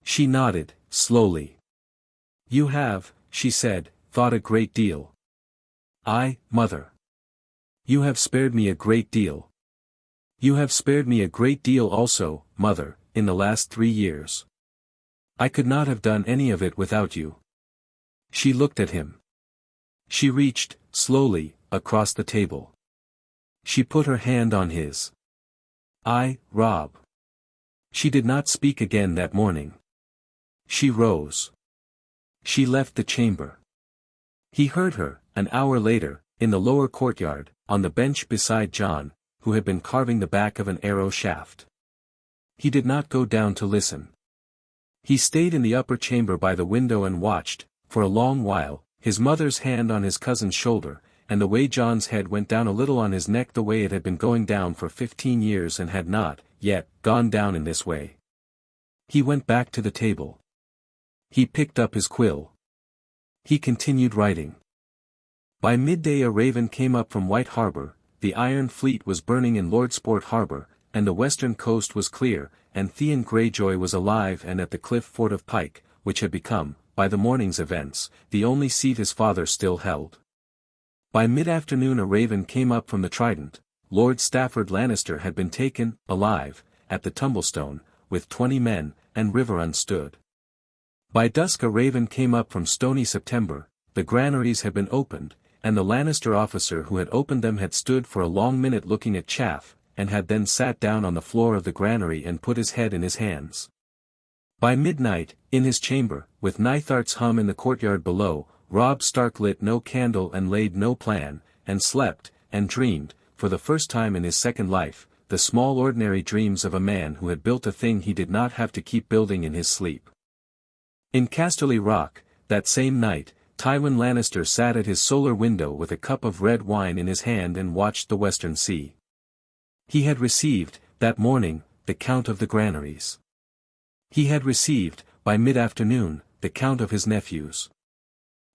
She nodded, slowly. You have, she said, thought a great deal. Mother. You have spared me a great deal. You have spared me a great deal also, mother, in the last 3 years. I could not have done any of it without you. She looked at him. She reached, slowly, across the table. She put her hand on his. Robb. She did not speak again that morning. She rose. She left the chamber. He heard her, an hour later, in the lower courtyard, on the bench beside Jon, who had been carving the back of an arrow shaft. He did not go down to listen. He stayed in the upper chamber by the window and watched, for a long while, his mother's hand on his cousin's shoulder, and the way Jon's head went down a little on his neck the way it had been going down for 15 years and had not, yet, gone down in this way. He went back to the table. He picked up his quill. He continued writing. By midday a raven came up from White Harbor, the Iron Fleet was burning in Lordsport Harbor, and the western coast was clear, and Theon Greyjoy was alive and at the cliff fort of Pike, which had become, by the morning's events, the only seat his father still held. By mid-afternoon a raven came up from the Trident. Lord Stafford Lannister had been taken, alive, at the Tumblestone, with 20 men, and Riverrun stood. By dusk a raven came up from Stony September, the granaries had been opened, and the Lannister officer who had opened them had stood for a long minute looking at chaff, and had then sat down on the floor of the granary and put his head in his hands. By midnight, in his chamber, with Nithart's hum in the courtyard below, Robb Stark lit no candle and laid no plan, and slept, and dreamed, for the first time in his second life, the small ordinary dreams of a man who had built a thing he did not have to keep building in his sleep. In Casterly Rock, that same night, Tywin Lannister sat at his solar window with a cup of red wine in his hand and watched the western sea. He had received, that morning, the count of the granaries. He had received, by mid-afternoon, the count of his nephews.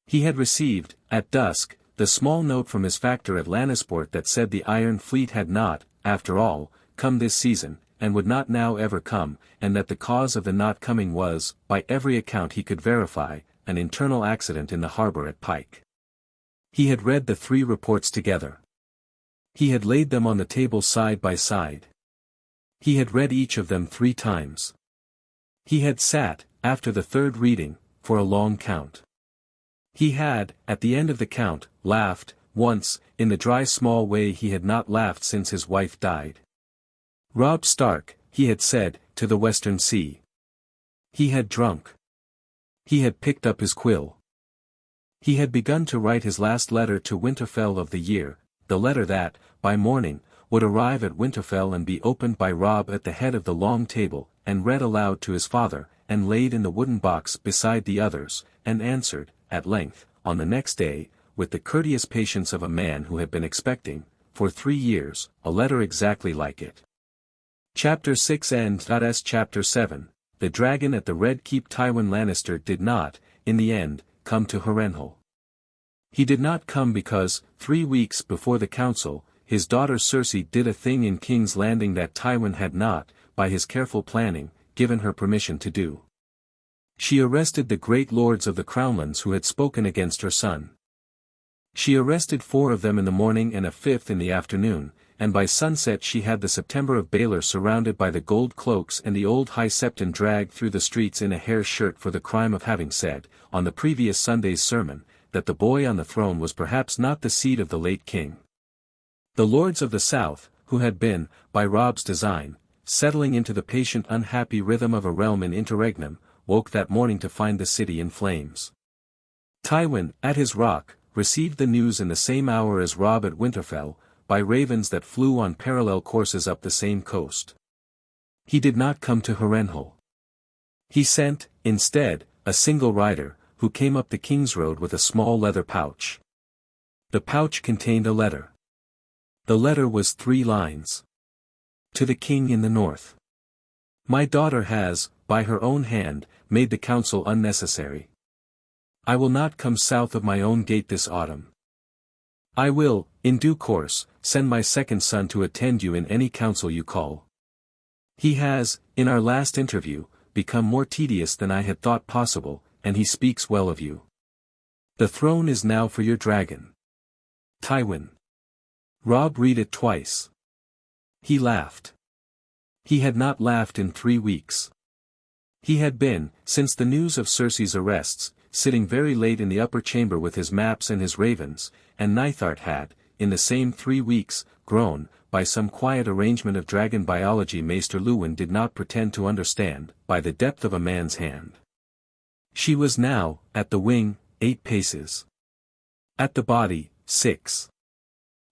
He had received, at dusk, the small note from his factor at Lannisport that said the Iron Fleet had not, after all, come this season, and would not now ever come, and that the cause of the not coming was, by every account he could verify, an internal accident in the harbor at Pike. He had read the 3 reports together. He had laid them on the table side by side. He had read each of them 3 times. He had sat, after the 3rd reading, for a long count. He had, at the end of the count, laughed, once, in the dry small way he had not laughed since his wife died. Robb Stark, he had said, to the western sea. He had drunk. He had picked up his quill. He had begun to write his last letter to Winterfell of the year, the letter that, by morning, would arrive at Winterfell and be opened by Robb at the head of the long table, and read aloud to his father, and laid in the wooden box beside the others, and answered, at length, on the next day, with the courteous patience of a man who had been expecting, for 3 years, a letter exactly like it. Chapter 6 End. Chapter 7, The Dragon at the Red Keep. Tywin Lannister did not, in the end, come to Harrenhal. He did not come because, 3 weeks before the council, his daughter Cersei did a thing in King's Landing that Tywin had not, by his careful planning, given her permission to do. She arrested the great lords of the Crownlands who had spoken against her son. She arrested 4 of them in the morning and a 5th in the afternoon, and by sunset she had the September of Baelor surrounded by the gold cloaks and the old High Septon dragged through the streets in a hair shirt for the crime of having said, on the previous Sunday's sermon, that the boy on the throne was perhaps not the seed of the late king. The lords of the south, who had been, by Robb's design, settling into the patient unhappy rhythm of a realm in interregnum, woke that morning to find the city in flames. Tywin, at his rock, received the news in the same hour as Robb at Winterfell, by ravens that flew on parallel courses up the same coast. He did not come to Harrenhal. He sent, instead, a single rider, who came up the King's Road with a small leather pouch. The pouch contained a letter. The letter was 3 lines. To the king in the north. My daughter has, by her own hand, made the council unnecessary. I will not come south of my own gate this autumn. I will, in due course, send my second son to attend you in any council you call. He has, in our last interview, become more tedious than I had thought possible, and he speaks well of you. The throne is now for your dragon. Tywin. Robb read it twice. He laughed. He had not laughed in 3 weeks. He had been, since the news of Cersei's arrests, sitting very late in the upper chamber with his maps and his ravens, and Nithart had, in the same 3 weeks, grown, by some quiet arrangement of dragon biology Maester Luwin did not pretend to understand, by the depth of a man's hand. She was now, at the wing, 8 paces. At the body, 6.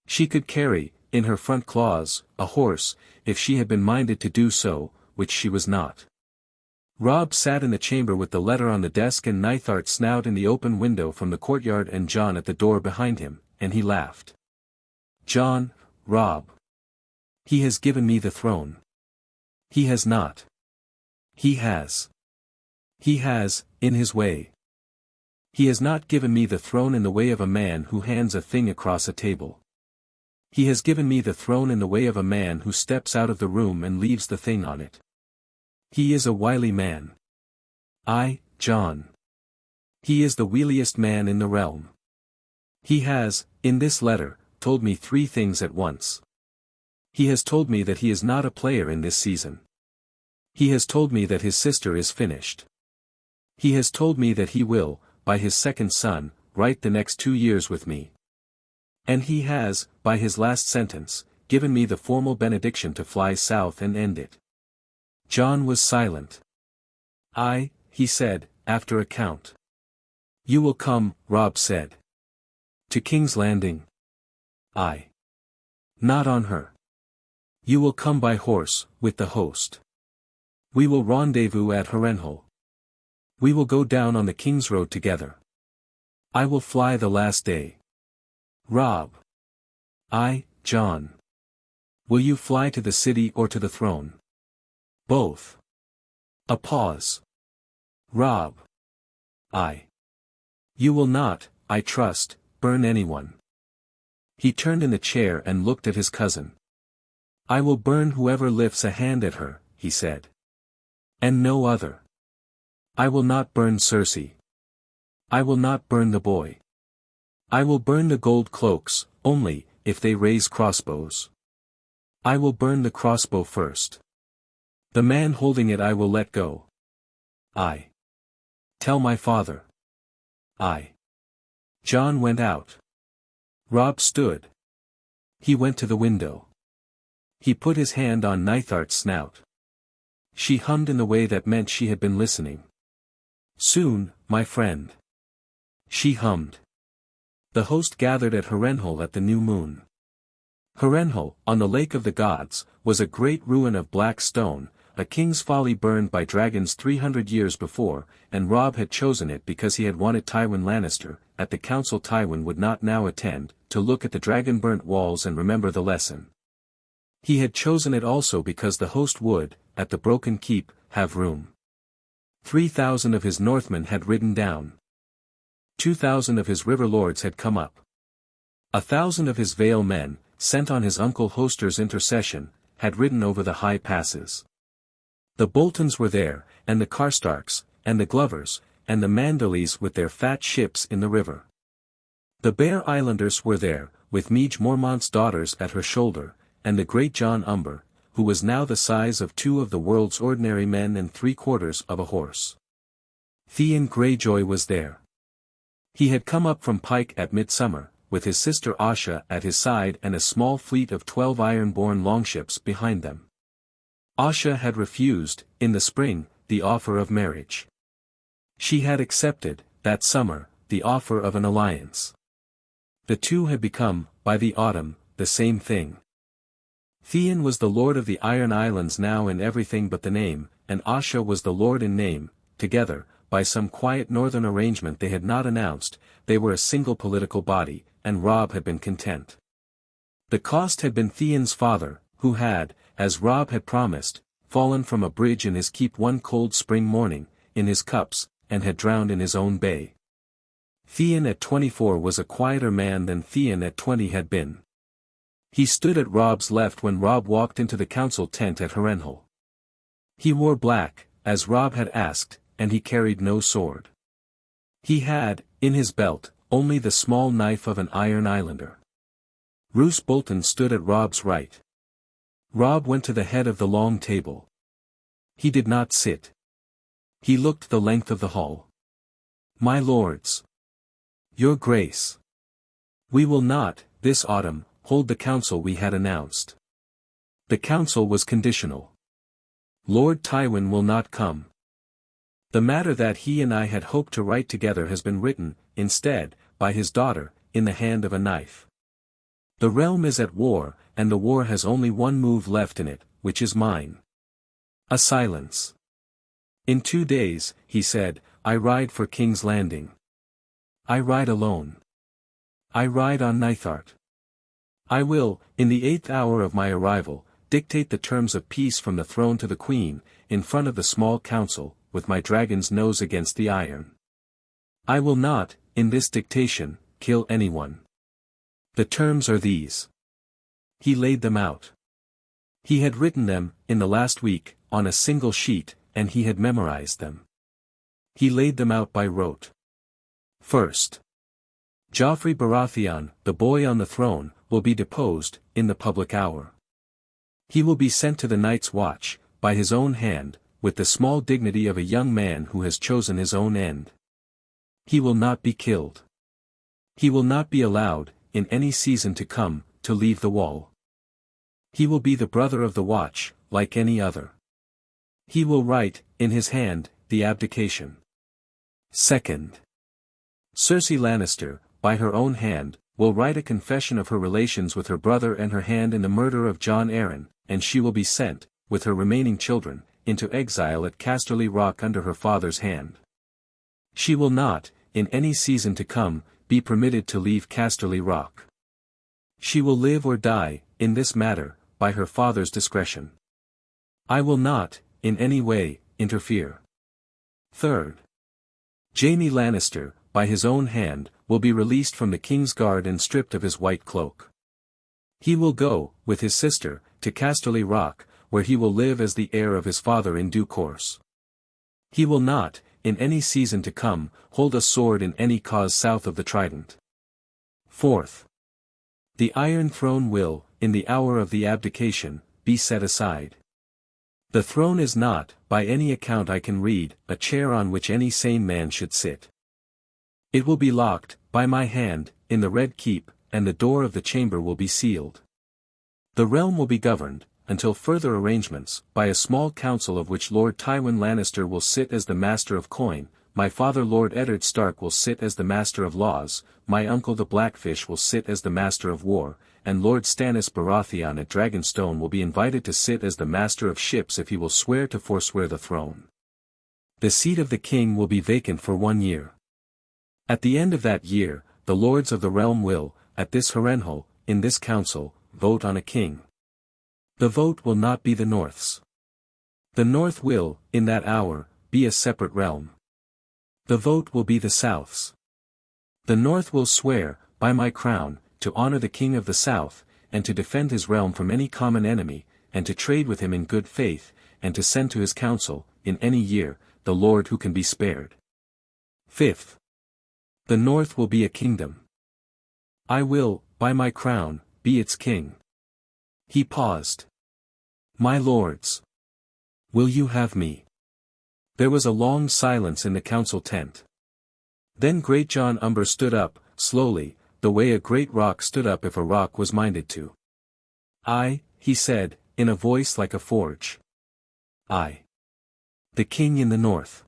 She could carry, in her front claws, a horse, if she had been minded to do so, which she was not. Robb sat in the chamber with the letter on the desk and Nithart snout in the open window from the courtyard and Jon at the door behind him, and he laughed. Jon, Robb. He has given me the throne. He has not. He has. He has, in his way. He has not given me the throne in the way of a man who hands a thing across a table. He has given me the throne in the way of a man who steps out of the room and leaves the thing on it. He is a wily man. Jon. He is the wiliest man in the realm. He has, in this letter, told me 3 things at once. He has told me that he is not a player in this season. He has told me that his sister is finished. He has told me that he will, by his second son, write the next 2 years with me. And he has, by his last sentence, given me the formal benediction to fly south and end it. Jon was silent. He said, after a count. You will come, Robb said. To King's Landing? Not on her. You will come by horse, with the host. We will rendezvous at Harrenhal. We will go down on the King's Road together. I will fly the last day. Robb. Jon. Will you fly to the city or to the throne? Both. A pause. Robb. You will not, I trust, burn anyone. He turned in the chair and looked at his cousin. I will burn whoever lifts a hand at her, he said. And no other. I will not burn Cersei. I will not burn the boy. I will burn the gold cloaks, only, if they raise crossbows. I will burn the crossbow first. The man holding it I will let go. Tell my father. Jon went out. Robb stood. He went to the window. He put his hand on Nithart's snout. She hummed in the way that meant she had been listening. Soon, my friend. She hummed. The host gathered at Harrenhal at the new moon. Harrenhal, on the Lake of the Gods, was a great ruin of black stone, a king's folly burned by dragons 300 years before, and Robb had chosen it because he had wanted Tywin Lannister, at the council Tywin would not now attend, to look at the dragon-burnt walls and remember the lesson. He had chosen it also because the host would, at the broken keep, have room. 3,000 of his Northmen had ridden down. 2,000 of his river lords had come up. 1,000 of his Vale men, sent on his uncle Hoster's intercession, had ridden over the high passes. The Boltons were there, and the Karstarks, and the Glovers, and the Manderleys with their fat ships in the river. The Bear Islanders were there, with Meage Mormont's daughters at her shoulder, and the great John Umber, who was now the size of 2 of the world's ordinary men and 3/4 of a horse. Theon Greyjoy was there. He had come up from Pike at midsummer, with his sister Asha at his side and a small fleet of 12 iron-borne longships behind them. Asha had refused, in the spring, the offer of marriage. She had accepted, that summer, the offer of an alliance. The two had become, by the autumn, the same thing. Theon was the lord of the Iron Islands now in everything but the name, and Asha was the lord in name. Together, by some quiet northern arrangement they had not announced, they were a single political body, and Robb had been content. The cost had been Theon's father, who had, as Robb had promised, fallen from a bridge in his keep one cold spring morning, in his cups, and had drowned in his own bay. Theon at 24 was a quieter man than Theon at 20 had been. He stood at Robb's left when Robb walked into the council tent at Harrenhal. He wore black, as Robb had asked, and he carried no sword. He had, in his belt, only the small knife of an Iron Islander. Roose Bolton stood at Robb's right. Robb went to the head of the long table. He did not sit. He looked the length of the hall. "My lords. Your Grace. We will not, this autumn, hold the council we had announced. The council was conditional. Lord Tywin will not come. The matter that he and I had hoped to write together has been written, instead, by his daughter, in the hand of a knife. The realm is at war, and the war has only one move left in it, which is mine." A silence. "In 2 days," he said, "I ride for King's Landing. I ride alone. I ride on Nithart. I will, in the 8th hour of my arrival, dictate the terms of peace from the throne to the Queen, in front of the small council, with my dragon's nose against the iron. I will not, in this dictation, kill anyone. The terms are these." He laid them out. He had written them, in the last week, on a single sheet, and he had memorized them. He laid them out by rote. First, Joffrey Baratheon, the boy on the throne, will be deposed, in the public hour. He will be sent to the Night's Watch, by his own hand, with the small dignity of a young man who has chosen his own end. He will not be killed. He will not be allowed, in any season to come, to leave the wall. He will be the brother of the Watch, like any other. He will write, in his hand, the abdication. Second, Cersei Lannister, by her own hand, will write a confession of her relations with her brother and her hand in the murder of Jon Arryn, and she will be sent, with her remaining children, into exile at Casterly Rock under her father's hand. She will not, in any season to come, be permitted to leave Casterly Rock. She will live or die, in this matter, by her father's discretion. I will not, in any way, interfere. Third, Jaime Lannister, by his own hand, will be released from the King's Guard and stripped of his white cloak. He will go, with his sister, to Casterly Rock, where he will live as the heir of his father in due course. He will not, in any season to come, hold a sword in any cause south of the Trident. Fourth, the Iron Throne will, in the hour of the abdication, be set aside. The throne is not, by any account I can read, a chair on which any sane man should sit. It will be locked, by my hand, in the Red Keep, and the door of the chamber will be sealed. The realm will be governed, until further arrangements, by a small council of which Lord Tywin Lannister will sit as the master of coin, my father Lord Eddard Stark will sit as the master of laws, my uncle the Blackfish will sit as the master of war, and Lord Stannis Baratheon at Dragonstone will be invited to sit as the master of ships if he will swear to forswear the throne. The seat of the king will be vacant for 1 year. At the end of that year, the lords of the realm will, at this Harrenhal, in this council, vote on a king. The vote will not be the North's. The North will, in that hour, be a separate realm. The vote will be the South's. The North will swear, by my crown, to honor the king of the South, and to defend his realm from any common enemy, and to trade with him in good faith, and to send to his council, in any year, the Lord who can be spared. 5th. The north will be a kingdom. I will, by my crown, be its king. He paused. My lords. Will you have me? There was a long silence in the council tent. Then Great John Umber stood up, slowly, the way a great rock stood up if a rock was minded to. I, he said, in a voice like a forge. I. The king in the north.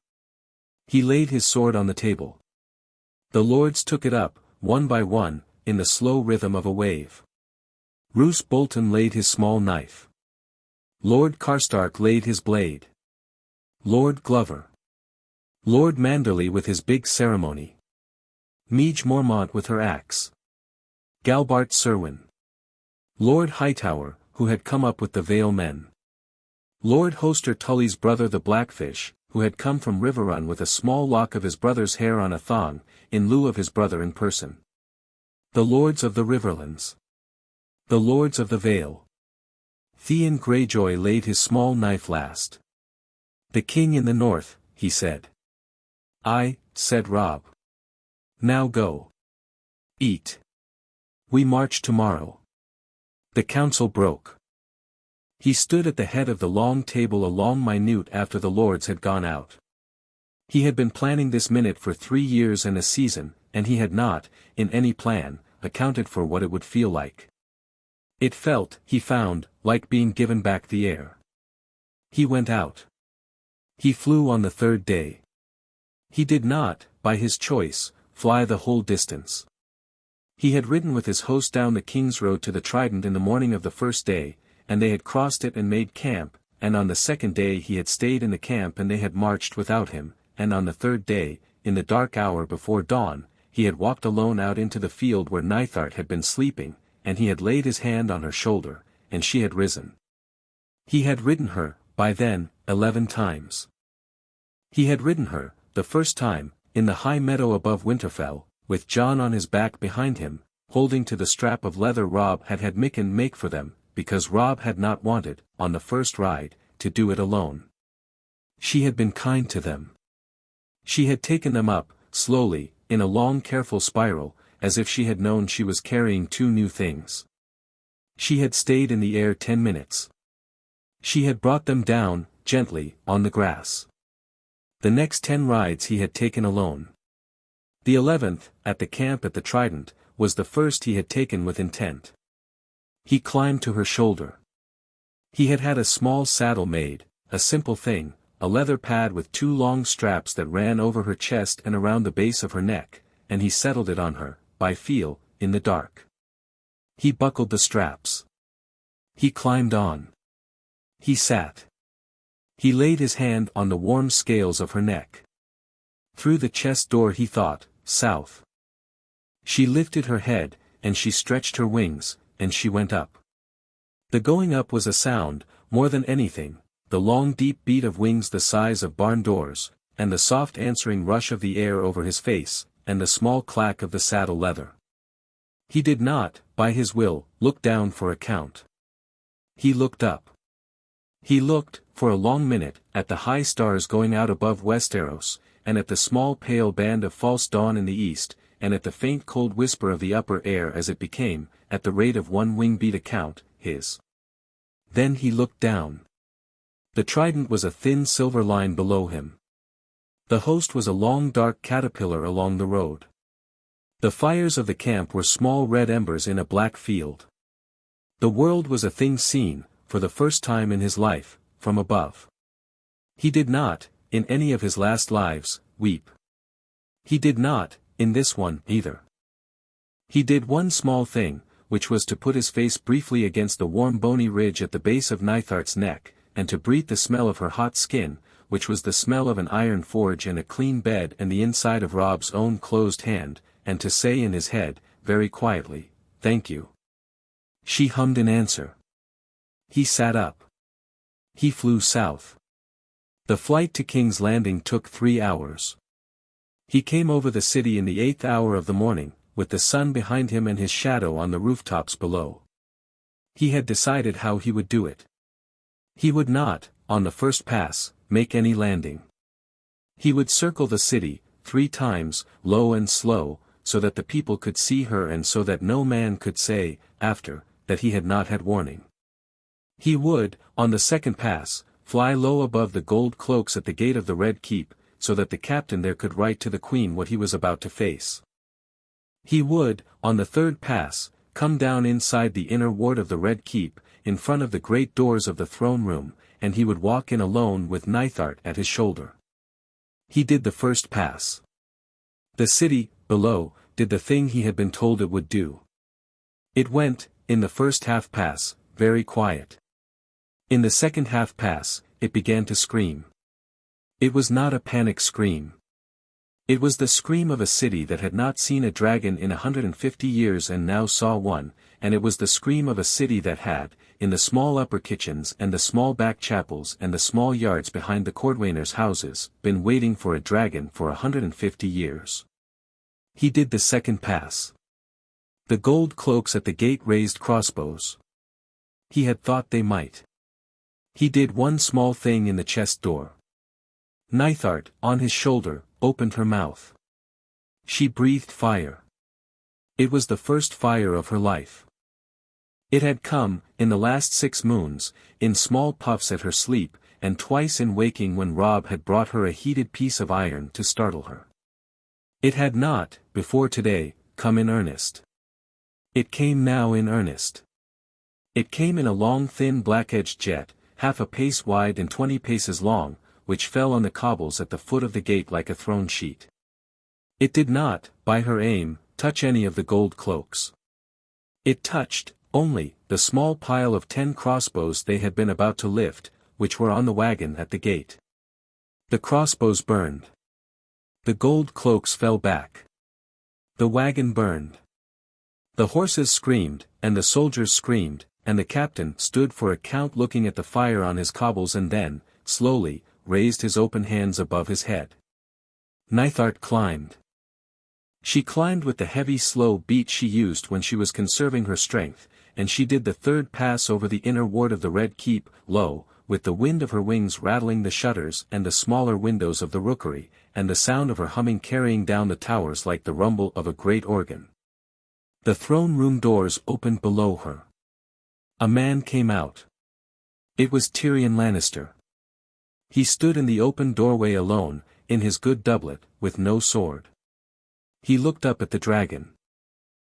He laid his sword on the table. The lords took it up, one by one, in the slow rhythm of a wave. Roose Bolton laid his small knife. Lord Karstark laid his blade. Lord Glover. Lord Manderley with his big ceremony. Meage Mormont with her axe. Galbart Serwyn. Lord Hightower, who had come up with the Vale men. Lord Hoster Tully's brother the Blackfish, who had come from Riverrun with a small lock of his brother's hair on a thong, in lieu of his brother in person. The lords of the Riverlands. The lords of the Vale. Theon Greyjoy laid his small knife last. The king in the north, he said. I, said Robb. Now go. Eat. We march tomorrow. The council broke. He stood at the head of the long table a long minute after the lords had gone out. He had been planning this minute for 3 years and a season, and he had not, in any plan, accounted for what it would feel like. It felt, he found, like being given back the air. He went out. He flew on the 3rd day. He did not, by his choice, fly the whole distance. He had ridden with his host down the King's Road to the Trident in the morning of the 1st day, and they had crossed it and made camp, and on the 2nd day he had stayed in the camp and they had marched without him, and on the 3rd day, in the dark hour before dawn, he had walked alone out into the field where Nithart had been sleeping, and he had laid his hand on her shoulder, and she had risen. He had ridden her, by then, 11 times. He had ridden her, the first time, in the high meadow above Winterfell, with Jon on his back behind him, holding to the strap of leather Robb had had Mikken make for them, because Robb had not wanted, on the first ride, to do it alone. She had been kind to them. She had taken them up, slowly, in a long careful spiral, as if she had known she was carrying 2 new things. She had stayed in the air 10 minutes. She had brought them down, gently, on the grass. The next 10 rides he had taken alone. The 11th, at the camp at the Trident, was the first he had taken with intent. He climbed to her shoulder. He had had a small saddle made, a simple thing, a leather pad with 2 long straps that ran over her chest and around the base of her neck, and he settled it on her, by feel, in the dark. He buckled the straps. He climbed on. He sat. He laid his hand on the warm scales of her neck. Through the chest door he thought, south. She lifted her head, and she stretched her wings, and she went up. The going up was a sound, more than anything, the long deep beat of wings the size of barn doors, and the soft answering rush of the air over his face, and the small clack of the saddle leather. He did not, by his will, look down for a count. He looked up. He looked, for a long minute, at the high stars going out above Westeros, and at the small pale band of false dawn in the east, and at the faint cold whisper of the upper air as it became, at the rate of 1 wing beat a count, his. Then he looked down. The Trident was a thin silver line below him. The host was a long dark caterpillar along the road. The fires of the camp were small red embers in a black field. The world was a thing seen, for the first time in his life, from above. He did not, in any of his last lives, weep. He did not, in this one, either. He did one small thing, which was to put his face briefly against the warm bony ridge at the base of Nithart's neck, and to breathe the smell of her hot skin, which was the smell of an iron forge and a clean bed and the inside of Robb's own closed hand, and to say in his head, very quietly, "Thank you." She hummed in answer. He sat up. He flew south. The flight to King's Landing took 3 hours. He came over the city in the 8th hour of the morning, with the sun behind him and his shadow on the rooftops below. He had decided how he would do it. He would not, on the first pass, make any landing. He would circle the city, 3 times, low and slow, so that the people could see her and so that no man could say, after, that he had not had warning. He would, on the second pass, fly low above the gold cloaks at the gate of the Red Keep, so that the captain there could write to the queen what he was about to face. He would, on the third pass, come down inside the inner ward of the Red Keep, in front of the great doors of the throne room, and he would walk in alone with Nithard at his shoulder. He did the first pass. The city, below, did the thing he had been told it would do. It went, in the first half pass, very quiet. In the second half pass, it began to scream. It was not a panic scream. It was the scream of a city that had not seen a dragon in 150 years and now saw one, and it was the scream of a city that had, in the small upper kitchens and the small back chapels and the small yards behind the cordwainers' houses, been waiting for a dragon for 150 years. He did the second pass. The gold cloaks at the gate raised crossbows. He had thought they might. He did one small thing in the chest door. Nithard, on his shoulder, opened her mouth. She breathed fire. It was the first fire of her life. It had come, in the last 6 moons, in small puffs at her sleep, and twice in waking when Robb had brought her a heated piece of iron to startle her. It had not, before today, come in earnest. It came now in earnest. It came in a long thin black-edged jet, half a pace wide and 20 paces long, which fell on the cobbles at the foot of the gate like a thrown sheet. It did not, by her aim, touch any of the gold cloaks. It touched, only, the small pile of 10 crossbows they had been about to lift, which were on the wagon at the gate. The crossbows burned. The gold cloaks fell back. The wagon burned. The horses screamed, and the soldiers screamed, and the captain stood for a count looking at the fire on his cobbles and then, slowly, raised his open hands above his head. Nithard climbed. She climbed with the heavy slow beat she used when she was conserving her strength, and she did the third pass over the inner ward of the Red Keep, low, with the wind of her wings rattling the shutters and the smaller windows of the rookery, and the sound of her humming carrying down the towers like the rumble of a great organ. The throne room doors opened below her. A man came out. It was Tyrion Lannister. He stood in the open doorway alone, in his good doublet, with no sword. He looked up at the dragon.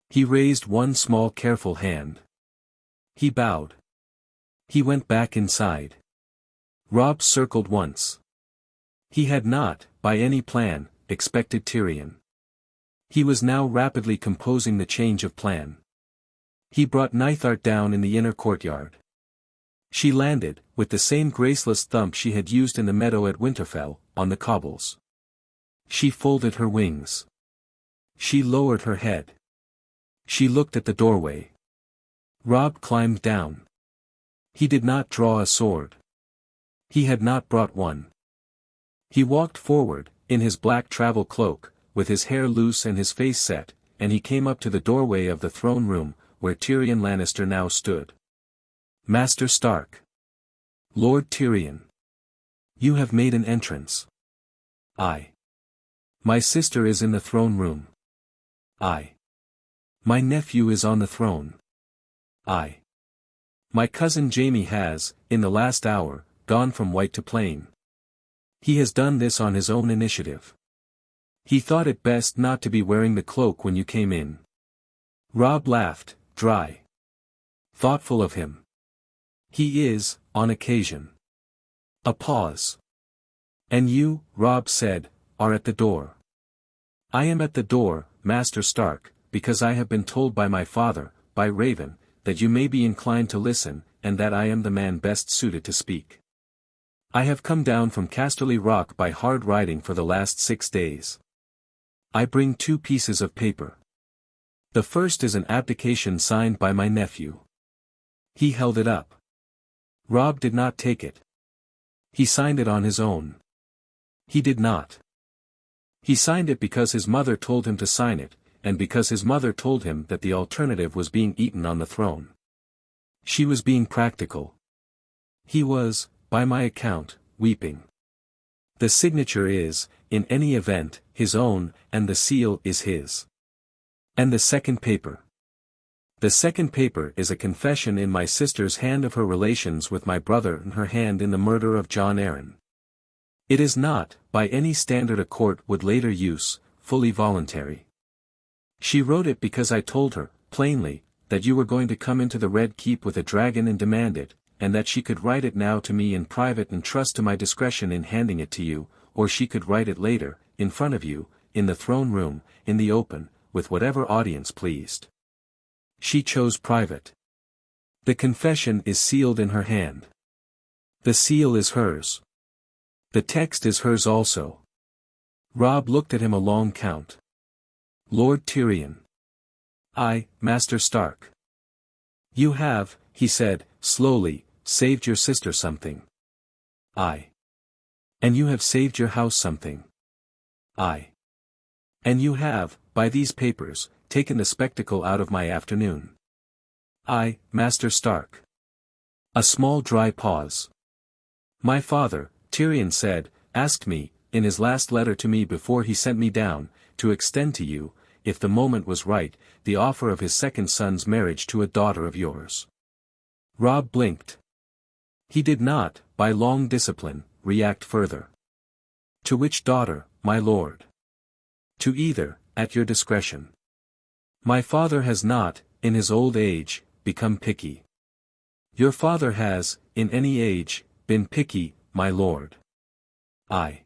He raised one small careful hand. He bowed. He went back inside. Robb circled once. He had not, by any plan, expected Tyrion. He was now rapidly composing the change of plan. He brought Nithard down in the inner courtyard. She landed, with the same graceless thump she had used in the meadow at Winterfell, on the cobbles. She folded her wings. She lowered her head. She looked at the doorway. Robb climbed down. He did not draw a sword. He had not brought one. He walked forward, in his black travel cloak, with his hair loose and his face set, and he came up to the doorway of the throne room, where Tyrion Lannister now stood. Master Stark. Lord Tyrion. You have made an entrance. I. My sister is in the throne room. I. My nephew is on the throne. I. My cousin Jaime has, in the last hour, gone from white to plain. He has done this on his own initiative. He thought it best not to be wearing the cloak when you came in. Robb laughed, dry. Thoughtful of him. He is, on occasion. A pause. And you, Robb said, are at the door. I am at the door, Master Stark, because I have been told by my father, by Raven, that you may be inclined to listen, and that I am the man best suited to speak. I have come down from Casterly Rock by hard riding for the last 6 days. I bring 2 pieces of paper. The first is an abdication signed by my nephew. He held it up. Robb did not take it. He signed it on his own. He did not. He signed it because his mother told him to sign it, and because his mother told him that the alternative was being eaten on the throne. She was being practical. He was, by my account, weeping. The signature is, in any event, his own, and the seal is his. And the second paper. The second paper is a confession in my sister's hand of her relations with my brother and her hand in the murder of John Aaron. It is not, by any standard a court would later use, fully voluntary. She wrote it because I told her, plainly, that you were going to come into the Red Keep with a dragon and demand it, and that she could write it now to me in private and trust to my discretion in handing it to you, or she could write it later, in front of you, in the throne room, in the open, with whatever audience pleased. She chose private. The confession is sealed in her hand. The seal is hers. The text is hers also. Robb looked at him a long count. Lord Tyrion. I, Master Stark. You have, he said, slowly, saved your sister something. I. And you have saved your house something. I. And you have, by these papers, taken the spectacle out of my afternoon. I, Master Stark. A small dry pause. My father, Tyrion said, asked me, in his last letter to me before he sent me down, to extend to you, if the moment was right, the offer of his second son's marriage to a daughter of yours. Robb blinked. He did not, by long discipline, react further. To which daughter, my lord? To either, at your discretion. My father has not, in his old age, become picky. Your father has, in any age, been picky, my lord. I.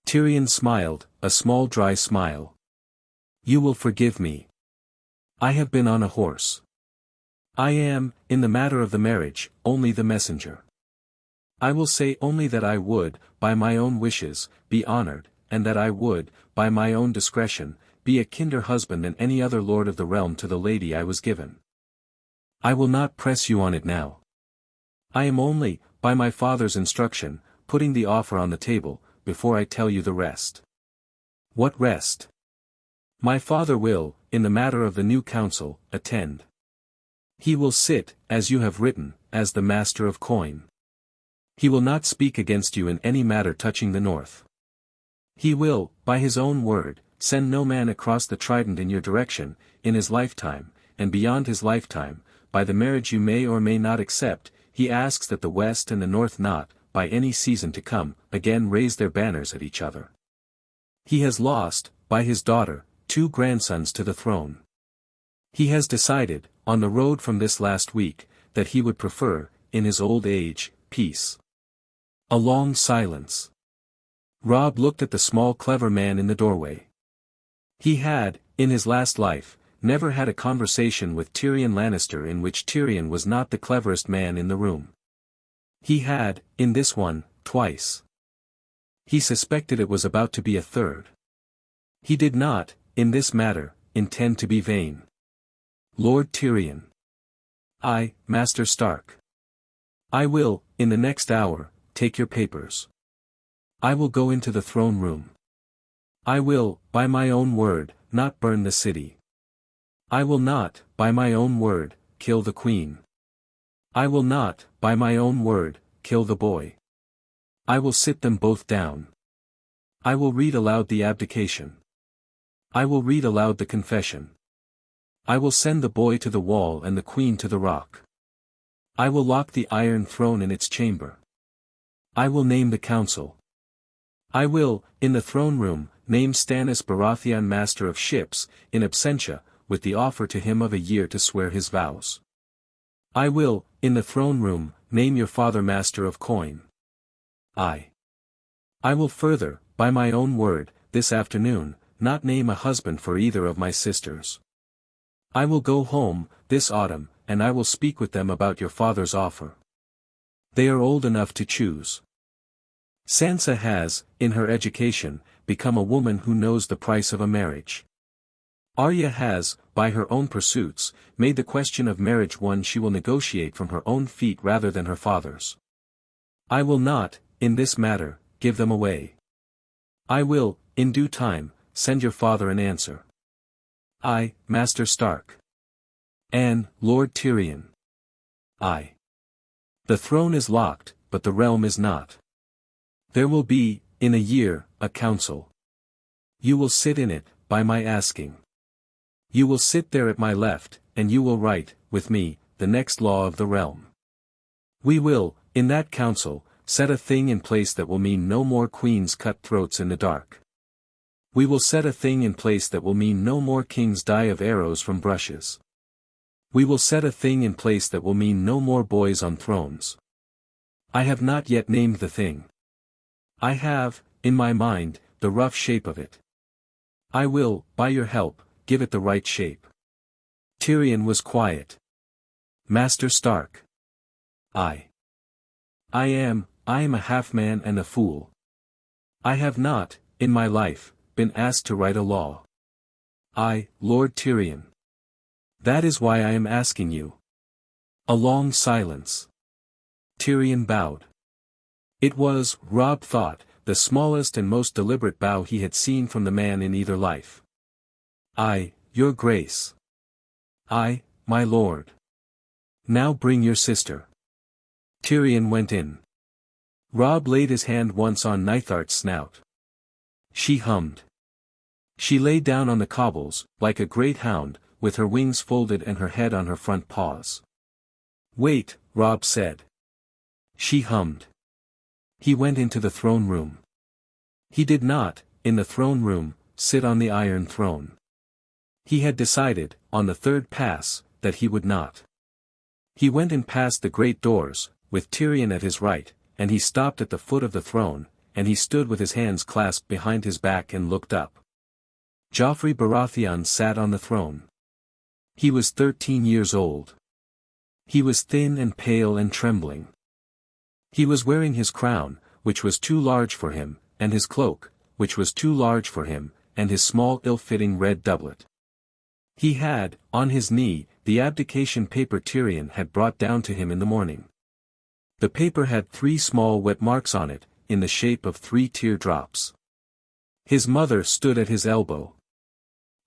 Tyrion smiled, a small dry smile. You will forgive me. I have been on a horse. I am, in the matter of the marriage, only the messenger. I will say only that I would, by my own wishes, be honored, and that I would, by my own discretion, be a kinder husband than any other lord of the realm to the lady I was given. I will not press you on it now. I am only, by my father's instruction, putting the offer on the table, before I tell you the rest. What rest? My father will, in the matter of the new council, attend. He will sit, as you have written, as the master of coin. He will not speak against you in any matter touching the north. He will, by his own word, send no man across the Trident in your direction, in his lifetime, and beyond his lifetime, by the marriage you may or may not accept. He asks that the west and the north not, by any season to come, again raise their banners at each other. He has lost, by his daughter, 2 grandsons to the throne. He has decided, on the road from this last week, that he would prefer, in his old age, peace. A long silence. Robb looked at the small clever man in the doorway. He had, in his last life, never had a conversation with Tyrion Lannister in which Tyrion was not the cleverest man in the room. He had, in this one, twice. He suspected it was about to be a third. He did not, in this matter, intend to be vain. Lord Tyrion. I, Master Stark. I will, in the next hour, take your papers. I will go into the throne room. I will, by my own word, not burn the city. I will not, by my own word, kill the queen. I will not, by my own word, kill the boy. I will sit them both down. I will read aloud the abdication. I will read aloud the confession. I will send the boy to the wall and the queen to the rock. I will lock the Iron Throne in its chamber. I will name the council. I will, in the throne room, name Stannis Baratheon master of ships, in absentia, with the offer to him of a year to swear his vows. I will, in the throne room, name your father master of coin. I will further, by my own word, this afternoon, not name a husband for either of my sisters. I will go home, this autumn, and I will speak with them about your father's offer. They are old enough to choose. Sansa has, in her education, become a woman who knows the price of a marriage. Arya has, by her own pursuits, made the question of marriage one she will negotiate from her own feet rather than her father's. I will not, in this matter, give them away. I will, in due time, send your father an answer. I, Master Stark. And, Lord Tyrion. I. The throne is locked, but the realm is not. There will be, in a year, a council. You will sit in it, by my asking. You will sit there at my left, and you will write, with me, the next law of the realm. We will, in that council, set a thing in place that will mean no more queens cut throats in the dark. We will set a thing in place that will mean no more kings die of arrows from brushes. We will set a thing in place that will mean no more boys on thrones. I have not yet named the thing. I have, in my mind, the rough shape of it. I will, by your help, give it the right shape. Tyrion was quiet. Master Stark. I am a half-man and a fool. I have not, in my life, been asked to write a law. Lord Tyrion. That is why I am asking you. A long silence. Tyrion bowed. It was, Robb thought, the smallest and most deliberate bow he had seen from the man in either life. Your Grace. My lord. Now bring your sister. Tyrion went in. Robb laid his hand once on Nithart's snout. She hummed. She lay down on the cobbles, like a great hound, with her wings folded and her head on her front paws. Wait, Robb said. She hummed. He went into the throne room. He did not, in the throne room, sit on the Iron Throne. He had decided, on the third pass, that he would not. He went and passed the great doors, with Tyrion at his right, and he stopped at the foot of the throne, and he stood with his hands clasped behind his back and looked up. Joffrey Baratheon sat on the throne. He was 13 years old. He was thin and pale and trembling. He was wearing his crown, which was too large for him, and his cloak, which was too large for him, and his small ill-fitting red doublet. He had, on his knee, the abdication paper Tyrion had brought down to him in the morning. The paper had 3 small wet marks on it, in the shape of 3 teardrops. His mother stood at his elbow.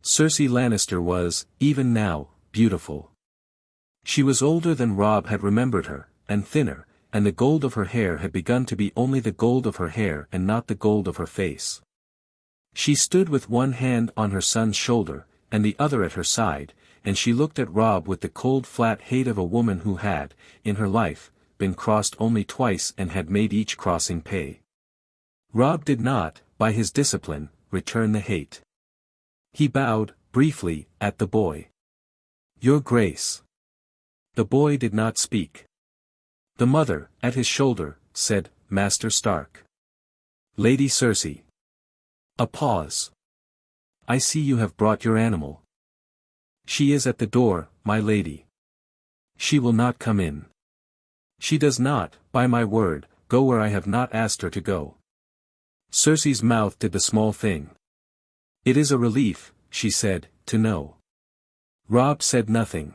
Cersei Lannister was, even now, beautiful. She was older than Robb had remembered her, and thinner, and the gold of her hair had begun to be only the gold of her hair and not the gold of her face. She stood with one hand on her son's shoulder, and the other at her side, and she looked at Robb with the cold flat hate of a woman who had, in her life, been crossed only twice and had made each crossing pay. Robb did not, by his discipline, return the hate. He bowed, briefly, at the boy. Your Grace. The boy did not speak. The mother, at his shoulder, said, Master Stark. Lady Cersei. A pause. I see you have brought your animal. She is at the door, my lady. She will not come in. She does not, by my word, go where I have not asked her to go. Cersei's mouth did the small thing. It is a relief, she said, to know. Robb said nothing.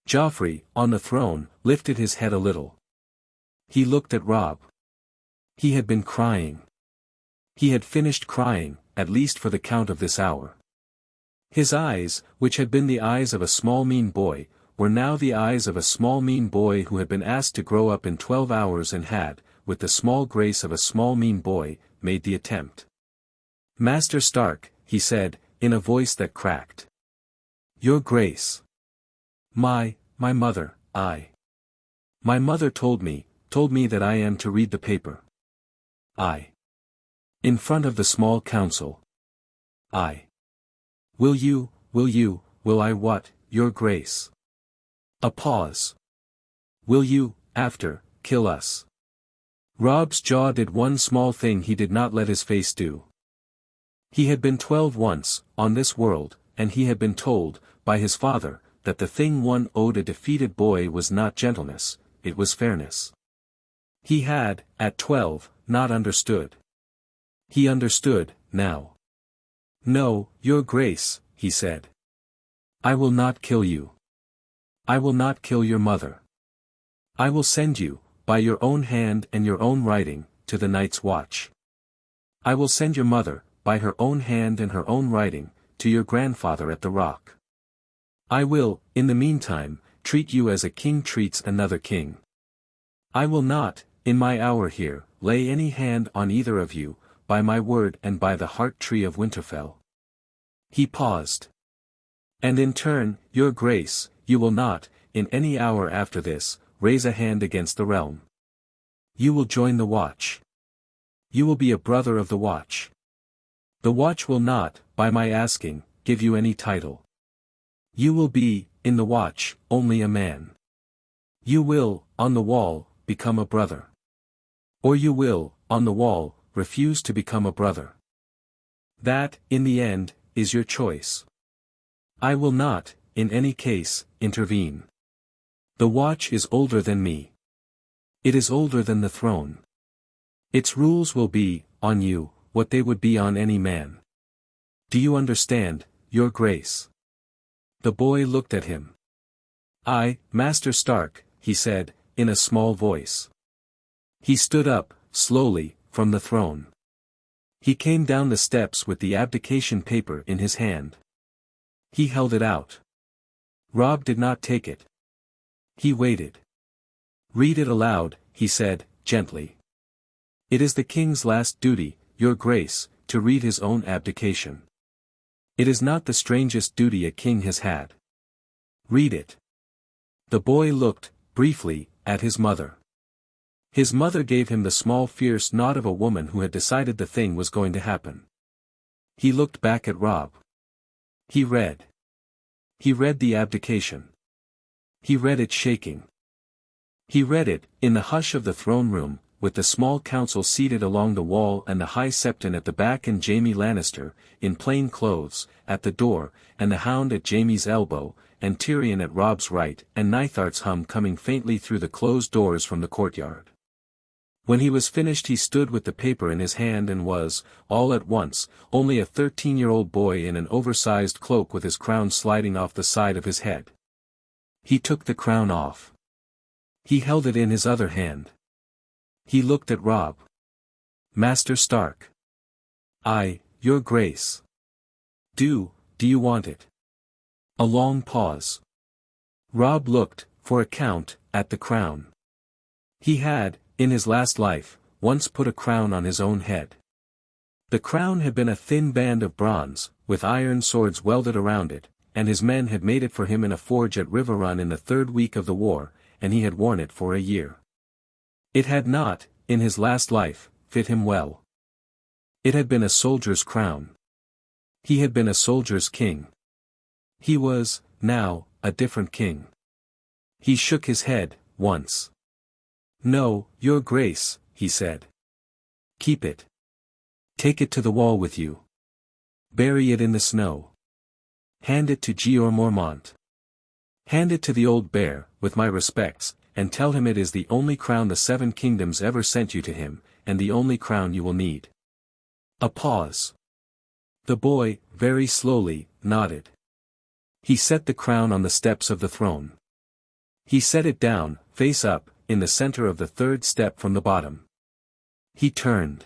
Joffrey, on the throne, lifted his head a little. He looked at Robb. He had been crying. He had finished crying, at least for the count of this hour. His eyes, which had been the eyes of a small mean boy, were now the eyes of a small mean boy who had been asked to grow up in 12 hours and had, with the small grace of a small mean boy, made the attempt. Master Stark, he said, in a voice that cracked. Your Grace. My mother, My mother told me that I am to read the paper. In front of the small council. Will I what, Your Grace? A pause. Will you, after, kill us? Robb's jaw did one small thing he did not let his face do. He had been 12 once, on this world, and he had been told, by his father, that the thing one owed a defeated boy was not gentleness, it was fairness. He had, at 12, not understood. He understood, now. No, Your Grace, he said. I will not kill you. I will not kill your mother. I will send you, by your own hand and your own writing, to the Night's Watch. I will send your mother, by her own hand and her own writing, to your grandfather at the Rock. I will, in the meantime, treat you as a king treats another king. I will not, in my hour here, lay any hand on either of you, by my word and by the heart tree of Winterfell. He paused. And in turn, your grace, you will not, in any hour after this, raise a hand against the realm. You will join the watch. You will be a brother of the watch. The watch will not, by my asking, give you any title. You will be, in the watch, only a man. You will, on the wall, become a brother. Or you will, on the wall, refuse to become a brother. That, in the end, is your choice. I will not, in any case, intervene. The watch is older than me. It is older than the throne. Its rules will be, on you, what they would be on any man. Do you understand, your grace? The boy looked at him. Master Stark, he said, in a small voice. He stood up, slowly, from the throne. He came down the steps with the abdication paper in his hand. He held it out. Robb did not take it. He waited. Read it aloud, he said, gently. It is the king's last duty, your grace, to read his own abdication. It is not the strangest duty a king has had. Read it. The boy looked, briefly, at his mother. His mother gave him the small fierce nod of a woman who had decided the thing was going to happen. He looked back at Robb. He read. He read the abdication. He read it shaking. He read it, in the hush of the throne room, with the small council seated along the wall and the High Septon at the back and Jaime Lannister, in plain clothes, at the door, and the Hound at Jaime's elbow, and Tyrion at Robb's right, and Nighthart's hum coming faintly through the closed doors from the courtyard. When he was finished he stood with the paper in his hand and was, all at once, only a 13-year-old boy in an oversized cloak with his crown sliding off the side of his head. He took the crown off. He held it in his other hand. He looked at Robb. Master Stark. Your grace. Do you want it? A long pause. Robb looked, for a count, at the crown. He had, in his last life, once put a crown on his own head. The crown had been a thin band of bronze, with iron swords welded around it, and his men had made it for him in a forge at Riverrun in the 3rd week of the war, and he had worn it for a year. It had not, in his last life, fit him well. It had been a soldier's crown. He had been a soldier's king. He was, now, a different king. He shook his head, once. No, your grace, he said. Keep it. Take it to the wall with you. Bury it in the snow. Hand it to Jeor Mormont. Hand it to the old bear, with my respects, and tell him it is the only crown the 7 kingdoms ever sent you to him, and the only crown you will need. A pause. The boy, very slowly, nodded. He set the crown on the steps of the throne. He set it down, face up, in the center of the 3rd step from the bottom. He turned.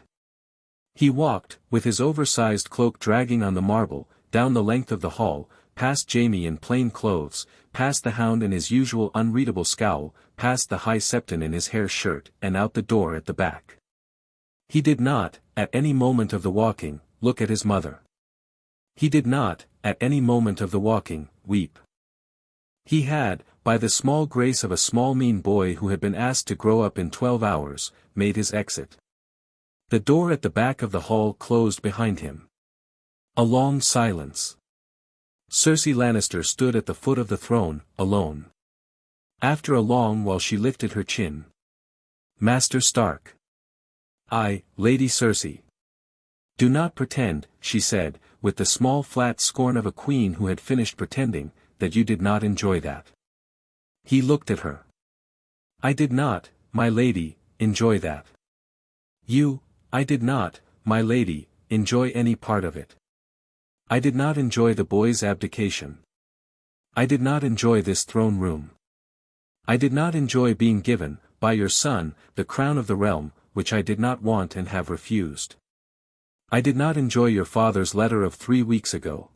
He walked, with his oversized cloak dragging on the marble, down the length of the hall, past Jaime in plain clothes, past the Hound in his usual unreadable scowl, past the High Septon in his hair shirt, and out the door at the back. He did not, at any moment of the walking, look at his mother. He did not, at any moment of the walking, weep. He had, by the small grace of a small mean boy who had been asked to grow up in 12 hours, made his exit. The door at the back of the hall closed behind him. A long silence. Cersei Lannister stood at the foot of the throne, alone. After a long while she lifted her chin. Master Stark. Lady Cersei. Do not pretend, she said, with the small flat scorn of a queen who had finished pretending, that you did not enjoy that. He looked at her. I did not, my lady, enjoy that. I did not, my lady, enjoy any part of it. I did not enjoy the boy's abdication. I did not enjoy this throne room. I did not enjoy being given, by your son, the crown of the realm, which I did not want and have refused. I did not enjoy your father's letter of 3 weeks ago.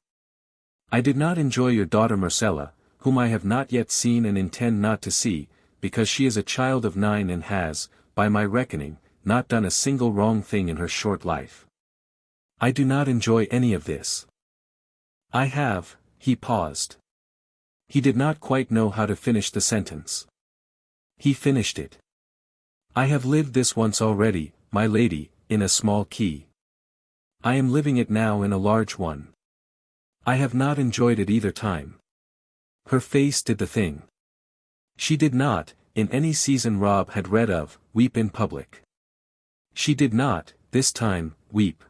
I did not enjoy your daughter Myrcella, whom I have not yet seen and intend not to see, because she is a child of 9 and has, by my reckoning, not done a single wrong thing in her short life. I do not enjoy any of this. I have, he paused. He did not quite know how to finish the sentence. He finished it. I have lived this once already, my lady, in a small key. I am living it now in a large one. I have not enjoyed it either time. Her face did the thing. She did not, in any season Robb had read of, weep in public. She did not, this time, weep.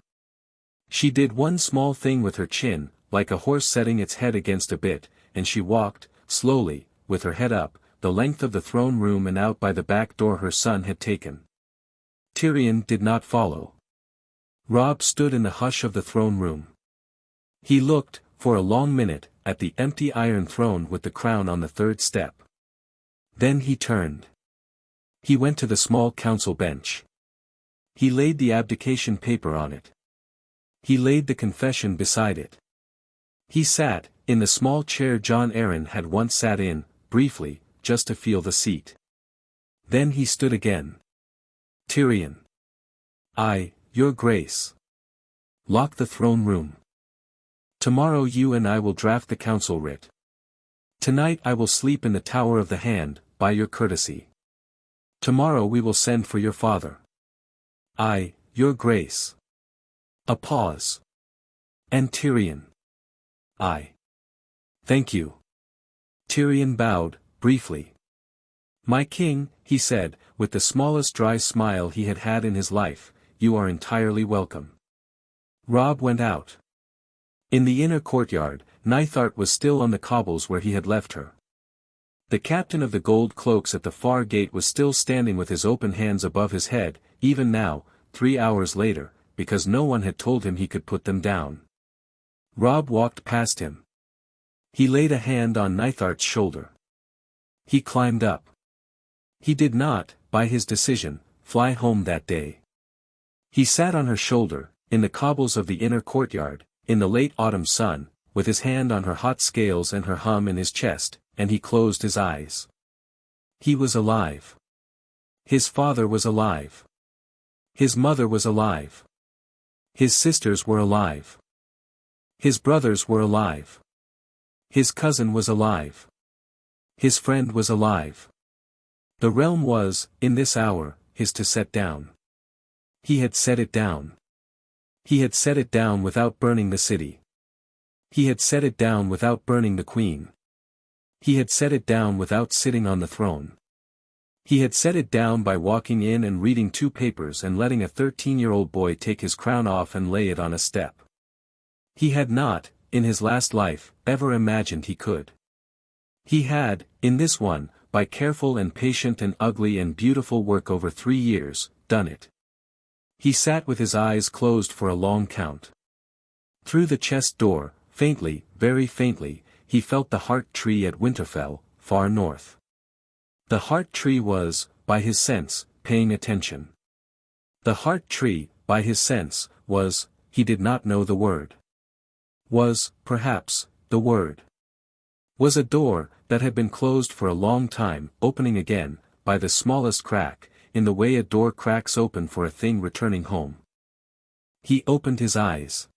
She did one small thing with her chin, like a horse setting its head against a bit, and she walked, slowly, with her head up, the length of the throne room and out by the back door her son had taken. Tyrion did not follow. Robb stood in the hush of the throne room. He looked, for a long minute, at the empty iron throne with the crown on the third step. Then he turned. He went to the small council bench. He laid the abdication paper on it. He laid the confession beside it. He sat, in the small chair Jon Arryn had once sat in, briefly, just to feel the seat. Then he stood again. Tyrion. I, your grace. Lock the throne room. Tomorrow you and I will draft the council writ. Tonight I will sleep in the Tower of the Hand, by your courtesy. Tomorrow we will send for your father. I, your grace. A pause. And Tyrion. I. Thank you. Tyrion bowed, briefly. My king, he said, with the smallest dry smile he had had in his life, you are entirely welcome. Robb went out. In the inner courtyard, Nithart was still on the cobbles where he had left her. The captain of the gold cloaks at the far gate was still standing with his open hands above his head, even now, 3 hours later, because no one had told him he could put them down. Robb walked past him. He laid a hand on Nithart's shoulder. He climbed up. He did not, by his decision, fly home that day. He sat on her shoulder, in the cobbles of the inner courtyard, in the late autumn sun, with his hand on her hot scales and her hum in his chest, and he closed his eyes. He was alive. His father was alive. His mother was alive. His sisters were alive. His brothers were alive. His cousin was alive. His friend was alive. The realm was, in this hour, his to set down. He had set it down. He had set it down without burning the city. He had set it down without burning the queen. He had set it down without sitting on the throne. He had set it down by walking in and reading 2 papers and letting a 13-year-old boy take his crown off and lay it on a step. He had not, in his last life, ever imagined he could. He had, in this one, by careful and patient and ugly and beautiful work over 3 years, done it. He sat with his eyes closed for a long count. Through the chest door, faintly, very faintly, he felt the heart tree at Winterfell, far north. The heart tree was, by his sense, paying attention. The heart tree, by his sense, was, he did not know the word. Was, perhaps, the word. Was a door, that had been closed for a long time, opening again, by the smallest crack, in the way a door cracks open for a thing returning home. He opened his eyes.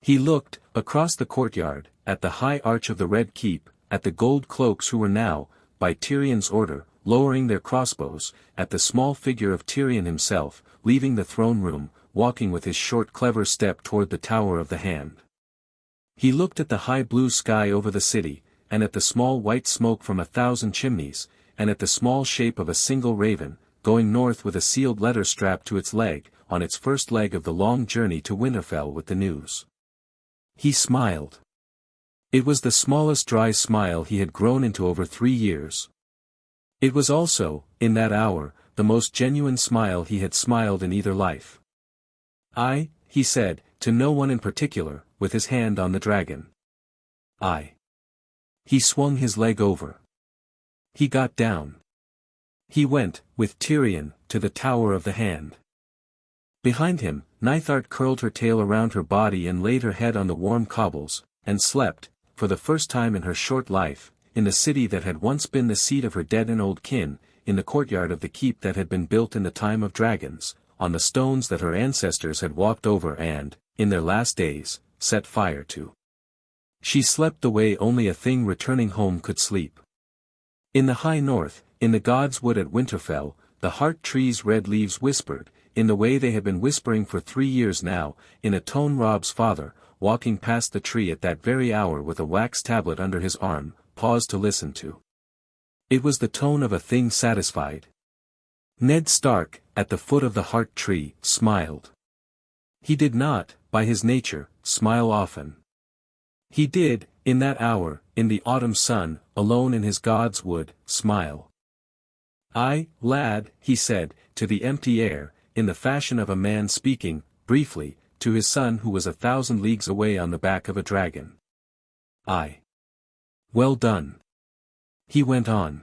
He looked, across the courtyard, at the high arch of the Red Keep, at the gold cloaks who were now, by Tyrion's order, lowering their crossbows, at the small figure of Tyrion himself, leaving the throne room, walking with his short clever step toward the Tower of the Hand. He looked at the high blue sky over the city, and at the small white smoke from 1,000 chimneys, and at the small shape of a single raven, going north with a sealed letter strapped to its leg, on its first leg of the long journey to Winterfell with the news. He smiled. It was the smallest dry smile he had grown into over 3 years. It was also, in that hour, the most genuine smile he had smiled in either life. He said, to no one in particular, with his hand on the dragon. He swung his leg over. He got down. He went, with Tyrion, to the Tower of the Hand. Behind him, Nithart curled her tail around her body and laid her head on the warm cobbles, and slept, for the first time in her short life, in the city that had once been the seat of her dead and old kin, in the courtyard of the keep that had been built in the time of dragons, on the stones that her ancestors had walked over and, in their last days, set fire to. She slept the way only a thing returning home could sleep. In the high north, in the God's wood at Winterfell, the heart tree's red leaves whispered, in the way they had been whispering for 3 years now, in a tone Robb's father, walking past the tree at that very hour with a wax tablet under his arm, paused to listen to. It was the tone of a thing satisfied. Ned Stark, at the foot of the heart tree, smiled. He did not, by his nature, smile often. He did, in that hour, in the autumn sun, alone in his God's wood, smile. "Aye, lad," he said, to the empty air, in the fashion of a man speaking, briefly, to his son who was 1,000 leagues away on the back of a dragon. "Aye. Well done." He went on.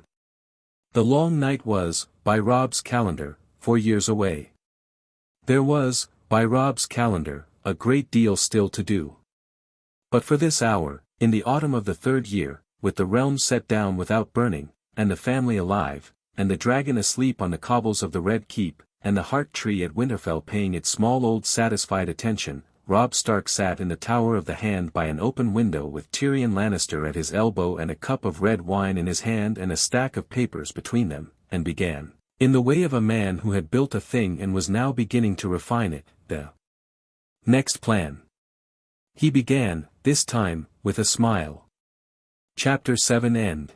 The long night was, by Robb's calendar, 4 years away. There was, by Robb's calendar, a great deal still to do. But for this hour, in the autumn of the 3rd year, with the realm set down without burning, and the family alive, and the dragon asleep on the cobbles of the Red Keep, and the heart tree at Winterfell paying its small old satisfied attention, Robb Stark sat in the Tower of the Hand by an open window with Tyrion Lannister at his elbow and a cup of red wine in his hand and a stack of papers between them, and began, in the way of a man who had built a thing and was now beginning to refine it, the next plan. He began, this time, with a smile. Chapter 7 End.